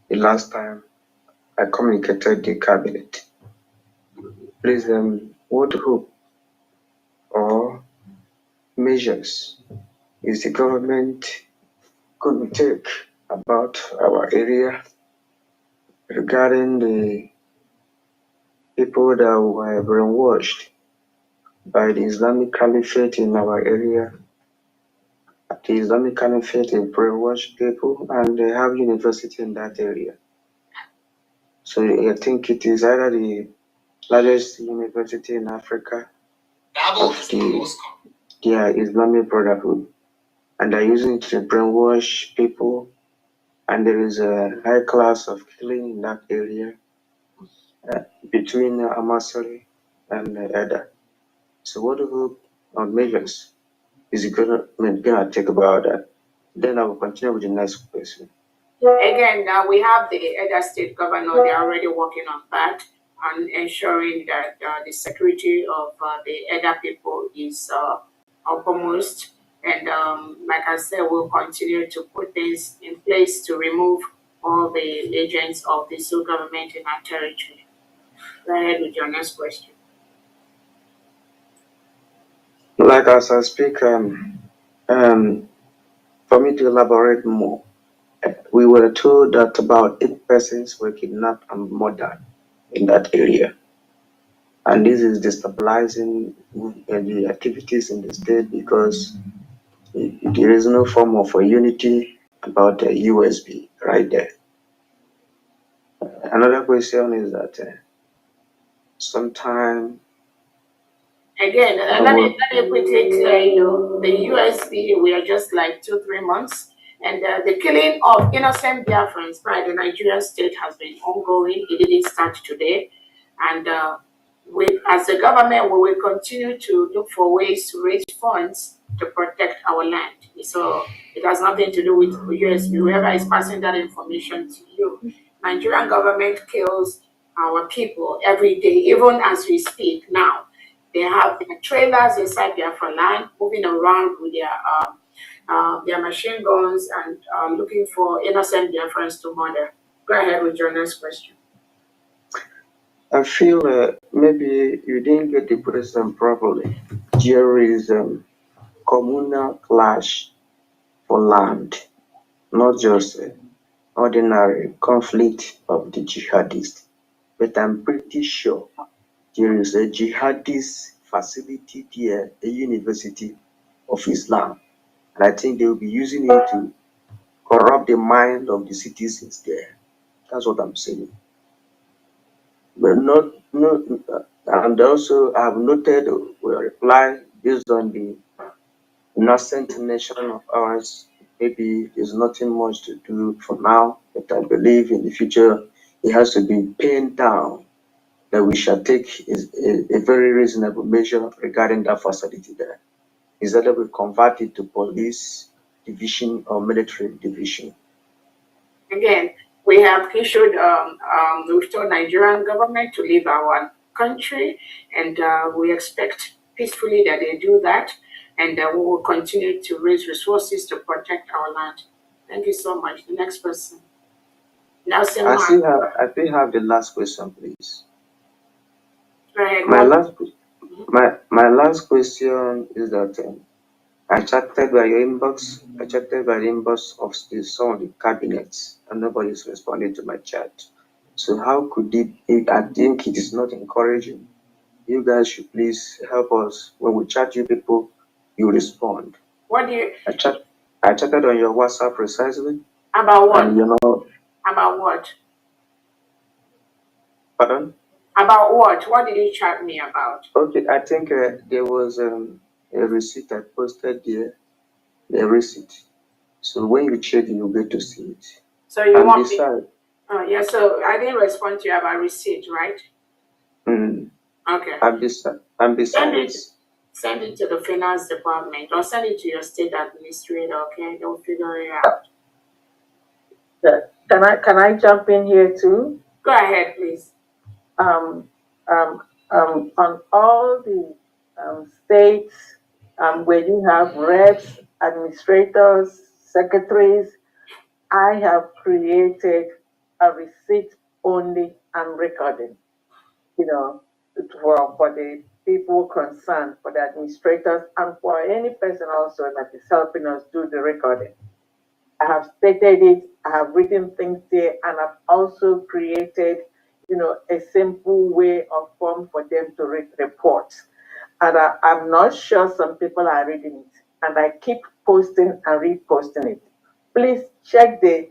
S2: The last time I communicated the cabinet. Please, what hope or measures is the government going to take about our area regarding the people that were brainwashed by the Islamic Caliphate in our area? The Islamic Caliphate brainwashed people, and they have university in that area. So I think it is either the largest university in Africa of their Islamic Brotherhood, and they're using it to brainwash people. And there is a high class of killing in that area between Amasari and Eda. So what hope or measures is the government gonna take about that? Then I will continue with the next question.
S3: Again, we have the Edo State Governor. They're already working on that and ensuring that the security of the Edo people is uppermost. And like I said, we'll continue to put things in place to remove all the agents of the Sioux government in our territory. Go ahead with your next question.
S2: Like as I speak, for me to elaborate more, we were told that about 8 persons were kidnapped and murdered in that area. And this is destabilizing the activities in the state because there is no form of a unity about the USB right there. Another question is that sometime
S3: Again, let me quickly clear you. The USB, we are just like 2-3 months, and the killing of innocent Biafrans by the Nigerian state has been ongoing. It didn't start today, and we, as a government, we will continue to look for ways to raise funds to protect our land. So it has nothing to do with USB. Whoever is passing that information to you, Nigerian government kills our people every day, even as we speak now. They have their trailers inside Biafra land, moving around with their machine guns and looking for innocent Biafrans to murder. Go ahead with your next question.
S2: I feel maybe you didn't get the question properly. There is communal clash for land, not just ordinary conflict of the jihadists. But I'm pretty sure there is a jihadist facility there, a university of Islam. And I think they will be using it to corrupt the mind of the citizens there. That's what I'm saying. But and also I have noted a reply based on the nascent nation of ours. Maybe there's nothing much to do for now, but I believe in the future it has to be pinned down that we shall take a very reasonable measure regarding that facility there. Is that we convert it to police division or military division.
S3: Again, we have issued, we've told Nigerian government to leave our country, and we expect peacefully that they do that, and we will continue to raise resources to protect our land. Thank you so much. The next person.
S2: I still have the last question, please.
S3: Right.
S2: My last question is that I chatted by your inbox. I chatted by the inbox of some of the cabinets, and nobody's responding to my chat. So how could it? I think it is not encouraging. You guys should please help us. When we chat you people, you respond.
S3: What do you?
S2: I chatted on your WhatsApp precisely.
S3: About what?
S2: And
S3: about what?
S2: Pardon?
S3: About what? What did you chat me about?
S2: Okay, I think there was a receipt I posted there. The receipt. So when you check, you get to see it.
S3: So you want me? Yeah. So I didn't respond to you about receipt, right? Okay.
S2: And besides,
S3: send it to the finance department or send it to your state administrator. Okay, they'll figure it out.
S9: Can I jump in here too?
S3: Go ahead, please.
S9: On all the states where you have reps, administrators, secretaries, I have created a receipt
S20: only and recording, for the people concerned, for the administrators, and for any person also that is helping us do the recording. I have stated it, I have written things there, and I've also created, a simple way of form for them to read reports. And I'm not sure some people are reading it, and I keep posting and reposting it. Please check the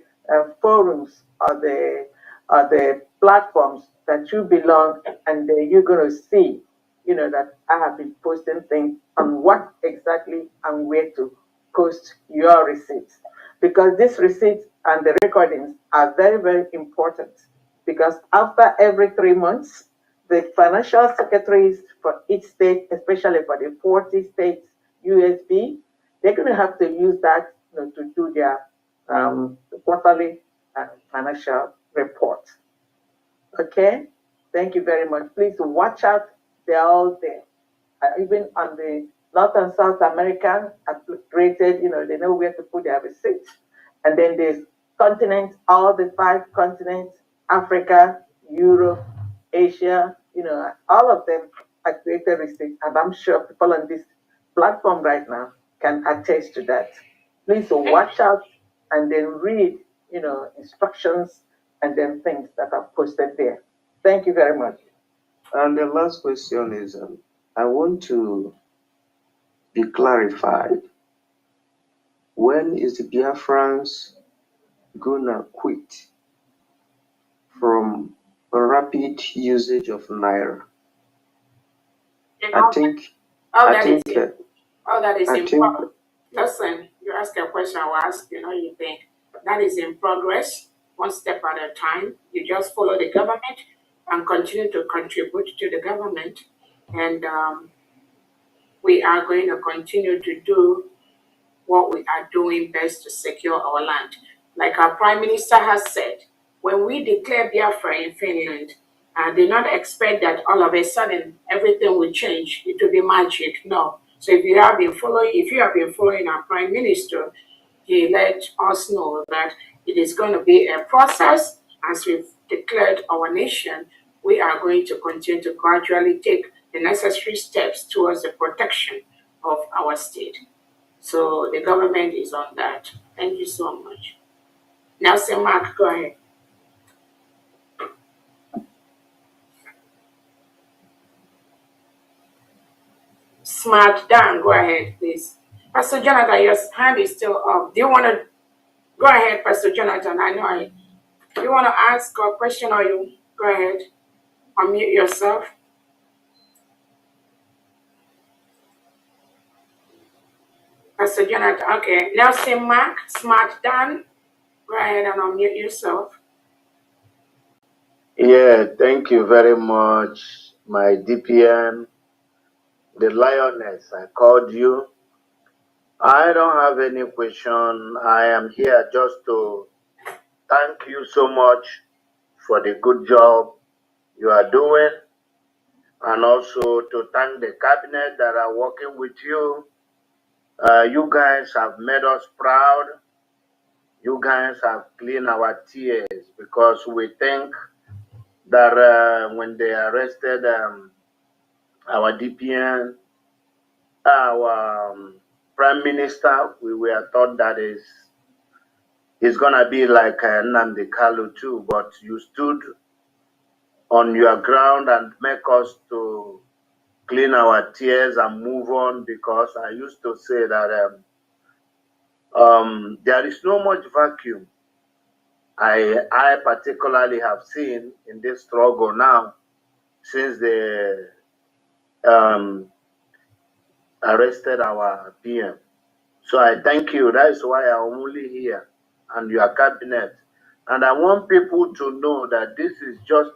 S20: forums or the platforms that you belong, and you're going to see, that I have been posting things on what exactly and where to post your receipts. Because these receipts and the recordings are very, very important. Because after every 3 months, the financial secretaries for each state, especially for the 40 states USB, they're going to have to use that to do their quarterly financial report. Okay? Thank you very much. Please watch out. They're all there. Even on the North and South American, I've created, they know where to put their receipts. And then there's continents, all the 5 continents, Africa, Europe, Asia, all of them are created receipts. And I'm sure people on this platform right now can attest to that. Please watch out and then read, instructions and then things that are posted there. Thank you very much.
S2: And the last question is, I want to be clarified. When is the Biafrans gonna quit from rapid usage of Naira? I think,
S3: Listen, you ask a question, I will ask, you think that is in progress, one step at a time. You just follow the government and continue to contribute to the government. And we are going to continue to do what we are doing best to secure our land. Like our Prime Minister has said, when we declare Biafra in Finland, do not expect that all of a sudden everything will change. It will be magic. No. So if you have been following our Prime Minister, he let us know that it is going to be a process. As we've declared our nation, we are going to continue to gradually take the necessary steps towards the protection of our state. So the government is on that. Thank you so much. Nelson Mark, go ahead. Smart Dan, go ahead, please. Pastor Jonathan, your hand is still up. Do you want to go ahead, Pastor Jonathan? Do you want to ask a question or you go ahead? Unmute yourself. Pastor Jonathan, okay. Nelson Mark, Smart Dan, go ahead and unmute yourself.
S21: Yeah, thank you very much, my DPM, the lioness. I called you. I don't have any question. I am here just to thank you so much for the good job you are doing, and also to thank the cabinet that are working with you. You guys have made us proud. You guys have cleaned our tears, because we think that when they arrested our DPN, our Prime Minister, we were thought that it's gonna be like Nnamdi Kalu too, but you stood on your ground and make us to clean our tears and move on, because I used to say that there is no much vacuum I particularly have seen in this struggle now since they arrested our PM. So I thank you. That is why I'm only here and your cabinet. And I want people to know that this is just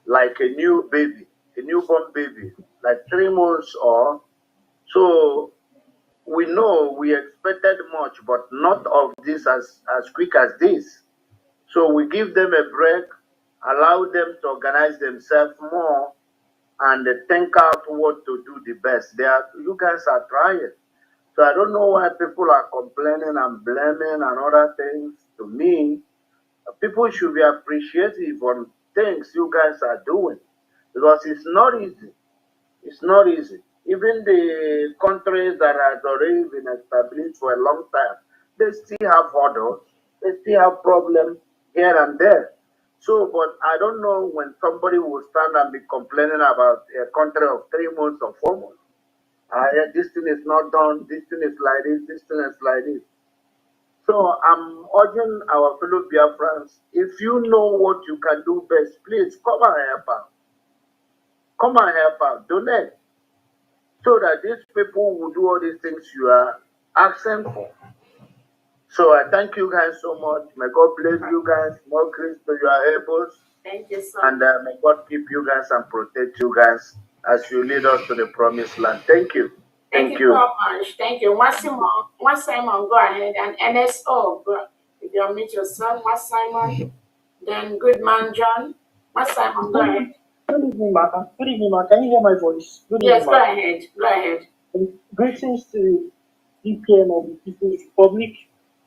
S21: like a new baby, a newborn baby, like 3 months or so. We know we expected much, but not of this as quick as this. So we give them a break, allow them to organize themselves more, and think out what to do the best. You guys are trying. So I don't know why people are complaining and blaming and other things. To me, People should be appreciative on things you guys are doing because it's not easy. It's not easy. Even the countries that have already been established for a long time, they still have hurdles. They still have problems here and there. So, but I don't know when somebody will stand and be complaining about a country of 3 months or 4 months. This thing is not done. This thing is like this. This thing is like this. So I'm urging our fellow Biafrans, if you know what you can do best, please come and help out. Come and help out. Donate. So that these people will do all these things you are asking for. So I thank you guys so much. May God bless you guys. More grace to your elbows.
S3: Thank you so
S21: And
S3: much.
S21: may God keep you guys and protect you guys as you lead us to the promised land. Thank you.
S3: Thank you so much. Thank you. One Simon, go ahead. And NSO, if you unmute yourself, one Simon. Then Goodman John. One Simon, go ahead.
S13: Good evening, Maka. Good evening, Maka. Can you hear my voice? Good
S3: Yes,
S13: evening,
S3: go
S13: Maka.
S3: ahead. Go ahead.
S13: Greetings to DPM of the People's Republic.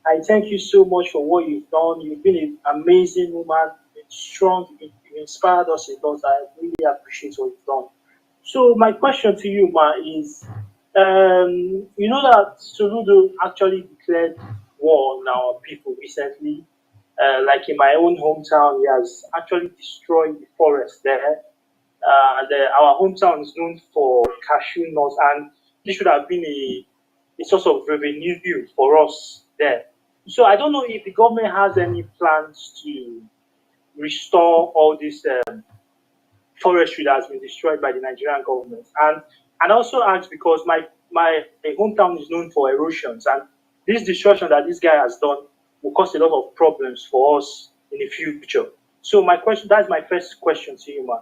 S13: I thank you so much for what you've done. You've been an amazing woman, strong, you inspired us a lot. I really appreciate what you've done. So my question to you, Ma, is you know that Soludo actually declared war on our people recently. Like in my own hometown, he has actually destroyed the forest there. Our hometown is known for cashew nuts, and this should have been a source of revenue for us there. So I don't know if the government has any plans to restore all this forestry that has been destroyed by the Nigerian government. And also ask because my hometown is known for erosions, and this destruction that this guy has done will cause a lot of problems for us in the future. So that's my first question to you, man.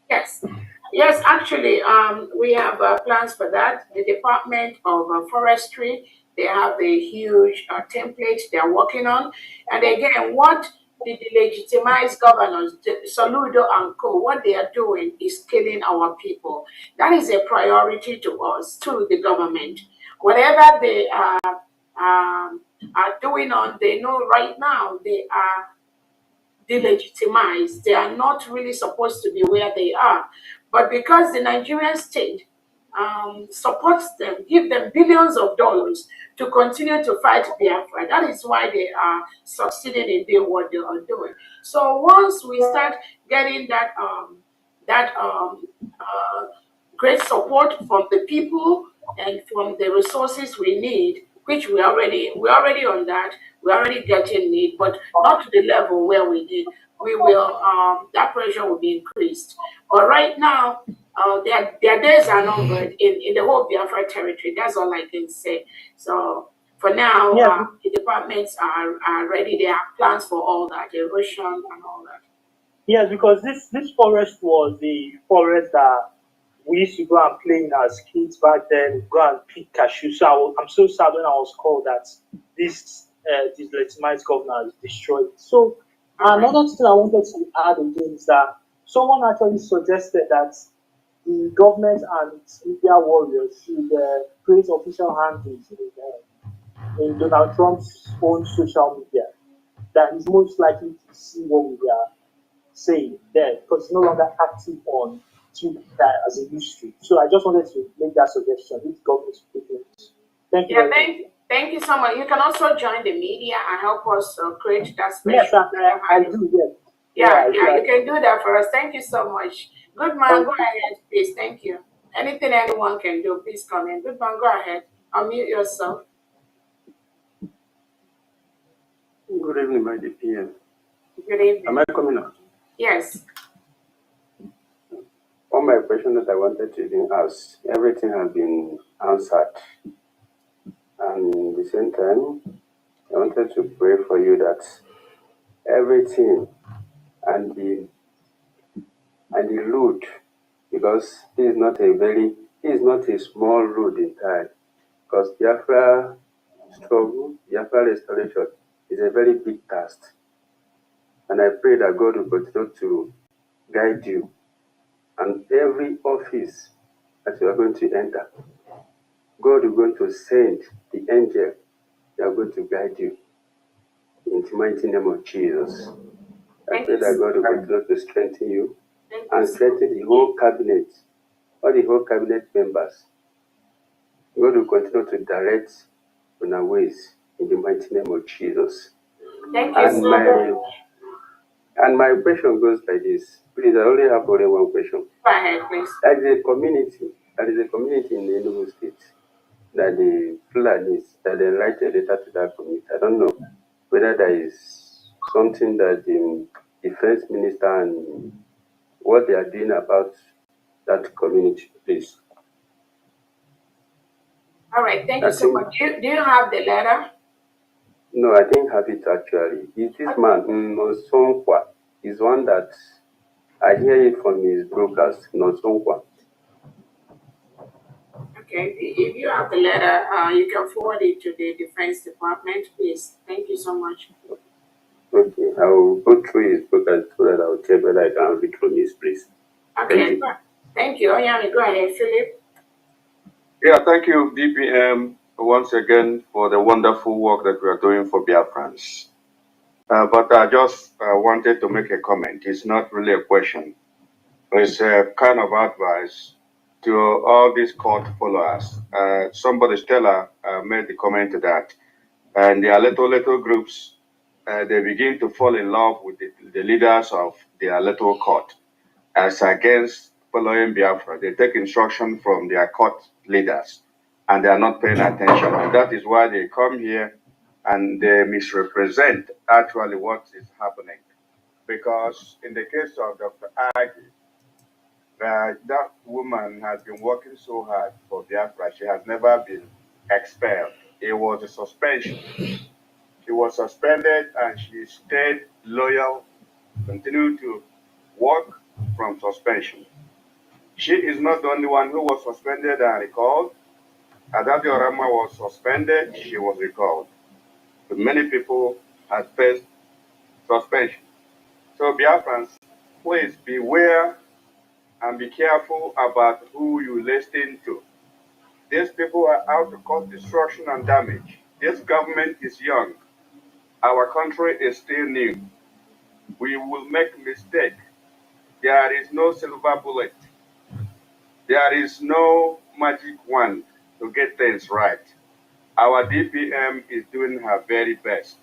S3: Yes. Yes, actually, we have plans for that. The Department of Forestry, they have a huge template they are working on. And again, what the legitimized governors, Soludo and Co., what they are doing is killing our people. That is a priority to us, to the government. Whatever they are doing on, they know right now they are delegitimized. They are not really supposed to be where they are. But because the Nigerian state supports them, give them billions of dollars to continue to fight Biafra, that is why they are succeeding in doing what they are doing. So once we start getting that great support from the people and from the resources we need, which we're already on that. We're already getting need, but not to the level where we need. We will that pressure will be increased. But right now, their days are numbered in the whole Biafra territory. That's all I can say. So for now, the departments are ready. They have plans for all that, erosion and all that.
S13: Yes, because this forest was the forest that we used to go and play in as kids back then, go and pick cashew. So I'm so sad when I was called that this legitimized governor is destroyed. So another thing I wanted to add again is that someone actually suggested that the government and its media warriors should create official handles in Donald Trump's own social media that is most likely to see what we are saying there because it's no longer active on Twitter as a history. So I just wanted to make that suggestion if government is taking it. Thank you very much.
S3: Thank you so much. You can also join the media and help us create that special.
S13: Yes, I do. Yes.
S3: Yeah, you can do that for us. Thank you so much. Good man, go ahead, please. Thank you. Anything anyone can do, please come in. Good man, go ahead. Unmute yourself.
S5: Good evening, my DPM.
S3: Good evening.
S5: Am I coming out?
S3: Yes.
S5: All my questions that I wanted to even ask, everything has been answered. And at the same time, I wanted to pray for you that everything and the road, because he is not a small road in time, because Biafra struggle, Biafra restoration is a very big task. And I pray that God will continue to guide you. And every office that you are going to enter, God is going to send the angel that are going to guide you. in the mighty name of Jesus. I
S3: Thank
S5: pray
S3: you.
S5: that God will continue to strengthen you
S3: Thank
S5: and
S3: you.
S5: strengthen the whole cabinet, all the whole cabinet members. God will continue to direct on our ways in the mighty name of Jesus.
S3: Thank you
S5: And
S3: so much.
S5: my question goes like this. Please, I only have only one question.
S3: Go ahead, please.
S5: There is a community in Enugu State that the Fulanis, that they write a letter to that community. I don't know whether there is something that the defense minister and what they are doing about that community, please.
S3: All right, thank you so much. Do you have the letter?
S5: No, I didn't have it actually. Is this man, Nosongwa, is one that I hear it from his broadcast, Nosongwa.
S3: Okay, if you have the letter, you can forward it to the Defense Department, please. Thank you so much.
S5: Okay, I will go through his broadcast so that I will check whether I can read from his place.
S3: Okay, thank you. Oyami, go ahead, Philip.
S5: Yeah, thank you, DPM, once again for the wonderful work that we are doing for Biafrans. But I just wanted to make a comment. It's not really a question. It's a kind of advice to all these court followers. Somebody, Stella, made the comment that and their little groups, they begin to fall in love with the leaders of their little court as against following Biafra. They take instruction from their court leaders and they are not paying attention. And that is why they come here and they misrepresent actually what is happening. Because in the case of Dr. Agi, that woman has been working so hard for Biafra. She has never been expelled. It was a suspension. She was suspended and she stayed loyal, continued to work from suspension. She is not the only one who was suspended and recalled. Adabi Orama was suspended, she was recalled. But many people had faced suspension. So Biafrans, please beware and be careful about who you listen to. These people are out to cause destruction and damage. This government is young. Our country is still new. We will make mistakes. There is no silver bullet. There is no magic wand to get things right. Our DPM is doing her very best.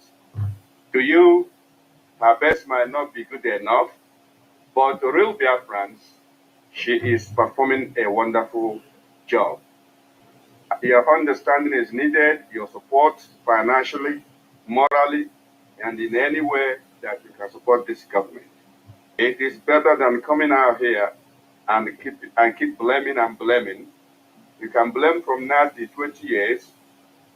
S5: To you, her best might not be good enough, but to real Biafrans, she is performing a wonderful job. Your understanding is needed, your support financially, morally, and in any way that you can support this government. It is better than coming out here and keep blaming and blaming. You can blame from now to 20 years.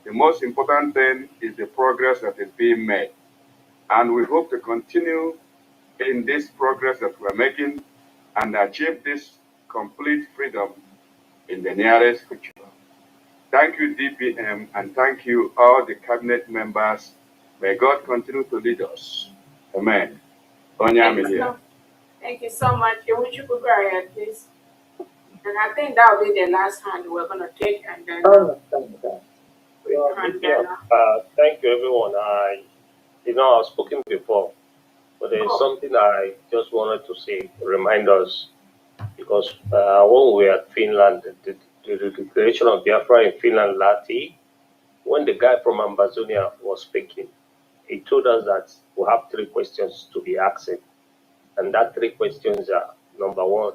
S5: The most important thing is the progress that is being made. And we hope to continue in this progress that we're making and achieve this complete freedom in the nearest future. Thank you, DPM, and thank you, all the cabinet members. May God continue to lead us. Amen.
S3: Thank you so much. You wish you could go ahead, please. And I think that will be the last hand we're going to take, and then
S14: thank you, everyone. I've spoken before, but there's something I just wanted to say, remind us, because when we were at Finland, the declaration of Biafra in Finland, Lati, when the guy from Ambazonia was speaking, he told us that we have 3 questions to be asked. And that 3 questions are, number 1,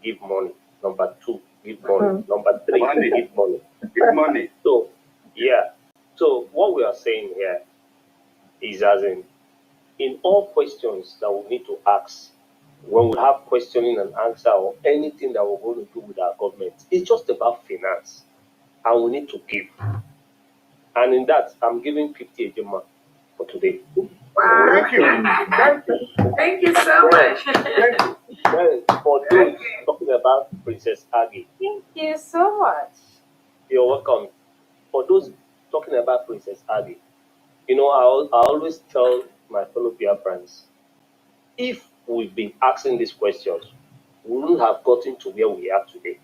S14: give money. Number 2, give money. Number 3, give money.
S5: Give money.
S14: So, yeah. So what we are saying here is as in all questions that we need to ask, when we have questioning and answer or anything that we're going to do with our government, it's just about finance. And we need to give. And in that, I'm giving 50 Ejima for today.
S3: Wow.
S5: Thank you.
S3: Thank you so much.
S14: Well, for those talking about Princess Aggie.
S9: Thank you so much.
S14: You're welcome. For those talking about Princess Aggie, I always tell my fellow Biafrans, if we've been asking these questions, we wouldn't have gotten to where we are today.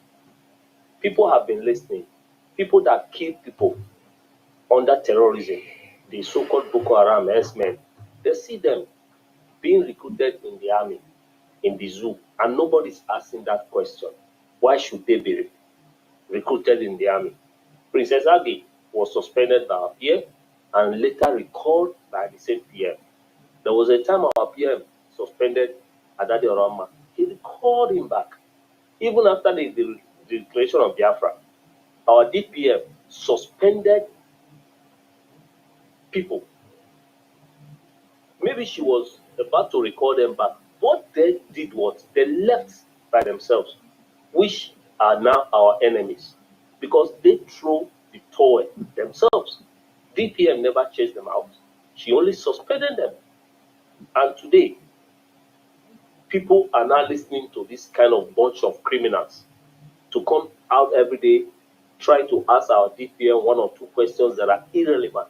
S14: People have been listening. People that kill people under terrorism, the so-called Boko Haram S-men, they see them being recruited in the army, in the zoo, and nobody's asking that question. Why should they be recruited in the army? Princess Aggie was suspended by our PM and later recalled by the same PM. There was a time our PM suspended Adade Orama. He recalled him back. Even after the declaration of Biafra, our DPM suspended people. Maybe she was about to recall them back. What they did was they left by themselves, which are now our enemies, because they throw the toy themselves. DPM never chased them out. She only suspended them. And today, people are now listening to this kind of bunch of criminals to come out every day, try to ask our DPM one or two questions that are irrelevant,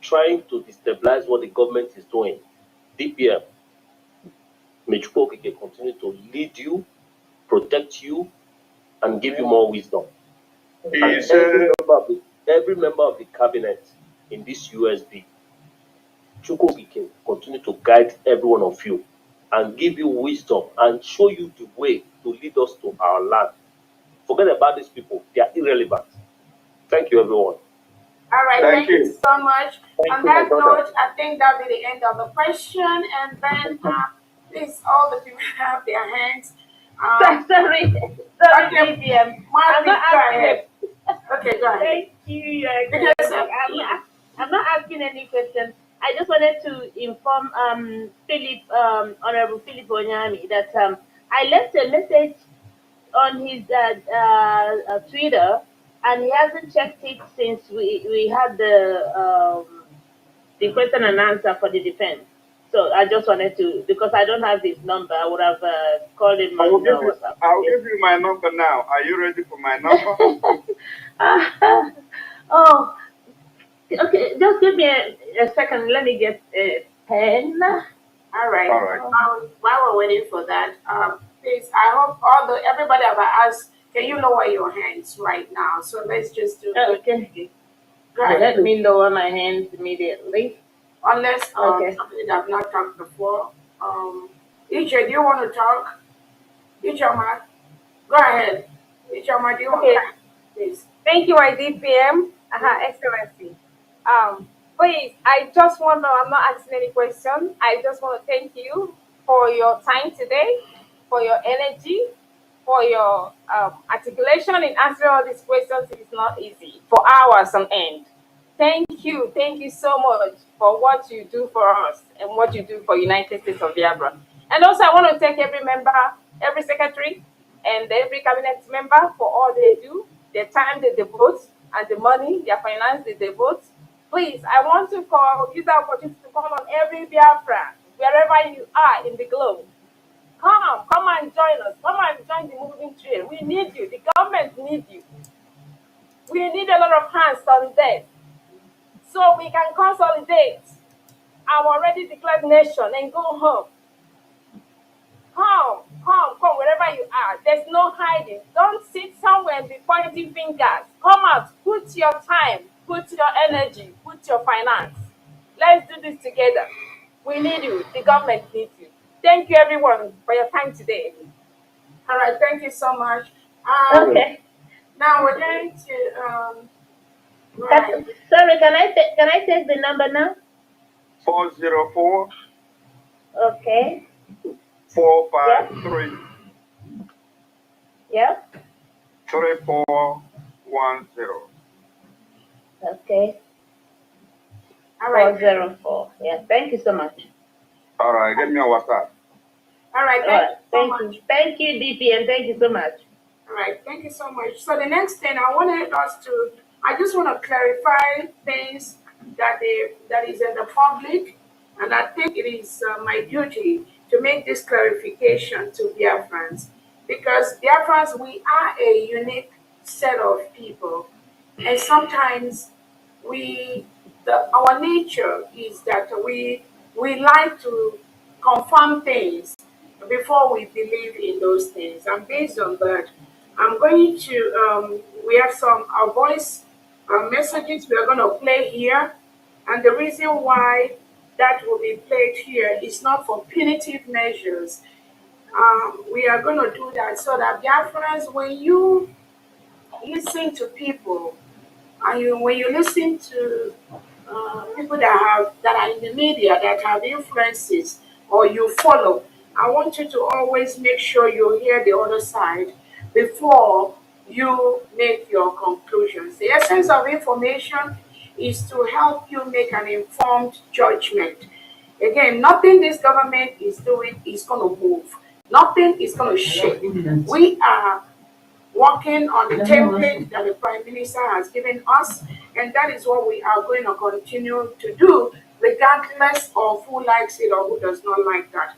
S14: trying to destabilize what the government is doing. DPM, Mechukwuka can continue to lead you, protect you, and give you more wisdom. And every member of the cabinet in this USB, Chukwuka can continue to guide every one of you and give you wisdom and show you the way to lead us to our land. Forget about these people, they are irrelevant. Thank you, everyone.
S3: All right, thank you so much. On that note, I think that'll be the end of the question. And then, please, all the people have their hands.
S12: Sorry, DPM. I'm not asking.
S3: Okay, go ahead.
S12: Thank you. I'm not asking any questions. I just wanted to inform Philip, Honorable Philip Onyami, that I left a message on his Twitter, and he hasn't checked it since we had the question and answer for the defense. So I just wanted to, because I don't have his number, I would have called him on WhatsApp.
S5: I'll give you my number now. Are you ready for my number?
S12: Oh, okay. Just give me a second. Let me get a pen.
S3: All right. While we're waiting for that, please, I hope everybody ever asked, can you lower your hands right now? So let's just do it.
S12: Okay. Let me lower my hands immediately.
S3: Unless somebody that I've not talked before. Iche, do you want to talk? Ichoma, go ahead. Ichoma, do you want to talk? Please.
S4: Thank you, IDPM, Excellency. Please, I just want to, I'm not asking any question. I just want to thank you for your time today, for your energy, for your articulation in answering all these questions. It's not easy, for hours on end. Thank you so much for what you do for us and what you do for United States of Biafra. And also, I want to thank every member, every secretary, and every cabinet member for all they do, their time they devote, and the money, their finance they devote. Please, I want to use the opportunity to call on every Biafra, wherever you are in the globe. Come and join us. Come and join the moving train. We need you. The government needs you. We need a lot of hands on deck, so we can consolidate our already declared nation and go home. Come, wherever you are. There's no hiding. Don't sit somewhere and be pointing fingers. Come out, put your time, put your energy, put your finance. Let's do this together. We need you. The government needs you. Thank you, everyone, for your time today.
S3: All right, thank you so much.
S12: Okay.
S3: Now we're going to.
S12: Sorry, can I take the number now?
S5: 404.
S12: Okay.
S5: 453.
S12: Yeah.
S5: 3410.
S12: Okay.
S3: All right.
S12: 404. Yeah. Thank you so much.
S5: All right. Get me on WhatsApp.
S3: All right. Thank you so much.
S12: Thank you, DP, and thank you so much.
S3: All right. Thank you so much. So the next thing I just want to clarify things that is in the public, and I think it is my duty to make this clarification to Biafrans, because Biafrans, we are a unique set of people, and sometimes our nature is that we like to confirm things before we believe in those things, and based on that, I'm going to we have our voice messages we are going to play here. And the reason why that will be played here is not for punitive measures. We are going to do that so that Biafrans, when you listen to people, and when you listen to people that are in the media that have influences or you follow, I want you to always make sure you hear the other side before you make your conclusions. The essence of information is to help you make an informed judgment. Again, nothing this government is doing is going to move. Nothing is going to shake. We are working on the template that the Prime Minister has given us, and that is what we are going to continue to do, regardless of who likes it or who does not like that.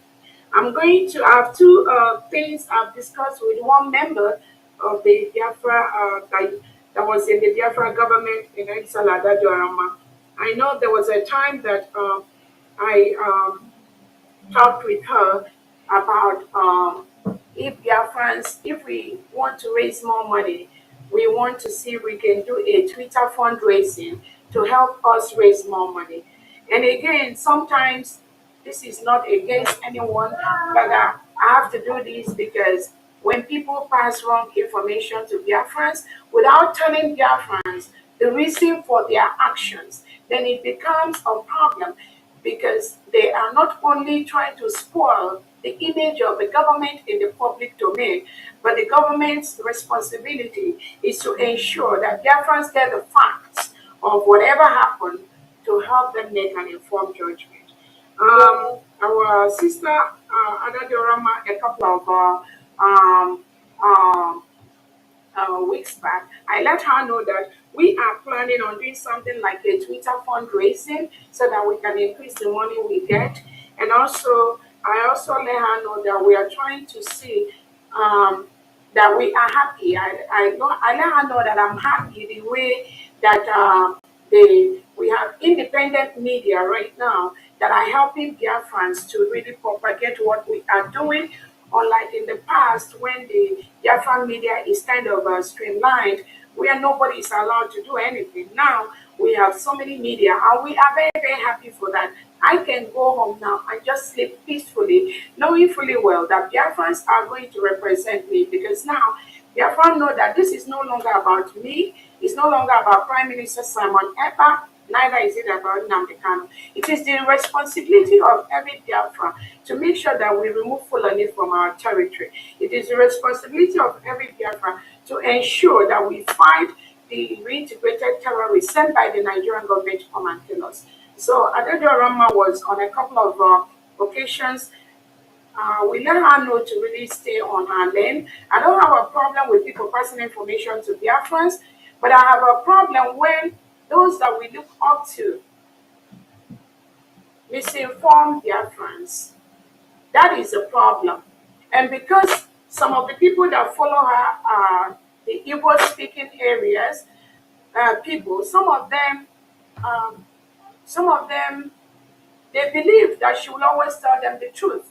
S3: I'm going to have two things I've discussed with one member of the Biafra that was in the Biafra government in exile at Adadorama. I know there was a time that I talked with her about if Biafrans, if we want to raise more money, we want to see if we can do a Twitter fundraising to help us raise more money. And again, sometimes this is not against anyone, but I have to do this because when people pass wrong information to Biafrans without telling Biafrans the reason for their actions, then it becomes a problem because they are not only trying to spoil the image of the government in the public domain, but the government's responsibility is to ensure that Biafrans get the facts of whatever happened to help them make an informed judgment. Our sister Adadorama, a couple of um, um, weeks back, I let her know that we are planning on doing something like a Twitter fundraising so that we can increase the money we get. And also, I also let her know that we are trying to see that we are happy. I let her know that I'm happy the way that we have independent media right now that are helping Biafrans to really propagate what we are doing. Unlike in the past, when the Biafran media is kind of streamlined, where nobody is allowed to do anything. Now we have so many media, and we are very, very happy for that. I can go home now and just sleep peacefully, knowing fully well that Biafrans are going to represent me because now Biafran know that this is no longer about me, it's no longer about Prime Minister Simon Ekpa, neither is it about Nnamdi Kanu. It is the responsibility of every Biafran to make sure that we remove Fulani from our territory. It is the responsibility of every Biafran to ensure that we fight the reintegrated terrorists sent by the Nigerian government to come and kill us. So Adedo Rama was on a couple of occasions. We let her know to really stay on her lane. I don't have a problem with people passing information to Biafrans, but I have a problem when those that we look up to misinform Biafrans. That is a problem. And because some of the people that follow her are the Igbo speaking areas, people, um, some of them, they believe that she will always tell them the truth.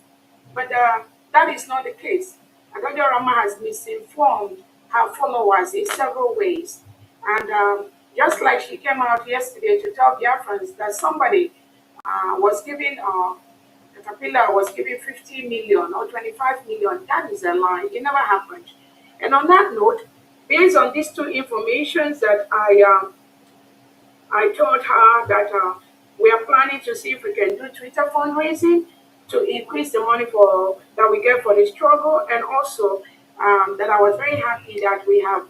S3: But that is not the case. Adodio Rama has misinformed her followers in several ways. And just like she came out yesterday to tell Biafrans that somebody was giving Caterpillar was giving 50 million or 25 million. That is a lie. It never happened. And on that note, based on these two informations that I told her that we are planning to see if we can do Twitter fundraising to increase the money for that we get for the struggle, and also that I was very happy that we have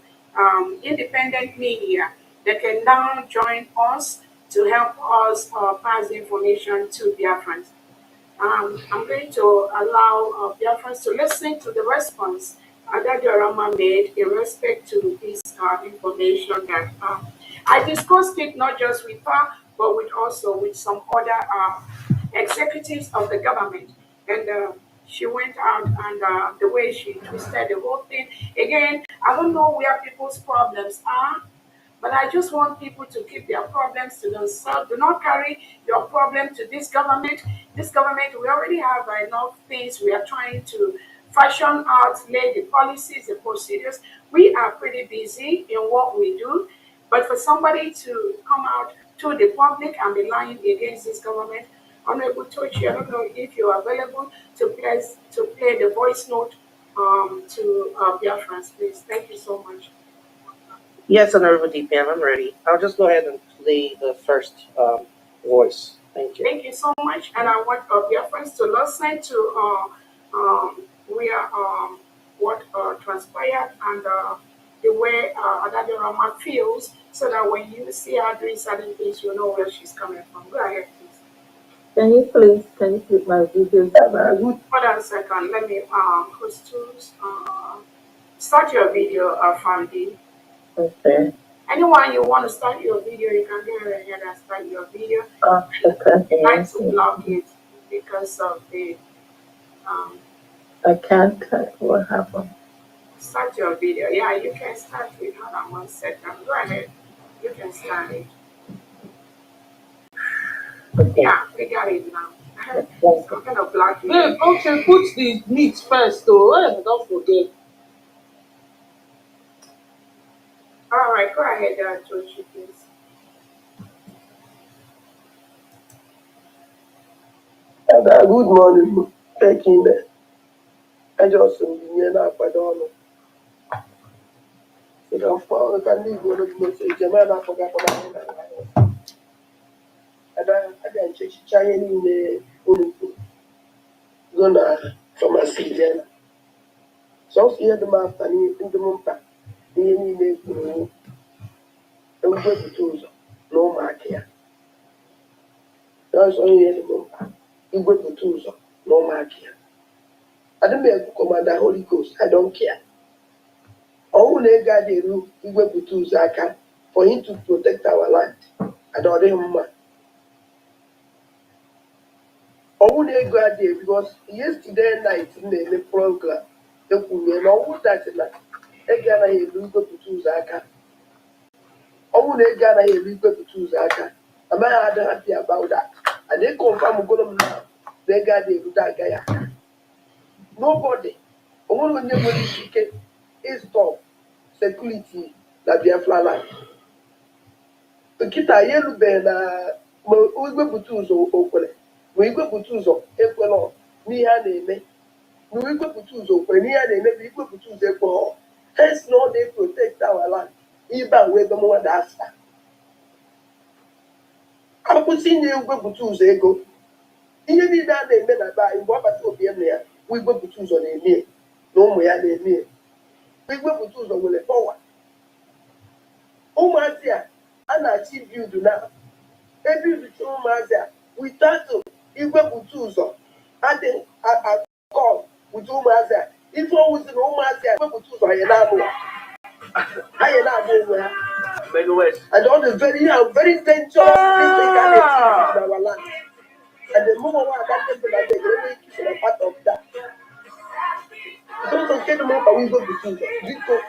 S3: independent media that can now join us to help us pass the information to Biafrans. I'm going to allow Biafrans to listen to the response that Diorama made in respect to this information that I discussed it not just with her, but with also with some other executives of the government. And she went out and the way she twisted the whole thing. Again, I don't know where people's problems are, but I just want people to keep their problems to themselves. Do not carry your problem to this government. This government, we already have enough things we are trying to fashion out, lay the policies, the procedures. We are pretty busy in what we do, But for somebody to come out to the public and be lying against this government, Honorable Tochi, I don't know if you're available to play the voice note to Biafrans, please. Thank you so much.
S8: Yes, Honorable DPM, I'm ready. I'll just go ahead and play the first voice. Thank you.
S3: Thank you so much, and I want Biafrans to listen to what transpired and the way Adade Rama feels, so that when you see her doing certain things, you know where she's coming from. Go ahead, please.
S20: Can you click my video?
S3: Hold on a second. Let me host tools. Start your video, Famdi.
S20: Okay.
S3: Anyone you want to start your video, you can go ahead and start your video.
S20: Okay.
S3: Like to block it because of the
S20: I can't. What happened?
S3: start your video. Yeah, you can start it. Hold on 1 second. Go ahead. You can start it.
S20: Okay.
S3: Yeah, we got it now. So I'm gonna block you.
S13: Babe, okay, put the meat first, though. Don't forget.
S3: All right, go ahead, Joshi, please.
S22: Good morning. Taking the I just in up I don't know. So the phone can leave one of the message. A man I forgot about and I didn't check China in the Gona from a season. So here the map and in the mumpa. The any name no good tools. No mark here. That's only the mumpa. You go to tools. No mark here. I don't make Commander Holy Ghost. I don't care. All lega the roof, we were to Zaka for him to protect our land. I don't know. All lega there because yesterday night in the program, the women all that night. Again, I go to Zaka. All lega I go to Zaka. Am I happy about that? And they confirm Golem now. They got the Rudagaya. Nobody. Only when they is top security na Biafra land. Nkịta ya erubeghị na ma igwepụta ụzọ okwere ma igwepụta ụzọ ekwelọ n'ihe a na-eme ma igwepụta ụzọ okwere n'ihe a na-eme bụ igwepụta ụzọ ekwelọ. Hence na ọ na-protect our land ibe a wee gọmụnwa da asa akwụsị inye igwepụta ụzọ ego ihe niile a na-eme na be anyị mgbe ọ bata obi eme ya bụ igwepụta ụzọ na-eme na ụmụ ya na-eme igwepụta ụzọ nwere pọwa ụmụazị a na-achị biudu na ebe ibicha ụmụazị without igwepụta ụzọ adịghị akọ ụdị ụmụazị ife ọwụzi na ụmụazị igwepụta ụzọ anyị na-amụ onwe ha and all the very dangerous things they can achieve in our land and the moment one that people that they really keep a part of that don't get them up and we go to ụzọ biko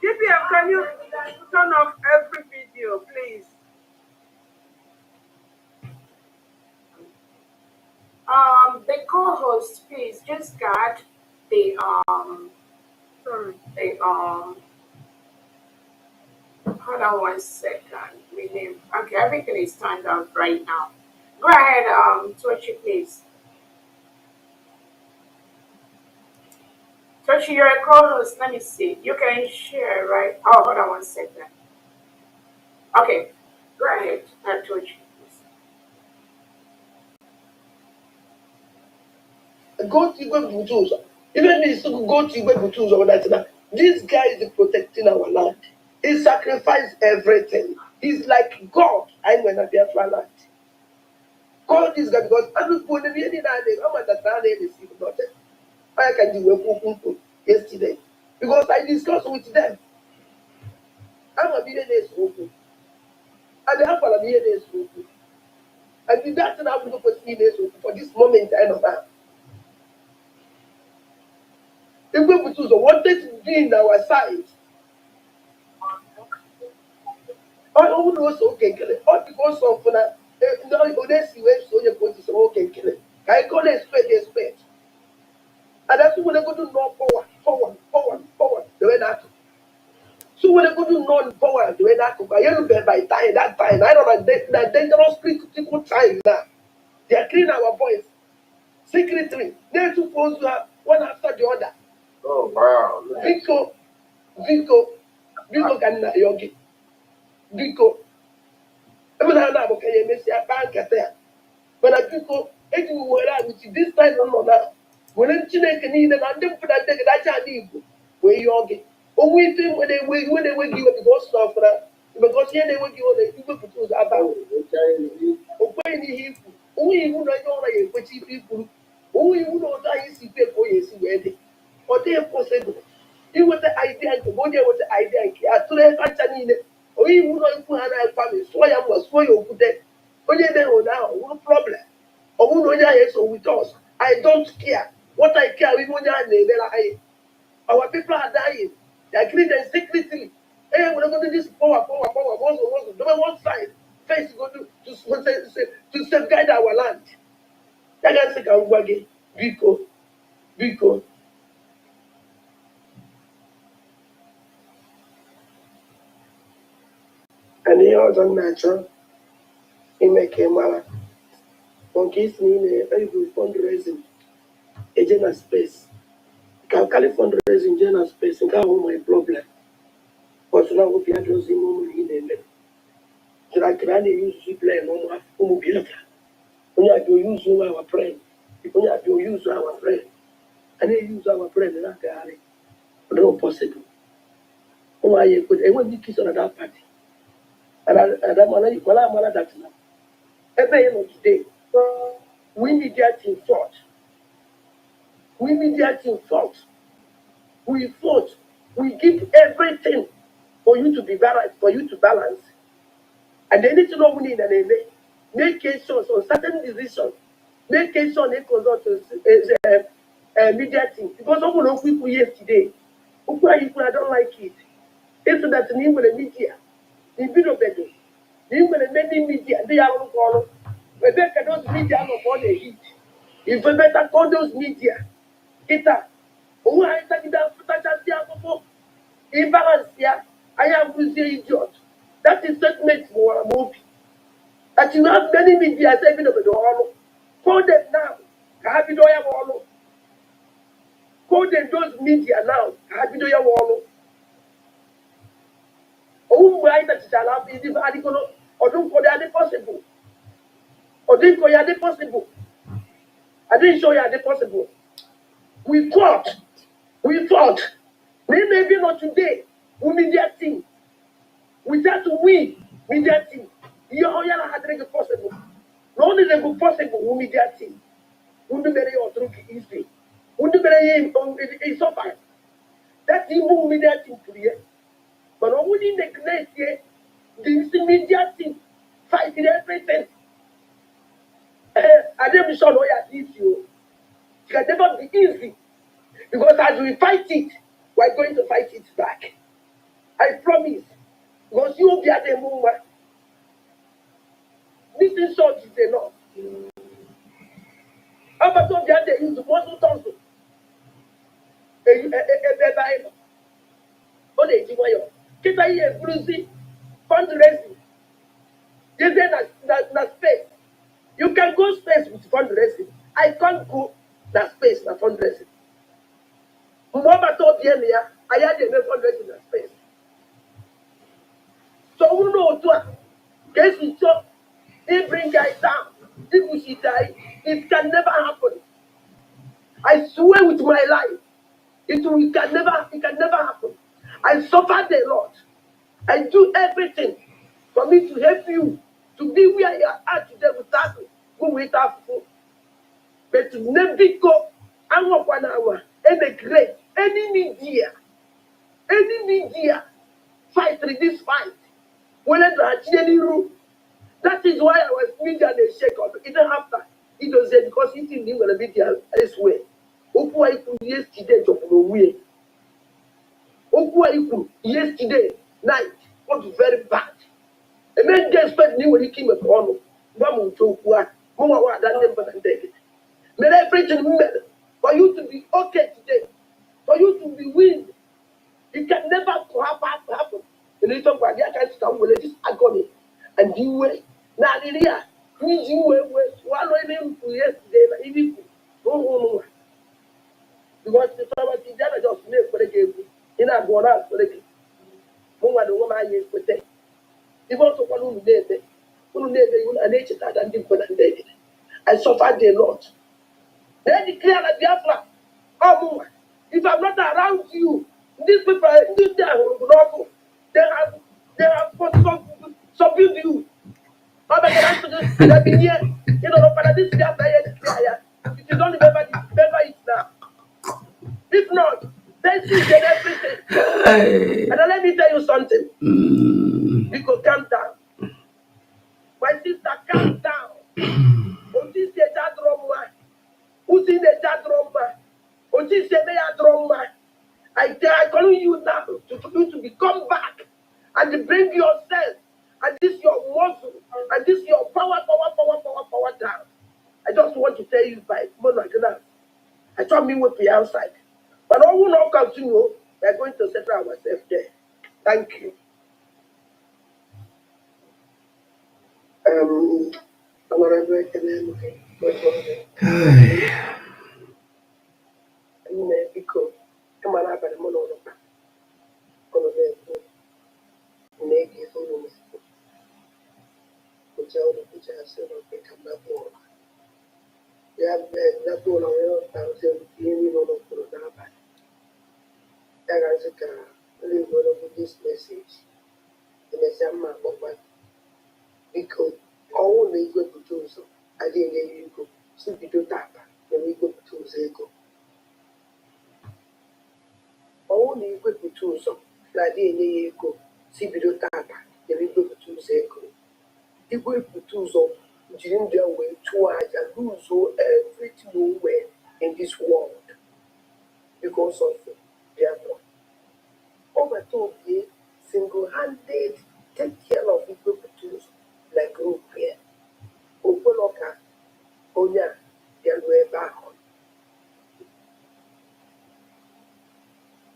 S20: DPM, can you turn off every video, please?
S3: The co-host, please just guard the hold on 1 second. Okay, everything is turned off right now. Go ahead, Tochi, please. Tochi, you're a co-host. Let me see. You can share, right? Oh, hold on 1 second. Okay, go ahead, Tochi.
S22: Go to Igwe even if you go to Igwe this guy is protecting our land. He sacrificed everything. He's like God. I'm going to be a land. Call this guy because I look for the beginning of the I can do yesterday because I discussed with them. I'm a millionaire open. And they have a millionaire open. And with that, I will go for this moment I know that. If we put wanted to be in our side, who knows okay, all because of no, this way, so you're going to say, okay, kill it. I call it spade. And that's when I go to no forward, the way that. So when I go to non forward, the way that, I don't by time, that time, I don't know that dangerous critical time now. They are cleaning our voice secretly. They're supposed to have one after the other.
S17: Oh, wow.
S22: Vico can yogi. Vico. I mean, I'm not okay, Messi, a bank at there. But I Vico, if you were out with this time on now, when I'm Chinese and even I'm them for that, that's a need. Where yogi. Oh, we think when they will give it because of that. Because here they will give the people to choose about. When he, we would not know which people, we would not die, see people, yes, ready. Or they are possible. It was the idea to go there with the idea. I told her, Patanine, or you would not put her family, so I was so you put it. Only they will now, no problem. Or who know that so with us. I don't care. What I care, we won't have our people are dying. They are killing them secretly. Hey, we're not going to do this power. One side. First, go to safeguard our land. That can say, Kawage, Biko. And he also natural. He make a mala. On case me in a very good fundraising. A general space. Can fundraising general space and go my problem. But now if you are just in moment in the so I can use people and no more when you have to use our friend, when you have to use our friend, and they use our friend in that guy, no possible. Why you could ever be kissed on that party? And I'm on that now. Every end of today, we need that in thought. We need that in thought. We thought. We give everything for you to be balanced, for you to balance. And they need to know we need an make cases on certain decisions. Make cases on a consult media team. Because some of people yesterday, I don't like it. It's that the name of the media, the video better. The name of the many media, they are all called. Rebecca, those media are not the heat. If we better call those media, get up. Oh, I take that for imbalance here. I am with the idiot. That is statement for a movie. That you have many media saving over the all. Call them now. Have you done all? Call them those media now. Have you done all? Oh, right, that is allowed in the article. Or don't call it possible. Or didn't call it possible. I didn't show you the possible. We fought. Maybe not today. We media team. We have to win media team. You had to possible. Not only the possible we media team. We do very or through history. We do very in so far. That team who media team clear. But only the next year, this media team fighting everything. I don't sure no you. It can never be easy. Because as we fight it, we're going to fight it back. I promise. Because you will be at the moment. This is short is enough. How about some the other use muscle tonsil? A better on a jiwayo. Kita here bruising, fundraising. This is na space. You can go space with fundraising. I can't go na space na fundraising. Mama told me I had a fundraising na space. So we know what case we talk, he bring guys down. If we should die, it can never happen. I swear with my life, it can never happen. I suffered a lot. I do everything for me to help you to be where you are today without go without food. But to never go and work 1 hour any great any media fight this fight. When I any room. That is why I was media and they shake up. Even after it was because it didn't even be there elsewhere. Yesterday to way. Yesterday night was very bad. A man just spent new when he came at one. One to what? Mama, that never and take it. May I preach in for you to be okay today, for you to be win. It can never happen. The little boy, I can't stand with this agony. And you wait. Now, Lydia, you wait, one name for yesterday, even no. Because the power of the judge just made for the game. In our go out for the game. Mama, the woman I use for them. If also one who did it, an nature that I did for David. I suffered a lot. Then declare that Biafra, oh, Mama, if I'm not around you, these people are in there, they have subdued you. But I've been here, you know, but this Biafra here, if you don't remember it now. If not, then see then everything. And then let me tell you something. You could calm down. My sister, calm down. Oti se ja drama. Uti ne ja drama. Oti se ne ya drama. I call you now for you to become back and to bring yourself and this your muscle and this your power down. I just want to tell you by Monagana. I told me we'll be outside. But all will not continue. We are going to settle ourselves there. Thank you. Honorable Because come on up and monologue. This message in a summer because all the go to do so. I didn't let you go. So we do tap. Then we go to Zeko. All the go to do so. I didn't let you go. See we do tap. Then we go to Zeko. The go to do so. During their way towards and lose so everything nowhere in this world because of their God. Over to be single-handed take care of people produce like group here. Opoloka, Onya, their way back on.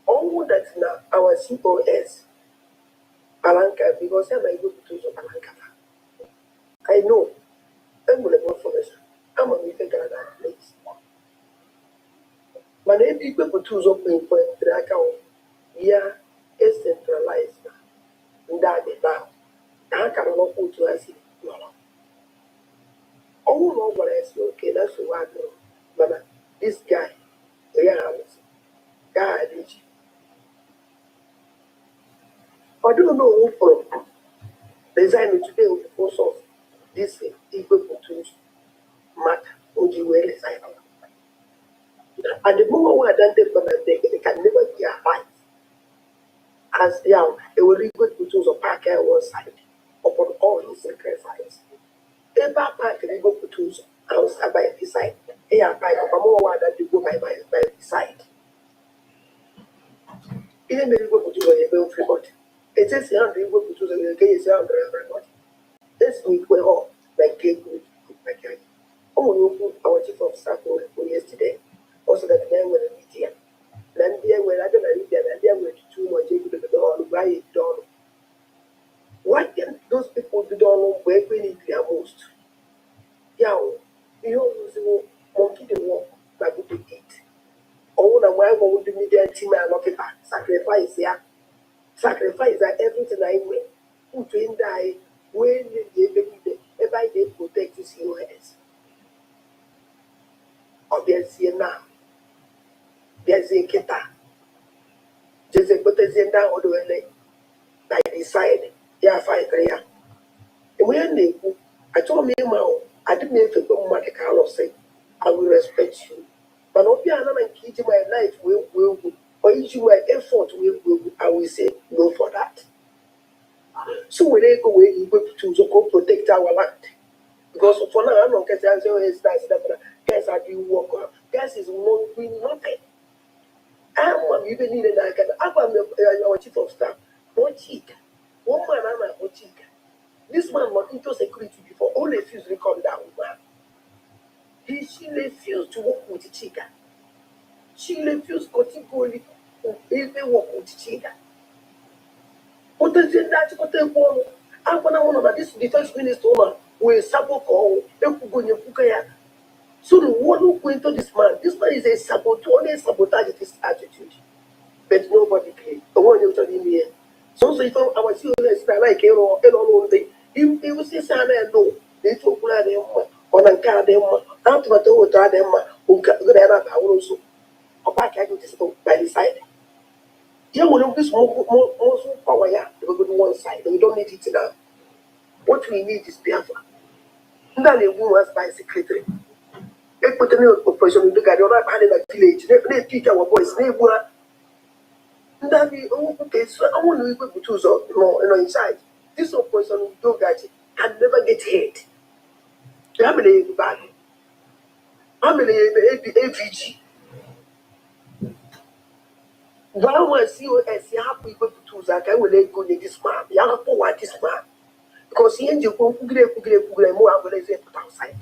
S22: All that now our COS, Alanka, because I'm a good producer of Alanka. I know, I'm going to go for this. I'm a meeting that place. But if people produce open for the account, yeah, it's centralized. That is now. I cannot put to us. Oh, no, what I say, okay, that's what I know. But this guy, yeah, God, I don't know who from design today with the force of this equal to matter, only well design. And the moment we identify for that they can never be alive. As young, it will equal to choose a park on one side upon all his sacrifice. A park can go to choose outside by his side. Here, by a more that you go by his side. Even the people to a very forgot. It is young people to choose a case out of everybody. This week we're all like cake with my guy. Oh, our chief of staff yesterday. Also, that men were a meeting. Then there were other than there, and there were too much able to the buy it done. What can those people do don't know where we need their most? Yeah, you know, monkey the walk, but we did it. Oh, the why won't the media team and look at sacrifice, yeah. Sacrifice that everything I win. Who train die when they protect his COS. Obviously now. There's a kita. There's a potassium down all the way. I decide, yeah, fight there. And when they I told me, I didn't make a good money, Carlos say, I will respect you. But not be another kid in my life will, or issue my effort will, I will say no for that. So when they go away, you go to go protect our land. Because for now, I'm not getting answers, guys, are doing work. Guys is not doing nothing. I'm even need an icon. I'm our chief of staff. No cheat. One man, I'm a cheat. This man was into security before. All refused to come down. She refused to work with the chica. She refused categorically to even work with the chica. But then that got a ball. I'm going to want this defense minister will sabotage. So the one who went to this man is a saboteur, sabotage his attitude. But nobody came. The one you told me here. So if I was serious, like a all day, he was say, son, no, they took them on a car, them, not to what them, who got good at our also. Or back I do this by the side. You will have this more power, they will go to one side, we don't need it now. What we need is Biafra. Now the woman's by secretary. They put a new operation in the guy, you're not having a village, they teach our boys, they were. Okay, so I want to go to inside. This operation can never get hit. How many bad? How many AVG? Why was you as you have people to that I will let go this man? You have to want this man. Because he ain't you go more outside.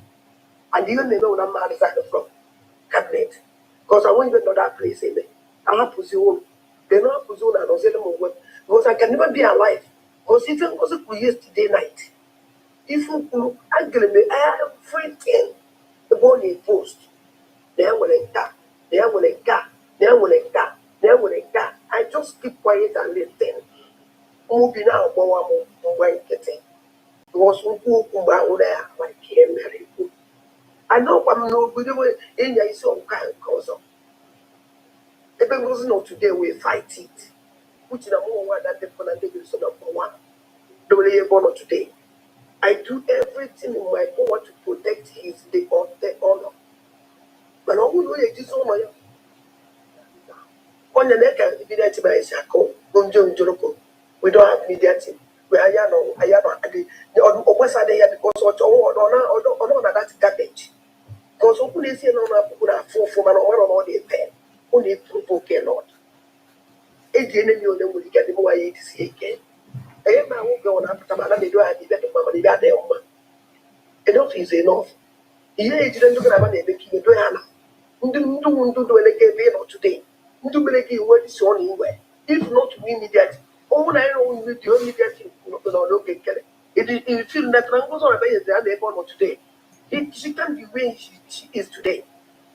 S22: And you know that man is at the front cabinet. Because I want you to know that place in there. I have to see home. They don't have to zone and say them what. Because I can never be alive. Because even because it was yesterday night. If you agree me everything the body post, they will like that, they will like that, they will like that, they will like that. I just keep quiet and listen. Moving out, going getting. Was who there, like him, very good. I know I'm no good in your own kind of cause. If it was not today, we fight it. Which is the more one that the political son of one. Don't live on today. I do everything in my power to protect the honor. But I will do this on my on the neck and be that by Sako, Gunjo Joroko. We don't have media team. We are Yano, the West side here because what or that garbage. Because who is here on a full for an or the pen, only provoke a lot. Eight enemy of them will get the more to see again. I am now going up to Tamala, they do have the better money that they own. Enough is enough. Here it didn't look at money making a Diana. Do like today. Do make you what is on anywhere. If not immediate, all I know with the immediate look at it. If feel that Rangos or a they born today. She can't be where she is today.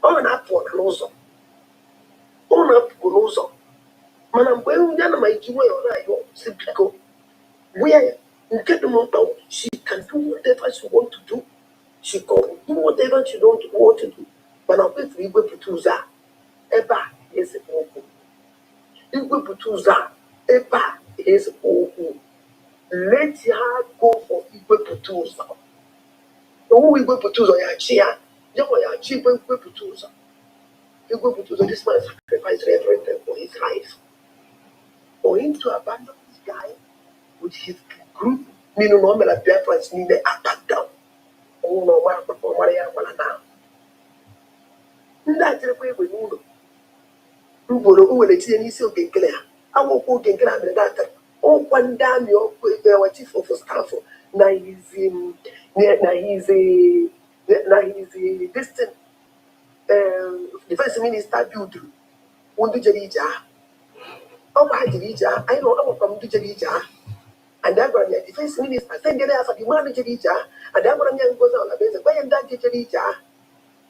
S22: On up for Coloso. On up Coloso. Man, I'm going down my way or I go simply go. Where you get the mountain, she can do whatever she want to do. She can do whatever she don't want to do. But I'll pay for you to choose that. Eba is a poor. You go to choose that. Eba is a poor. Let her go for people to choose that. Who we go to choose on your chair? You go your chair, go to choose. You go to choose. This man sacrificed everything for his life. For him to abandon this guy with his group, meaning no matter difference, need the attack down. Oh no, what I now. That's the way we move. Mboro nwere tinye n'isi ogengere ha awụkwọ ogengere ha mere data ọkwa ndị amị ọkwa chief of staff na his distant defense minister bidoro ndị jere ije ha ọkwa ha jere ije ha anyị na ọnọkwa ndị jere ije ha and agwara m ya defense minister sendere ya afa mmadụ jere ije ha and agwara m ya Ngozi Ọlabeze gwa ya ndị aja jere ije ha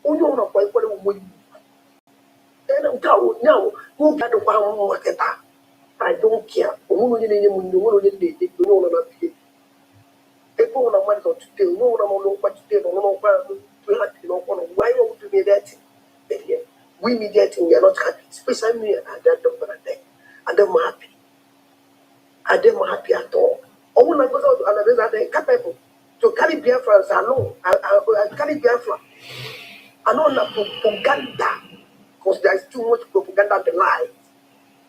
S22: onye ọnọkwa ikwere ụgbọ ibu I don't care. Only the no people on a month or today, no one what to do, no why would you be that? We mediating, we are not happy, especially me and that doctor there. And I'm happy. I am happy at all. I want to go out and are capable to carry Biafra alone. I carry Biafra. I know not propaganda. Because there is too much propaganda and lies.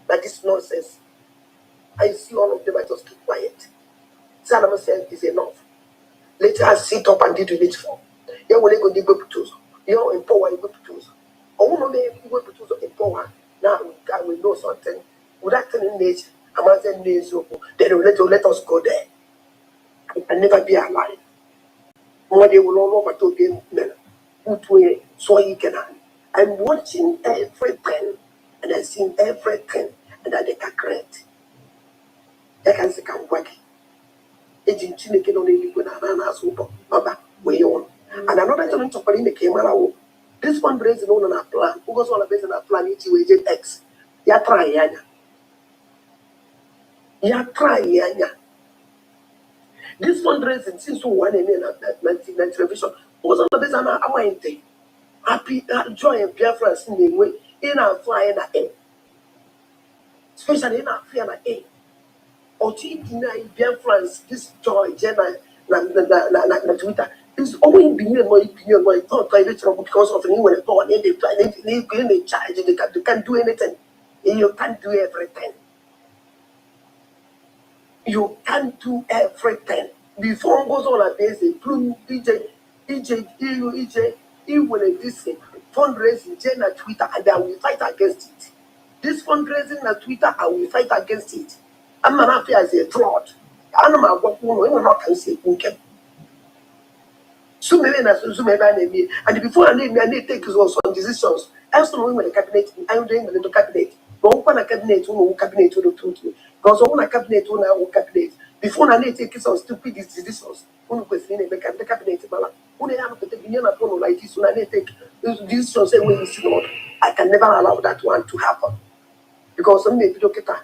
S22: That is nonsense. I see all of them, I just keep quiet. Saddam Hussein is enough. Let us sit up and do it for. You will go to go to you empower you go to choose. Or one day you go to choose empower. Now God will know something. Without telling nature, I'm not saying then let us go there. and never be alive. What they will all over to game men. So you can. I'm watching everything and I seen everything and I get correct. I can say I'm working. It's in Chineke on the banana super. Baba, where you on? And another time to put in the camera. This fundraising on a plan. Who goes on a business plan? It's with X. Ya try yanya. Ya try yanya. This fundraising since one and then television was on the business. I'm waiting. Happy joy and Biafra in the way in our flying at A. Especially in our flying at A. Or to deny Biafrans this joy, Jenna, na Twitter. It's always been my thought private trouble because of anyone at all. They charge, they can't do anything. You can't do everything. You can't do everything. Before goes on a base, plum, EJ, even this fundraising, Jenna Twitter, and I will fight against it. This fundraising na Twitter, I will fight against it. I'm not happy as a fraud. I'm not going to say, okay. So maybe and before I need to take some decisions. I also know when the cabinet, I'm doing the cabinet. But open a cabinet, who cabinet to the truth. Because open a cabinet, who cabinet. Before I need to take some stupid decisions, who question the cabinet, who they have to take upon like this, when I need to take decisions, say, when it's not, I can never allow that one to happen. Because some maybe look at that.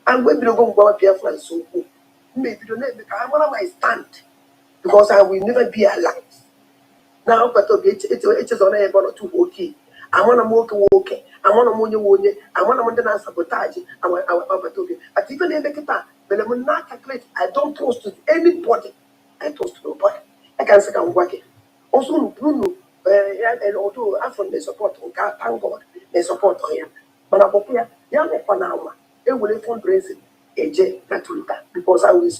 S22: And when we don't go to Biafra, so maybe don't make I want my stand. Because I will never be alive. Now, but it is on a one or two okay. I want to okay. I want to money. I want to sabotage. I want to but even in the guitar, when I'm not calculate, I don't trust to anybody. I trust nobody. I can say I'm working. Also, Bruno, and although I'm from the support on God, thank God, they support on him. But I'm okay. Young Panama, they will fundraising. AJ Natulita, because I will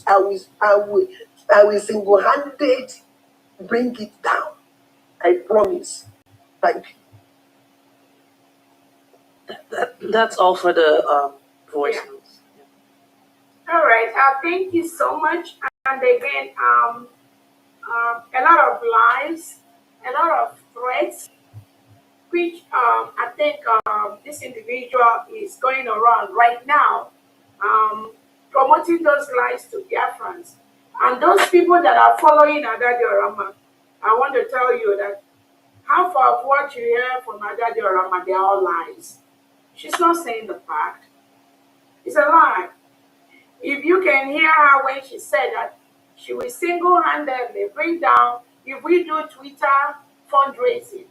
S22: single-handed bring it down. I promise. Thank you.
S8: That's all for the voice notes.
S3: All right. Thank you so much. And again, a lot of lies, a lot of threats, which I think this individual is going around right now, promoting those lies to Biafrans. And those people that are following Adadi Orama, I want to tell you that half of what you hear from Adadi Orama, they're all lies. She's not saying the fact. It's a lie. If you can hear her when she said that she will single-handedly bring down, if we do Twitter fundraising,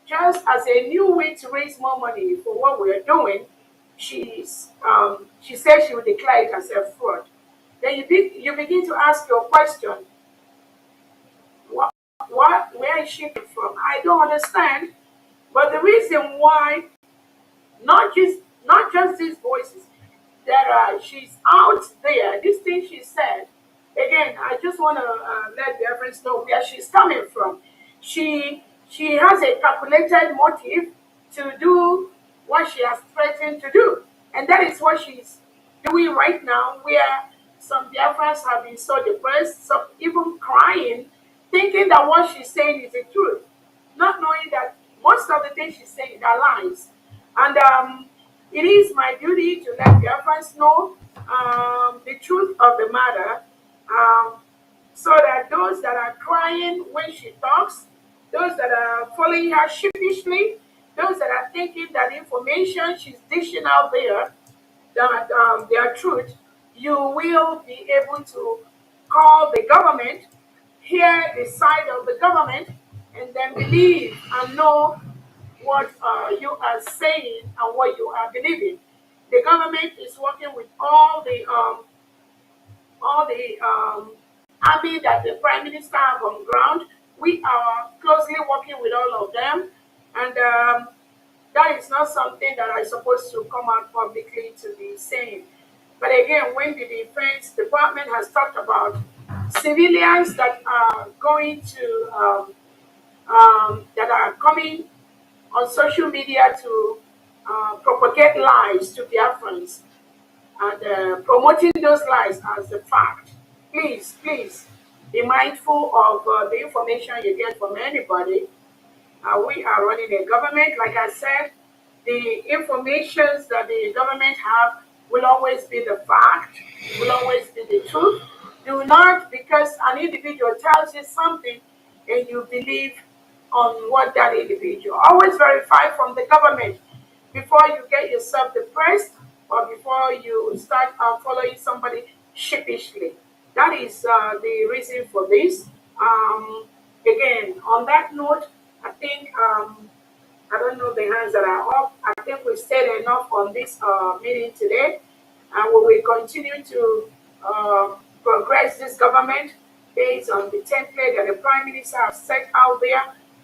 S3: just as a new way to raise more money for what we're doing, she said she would declare it as a fraud. Then you begin to ask your question, where is she from? I don't understand. But the reason why, not just these voices, she's out there. This thing she said, again, I just want to let the reference know where she's coming from. She has a calculated motive to do what she has threatened to do, and that is what she's doing right now. Where some Biafrans have been so depressed, some even crying, thinking that what she's saying is the truth, not knowing that most of the things she's saying are lies. And it is my duty to let Biafrans know the truth of the matter, so that those that are crying when she talks, those that are following her sheepishly, those that are thinking that information she's dishing out there, that they are truth, you will be able to call the government, hear the side of the government, and then believe and know what you are saying and what you are believing. The government is working with all the army that the prime minister have on ground. We are closely working with all of them, and that is not something that I'm supposed to come out publicly to be saying. But again, when the Defense Department has talked about civilians that are going to that are coming on social media to propagate lies to Biafrans and promoting those lies as a fact. Please, be mindful of the information you get from anybody. We are running a government, like I said, the informations that the government have will always be the fact, will always be the truth. Do not, because an individual tells you something and you believe on what that individual. Always verify from the government before you get yourself depressed or before you start following somebody sheepishly. That is the reason for this. Again, on that note, I think I don't know the hands that are up. I think we've said enough on this meeting today, and we will continue to progress this government based on the template that the Prime Minister has set out there.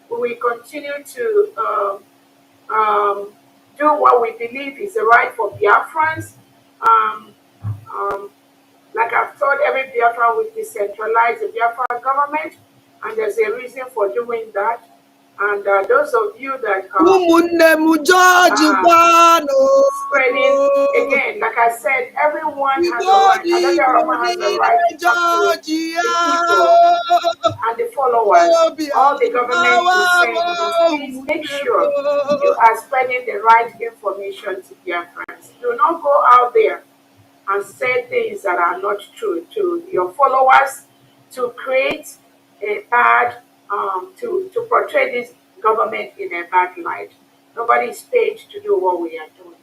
S3: We will continue to do what we believe is the right for Biafrans. Um, um, like I've told every Biafran, we decentralize the Biafran government, and there's a reason for doing that. And those of you that spreading, again, like I said, everyone has a right. Another Rama has a right to talk to the people and the followers. All the government is saying is please make sure you are spreading the right information to Biafrans. Do not go out there and say things that are not true to your followers to create a bad, to portray this government in a bad light. Nobody is paid to do what we are doing.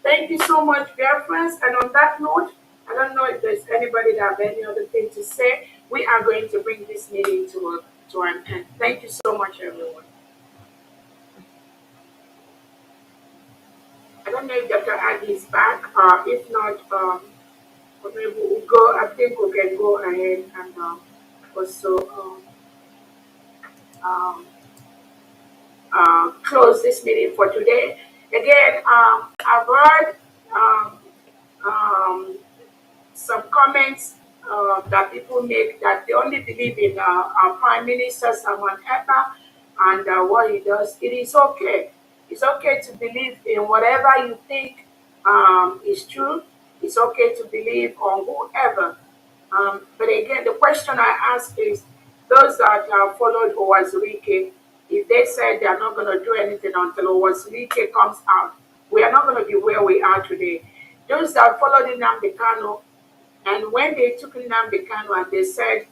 S3: Thank you so much, dear friends. And on that note, I don't know if there's anybody that have any other thing to say. We are going to bring this meeting to an end. Thank you so much, everyone. I don't know if Dr. Aggie is back. If not, maybe we'll go. I think we can go ahead and also um, close this meeting for today. Again, I've heard um, um, some comments that people make that they only believe in our Prime Minister Salman Eba and what he does. It is okay. It's okay to believe in whatever you think is true. It's okay to believe on whoever. But again, the question I ask is those that followed Owazurike, if they said they are not going to do anything until Owazurike comes out, we are not going to be where we are today. Those that followed Nnamdi Kanu, and when they took Nnamdi Kanu and they said,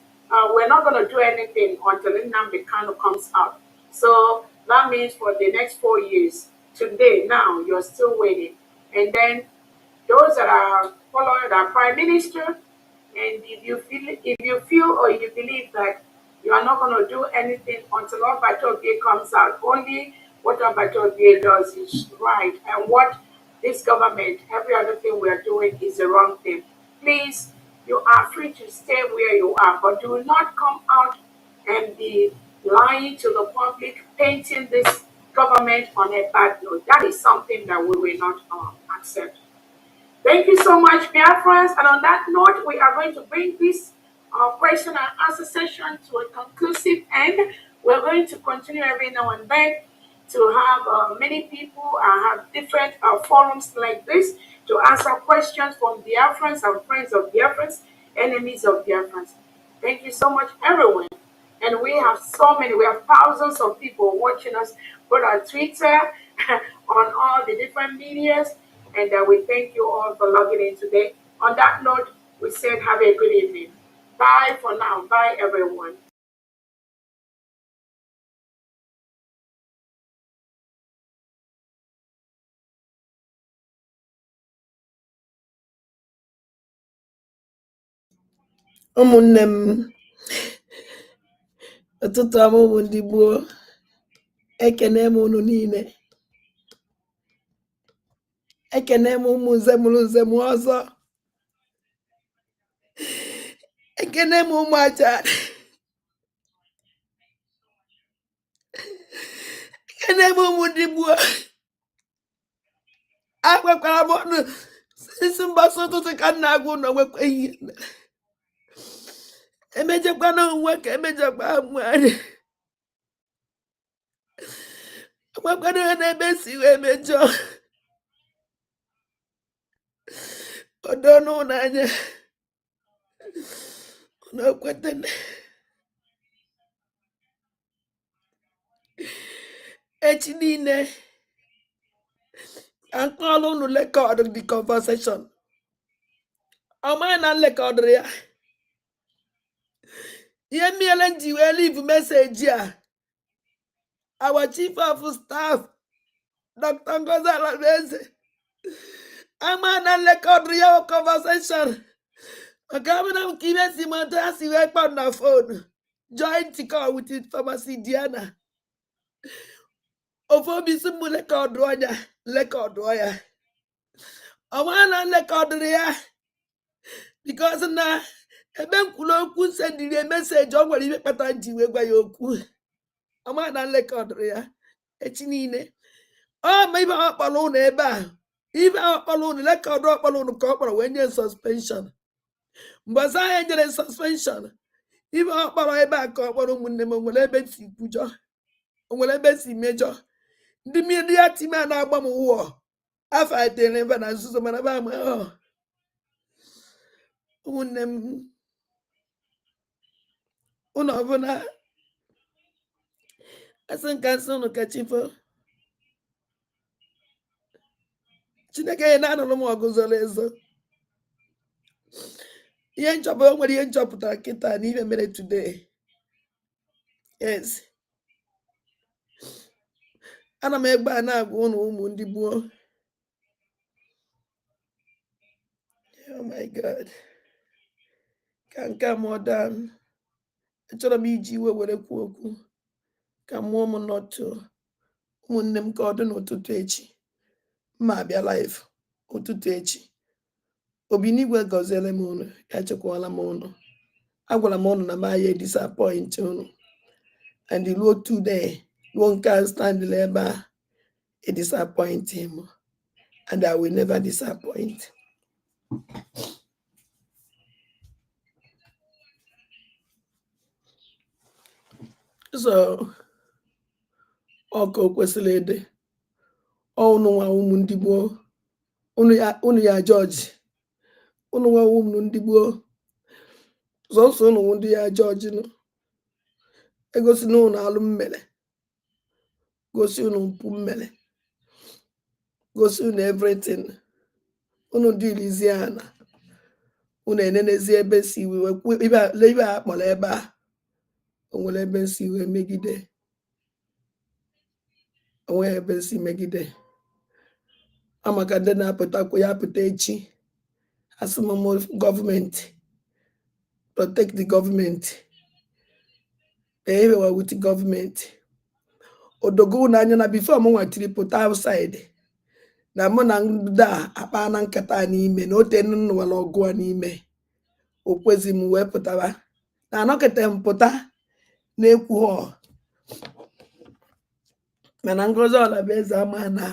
S3: we're not going to do anything until Nnamdi Kanu comes out. So that means for the next 4 years, today, now, you're still waiting. And then those that are following our Prime Minister, and if you feel or you believe that you are not going to do anything until Obatobie comes out, only what Obatobie does is right, and what this government, every other thing we are doing is the wrong thing. Please, you are free to stay where you are, but do not come out and be lying to the public, painting this government on a bad note. That is something that we will not accept. Thank you so much, dear friends. And on that note, we are going to bring this question and answer session to a conclusive end. We're going to continue every now and then to have many people have different forums like this to answer questions from Biafrans and friends of Biafrans, enemies of Biafrans. Thank you so much, everyone. And we have so many, we have thousands of people watching us both on Twitter, on all the different medias, and we thank you all for logging in today. On that note, we said have a good evening. Bye for now. Bye, everyone.
S1: ụmụnne m ụtụtụ ọma ụmụ ndị gboo ekene m unu niile ekene m ụmụ nze mụrụ nze m ọzọ ekene m ụmụ aja ekene m ụmụ ndị gboo agwakwara m ọnụ isi mgbasa ụtụtụ ka m na-agwa ụnọ nwekwa ihe emejekwana onwe ka emejekwa mmadụ nwekwana ihe na-ebe si wee mejọ odo n'ụlọanya n'okwete echi niile ankọọlụ unu lekọd the conversation ọma na nlekọdụrụ ya ihe miele nji wee leave meseji a our chief of staff Dr. Ngozi Alaeze ama na nlekọdụrụ ya conversation maka amụna m ka ihe si mata ha si wee kpọ na phone joint call with pharmacy Diana ofe obi si mụ lekọdụọ ya ọma na nlekọdụrụ ya because na ebe nkwulu okwu sendiri meseji ọ nwere ihe kpatara ji wee gwa ya okwu ọma na nlekọdụrụ ya echi niile ma ibe ọ kpọrọ ụnụ ebe a ibe ọ kpọrọ ụnụ lekọdụ ọkpọrọ ụnụ ka ọ kpọrọ wee nye suspension mgbe ọzọ ahụ enyere suspension ibe ọ kpọrọ ebe a ka ọ kpọrọ ụmụnne m onwere ebe si kwujọ onwere ebe si mejọ ndị mmiri ya time a na-agba m ụwọ afọ etere ebe na nzuzo mana ebe ama ụmụnne m ụnụ ọbụla asị nka nsị ụnụ ka chifo Chineke ya na-anụrụ m ọgụ zoro ezo ihe nchọpụta o nwere ihe nchọpụtara kịta na ihe mere today yes ana m egbe a na-agwa ụnụ ụmụ ndị gboo oh my god ka nke a mụọ dan achọrọ m iji iwe were kwuo okwu ka mụọ m nọtụ ụmụnne m ka ọ dị n'ụtụtụ echi mma abịa live ụtụtụ echi Obinigwe gọziere m ụnụ ya chekwala m ụnụ agwara m ụnụ na m aya disappoint ụnụ and ruo today ruo nke a standịla ebe a disappoint him and I will never disappoint. So ọka o kwesịrị ịdị ụnụ nwa ụmụ ndị gboo ụnụ ya jọji ụnụ nwa ụmụ ndị gboo sọsọ ụnụ ndị ya jọji nụ egosi na ụnụ alụ mmele gosi ụnụ mpụ mmele gosi ụnụ everything ụnụ dịrizie ana ụnụ enenezi ebe si ibe a kpọrọ ebe a onwere ebe si wee megide onwe ebe si megide amaka ndị na-apụtakwa ya apụta echi asị m gọọmenti protect the gọọmenti ewewa with gọọmenti odogo ụnụ anya na bifo m nwatiri pụta outside na mụ na ndị a akpa na nkata n'ime na ote nnụwara ọgụ a n'ime okwezi m wee pụtara na anọkịta m pụta na-ekwu mana Ngozi Olabueze ama na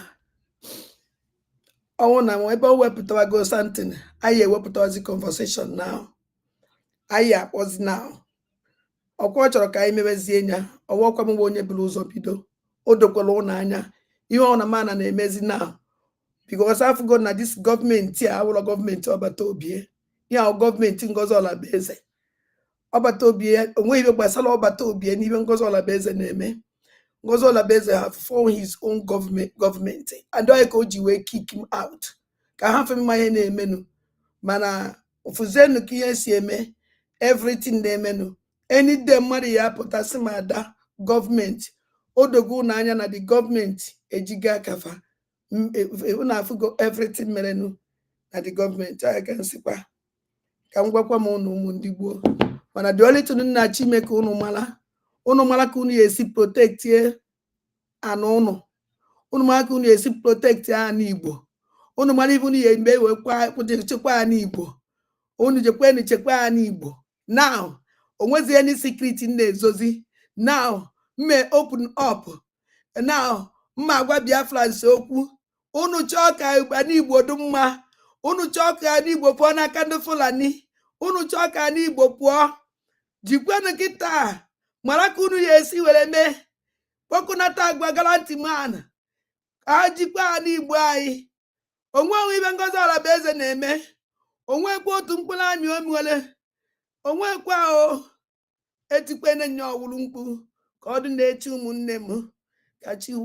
S1: ọnwụ na ebe o wepụtara go something anyị ewepụtazi conversation now anyị akpọzi now ọkwa ọ chọrọ ka anyị mewezie ya ọwọkwa m onye buru ụzọ bido o dokwara ụnụ anya ihe ọ na mana na-emezi now because afụgo na dis gọọmenti a awụrọ gọọmenti ọbata obie ya gọọmenti Ngozi Olabueze ọbata obie onweghị ibe gbasara ọbata obie n'ibe Ngozi Olabueze na-eme Ngozi Olabueze have formed his own government and onye ka o ji wee kick him out ka ha fe mma ihe na-emenụ mana ofuzenu ka ihe si eme everything na-emenụ anyday mmadụ ya apụtasị ma ada gọọmenti odogo ụnụ anya na the gọọmenti ejigo akafa na afụgo everything merenụ na the gọọmenti anya ka nsikwa ka m gwakwa m ụnụ ụmụ ndị gboo mana the only thing nna Chimeke ụnụ mara ka ụnụ ya esi protektie anụ ụnụ mara ka ụnụ ya esi protektie anụ Igbo ụnụ mara ibe ụnụ ya mgbe chekwa anụ Igbo ụnụ jekweni chekwa anụ Igbo now onwezi any secret na-ezozi now mme open up now mma agwa Biafrans okwu ụnụ chọọ ka anụ Igbo dị mma ụnụ chọọ ka anụ Igbo pụọ n'aka ndị Fulani ụnụ chọọ ka anụ Igbo pụọ jikwenụ kịta mara ka unu ya esi were mee kpọkụnata agwa galanti man ka ha jikwa anụ Igbo anyị onweghị ibe Ngozi Olabueze na-eme onwekwa otu mkpụrụ amị o nwere onwekwa etikwene nya ọwụrụ mkpu ka ọ dị na-echi ụmụnne m ka chi hụ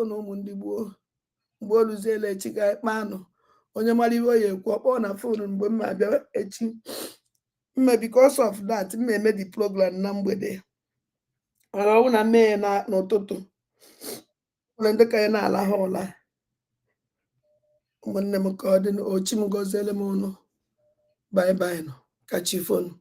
S1: unu ụmụ ndị gboo mgbe o ruziela echi ga ekpe anụ onye mara iwe oyi ekwu ọkpọ na fon mgbe m abịa echi mme because of that m eme the program na mgbede mana ọ bụ na mmehie n'ụtụtụ nwere ndị ka ya na-alahụ ụla ụmụnne m ka ọ dị ochi m gọziele m ụnụ bye bye nọ ka chi fonu